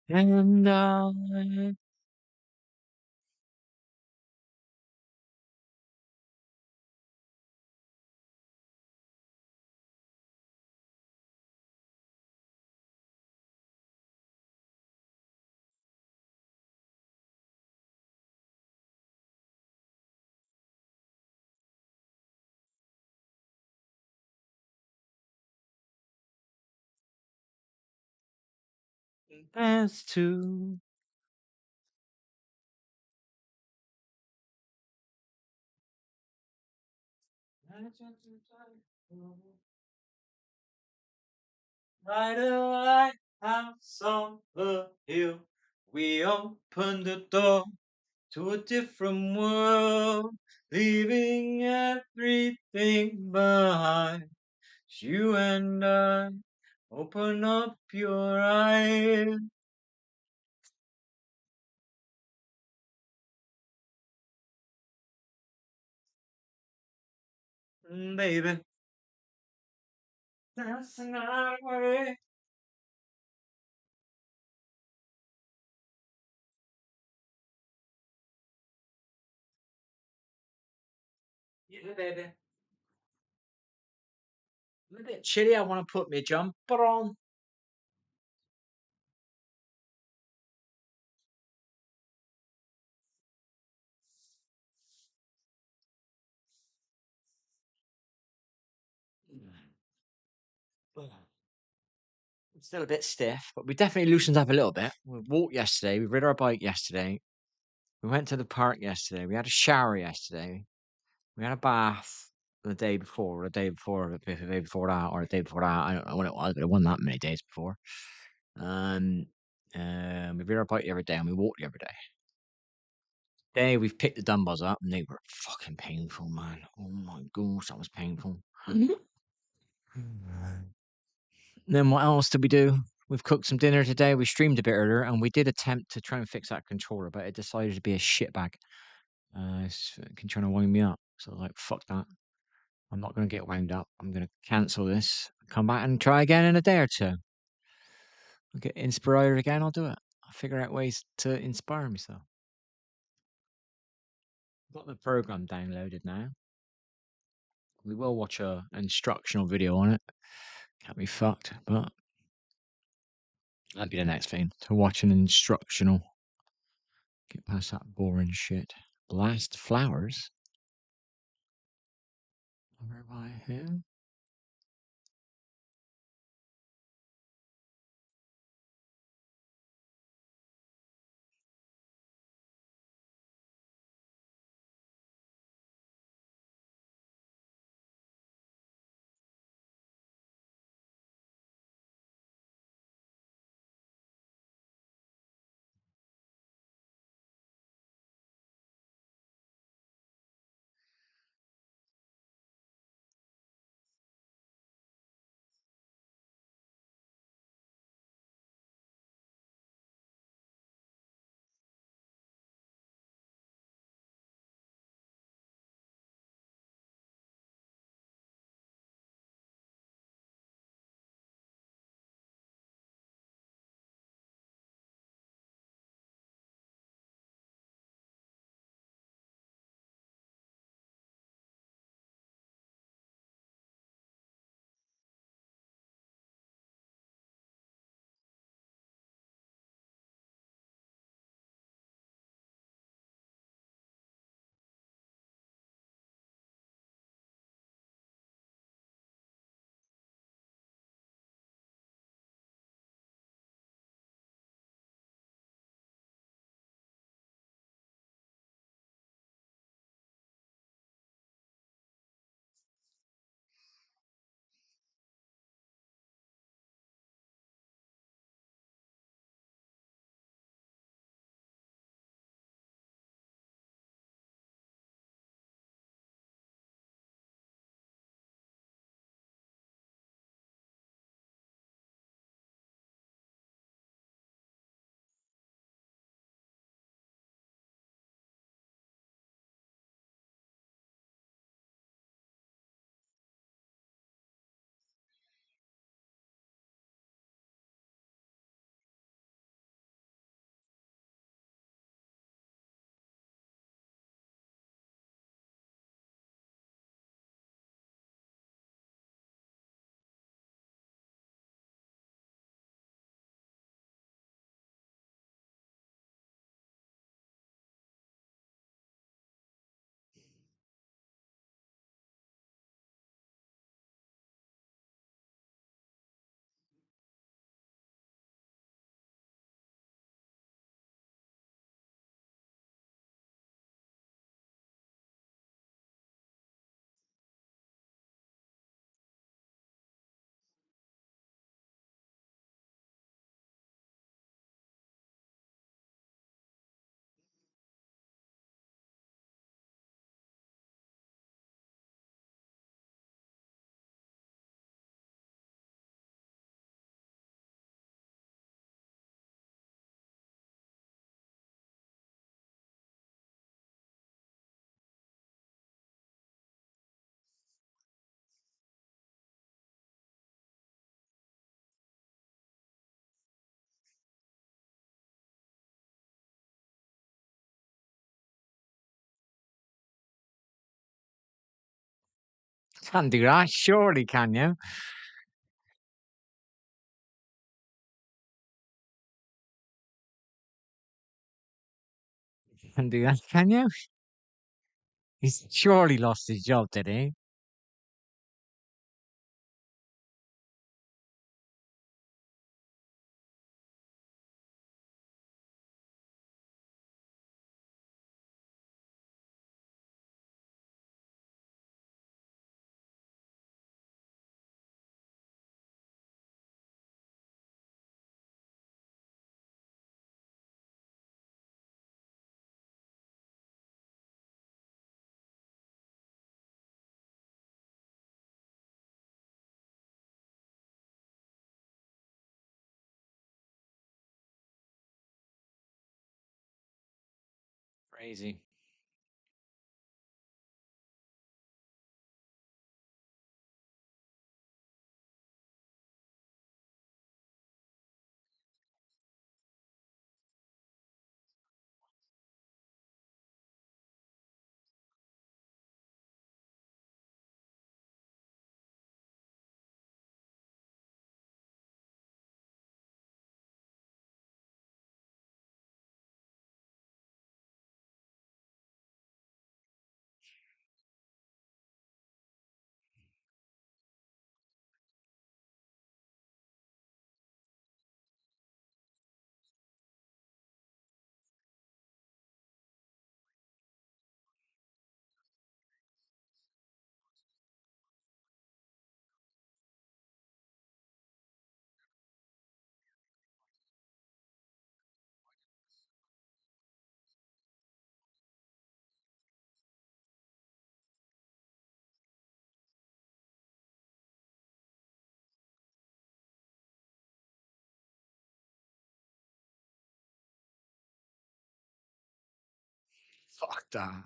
And I pass to. By the lighthouse on the hill, we opened the door to a different world, leaving everything behind. You and I, open up your eyes, baby. Dancing our way. Yeah, baby. I'm a bit chilly. I want to put my jumper on. I'm still a bit stiff, but we definitely loosened up a little bit. We walked yesterday. We rode our bike yesterday. We went to the park yesterday. We had a shower yesterday. We had a bath the day before, the day before that, or the day before that. I don't know when it was, but it wasn't that many days before. Um, we rode our bike the other day and we walked the other day. Today we've picked the dumbbells up and they were fucking painful, man. Oh my gosh, that was painful. Then what else did we do? We've cooked some dinner today. We streamed a bit earlier, and we did attempt to try and fix that controller, but it decided to be a shitbag. It's fucking trying to wind me up. So I was like, fuck that. I'm not going to get wound up. I'm going to cancel this, come back and try again in a day or two. I'll get inspired again. I'll do it. I'll figure out ways to inspire myself. Got the program downloaded now. We will watch a instructional video on it. Can't be fucked, but that'd be the next thing, to watch an instructional. Get past that boring shit. Blast flowers? Over by who? Can't do that, surely, can you? Can't do that, can you? He's surely lost his job, did he? Crazy. Fuck that.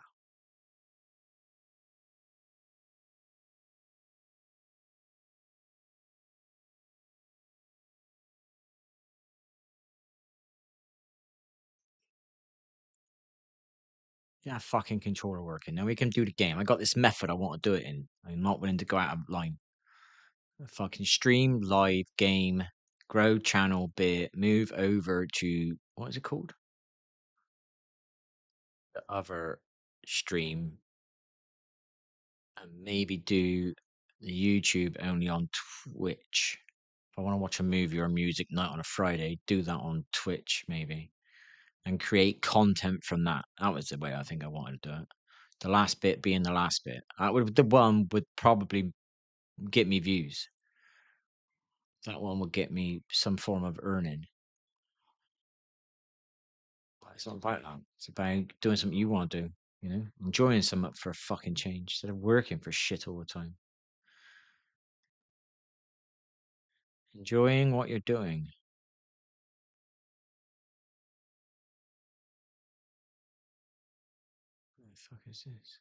Yeah, fucking controller working. Now we can do the game. I got this method I want to do it in. I'm not willing to go out of line. Fucking stream, live, game, grow channel bit, move over to what is it called? The other stream, and maybe do the YouTube only on Twitch. If I want to watch a movie or a music night on a Friday, do that on Twitch maybe. And create content from that. That was the way I think I wanted to do it. The last bit being the last bit. That would the one would probably get me views. That one would get me some form of earning. But it's not about that. It's about doing something you want to do. You know, enjoying something for a fucking change instead of working for shit all the time. Enjoying what you're doing. What the fuck is this?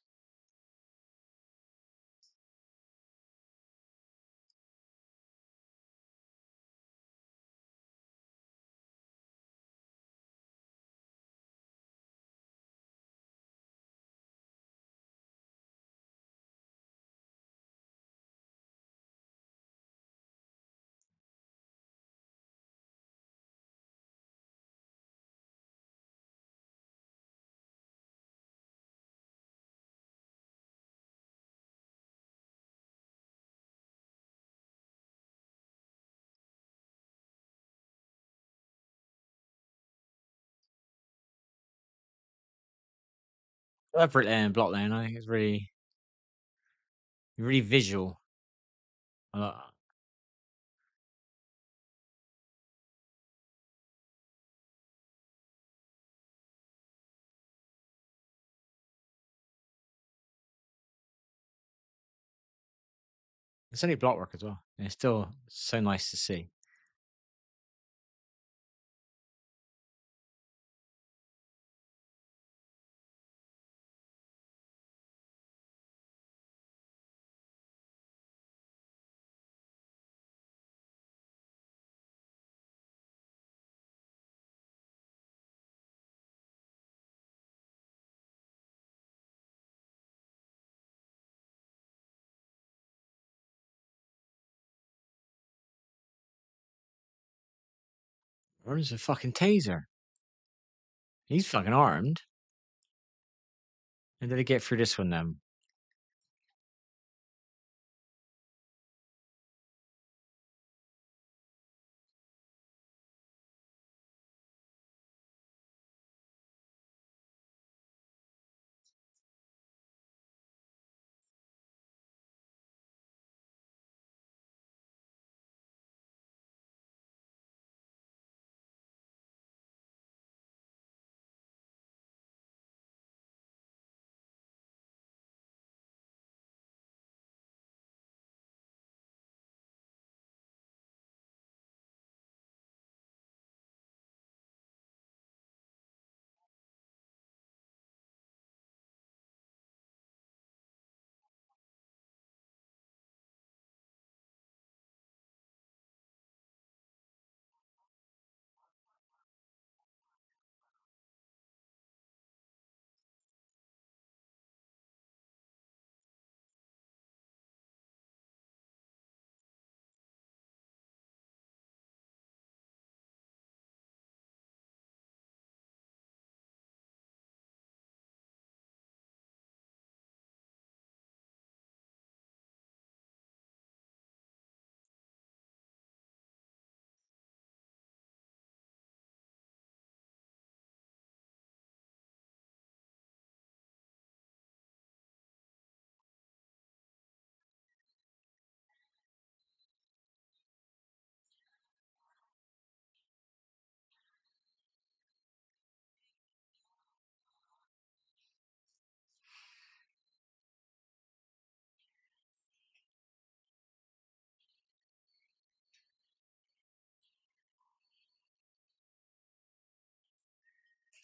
Elaborate and Blockland, I think it's really visual. Uh, it's only block work as well. And it's still so nice to see. Where's a fucking taser? He's fucking armed. How did I get through this one then?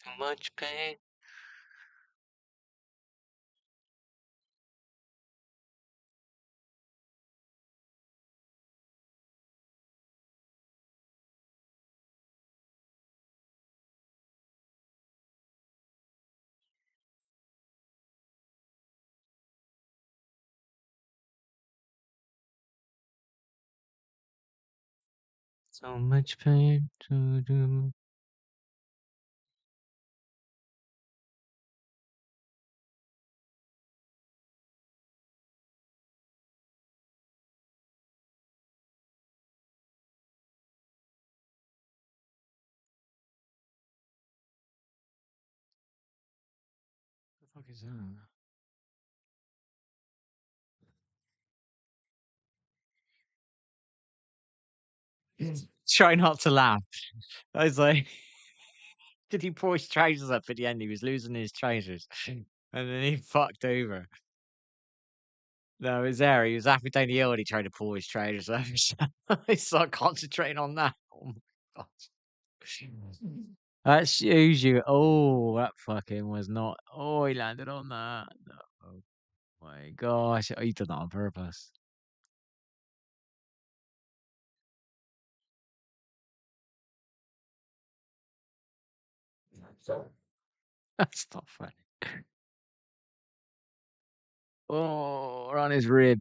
So much pain. So much pain to do. What the fuck is that? Try not to laugh. I was like, did he pull his trousers up at the end? He was losing his trousers. And then he fucked over. No, it was there. He was halfway down the hill and he tried to pull his trousers up. I started concentrating on that. Oh my god. That shows you. Oh, that fucking was not. Oh, he landed on that. No. Oh my gosh. Oh, he did that on purpose. That's not funny. Oh, on his rib.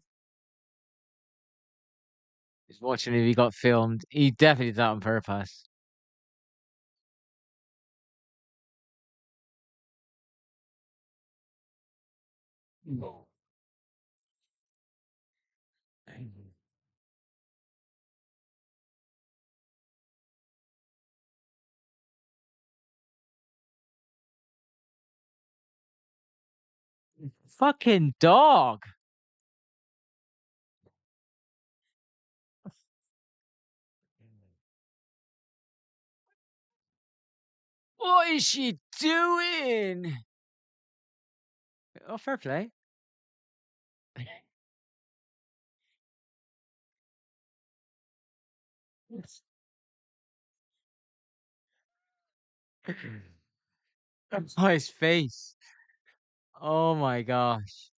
He's watching if he got filmed. He definitely did that on purpose. No. Fucking dog. What is she doing? Oh, fair play. Oh, his face. Oh my gosh.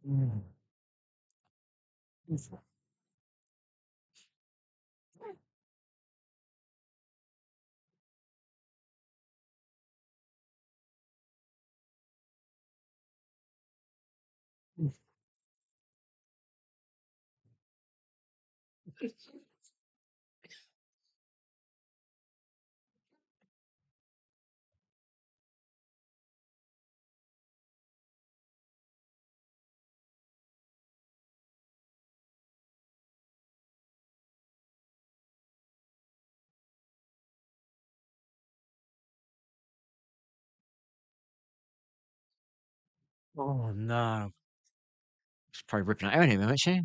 Mm. Oh no. She's probably ripping it out of him, isn't she?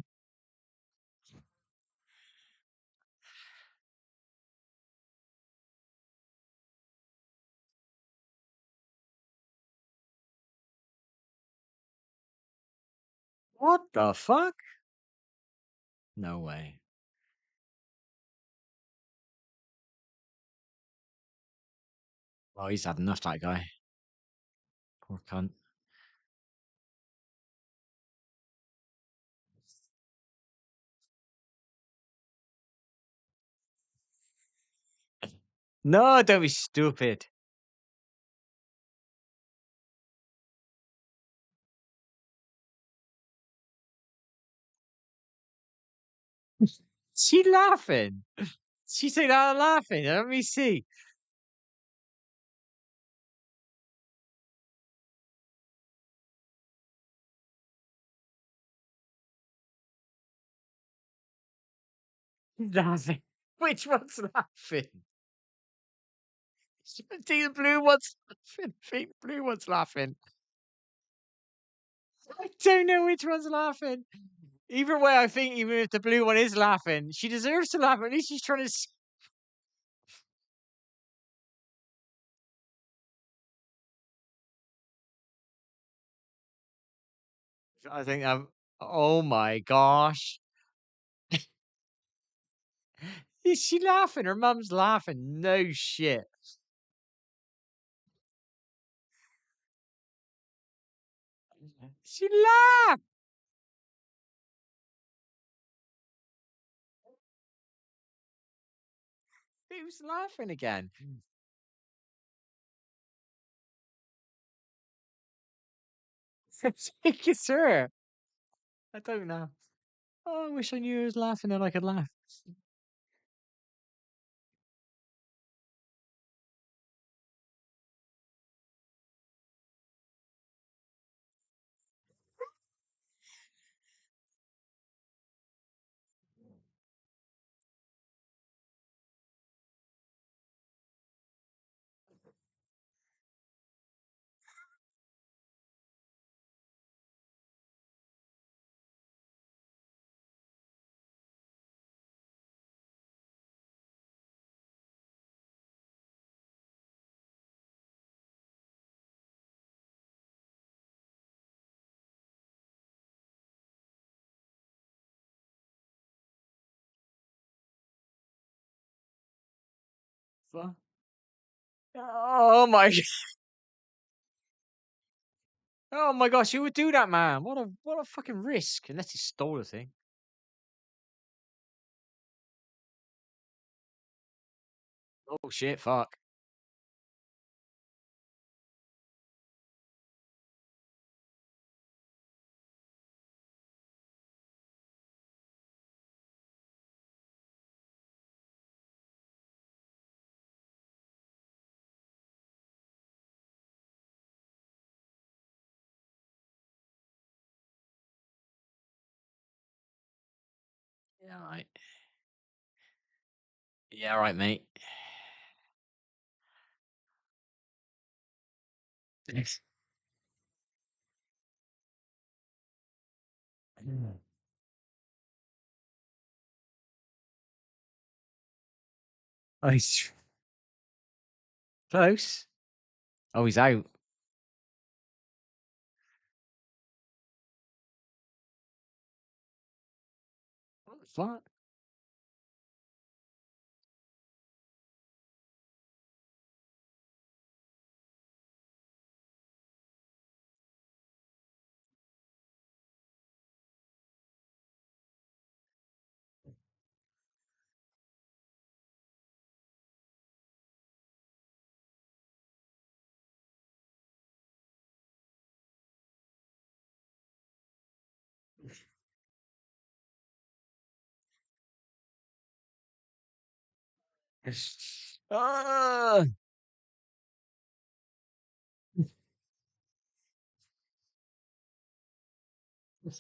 What the fuck? No way. Oh, he's had enough, that guy. Poor cunt. No, don't be stupid. She laughing. She said out laughing. Let me see. Laughing. Which one's laughing? I think the blue one's laughing. I think the blue one's laughing. I don't know which one's laughing. Either way, I think even if the blue one is laughing, she deserves to laugh. At least she's trying to. I think I'm. Oh my gosh. Is she laughing? Her mum's laughing. No shit. She laughed. Who's laughing again? I think it's her. I don't know. Oh, I wish I knew who was laughing and I could laugh. What? Oh my! Oh my gosh! Who would do that, man? What a fucking risk! Unless he stole the thing. Oh shit! Fuck! Yeah, right. Yeah, right, mate. Thanks. Oh, he's close. Oh, he's out. What the fuck? Ah!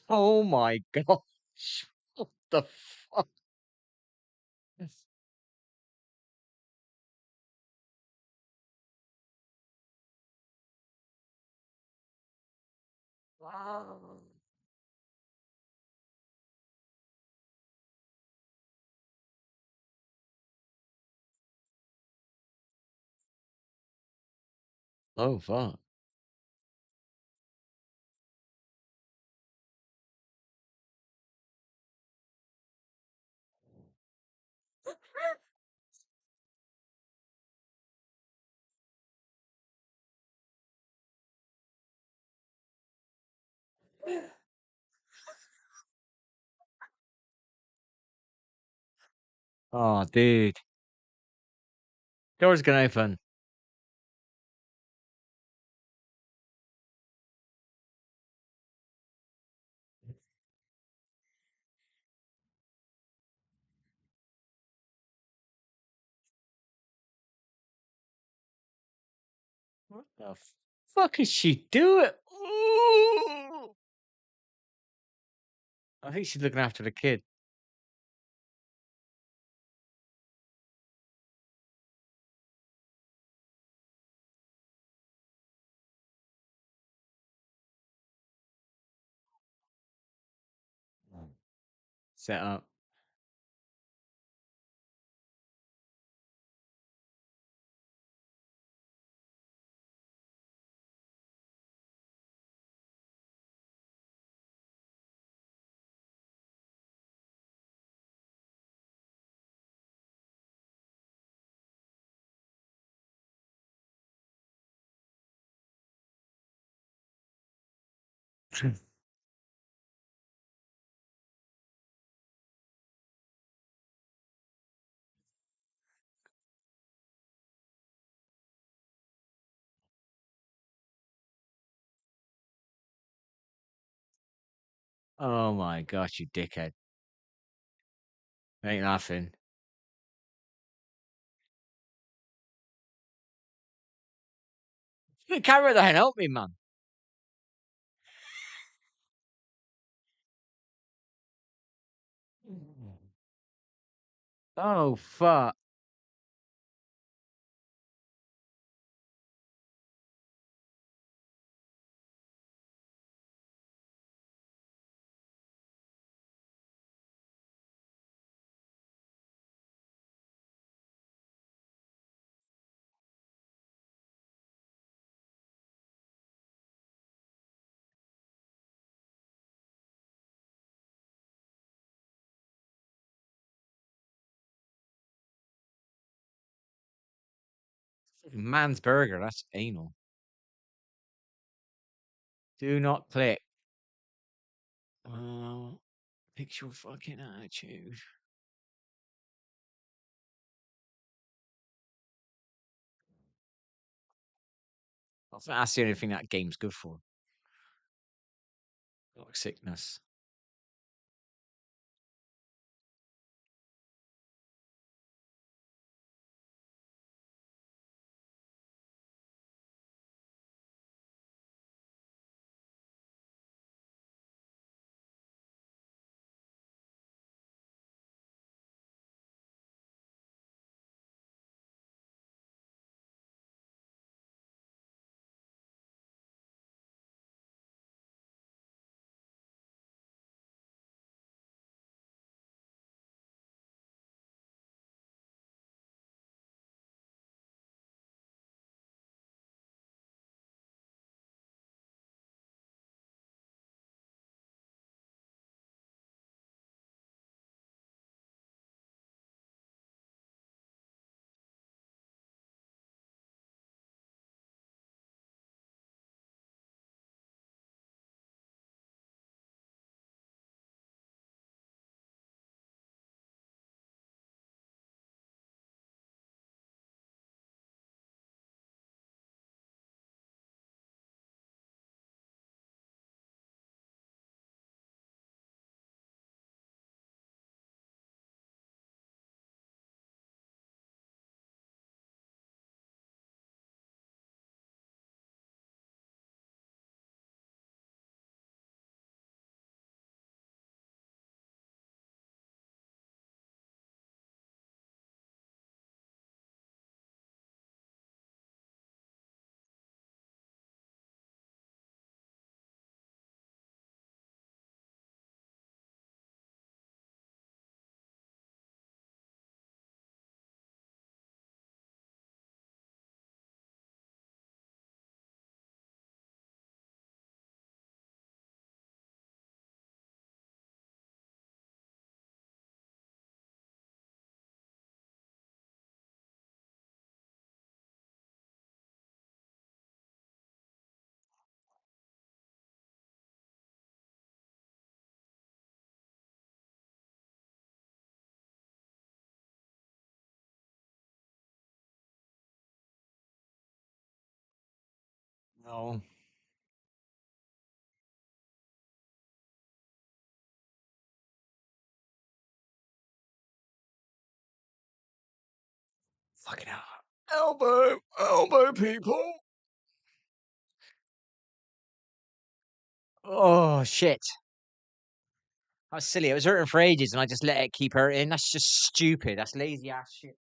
Oh my gosh. What the fuck? Ah. Oh fuck. Oh, dude. Door's gonna open. What the fuck is she doing? Ooh. I think she's looking after the kid. Set up. Oh my gosh, you dickhead. Ain't laughing. The camera then, help me, man. Oh fuck. Man's burger, that's anal. Do not click. Oh, fix your fucking attitude. I think that's the only thing that game's good for. Like sickness. Oh. Fucking hell. Elbow people. Oh, shit. That's silly. It was hurting for ages and I just let it keep hurting. That's just stupid. That's lazy ass shit.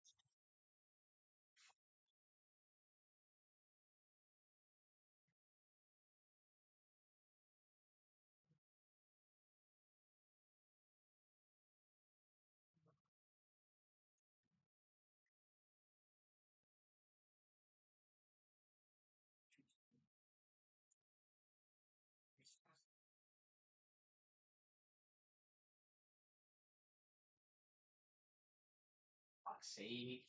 Fuck's sake.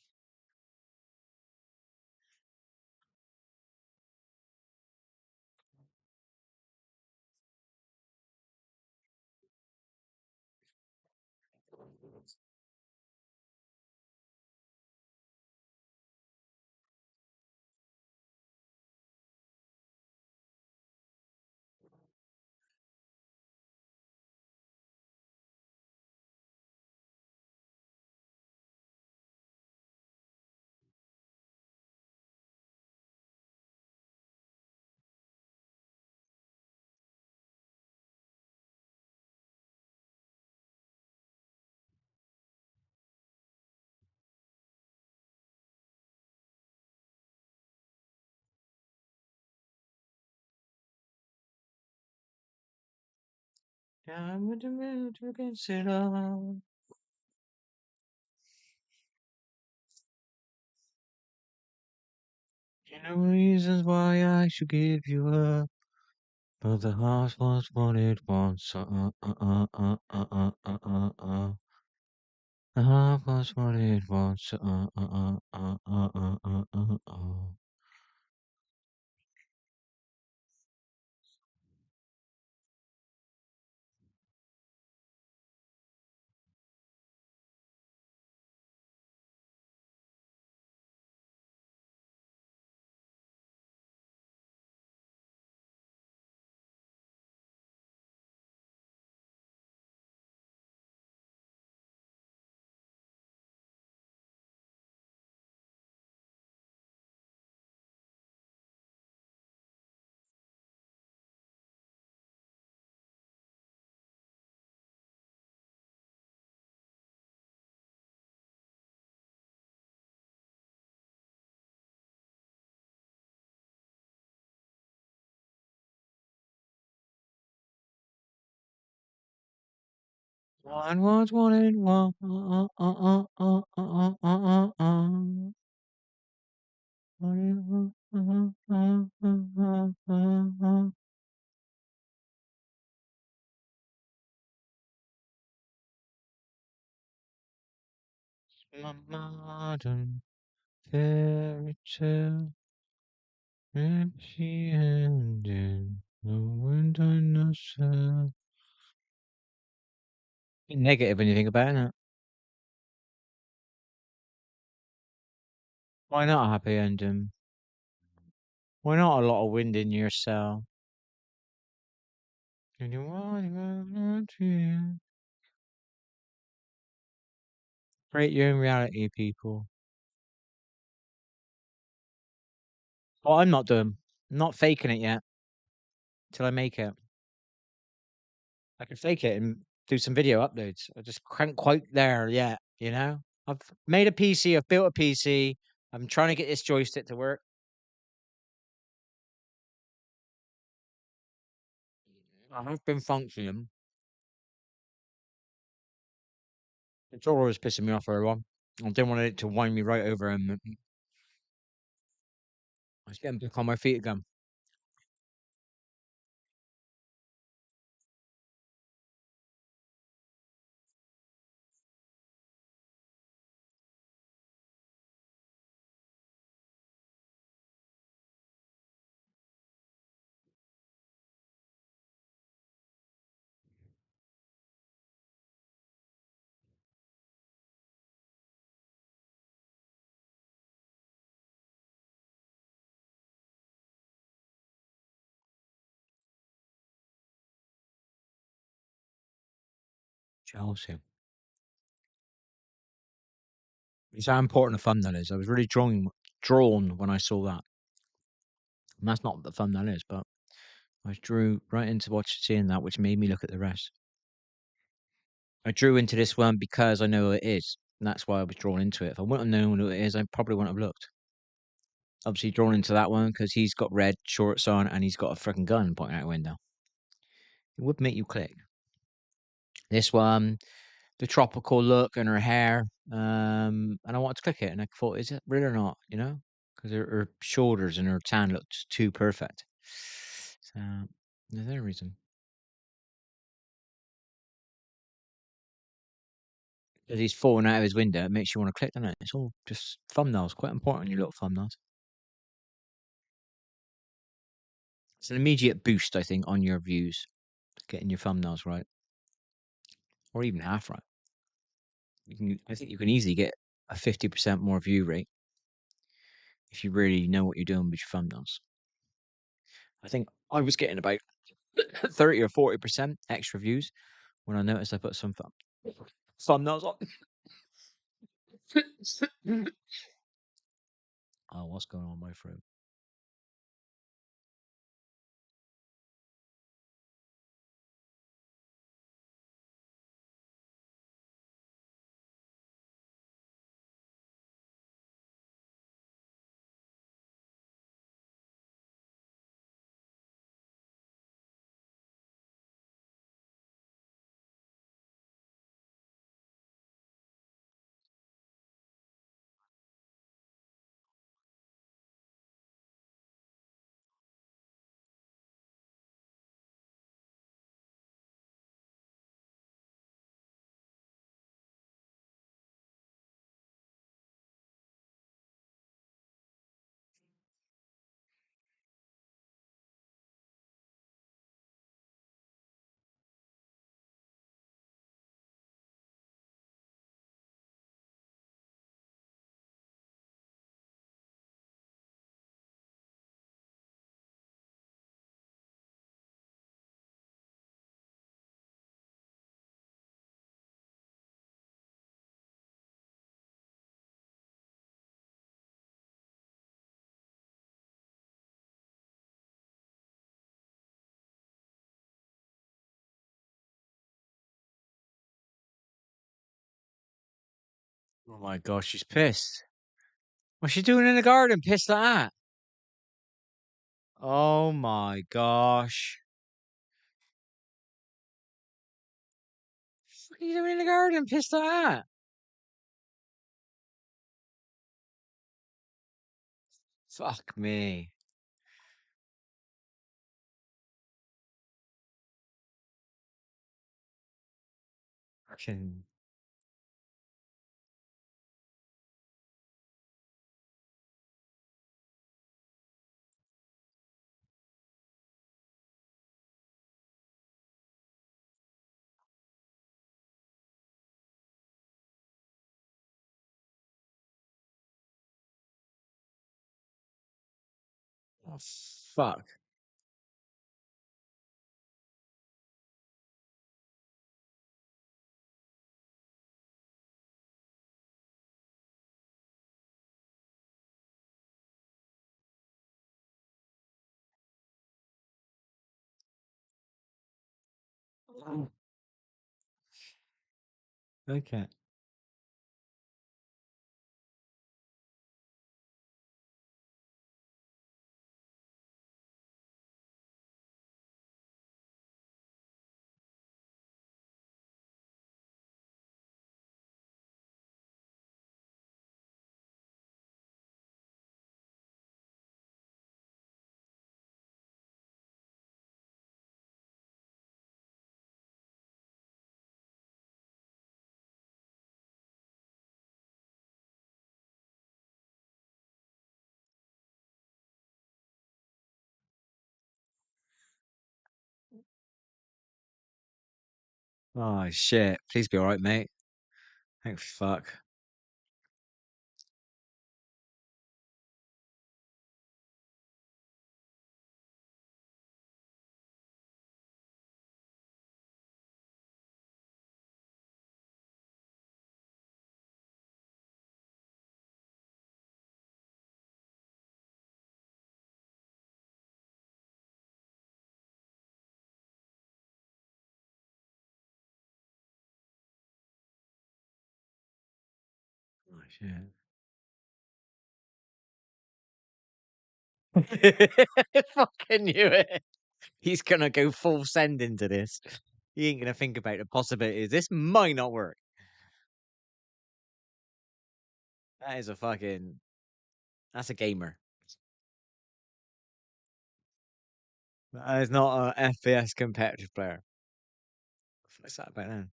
Time with the moon to consider. You know reasons why I should give you up. But the heart was what it wants. The heart was what it wants. One was what it wants. My modern fairy tale, empty ended, no wind on the sail. Negative when you think about it. Why not a happy ending? Why not a lot of wind in your sail? Create your own reality, people. Well, I'm not doing. I'm not faking it yet till I make it. I can fake it and do some video uploads. I just can't quite there yet, you know? I've made a PC, I've built a PC. I'm trying to get this joystick to work. I have been functioning. It's always pissing me off, everyone. I didn't want it to wind me right over and I was getting back on my feet again. Chelsea. It's how important a thumbnail is. I was really drawn when I saw that. And that's not what the thumbnail is, but I drew right into seeing that, which made me look at the rest. I drew into this one because I know what it is, and that's why I was drawn into it. If I wouldn't have known what it is, I probably wouldn't have looked. Obviously, drawn into that one because he's got red shorts on and he's got a freaking gun pointing out a window. It would make you click. This one, the tropical look and her hair, and I wanted to click it, and I thought, is it real or not? You know, because her shoulders and her tan looked too perfect. So there's no reason. As he's falling out of his window, it makes you want to click, doesn't it? It's all just thumbnails, quite important, your little thumbnails. It's an immediate boost, I think, on your views, getting your thumbnails right, or even half right. I think you can easily get a 50% more view rate if you really know what you're doing with your thumbnails. I think I was getting about 30 or 40% extra views when I noticed I put some thumbnails on. Oh, what's going on with my throat? Oh my gosh, she's pissed. What's she doing in the garden? Pissed like that? Oh my gosh. What are you doing in the garden? Pissed like that? Fuck me. Fucking. Oh, fuck. Okay. Oh shit. Please be alright, mate. Thank fuck. Shit. Fucking knew it. He's gonna go full send into this. He ain't gonna think about the possibilities. This might not work. That is a fucking. That's a gamer. That is not a FPS competitive player. What's that about then?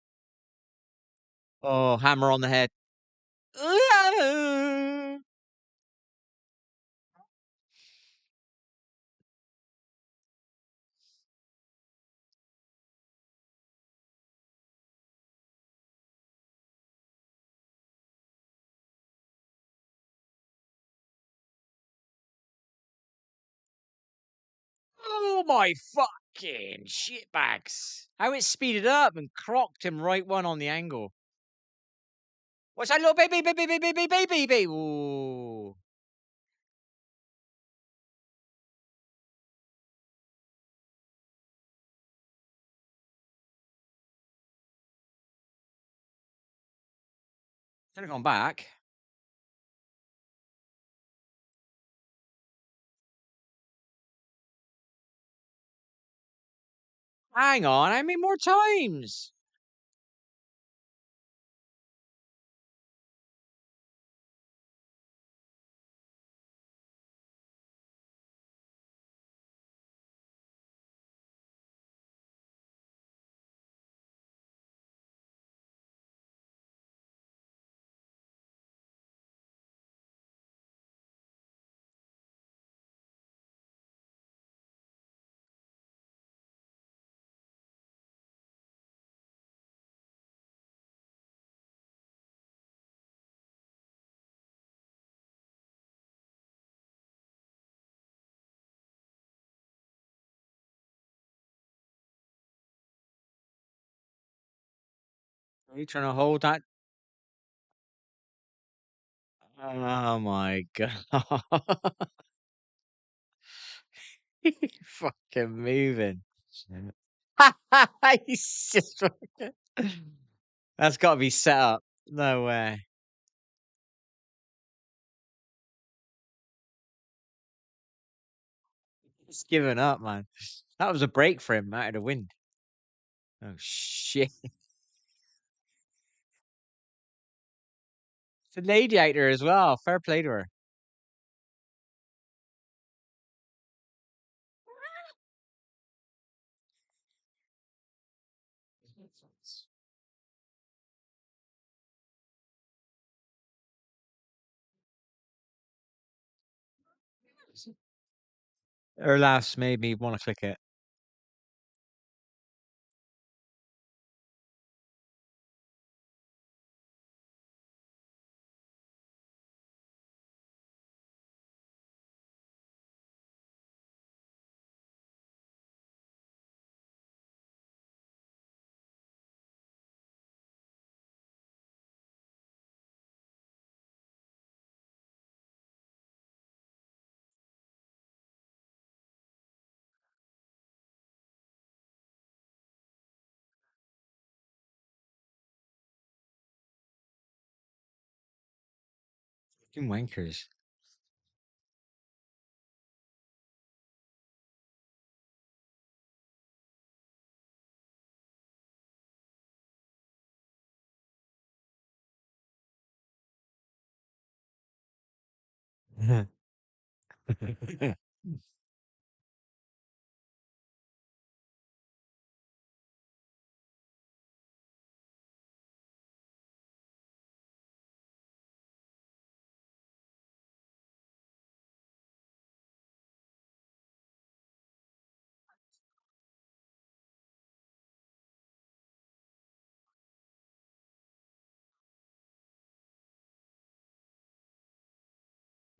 Oh, hammer on the head. Oh my fucking shitbags. How it speeded up and clocked him right one on the angle. What's that little baby? Ooh. Should have gone back. Hang on, how many more times? Are you trying to hold that? Oh my god. Fucking moving. He's just That's gotta be set up. No way. He's given up, man. That was a break for him out of the wind. Oh shit. It's a lady out there as well. Fair play to her. Her laughs made me want to click it. Fucking wankers.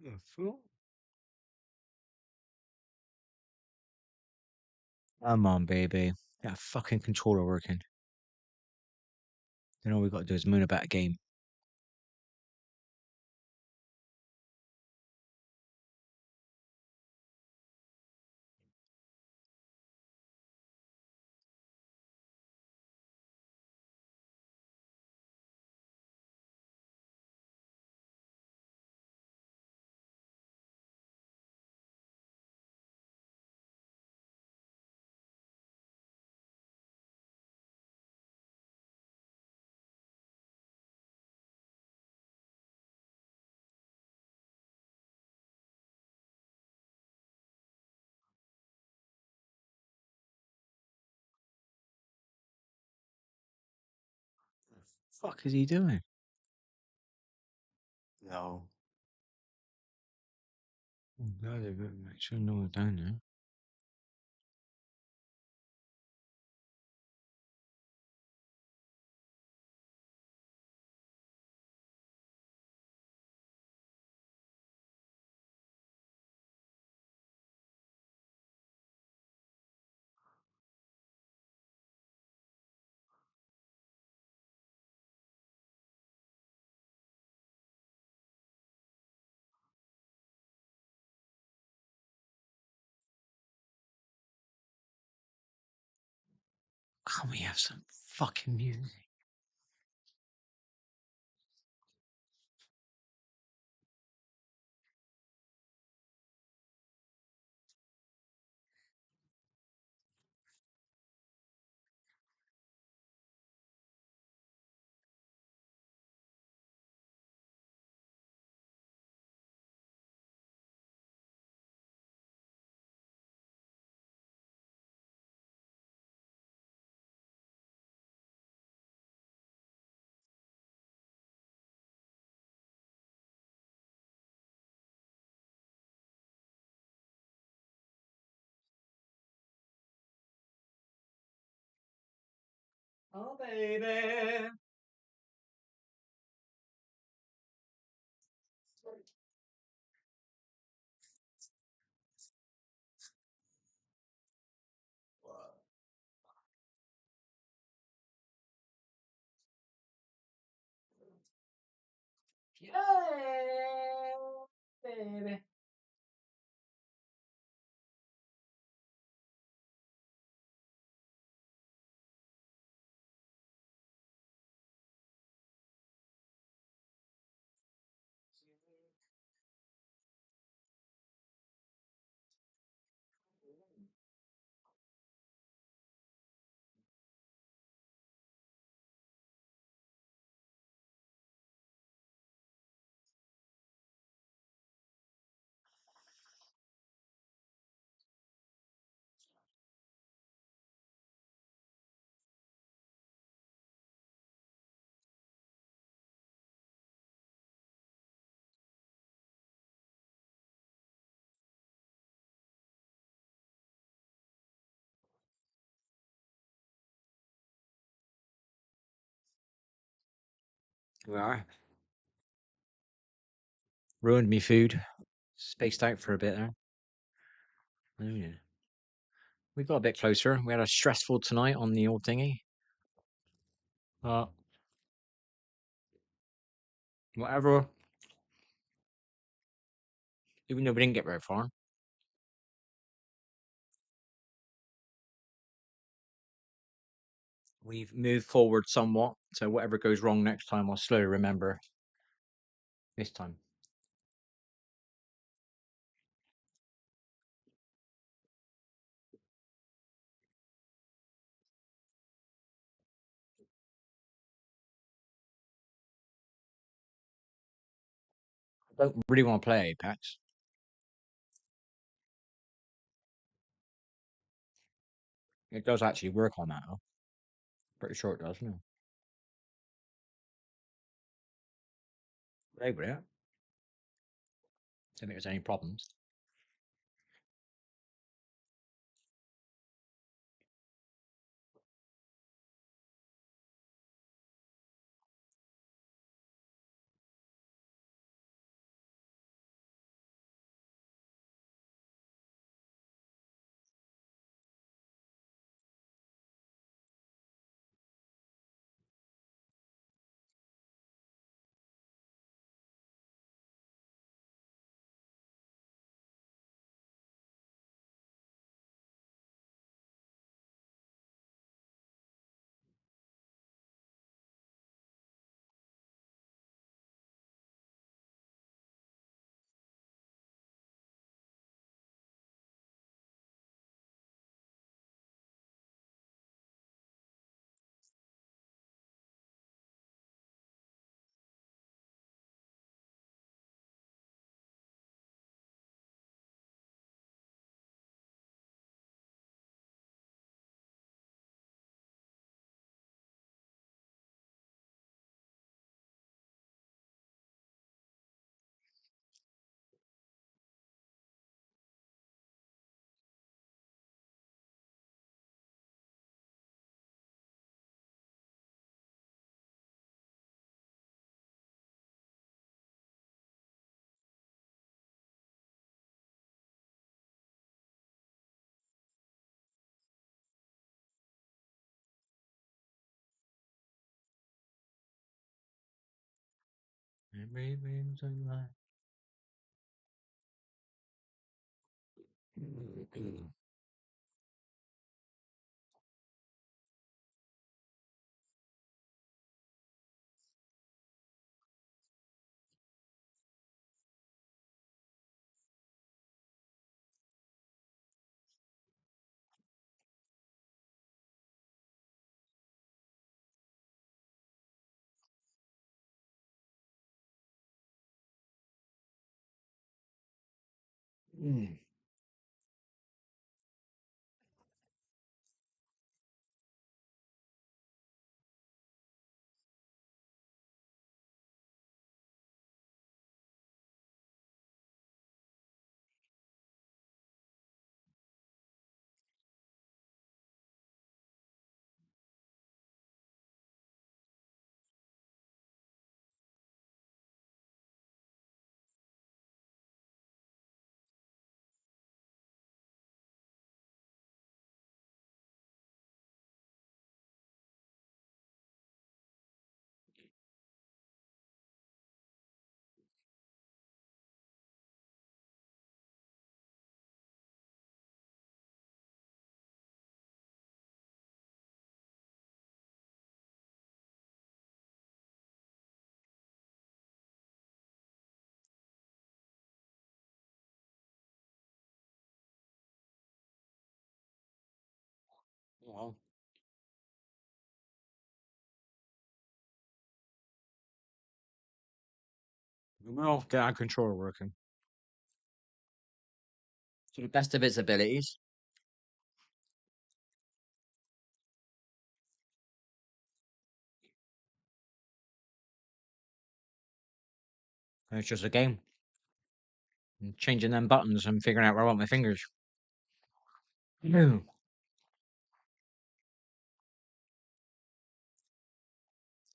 You fool. Come on, baby. That fucking controller working. Then all we got to do is moon about a game. fuck is he doing? No. Oh, God, they make sure no one's down there. Can't we have some fucking music? Oh, baby. Yeah, baby. We are. Ruined me food. Spaced out for a bit there. Oh, yeah. We got a bit closer. We had a stressful tonight on the old thingy. Whatever. Even though we didn't get very far. We've moved forward somewhat. So whatever goes wrong next time, I'll slowly remember this time. I don't really want to play Apex. It does actually work on that, though. Pretty sure it does, no? Play with it. Don't think there's any problems. Everything's alive. Well, we'll get our controller working to the best of its abilities. And it's just a game. And changing them buttons and figuring out where I want my fingers.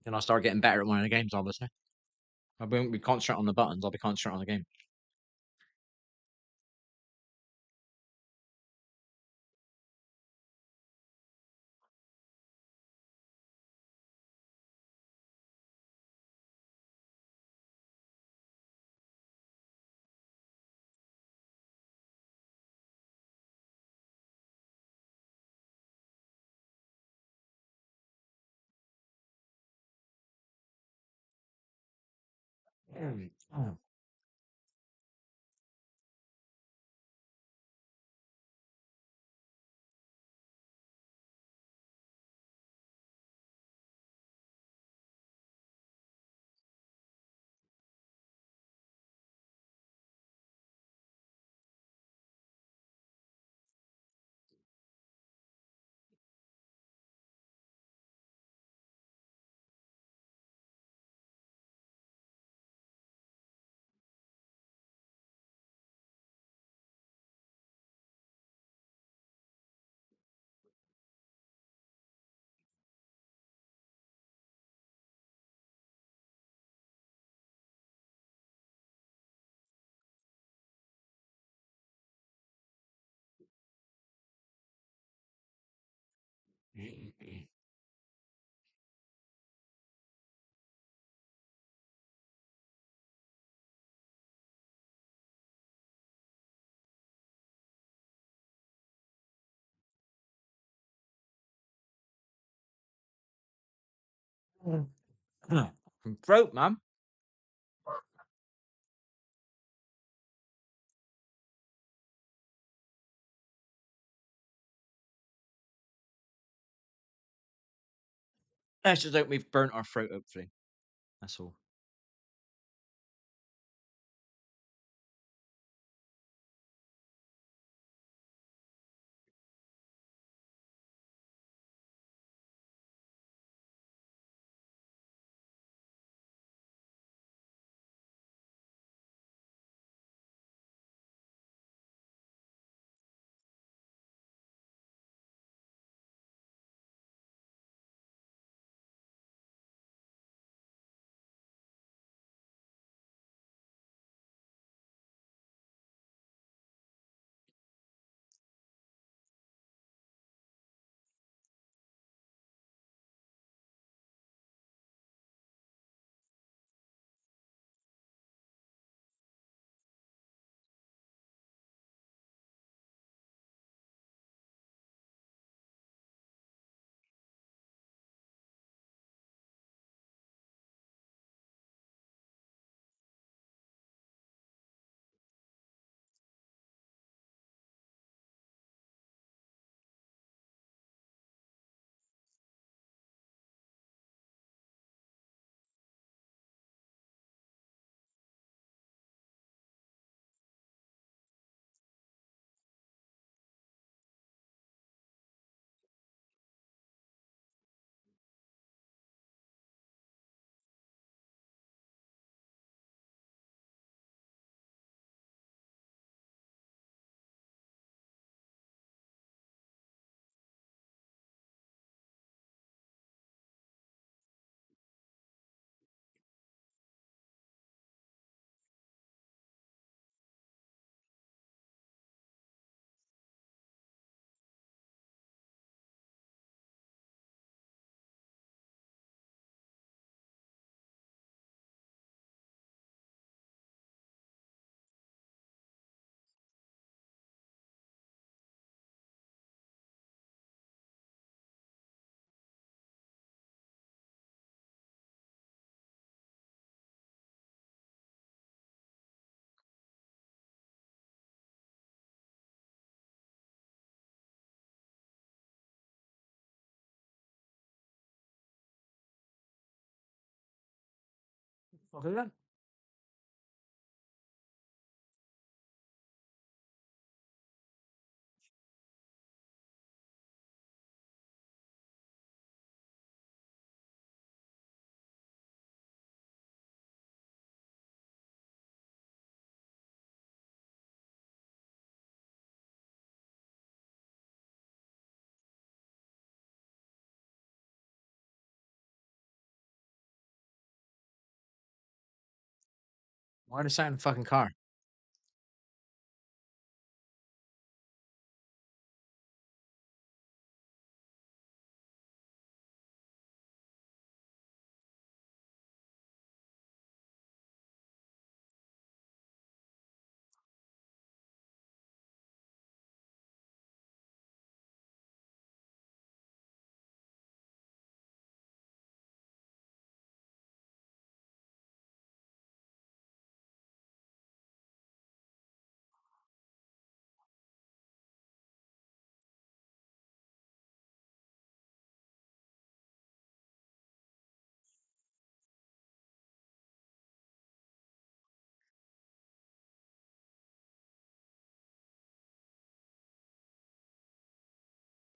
Then I'll start getting better at one of the games, obviously. I won't be concentrating on the buttons, I'll be concentrating on the game. Throat, man. Let's just hope we've burnt our throat, hopefully. That's all. Fuck is that? Why the sound of the fucking car?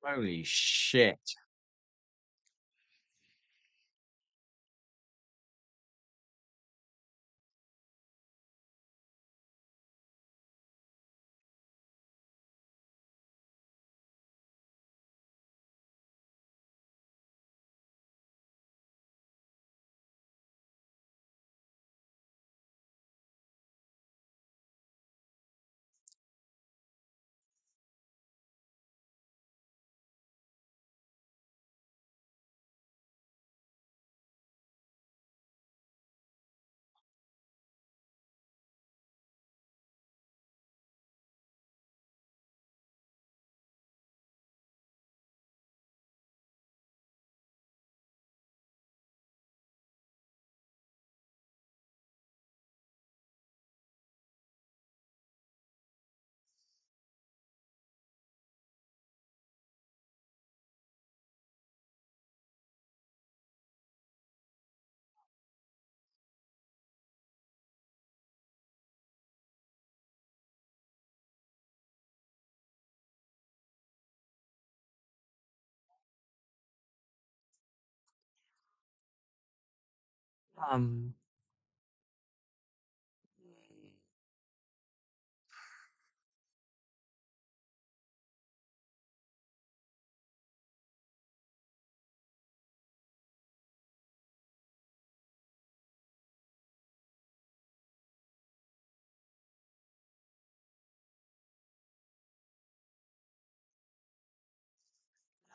Holy shit. Um,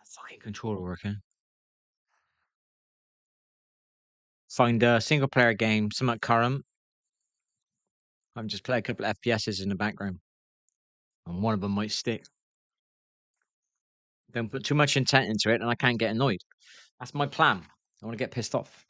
fucking controller working. Find a single player game, somewhat current. I'm just play a couple of FPSs in the background, and one of them might stick. Don't put too much intent into it, and I can't get annoyed. That's my plan. I want to get pissed off.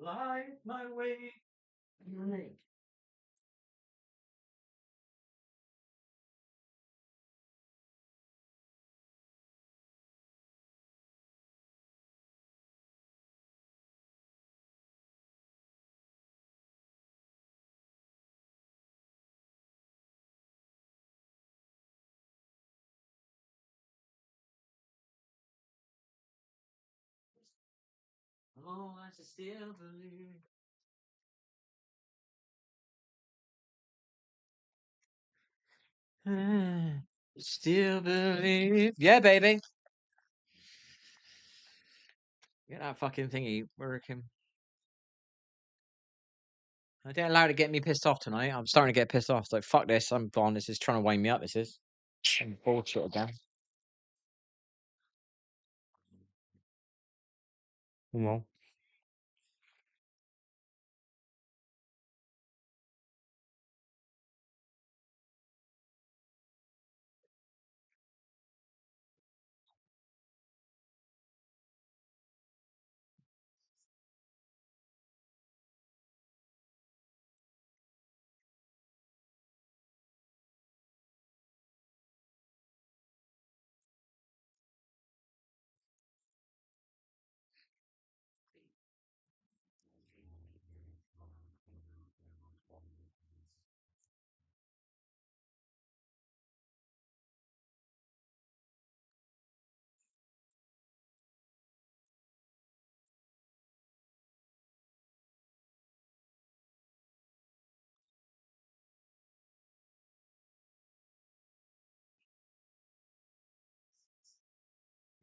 Light my way. Oh, I still believe. Still believe. Yeah, baby. Get that fucking thingy working. I didn't allow it to get me pissed off tonight. I'm starting to get pissed off. It's like, fuck this. I'm gone. This is trying to wind me up. This is. Some bullshit again. Well.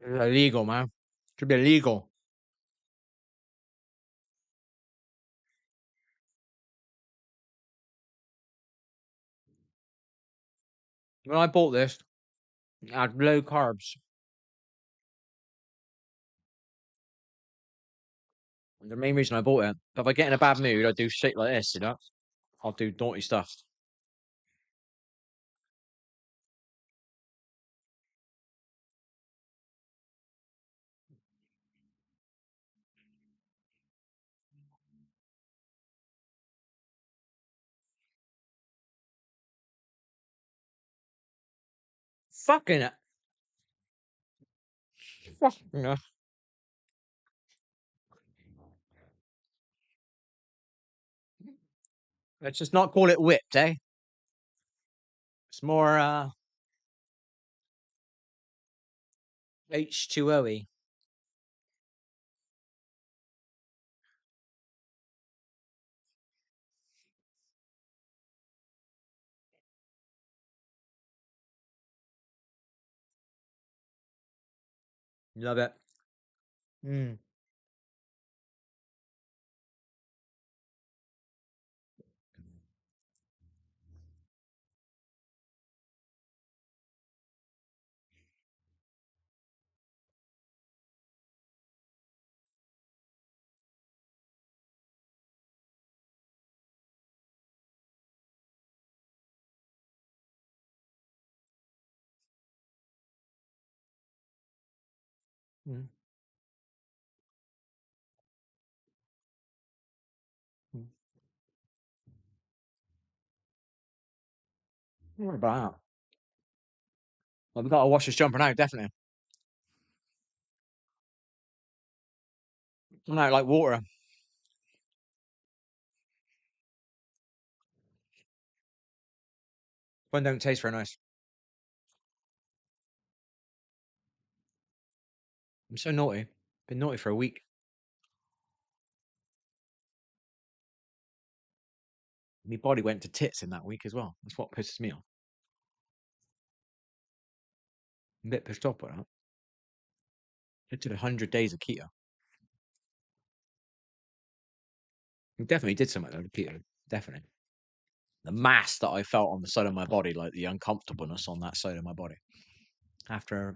It's illegal, man. Should be illegal. When I bought this, it had low carbs. The main reason I bought it. But if I get in a bad mood, I do shit like this, you know? I'll do naughty stuff. Fucking it. Fucking it. Let's just not call it whipped, eh? It's more H2O-y. Love it. Mm. Mm. Mm. Don't worry about that. Well, we got to wash this jumper now, definitely. Coming out like water. One don't taste very nice. I'm so naughty. Been naughty for a week. My body went to tits in that week as well. That's what pisses me off. I'm a bit pissed off by that. I did 100 days of keto. It definitely did something though, the keto. Definitely. The mass that I felt on the side of my body, like the uncomfortableness on that side of my body. After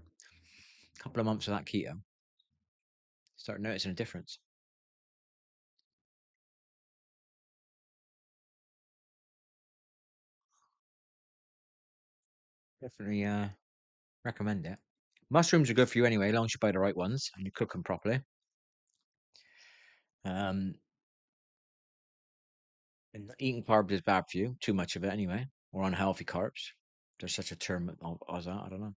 a couple of months of that keto, started noticing a difference. Definitely recommend it. Mushrooms are good for you anyway, as long as you buy the right ones and you cook them properly. And eating carbs is bad for you, too much of it anyway, or unhealthy carbs. There's such a term as that, I don't know.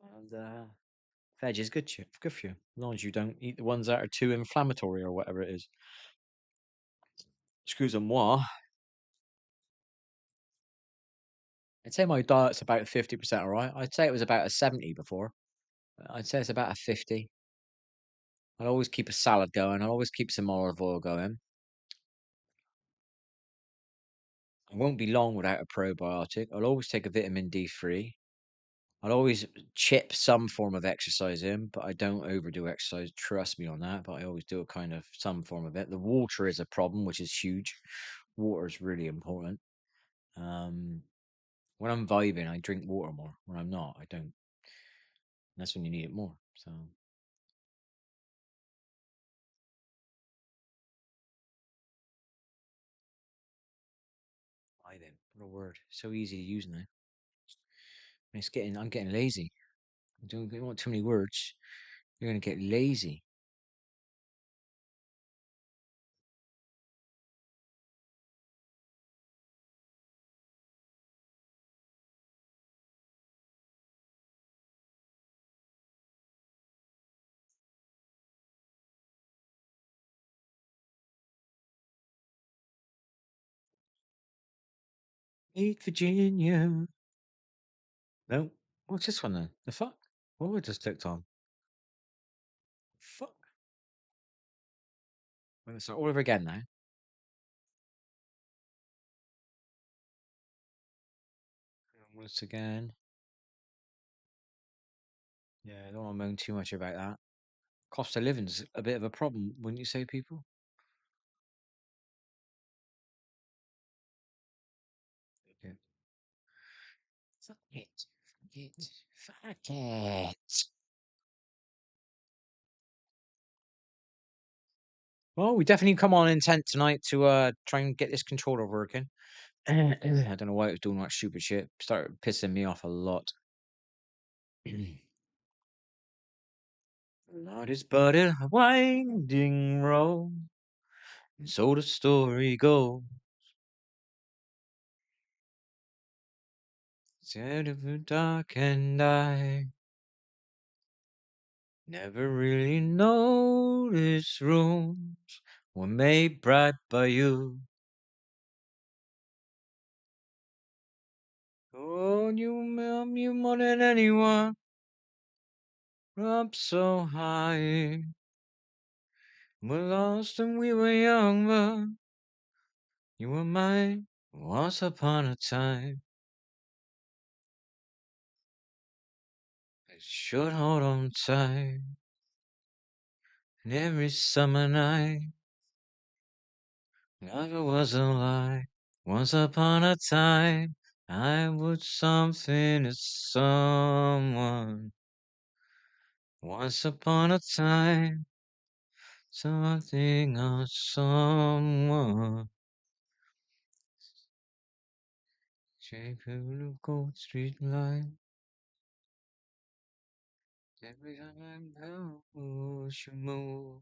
And veg is good for you, as long as you don't eat the ones that are too inflammatory or whatever it is. Excuse-moi. I'd say my diet's about 50% all right. I'd say it was about a 70 before. I'd say it's about a 50. I'll always keep a salad going. I'll always keep some olive oil going. I won't be long without a probiotic. I'll always take a vitamin D3. I'll always chip some form of exercise in, but I don't overdo exercise. Trust me on that. But I always do a kind of some form of it. The water is a problem, which is huge. Water is really important. Um, when I'm vibing, I drink water more. When I'm not, I don't. That's when you need it more. So vibing, what a word. So easy to use now. I'm getting lazy. You don't want too many words. You're gonna get lazy. Eat Virginia. No, what's this one then? The fuck? What we just clicked on? Fuck. I'm gonna start all over again now. Once again. Yeah, I don't want to moan too much about that. Cost of living's a bit of a problem, wouldn't you say, people? Yeah. Fuck it. Fuck it. Fuck it. Well, we definitely come on intent tonight to try and get this controller working. I don't know why it was doing that stupid shit. Started pissing me off a lot. Life is but a winding road, and so the story goes. It's out of the dark, and I never really noticed rooms were made bright by you. Oh, you love me more than anyone. Up so high, we're lost and we were young, but you were mine once upon a time. I should hold on tight. And every summer night, like it was a lie. Once upon a time, I was something to someone. Once upon a time, something or someone. Shape of gold street light. Every time I'm down, you move.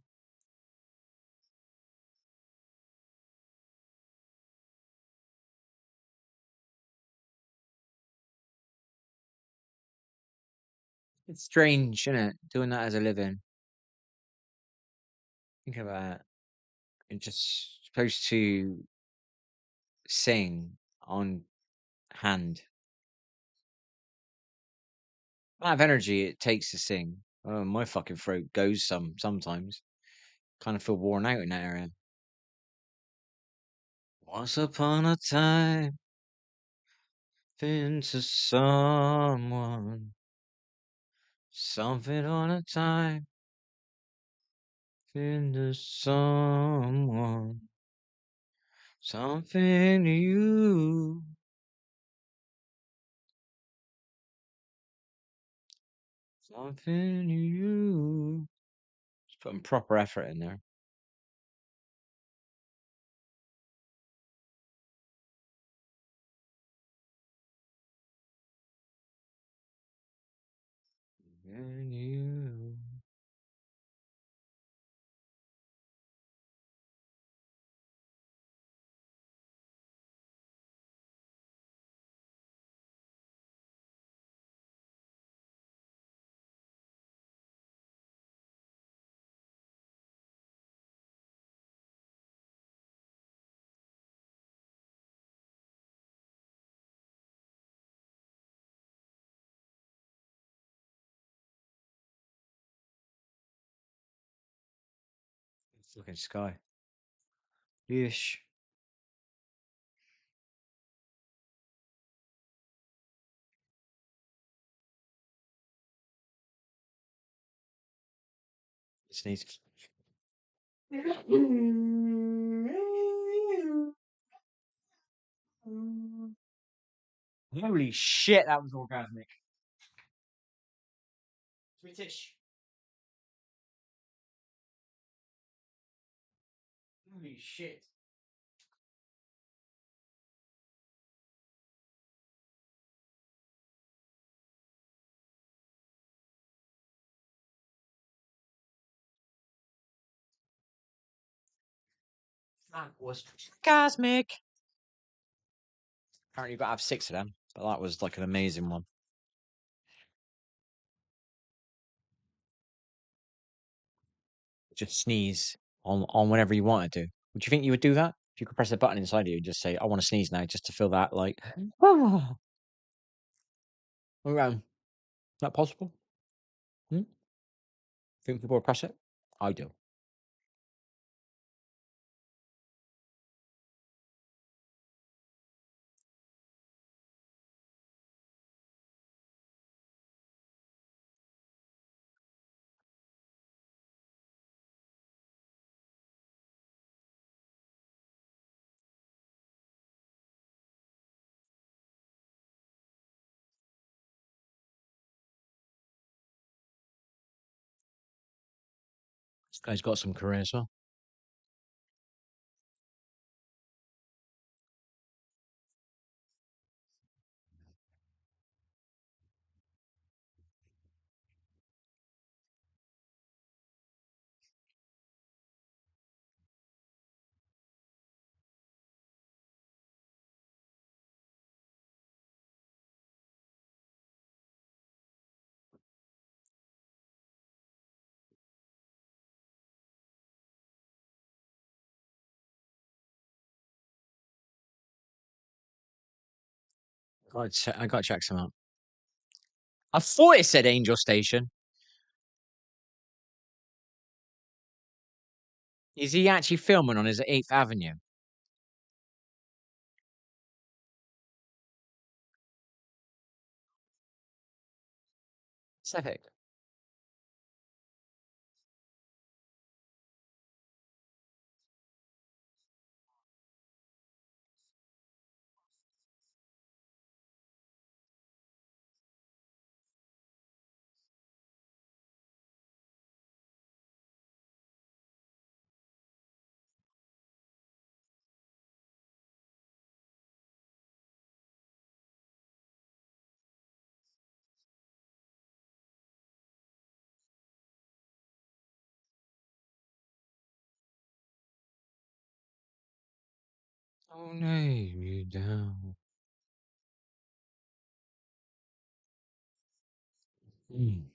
It's strange, isn't it? Doing that as a living. Think about it. You're just supposed to sing on hand. Amount of energy it takes to sing. Oh, my fucking throat goes sometimes. Kind of feel worn out in that area. Once upon a time, into someone. Something on a time, into someone. Something to you. Something to you. Just putting proper effort in there. And you. Looking sky. Ish. Sneeze. Holy shit, that was orgasmic. British. Holy shit. That was orgasmic. Apparently, you've got to have 6 of them, but that was like an amazing one. Just sneeze on whenever you wanted to. Would you think you would do that? If you could press a button inside you and just say, I want to sneeze now, just to feel that, like, oh, around. Is that possible? Hmm? Think people would press it? I do. This guy's got some career as well. I got to check some out. I thought it said Angel Station. Is he actually filming on his 8th Avenue? It's epic. Oh no, you down. Mm.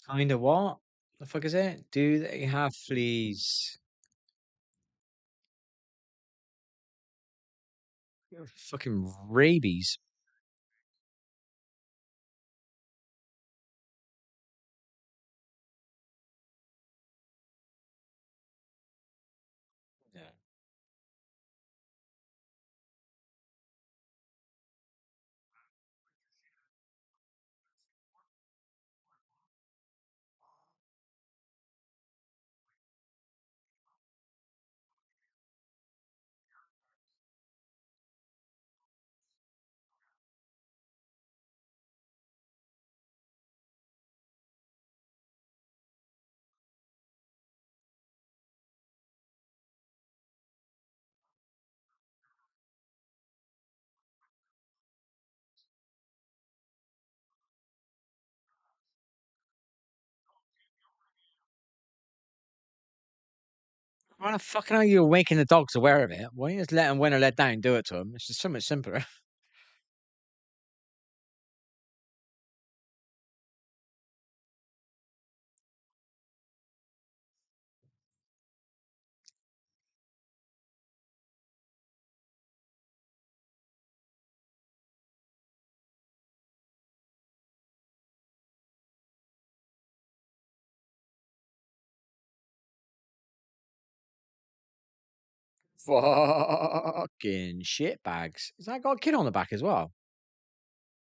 Kinda what? The fuck is it? Do they have fleas? Fucking rabies. Yeah. Why the fucking hell are you waking the dogs aware of it? Why don't you just let them win or let down and do it to them? It's just so much simpler. Fucking shit bags. Has that got a kid on the back as well?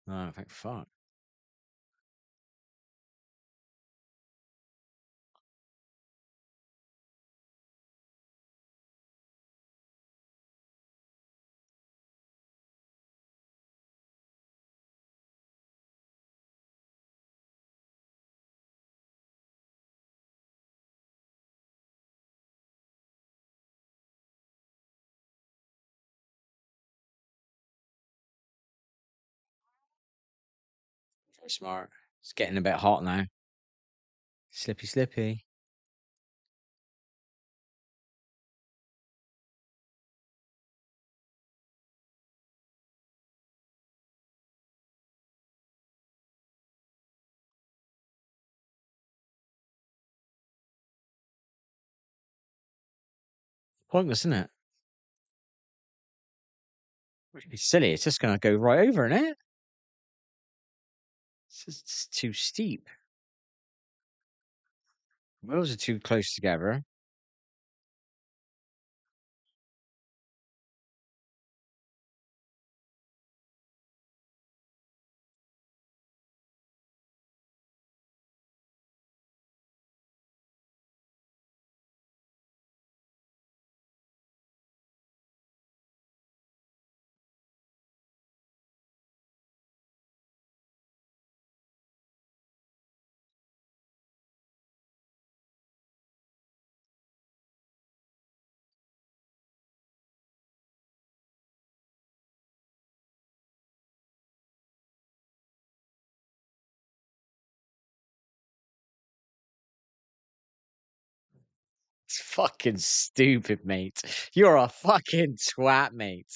Oh, thank fuck. Very smart. It's getting a bit hot now. Slippy, slippy. Pointless, isn't it? It's silly. It's just going to go right over, isn't it? It's just too steep. Wheels are too close together. It's fucking stupid, mate. You're a fucking twat, mate.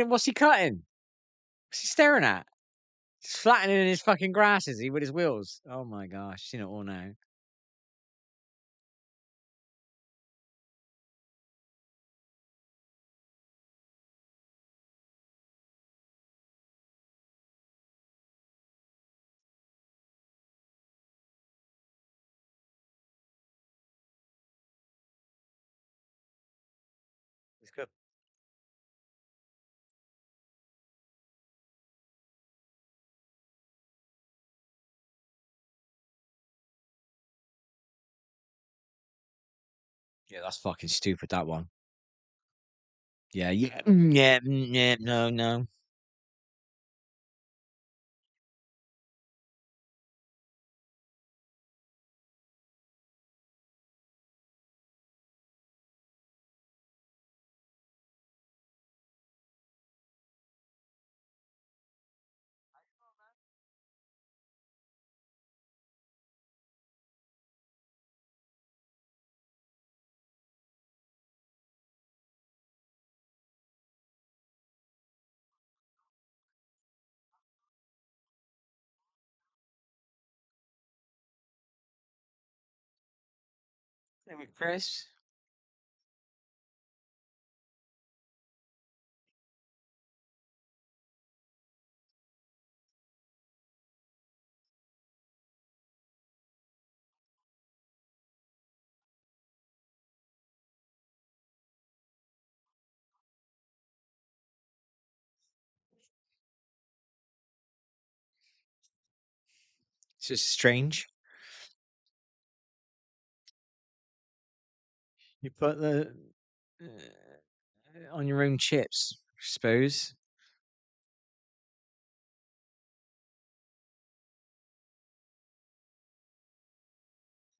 What's he cutting? What's he staring at? He's flattening his fucking grass, is he, with his wheels? Oh my gosh, seen it all now. It's good. Yeah, that's fucking stupid, that one. Yeah, yeah, yeah, no, no. There we Chris. It's just strange. You put the on your own chips, I suppose.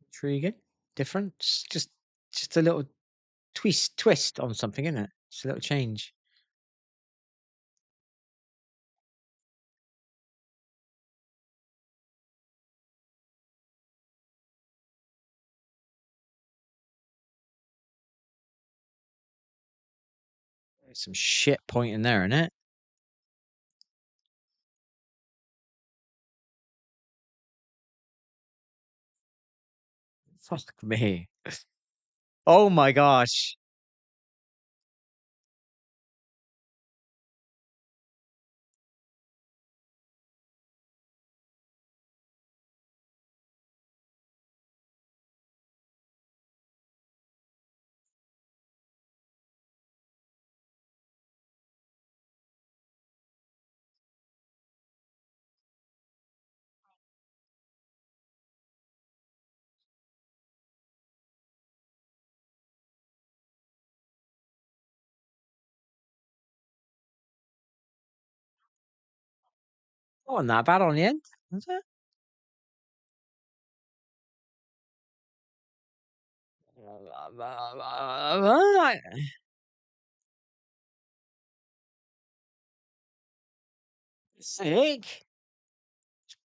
Intriguing, different. Just a little twist on something, isn't it? Just a little change. There's some shit point in there, isn't it? Fuck me. Oh my gosh. Wasn't that bad on the end, was it? Sick.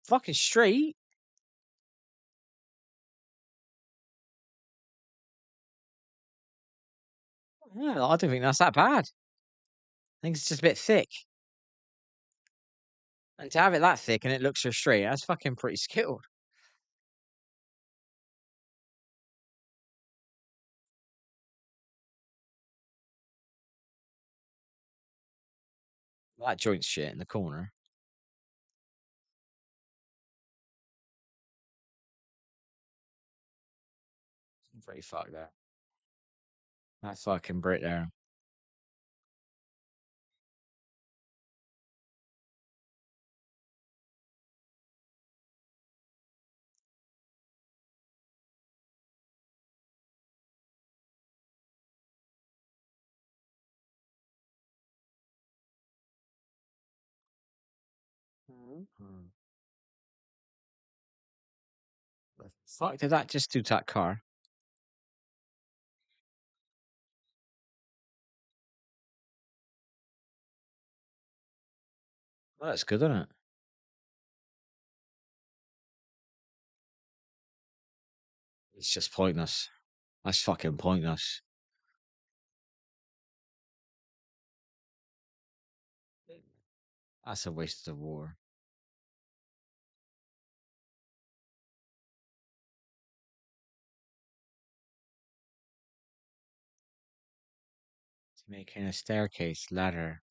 Fucking straight. Yeah, I don't think that's that bad. I think it's just a bit thick. And to have it that thick and it looks so straight, that's fucking pretty skilled. That joint's shit in the corner. Pretty fucked there. That fucking Brit there. Hmm. The fuck did that just do to that car? Well, that's good, isn't it? It's just pointless. That's fucking pointless. That's a waste of war. It's making a staircase ladder.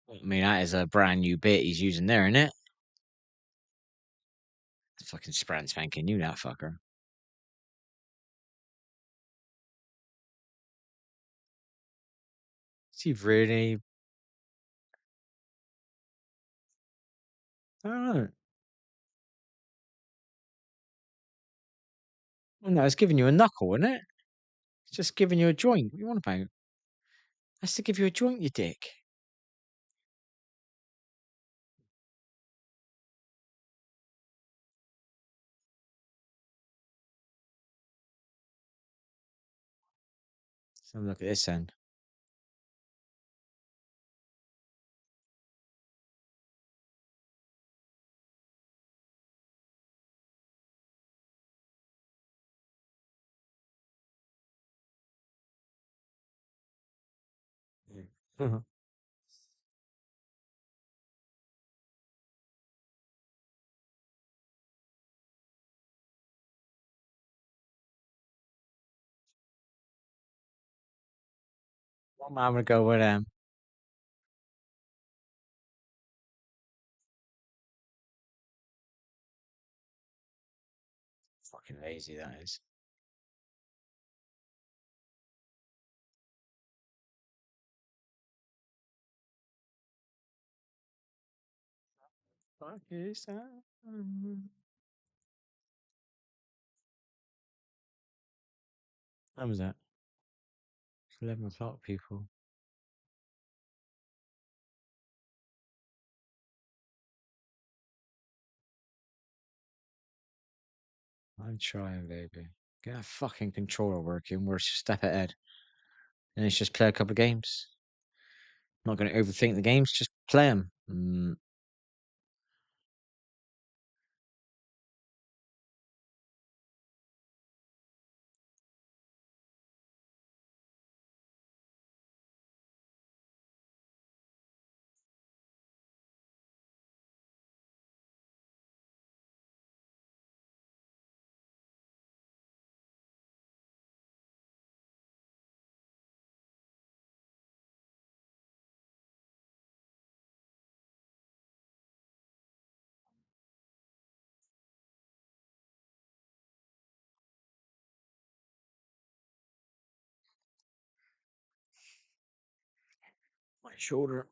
I mean, that is a brand new bit he's using there, isn't it? It's fucking brand spanking new, that fucker. Is he really? I don't know. Well, no, it's giving you a knuckle, isn't it? It's just giving you a joint. What do you want about? That's to give you a joint, you dick. So look at this end. Mhm. What man would go with fucking lazy that is. Fuck is that? How was that? 11 o'clock, people. I'm trying, baby. Get that fucking controller working. We're a step ahead. And it's just play a couple of games. Not going to overthink the games. Just play them. My shoulder.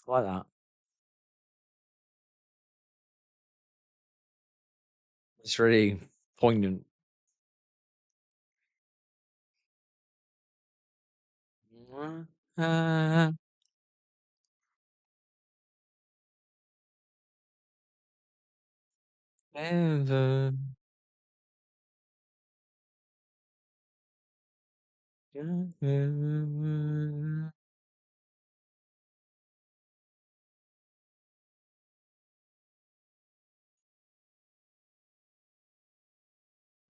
Like that. It's really poignant. Uh, ever.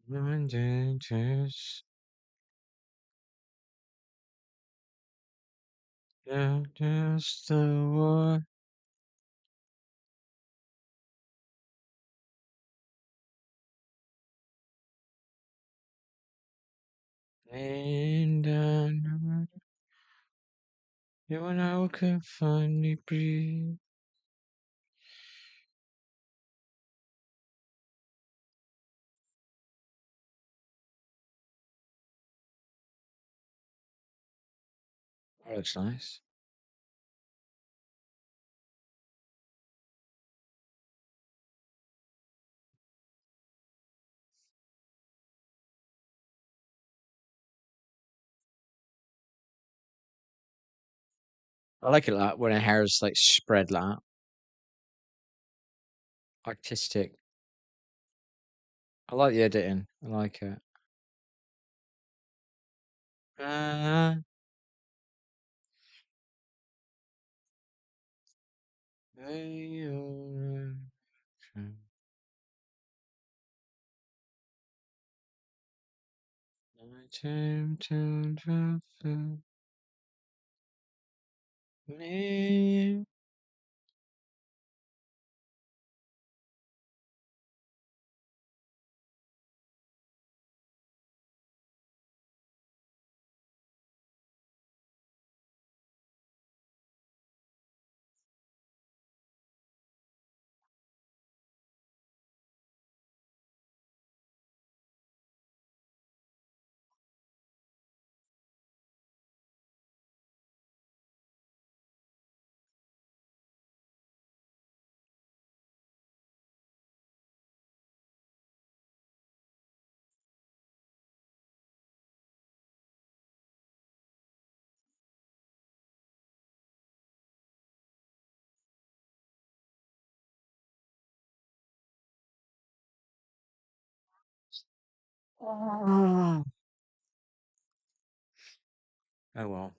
Just the war. And you and I can finally breathe. That looks nice. I like it like that when her hair's like spread like that. Artistic. I like the editing. I like it. Uh, hey, my time to fulfill me. Oh well.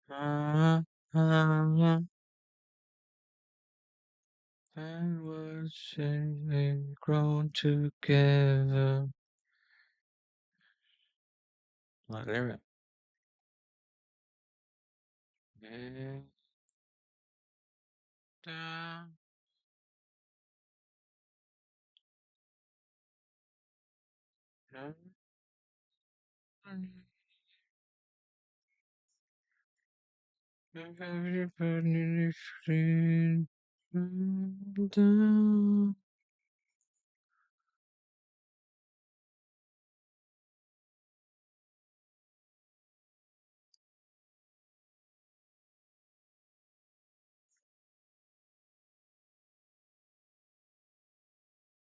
Uh, uh, and was saying grown together. Like lyric. And, uh, everybody free.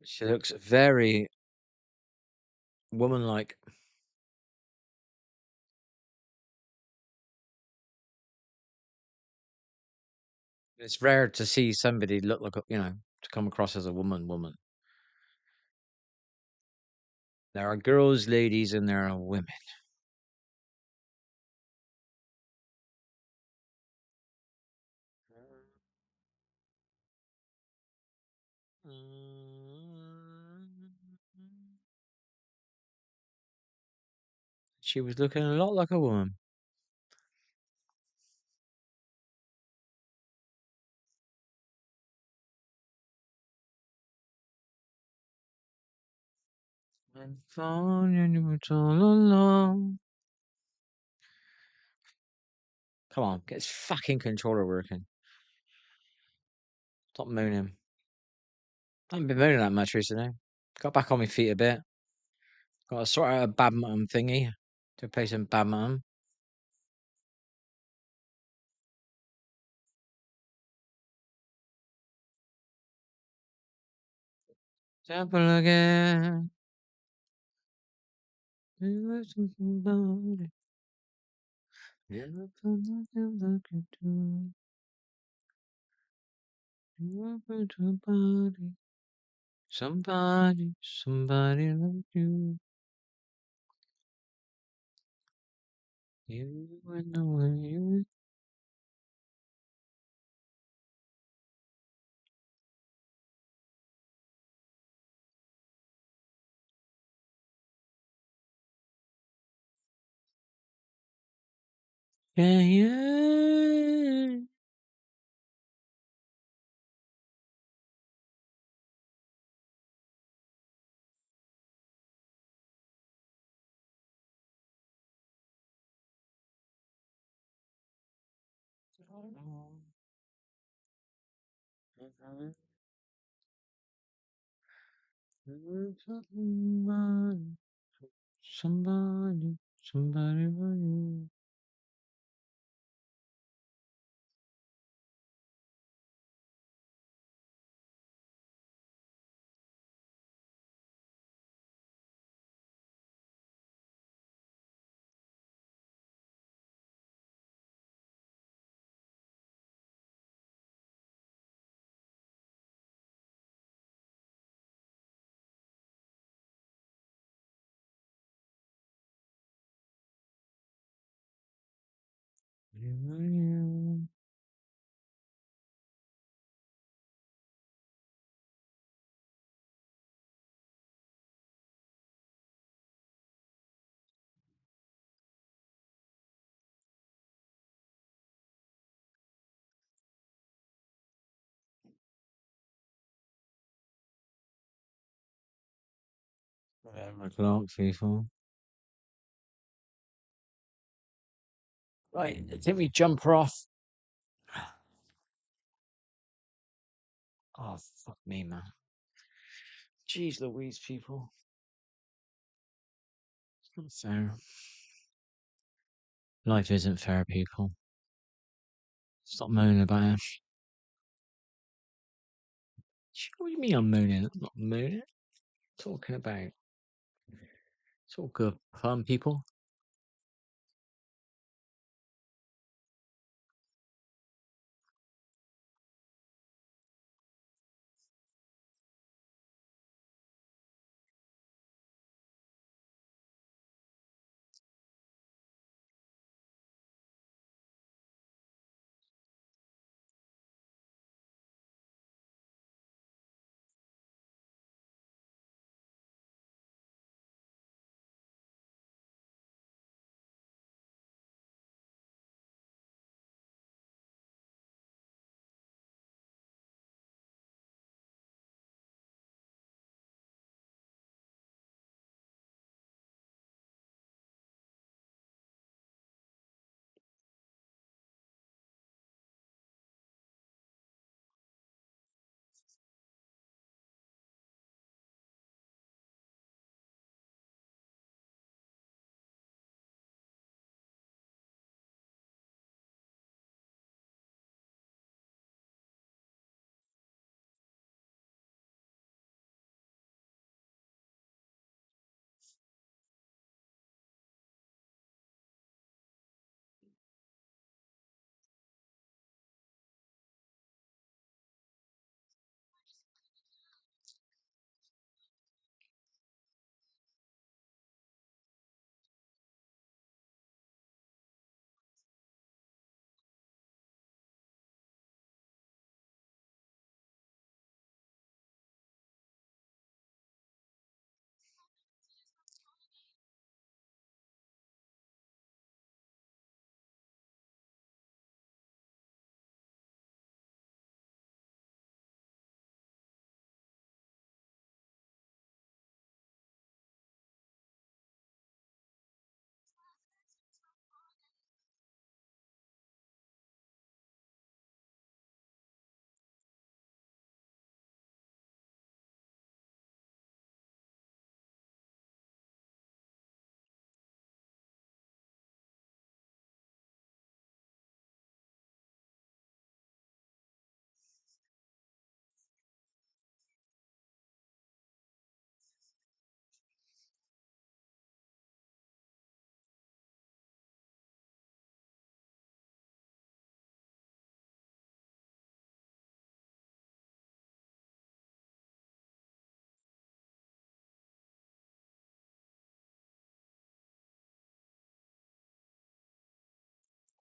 She looks very woman-like. It's rare to see somebody look like to come across as a woman. There are girls, ladies, and there are women. She was looking a lot like a woman. I'm fine and you were all alone. Come on, get this fucking controller working. Stop moaning. I haven't been moaning that much recently. Got back on my feet a bit. Got to sort out a badminton thingy to play some badminton. Temple again. Somebody. Never found nothing like you do. You open to a body. Somebody like you. You and the way you Yeah, yeah. Somebody, somebody. O'clock, people. Right, did we jump off? Oh, fuck me, man. Jeez Louise, people. It's not fair. Life isn't fair, people. Stop moaning about it. What do you mean I'm moaning? I'm not moaning. Talking about. It's all good fun, people.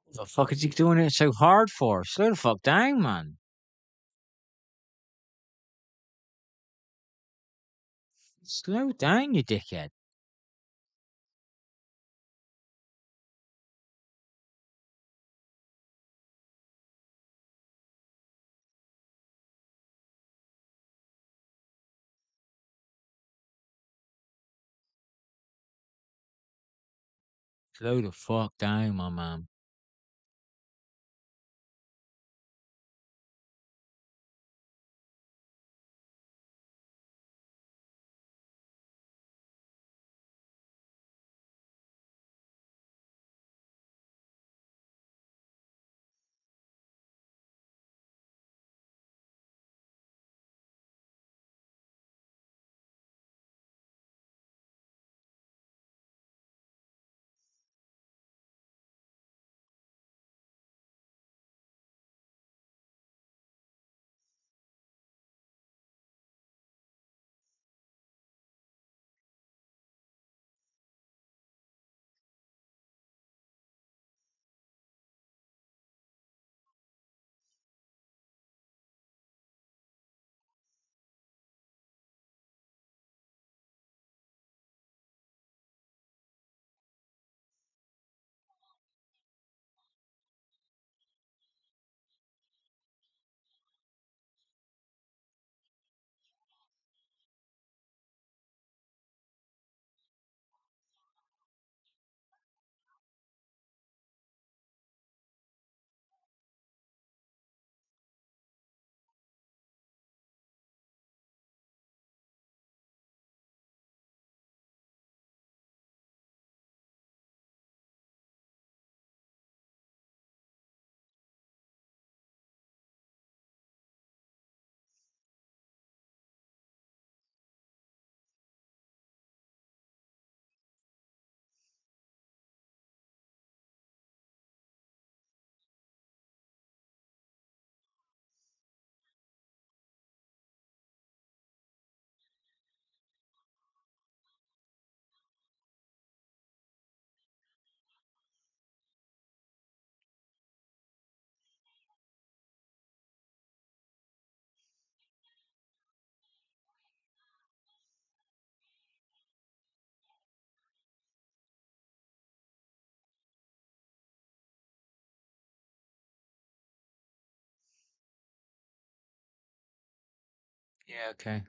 What the fuck is he doing it so hard for? Slow the fuck down, man. Slow down, you dickhead. Slow the fuck down, my man. Yeah, okay.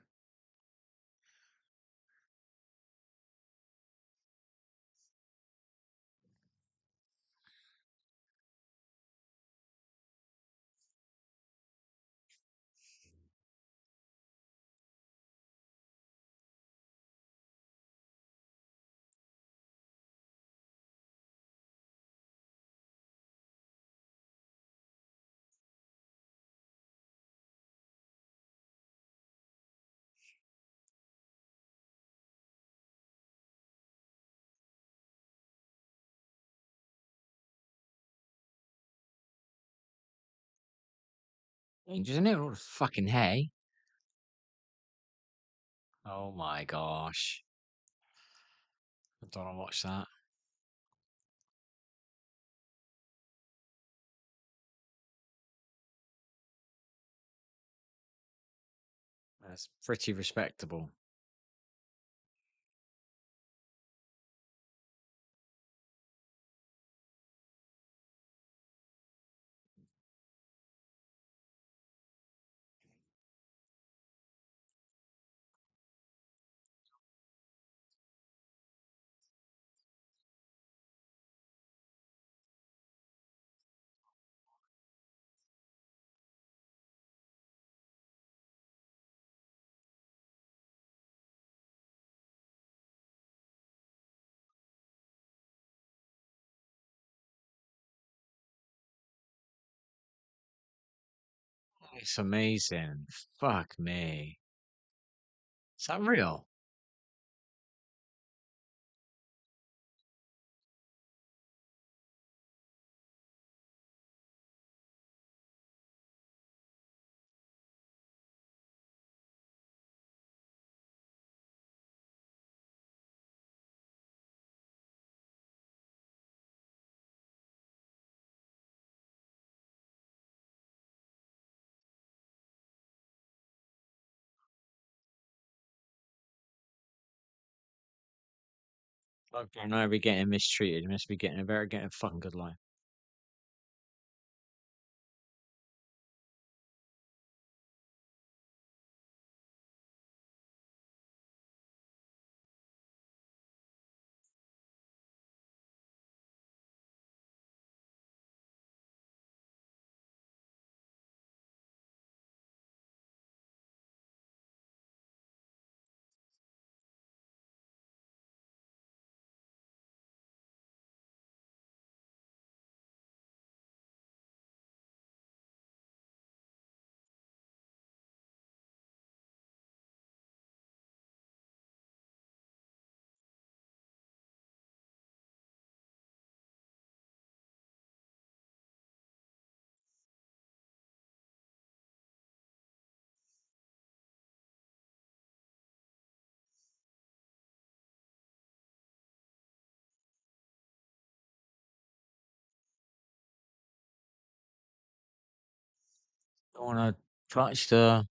Isn't it all the fucking hay? Oh my gosh. I don't want to watch that. That's pretty respectable. It's amazing. Fuck me. Is that real? Fuck, I know be getting mistreated. You must be getting a fucking good life. Don't want to touch the.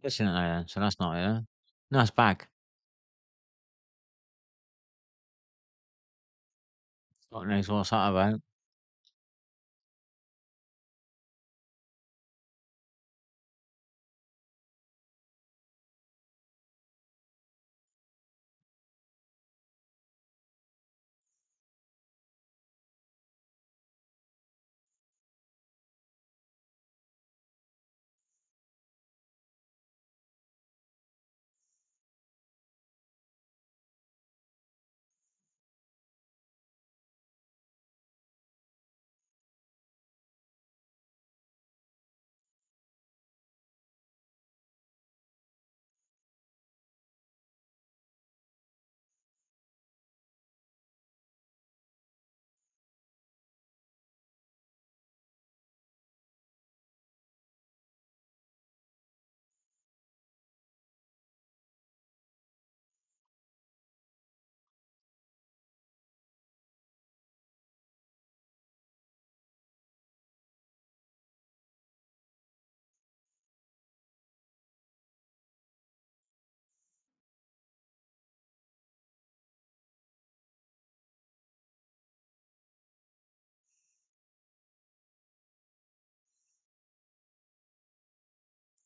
Listen, so that's not it. No, it's back. God knows what's that about.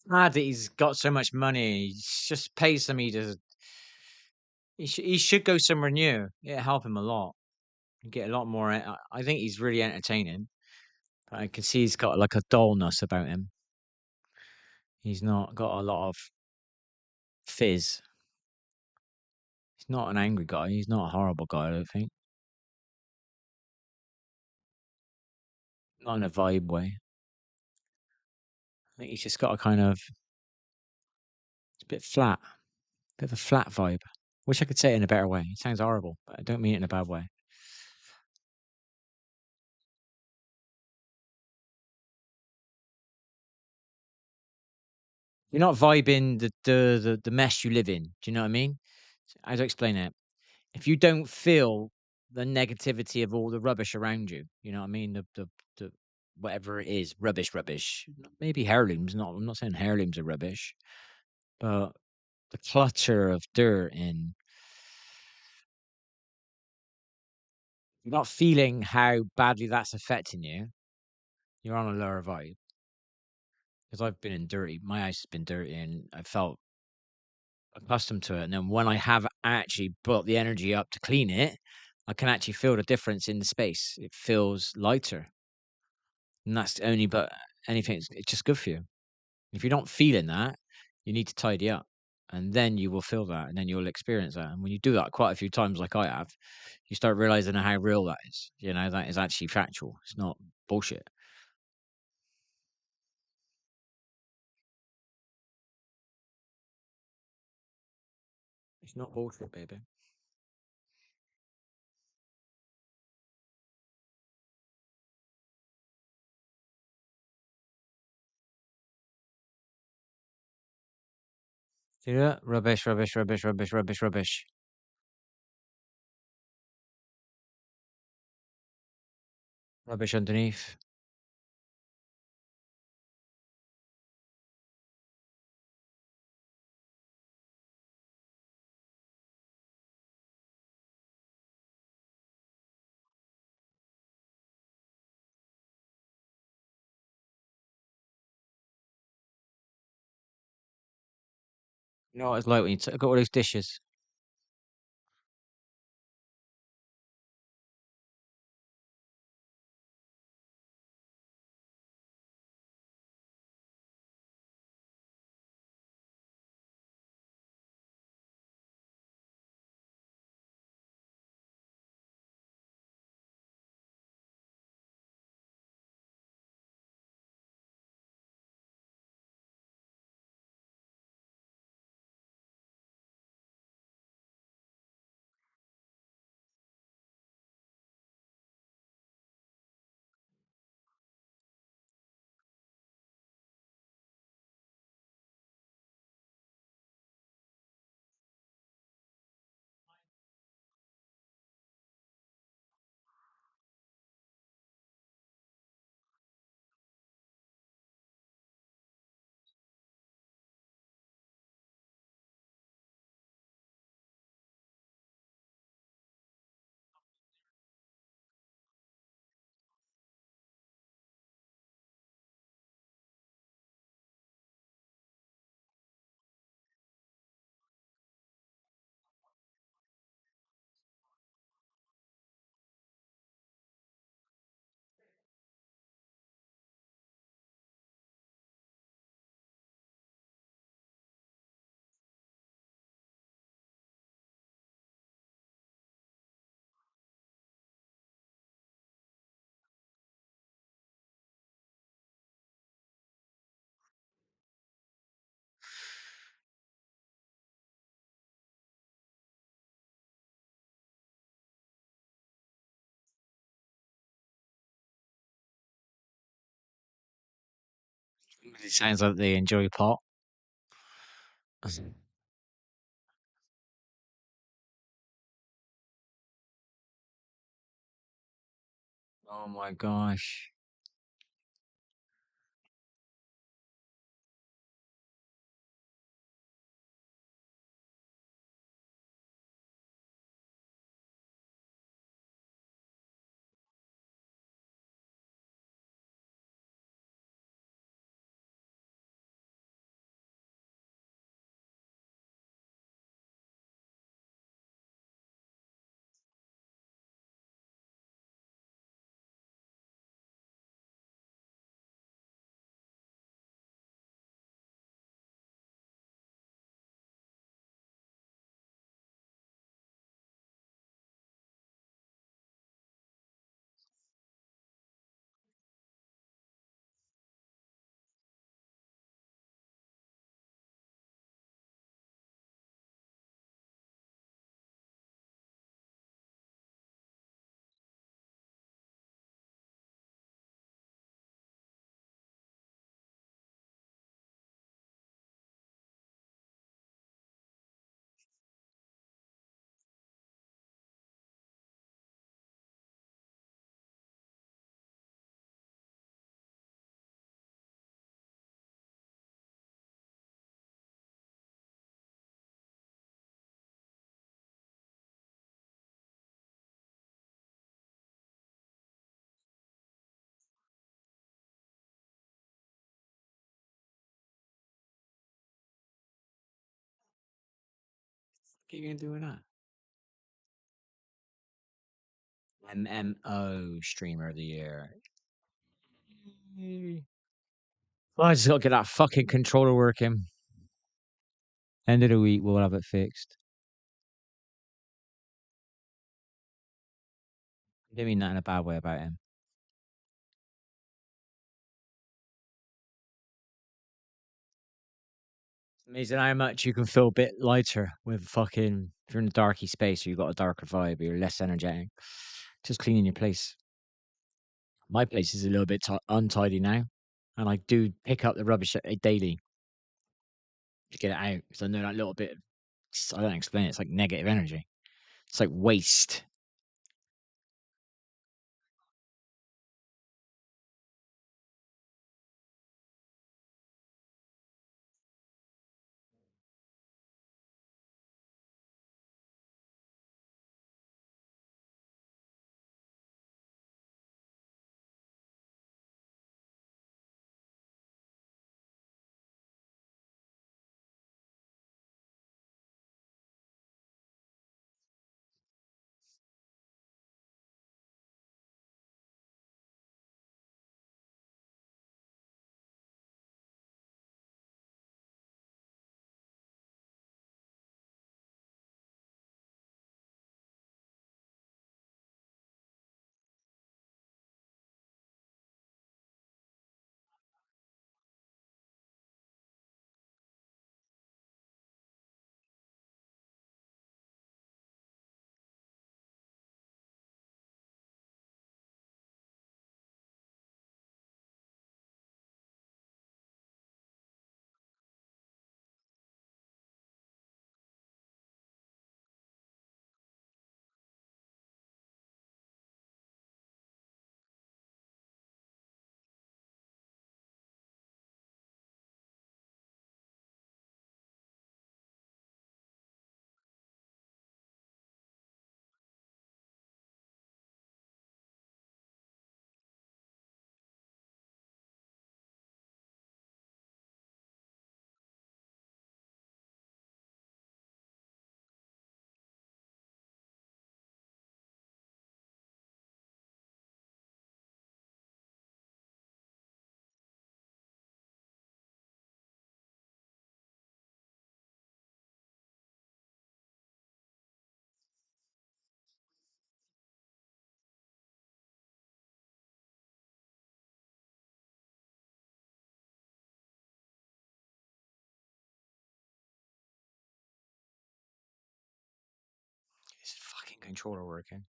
Mad that he's got so much money. He just pays somebody to. He should go somewhere new. It'll help him a lot. You get a lot more. I think he's really entertaining. But I can see he's got like a dullness about him. He's not got a lot of fizz. He's not an angry guy. He's not a horrible guy, I don't think. Not in a vibe way. I think he's just got a kind of. It's a bit flat. Bit of a flat vibe. Wish I could say it in a better way. It sounds horrible, but I don't mean it in a bad way. You're not vibing the mess you live in. Do you know what I mean? How do I explain it? If you don't feel the negativity of all the rubbish around you, you know what I mean? The whatever it is, rubbish. Maybe heirlooms. Not. I'm not saying heirlooms are rubbish, but the clutter of dirt and you're not feeling how badly that's affecting you. You're on a lower vibe. Because I've been in dirty. My house has been dirty, and I felt accustomed to it. And then when I have actually brought the energy up to clean it, I can actually feel the difference in the space. It feels lighter. And that's only but anything, it's just good for you. If you're not feeling that, you need to tidy up. And then you will feel that, and then you'll experience that. And when you do that quite a few times, like I have, you start realizing how real that is. You know, that is actually factual. It's not bullshit. It's not bullshit, baby. See that? Rubbish. Rubbish underneath. You know what it's like when you got all those dishes. It sounds like they enjoy pot. Oh my gosh. What are you gonna do with that? MMO streamer of the year. Well, I just gotta get that fucking controller working. End of the week, we'll have it fixed. I didn't mean that in a bad way about him. It's amazing how much you can feel a bit lighter with fucking, if you're in a darky space or you've got a darker vibe, you're less energetic. Just cleaning your place. My place is a little bit untidy now, and I do pick up the rubbish daily to get it out. So I know that little bit. I don't explain it. It's like negative energy. It's like waste. Is fucking controller working?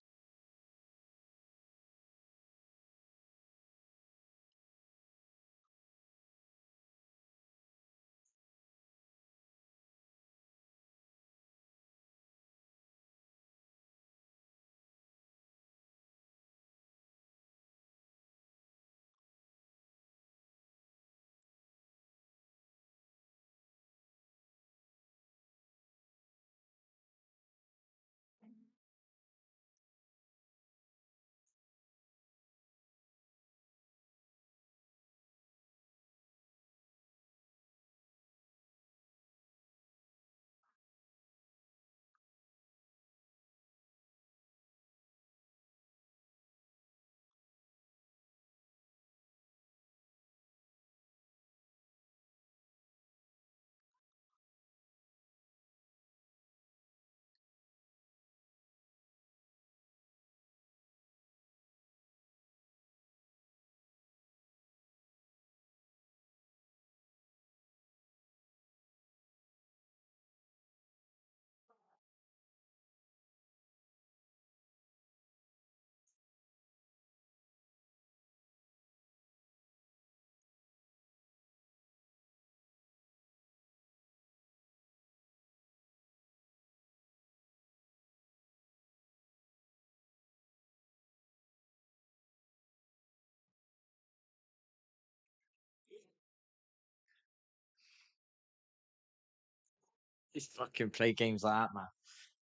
Just fucking play games like that, man.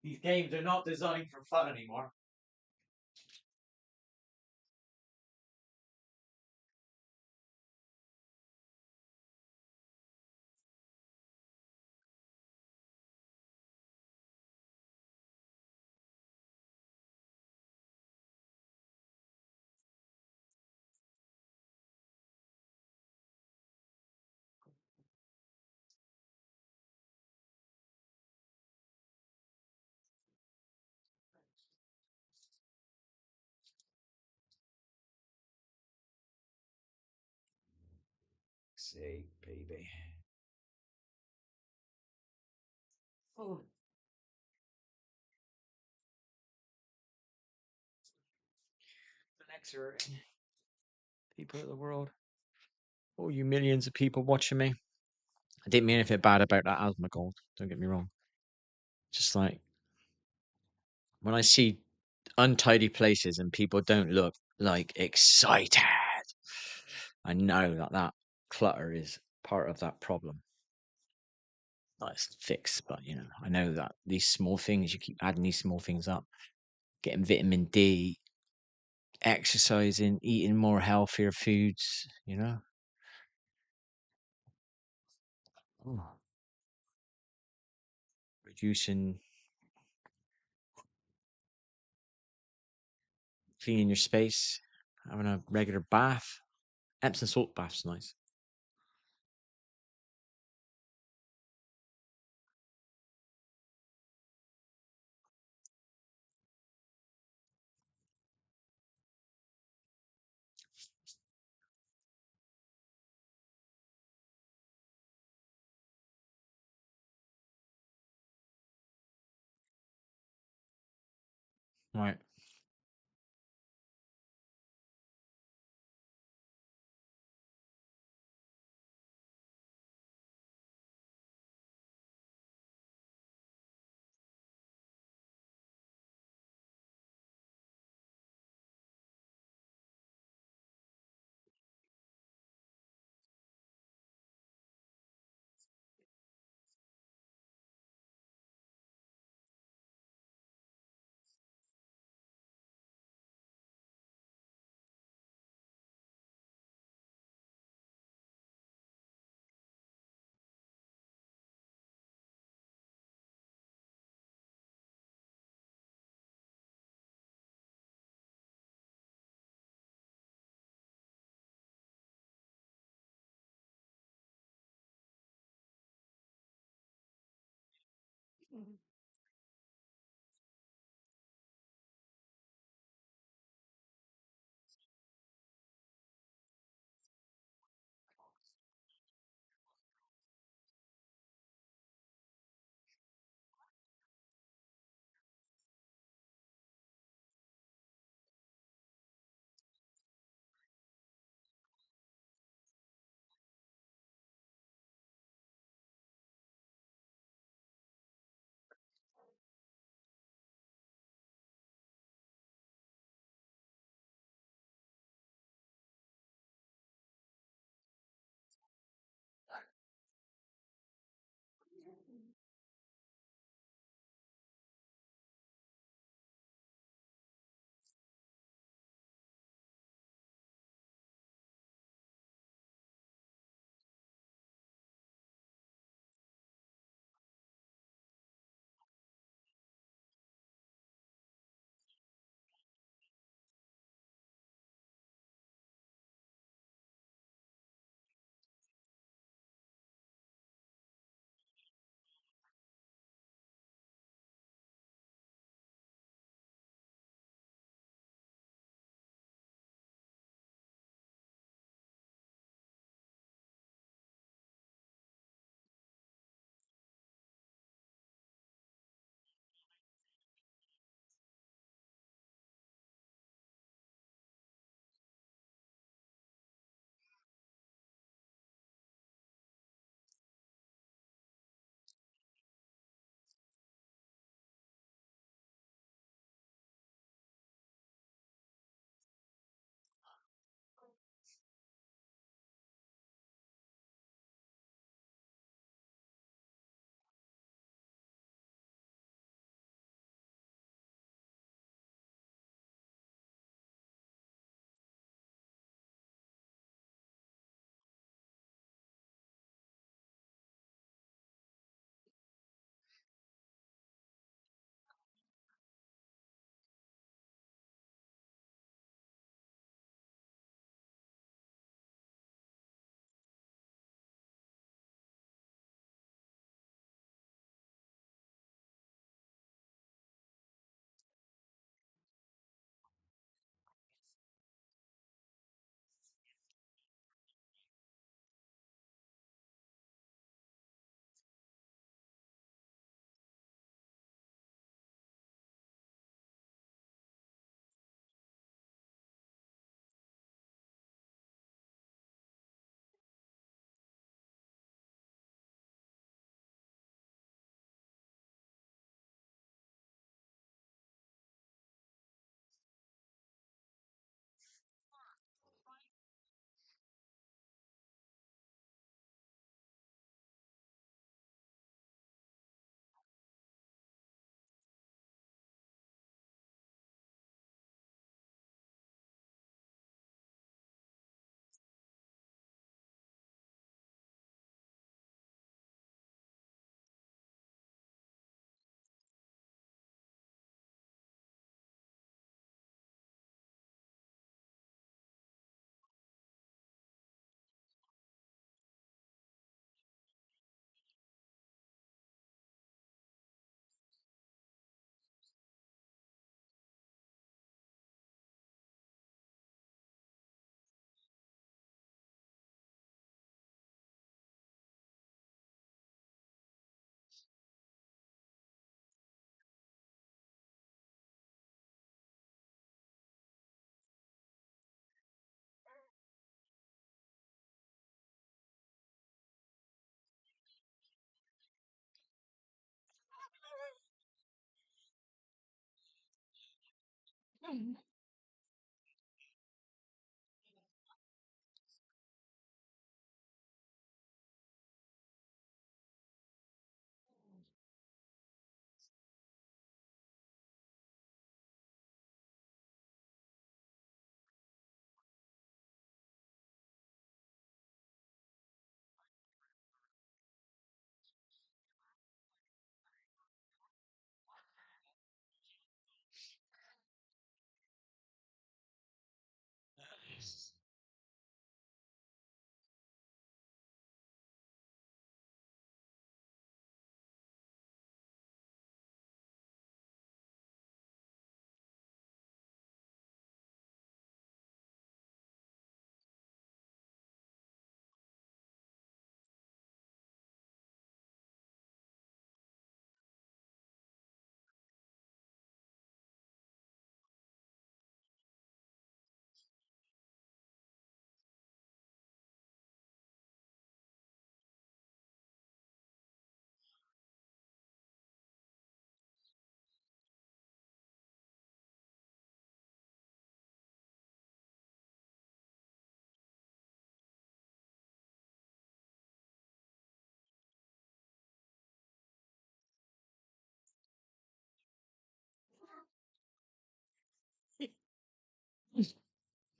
These games are not designed for fun anymore. Say, baby. Oh. The next are people of the world. Oh, you millions of people watching me. I didn't mean anything bad about that asthma gold. Don't get me wrong. Just like when I see untidy places and people don't look like excited, I know that that clutter is part of that problem. Not it's fixed, but you know, I know that these small things, you keep adding these small things up, getting vitamin D, exercising, eating more healthier foods, you know. Oh. Reducing, cleaning your space, having a regular bath. Epsom salt bath's nice. Right.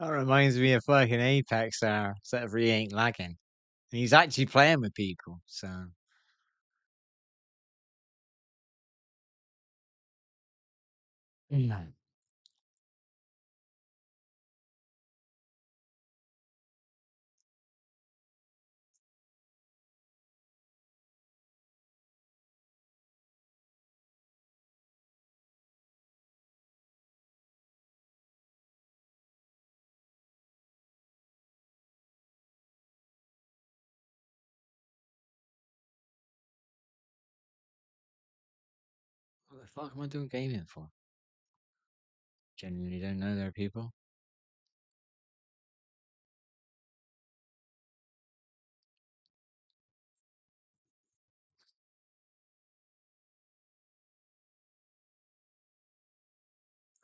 That reminds me of fucking Apex there, except for he ain't lagging. And he's actually playing with people, so. Mm. What the fuck am I doing gaming for? Genuinely don't know there are people.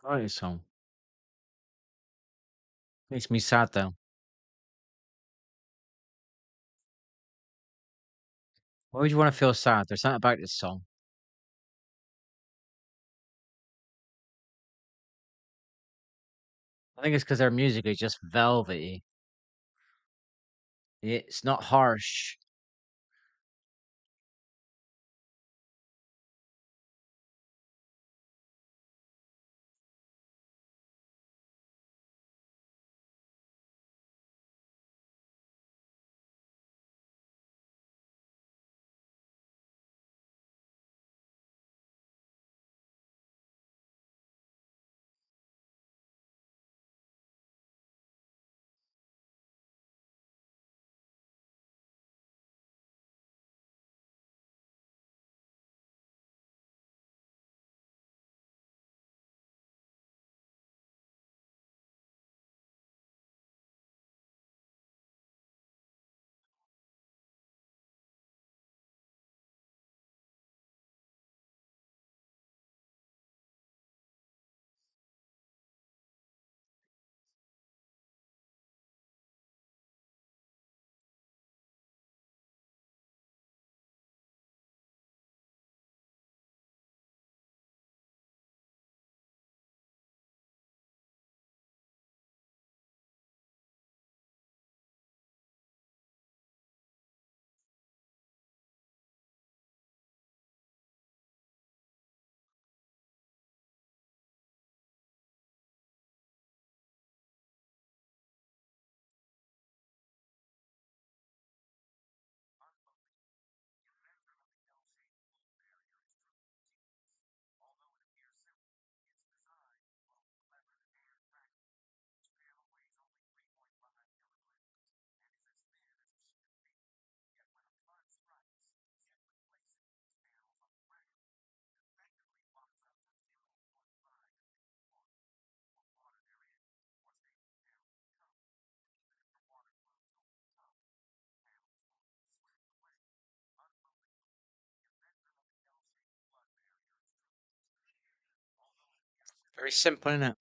Alright, song. Makes me sad though. Why would you want to feel sad? There's something about this song. I think it's because their music is just velvety. It's not harsh. Very simple, isn't it?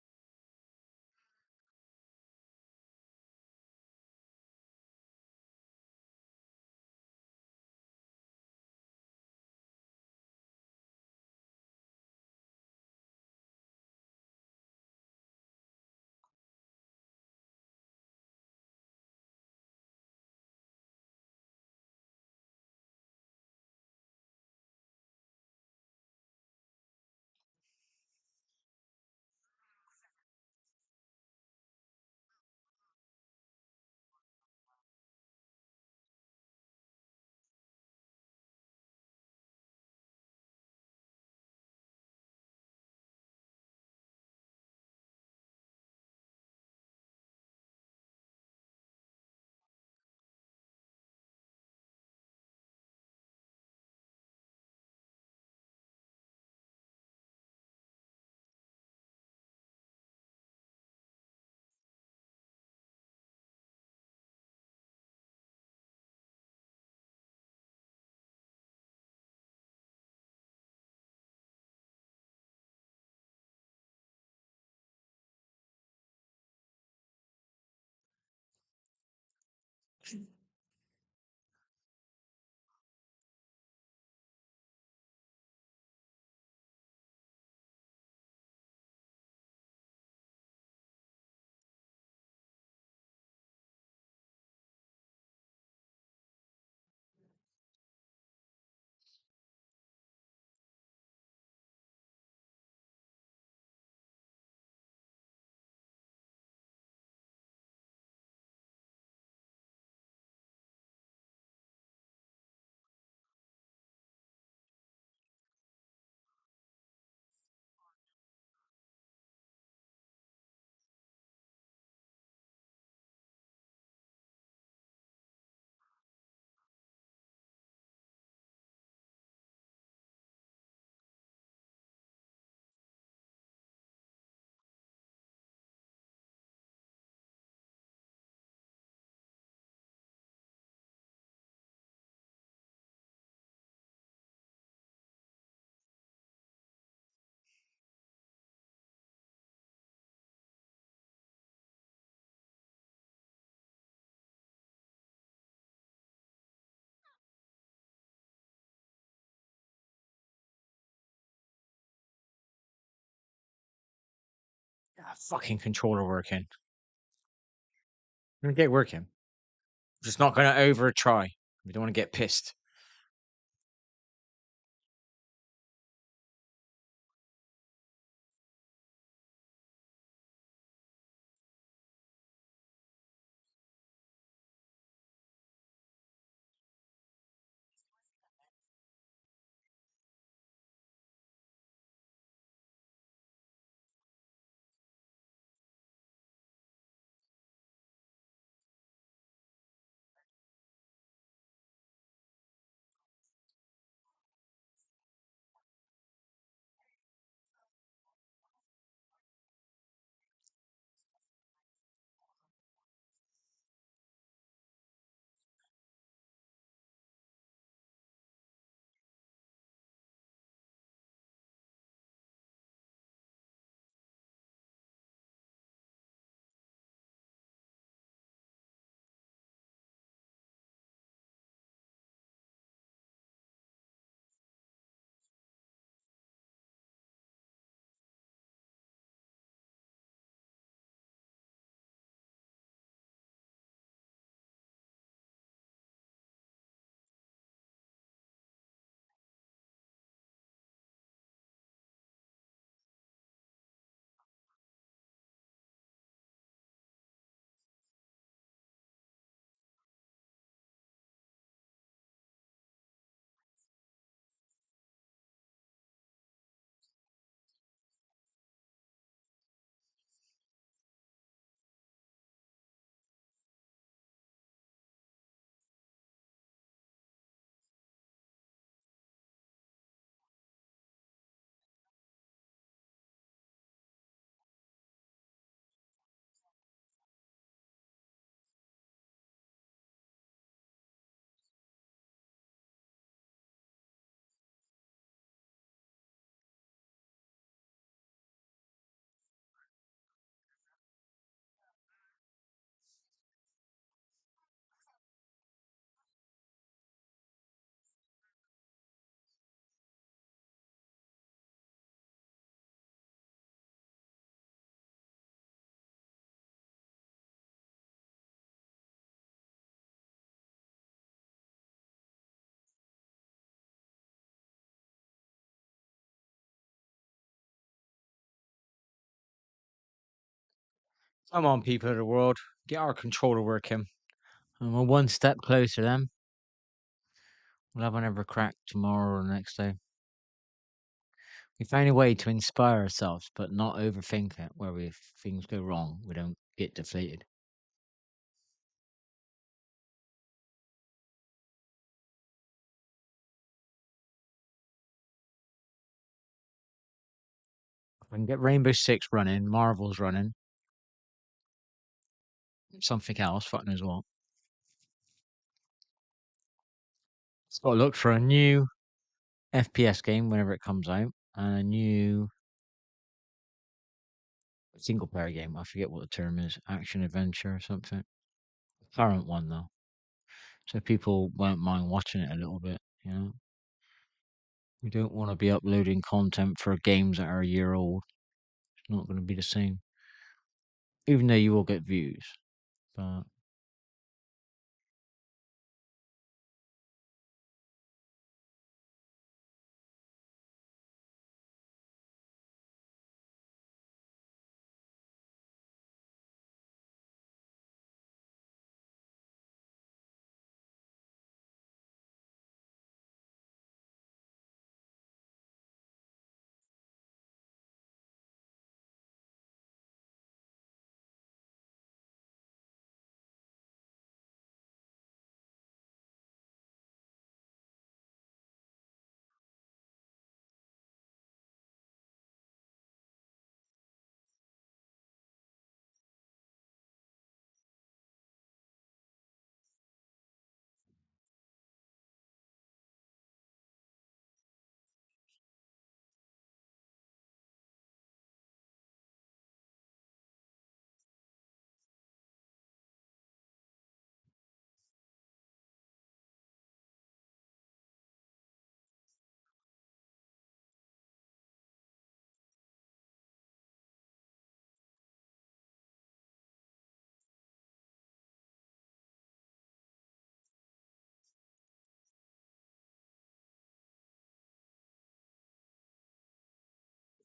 Ah, fucking controller working. I'm gonna get working. Just not gonna over try. We don't want to get pissed. Come on, people of the world. Get our controller working. And we're one step closer then. We'll have another crack tomorrow or the next day. We found a way to inspire ourselves, but not overthink it, where if things go wrong, we don't get deflated. If I can get Rainbow Six running, Marvel's running, something else, fuck knows what. It's got to look for a new FPS game whenever it comes out, and a new single player game. I forget what the term is, action adventure or something. Current one though. so people won't mind watching it a little bit. You know, we don't want to be uploading content for games that are a year old. It's not going to be the same, even though you will get views. But it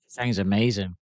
sounds amazing.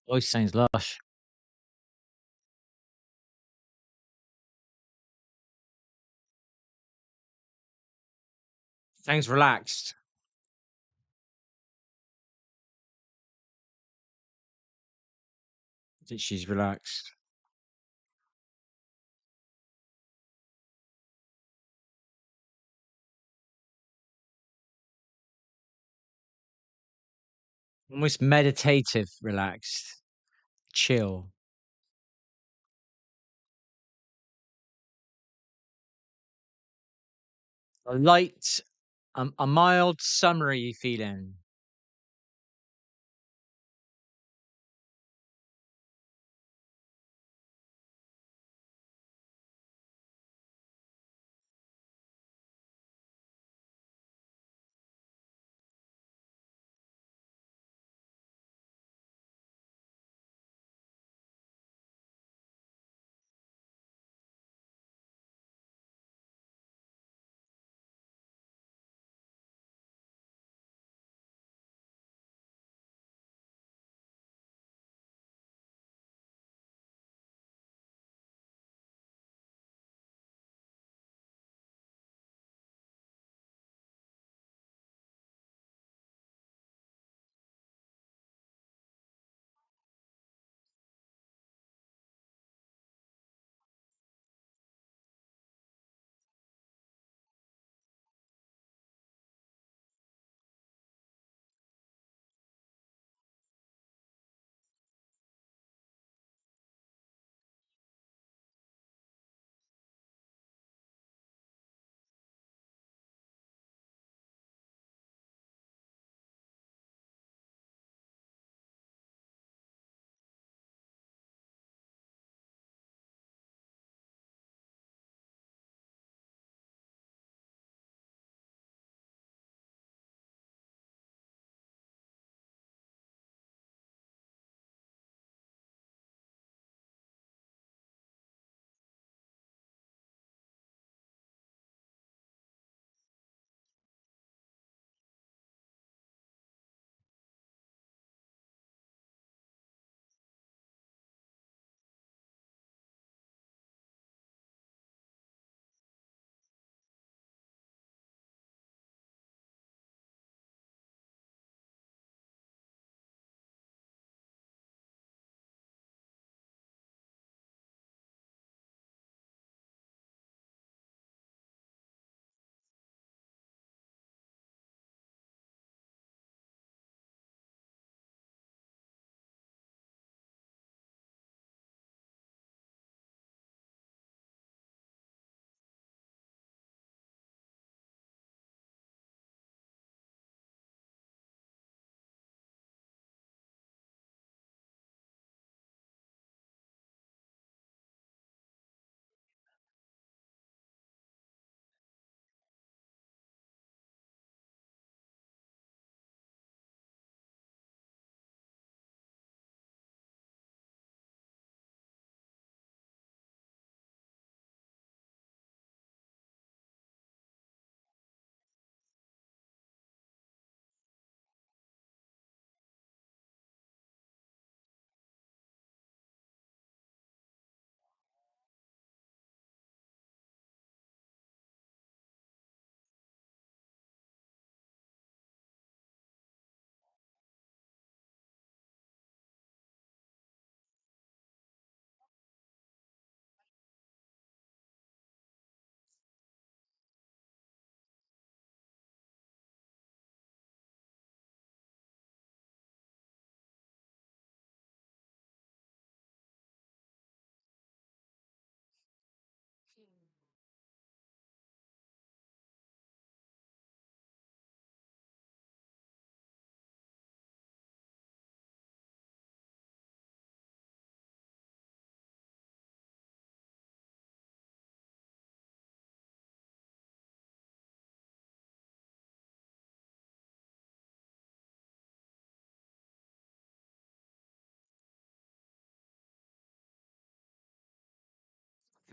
Voice sounds lush. Sounds relaxed. That she's relaxed. Almost meditative, relaxed, chill. A light, a mild summery feeling.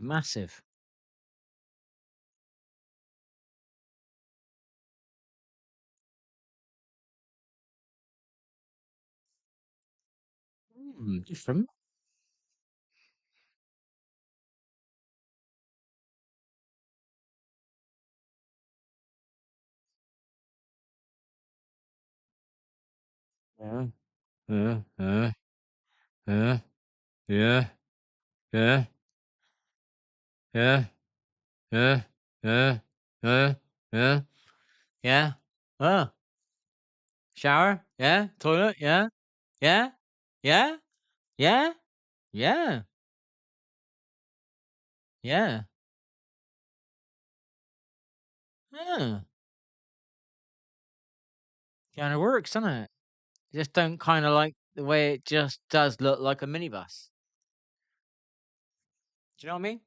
Massive. Different. Yeah. Yeah. Yeah. Yeah. Yeah. Yeah. Yeah. Yeah. Yeah. Yeah. Yeah. Yeah. Oh. Shower. Yeah. Toilet. Yeah. Yeah. Yeah. Yeah. Yeah. Yeah. Yeah. Kind of works, doesn't it? Just don't kind of like the way it just does look like a minibus. Do you know what I mean?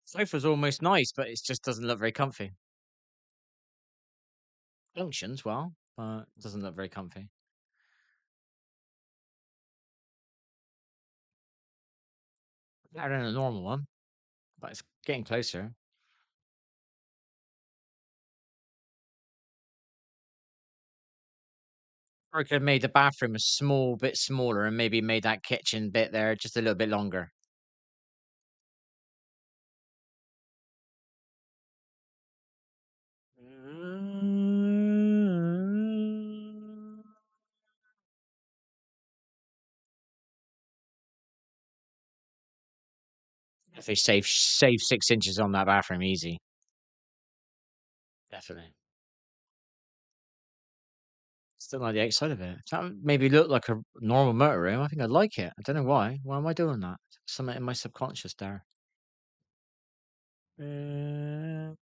Sofa's almost nice, but it just doesn't look very comfy. Functions well, but it doesn't look very comfy. Better than a normal one, but it's getting closer. Or I could have made the bathroom a small bit smaller and maybe made that kitchen bit there just a little bit longer. If they save 6 inches on that bathroom, easy. Definitely. Still like the outside of it. If that would maybe look like a normal motorhome, I think I'd like it. I don't know why. Why am I doing that? Something in my subconscious there. Uh,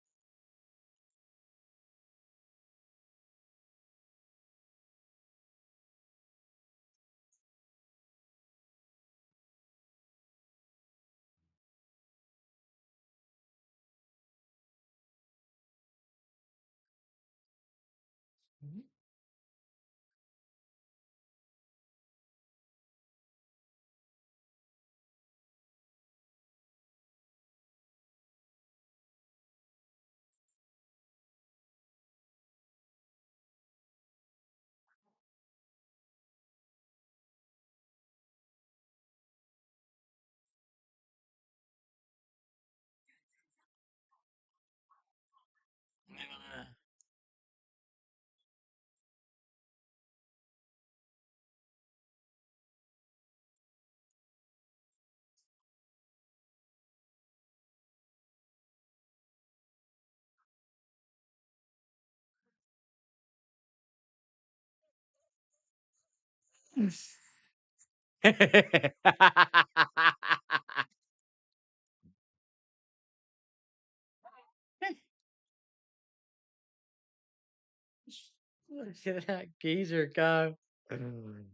Look at that geezer go. Come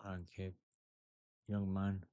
on, kid. Young man.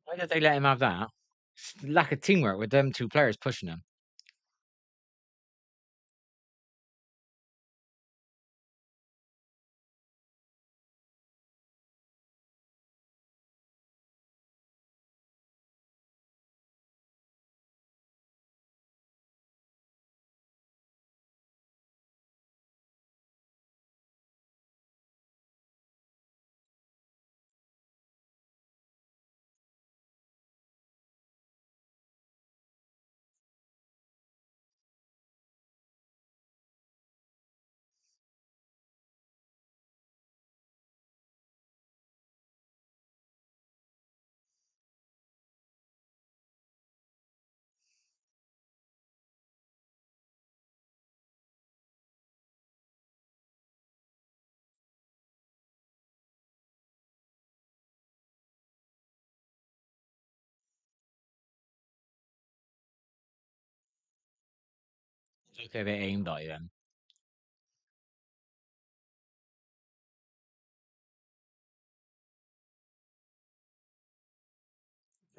Why did they let him have that? Lack of teamwork with them two players pushing him. Okay, they aimed at him.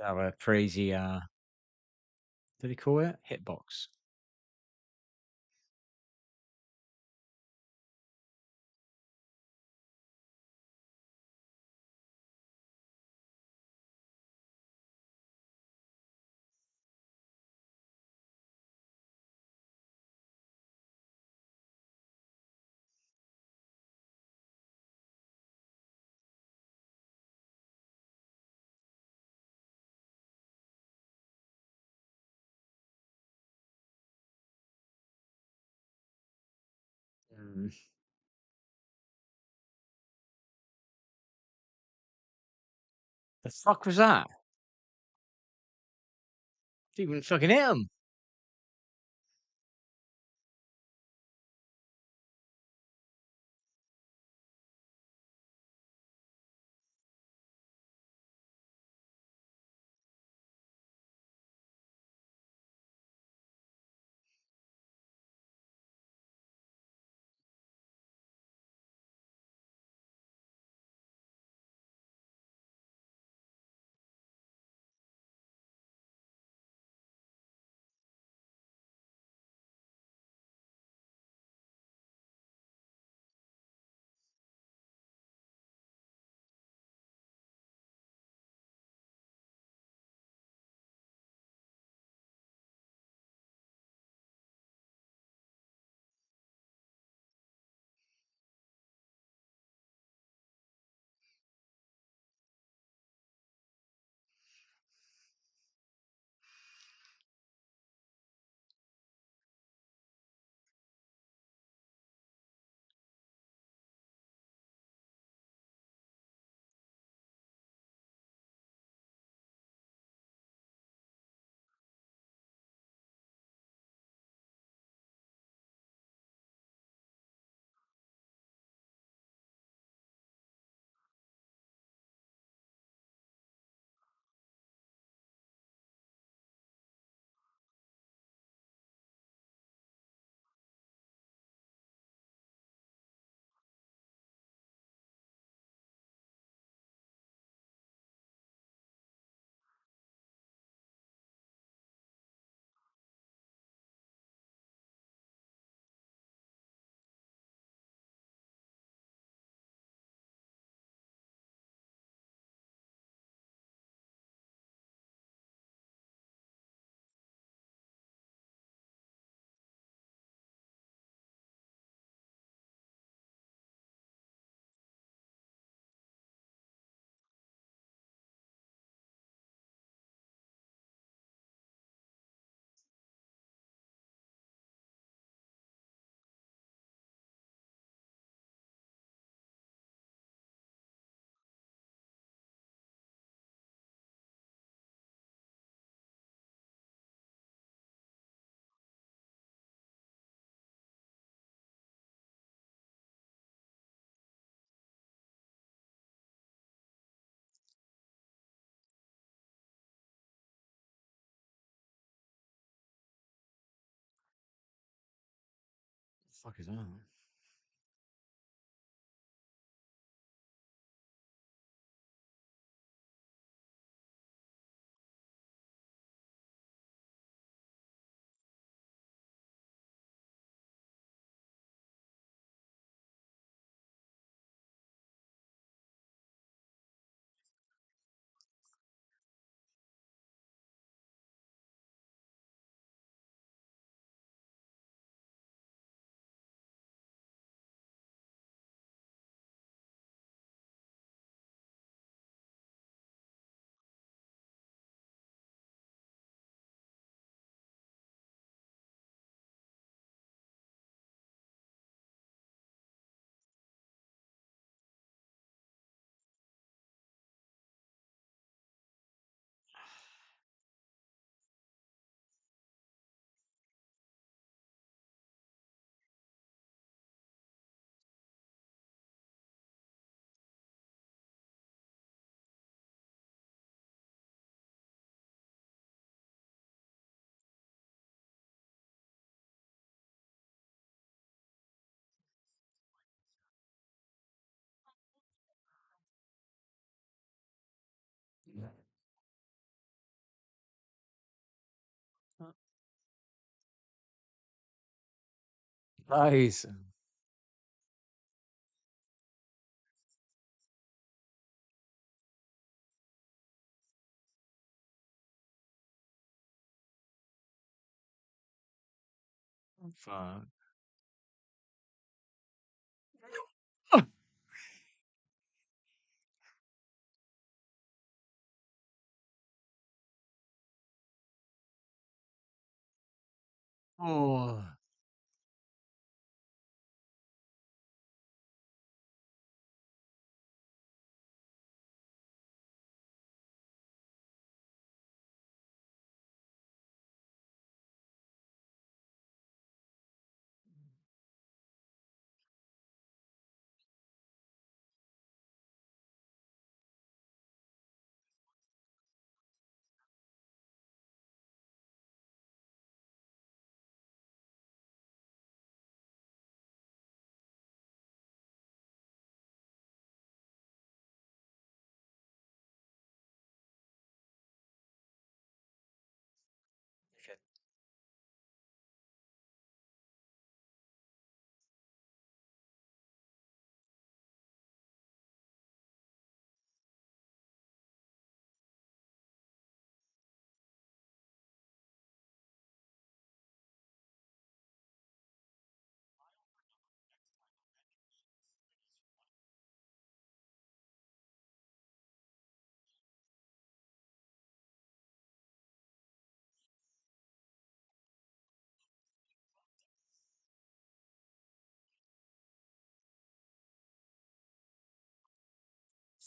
Have a crazy what do they call it? Hitbox. Mm. The fuck was that? Didn't even fucking hit him. The fuck is that? Nice. Fuck. Oh.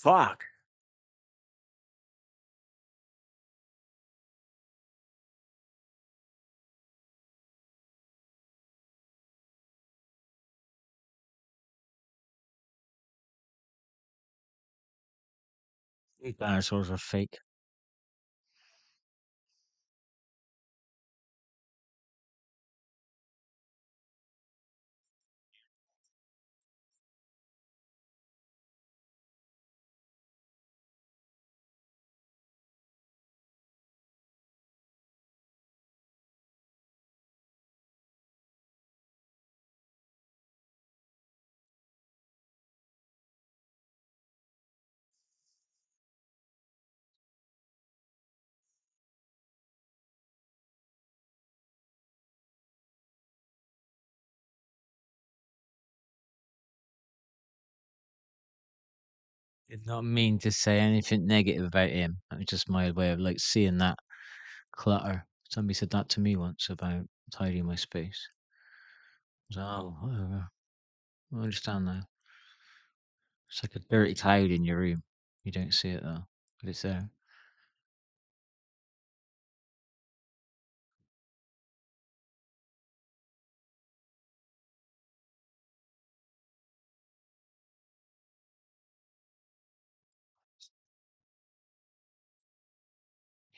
Fuck. These dinosaurs are fake. Did not mean to say anything negative about him. That was just my way of like seeing that clutter. Somebody said that to me once about tidying my space. I was like, oh, whatever. I understand now. It's like a dirty cloud in your room. You don't see it though, but it's there.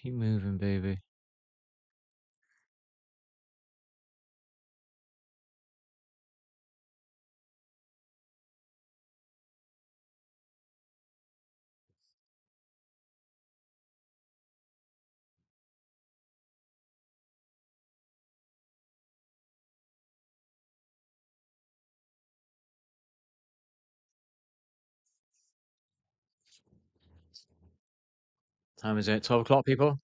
Keep moving, baby. Time is it? 12 o'clock, people?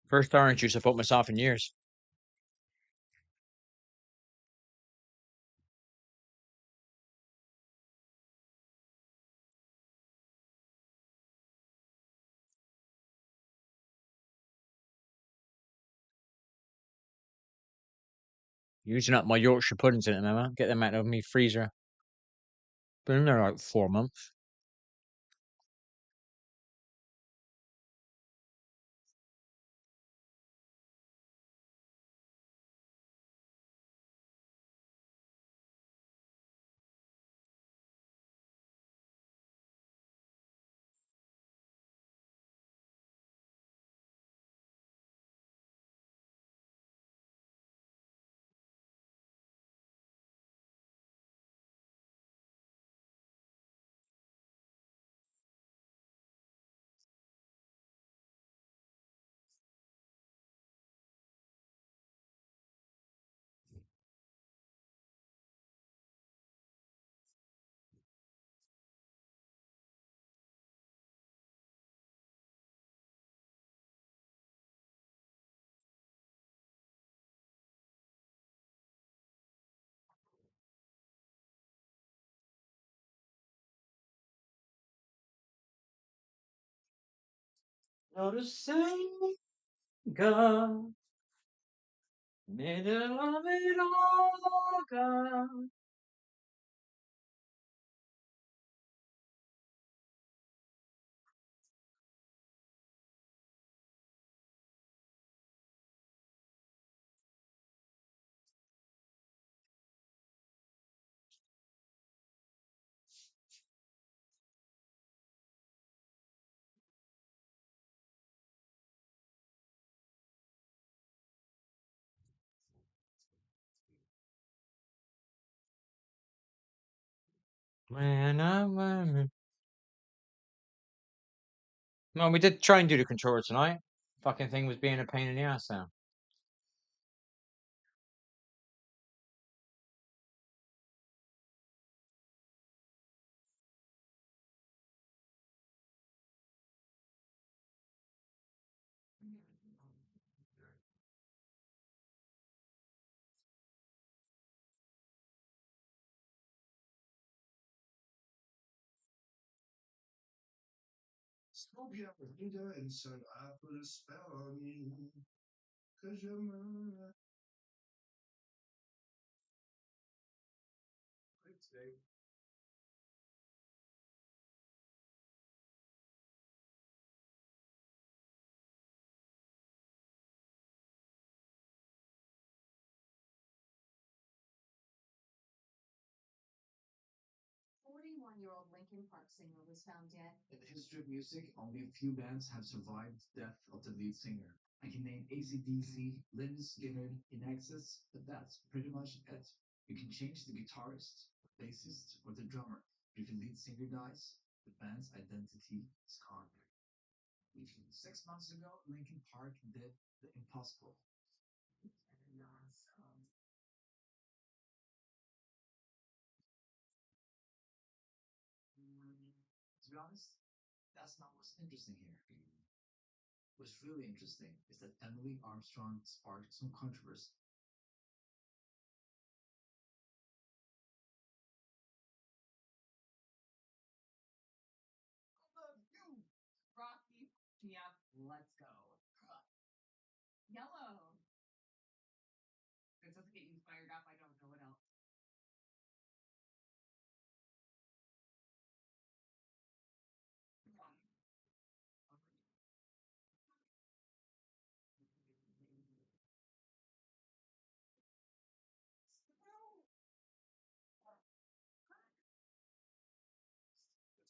First orange juice I bought myself in years. Using up my Yorkshire puddings in it, remember? Get them out of me freezer. Been in there like 4 months. Not a single middle of it all, God. No, we did try and do the controller tonight. Fucking thing was being a pain in the ass now. Spoke out with Linda and said, I put a spell on you, 'cause you're mine. Today. One-year-old Linkin Park singer was found dead. In the history of music, only a few bands have survived death of the lead singer. I can name AC/DC, Lynyrd Skynyrd, In Excess, but that's pretty much it. You can change the guitarist, the bassist, or the drummer, but if the lead singer dies, the band's identity is gone. 6 months ago, Linkin Park did the impossible. To be honest, that's not what's interesting here. What's really interesting is that Emily Armstrong sparked some controversy. I love you, Rocky. Yeah, let's go. Yellow. If it doesn't get you fired up, I don't know what else.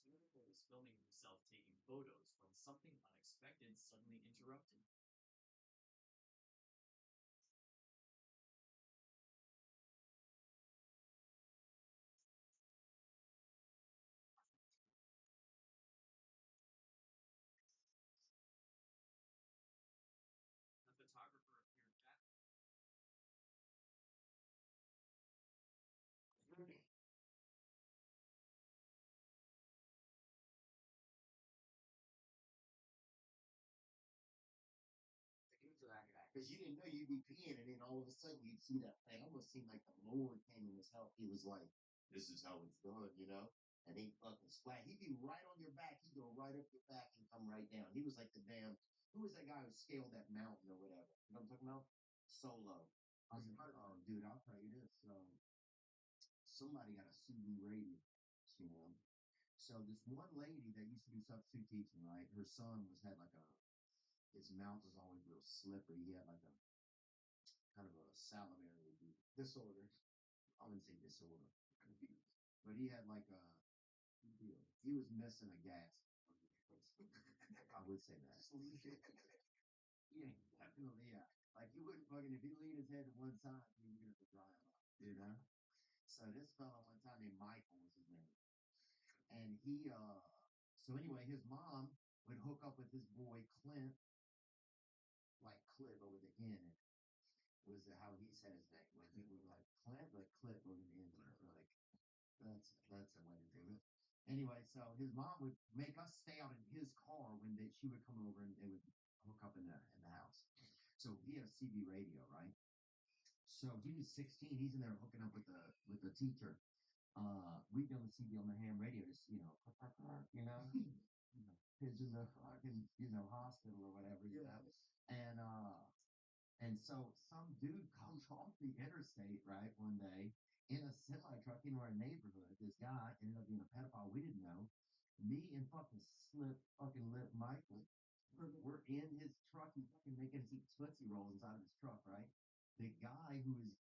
What's beautiful is filming himself taking photos when something unexpected suddenly interrupted. The photographer appeared back. To that guy because you didn't know you'd be peeing, and then all of a sudden you'd see that. It almost seemed like the Lord came in his help. He was like, "This is how it's done," you know. And he fucking splat. He'd be right on your back. He'd go right up your back and come right down. He was like the damn. Who was that guy who scaled that mountain or whatever? You know what I'm talking about? Solo. I was like, oh, dude, I'll tell you this. Somebody got a CB radio, you know. So this one lady that used to do substitute teaching, right? Her son had like a his mouth was always real slippery. He had like a kind of a salivary disorder. I wouldn't say disorder, but he had like a he was missing a gas. I would say that. Yeah, definitely. Yeah, like he wouldn't fucking if he leaned his head to one side, he was gonna dry him up. You know. So this fellow one time named Michael was his name, and so anyway, his mom would hook up with his boy Clint, like Clint over the end. Was how he said his name. Like he was like Clint, but Clint over the end. Like that's a way to do it. Anyway, so his mom would make us stay out in his car when she would come over and they would hook up in the house. So he had a CB radio, right? So he was 16. He's in there hooking up with the teacher. We'd done the CB on the ham radio, just you know. kids in the fucking, hospital or whatever, and so some dude comes off the interstate, right, one day in a semi truck into our neighborhood. This guy ended up being a pedophile. We didn't know. Me and fucking lip Michael, we're in his truck. He's fucking making us eat Tootsie Rolls inside of his truck, right? The guy who's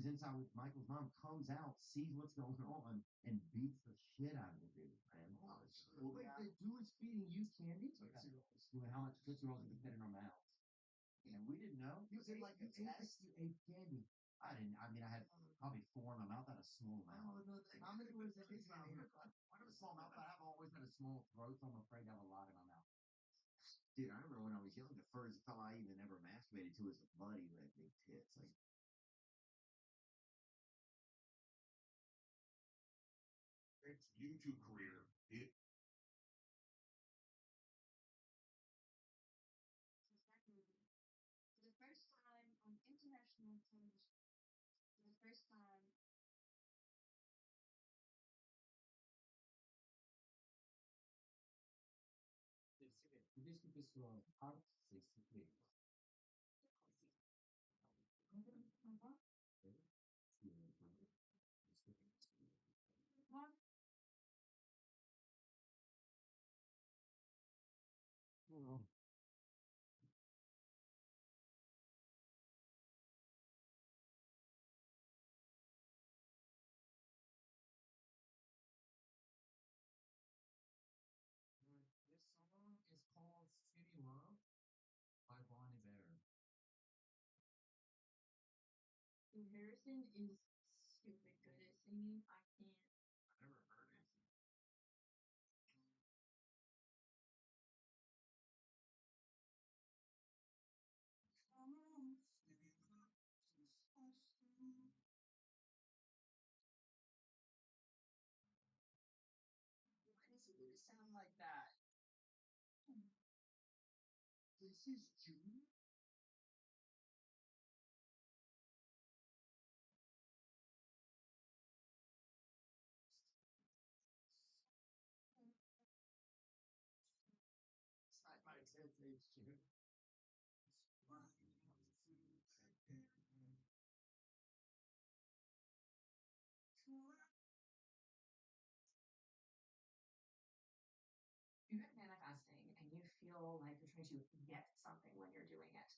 inside with Michael's mom comes out, sees what's going on, and beats the shit out of the dude, man. Wait, the dude is feeding you candy? Tootsie Rolls. How much Tootsie Rolls did you fit in our mouths? Yeah, we didn't know. You ate like a test. You ate candy. I didn't. I mean, I had probably 4 in my mouth. I had a small mouth. Oh, no, how many was in his mouth? I have a small mouth, but I've always had a small throat, so I'm afraid to have a lot in my mouth. Dude, I remember when I was young, the first fella I even ever masturbated to was a buddy who had big tits. Like, its YouTube career. For the first time on international television. For the first time. This song is called City Love by Bonnie Bear. Harrison is stupid good at singing. I can't. I never heard it. Why does it sound like that? This is June. My kid's name's June. You're manifesting and you feel like you're trying to get something when you're doing it.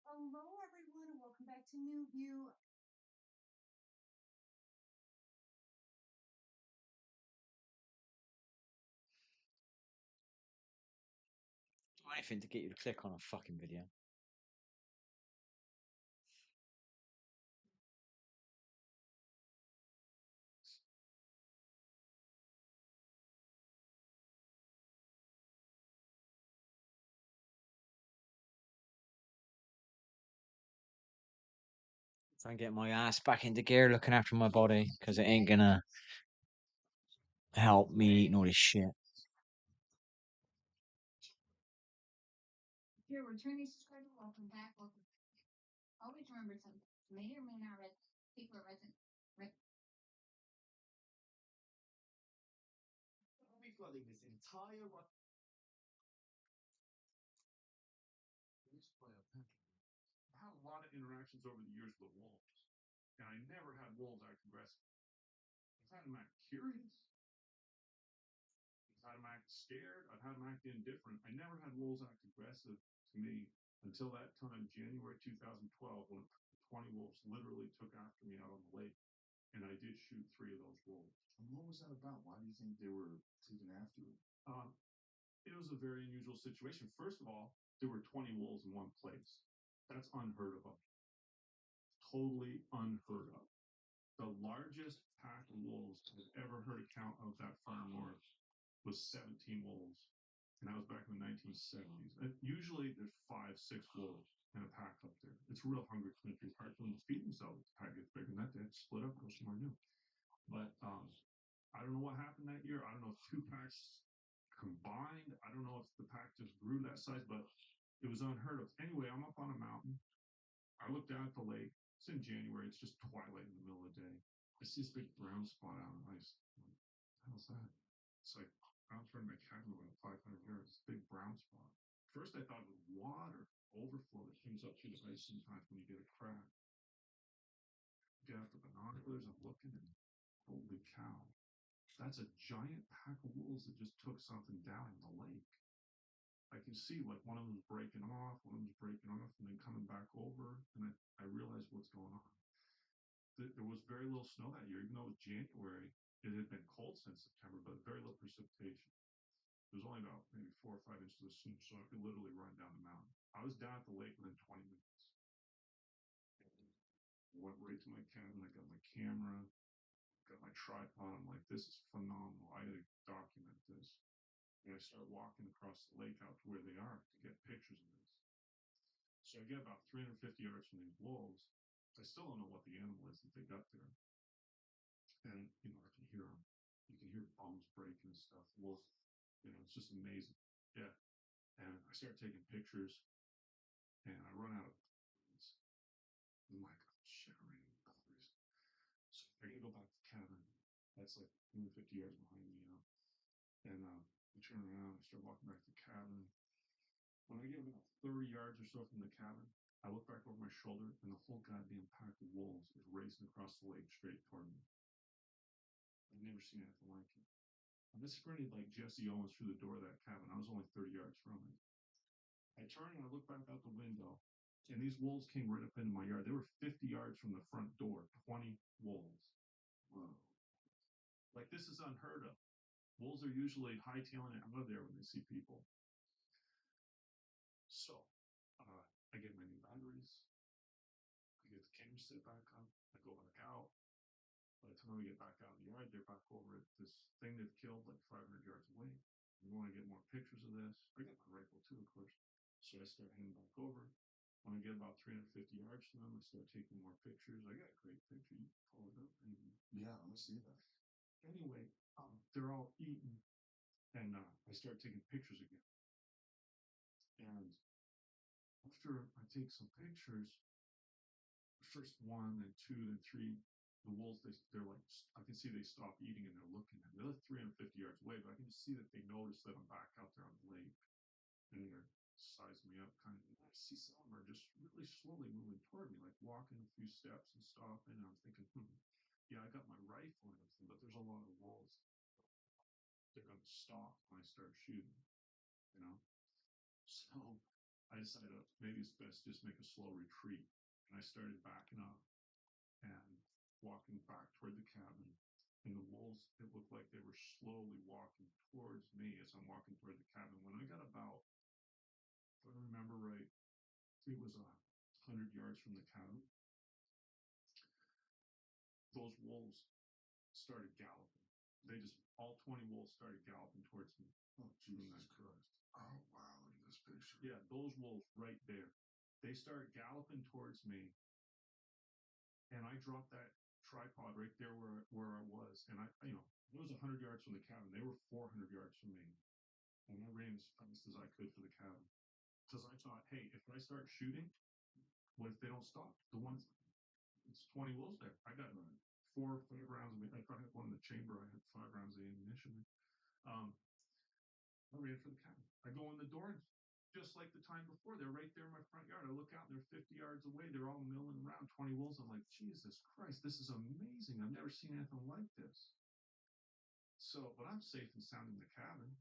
Hello, everyone, and welcome back to New View. Anything to get you to click on a fucking video. Try and get my ass back into gear looking after my body because it ain't gonna help me eating all this shit. If you're a returning subscriber, welcome back. Welcome. Always remember something. May or may not read. People are resident. I'll be flooding this entire I had a lot of interactions over the years with wolves, and I never had wolves act aggressive. I've had them act curious. I've had them act scared. I've had them act indifferent. I never had wolves act aggressive to me until that time, January 2012, when 20 wolves literally took after me out on the lake, and I did shoot 3 of those wolves. And what was that about? Why do you think they were taking after you? It was a very unusual situation. First of all, there were 20 wolves in one place. That's unheard of. Totally unheard of. The largest pack of wolves I've ever heard a count of that far north was 17 wolves. And that was back in the 1970s. And usually there's 5, 6 wolves in a pack up there. It's real hungry country. It's hard for them to feed themselves. The pack gets bigger than that. They have to split up, go somewhere new. But I don't know what happened that year. I don't know if 2 packs combined. I don't know if the pack just grew that size, but it was unheard of. Anyway, I'm up on a mountain. I look down at the lake. It's in January. It's just twilight in the middle of the day. I see this big brown spot out on ice. I'm like, what the hell's that? It's like out in front of my cabin about 500 yards. This big brown spot. First, I thought it was water overflow that comes up through the ice sometimes when you get a crack. Get out the binoculars. I'm looking, and holy cow! That's a giant pack of wolves that just took something down in the lake. I can see like one of them was breaking off, and then coming back over, and I realized what's going on. There was very little snow that year, even though it was January. It had been cold since September, but very little precipitation. There was only about maybe 4 or 5 inches of snow, so I could literally run down the mountain. I was down at the lake within 20 minutes. Went right to my cabin. I got my camera, got my tripod. I'm like, this is phenomenal. I got to document this. And I start walking across the lake out to where they are to get pictures of this. So I get about 350 yards from these wolves. I still don't know what the animal is that they got there. And, I can hear them. You can hear bones breaking and stuff. Wolves, it's just amazing. Yeah. And I start taking pictures, and I run out of batteries. I'm like, shit, I'm running out of batteries. So I gotta go back to the cabin. That's like 150 yards behind me, And I turn around, I start walking back to the cabin. When I get about 30 yards or so from the cabin, I look back over my shoulder, and the whole goddamn pack of wolves is racing across the lake straight toward me. I've never seen anything like it. I just sprinted like Jesse Owens through the door of that cabin. I was only 30 yards from it. I turn and I look back out the window, and these wolves came right up into my yard. They were 50 yards from the front door, 20 wolves. Whoa. Like, this is unheard of. Wolves are usually hightailing it out of there when they see people. So, I get my new batteries. I get the camera set back up. I go back out. By the time we get back out in the yard, they're back over at this thing they've killed like 500 yards away. We want to get more pictures of this. I got my rifle too, of course. So I start heading back over. When I get about 350 yards from them, I start taking more pictures. I got a great picture. You can pull it up. Maybe. Yeah, I see that. Anyway, they're all eating, and I start taking pictures again. And after I take some pictures, first 1, then 2, then 3, the wolves, they're like, I can see they stop eating and they're looking at me. They're 350 yards away, but I can just see that they notice that I'm back out there on the lake, and they're sizing me up kind of. And I see some of them are just really slowly moving toward me, like walking a few steps and stopping. And I'm thinking, yeah, I got my rifle and everything, but there's a lot of wolves. They're going to stop when I start shooting, So I decided maybe it's best just make a slow retreat. And I started backing up and walking back toward the cabin. And the wolves, it looked like they were slowly walking towards me as I'm walking toward the cabin. When I got about, if I remember right, it was 100 yards from the cabin, those wolves started galloping. All 20 wolves started galloping towards me. Oh, Jesus Christ. Oh, wow, look at this picture. Yeah, those wolves right there. They started galloping towards me, and I dropped that tripod right there where I was. And it was 100 yards from the cabin. They were 400 yards from me. And I ran as fast as I could for the cabin. Because I thought, hey, if I start shooting, what if they don't stop? It's 20 wolves there. I got 4 or 5 rounds of it. If I had one in the chamber, I had 5 rounds of ammunition. I ran for the cabin. I go in the door, just like the time before. They're right there in my front yard. I look out, and they're 50 yards away. They're all milling around, 20 wolves. I'm like, Jesus Christ, this is amazing. I've never seen anything like this. So, but I'm safe and sound in the cabin.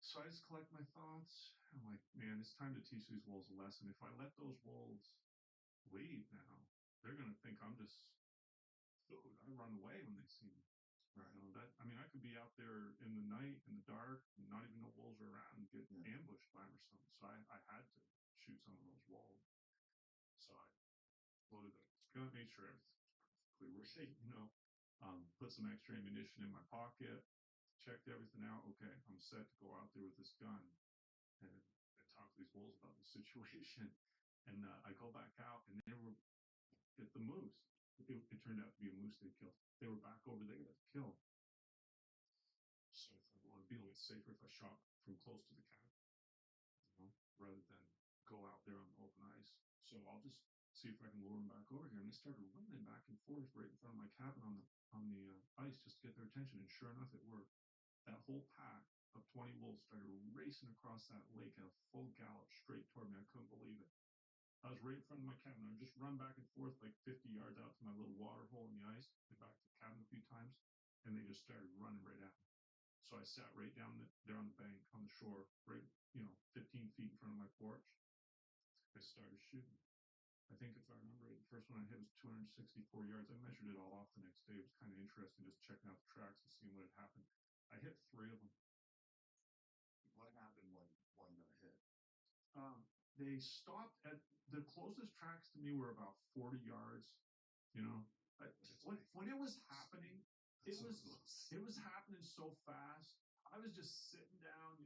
So I just collect my thoughts. I'm like, man, it's time to teach these wolves a lesson. If I let those wolves leave now, they're going to think I'm just food. I run away when they see me. Right. I could be out there in the night, in the dark, and not even know wolves are around and get ambushed by them or something. So I had to shoot some of those wolves. So I loaded the gun, made sure everything was perfectly right, put some extra ammunition in my pocket. checked everything out. Okay, I'm set to go out there with this gun and talk to these wolves about the situation. And I go back out, and they were at the moose. It turned out to be a moose they killed. They were back over there to kill. So I thought, well, it'd be a little safer if I shot from close to the cabin, rather than go out there on the open ice. So I'll just see if I can lure them back over here. And they started running back and forth right in front of my cabin on the ice just to get their attention. And sure enough, it worked. That whole pack of 20 wolves started racing across that lake at a full gallop straight toward me. I couldn't believe it. I was right in front of my cabin. I would just run back and forth like 50 yards out to my little water hole in the ice, get back to the cabin a few times, and they just started running right at me. So I sat right down there on the bank, on the shore, right, 15 feet in front of my porch. I started shooting. I think if I remember right, the first one I hit was 264 yards. I measured it all off the next day. It was kind of interesting just checking out the tracks and seeing what had happened. I hit 3 of them. What happened when one got hit? They stopped at the closest tracks to me were about 40 yards. When it was happening, it was happening so fast. I was just sitting down,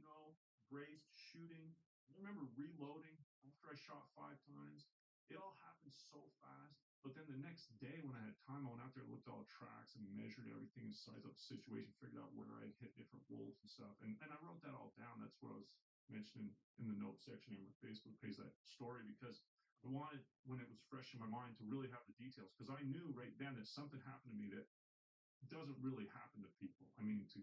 braced, shooting. I remember reloading after I shot 5 times. It all happened so fast. But then the next day, when I had time, I went out there and looked at all the tracks and measured everything and sized up the situation, figured out where I had hit different wolves and stuff. And I wrote that all down. That's what I was mentioning in the notes section on my Facebook page, that story, because I wanted, when it was fresh in my mind, to really have the details, because I knew right then that something happened to me that doesn't really happen to people. I mean, to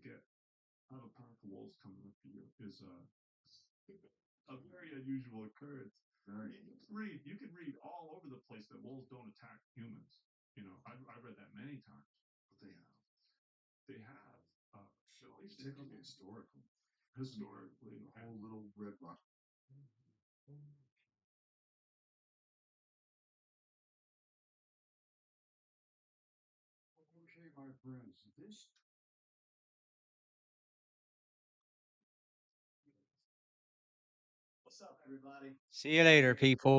have a pack of wolves coming up to you is a very unusual occurrence. You can read all over the place that wolves don't attack humans. I read that many times. But they have. Particularly historically. Historically, the whole little red rock. Okay, my friends, What's up, everybody? See you later, people.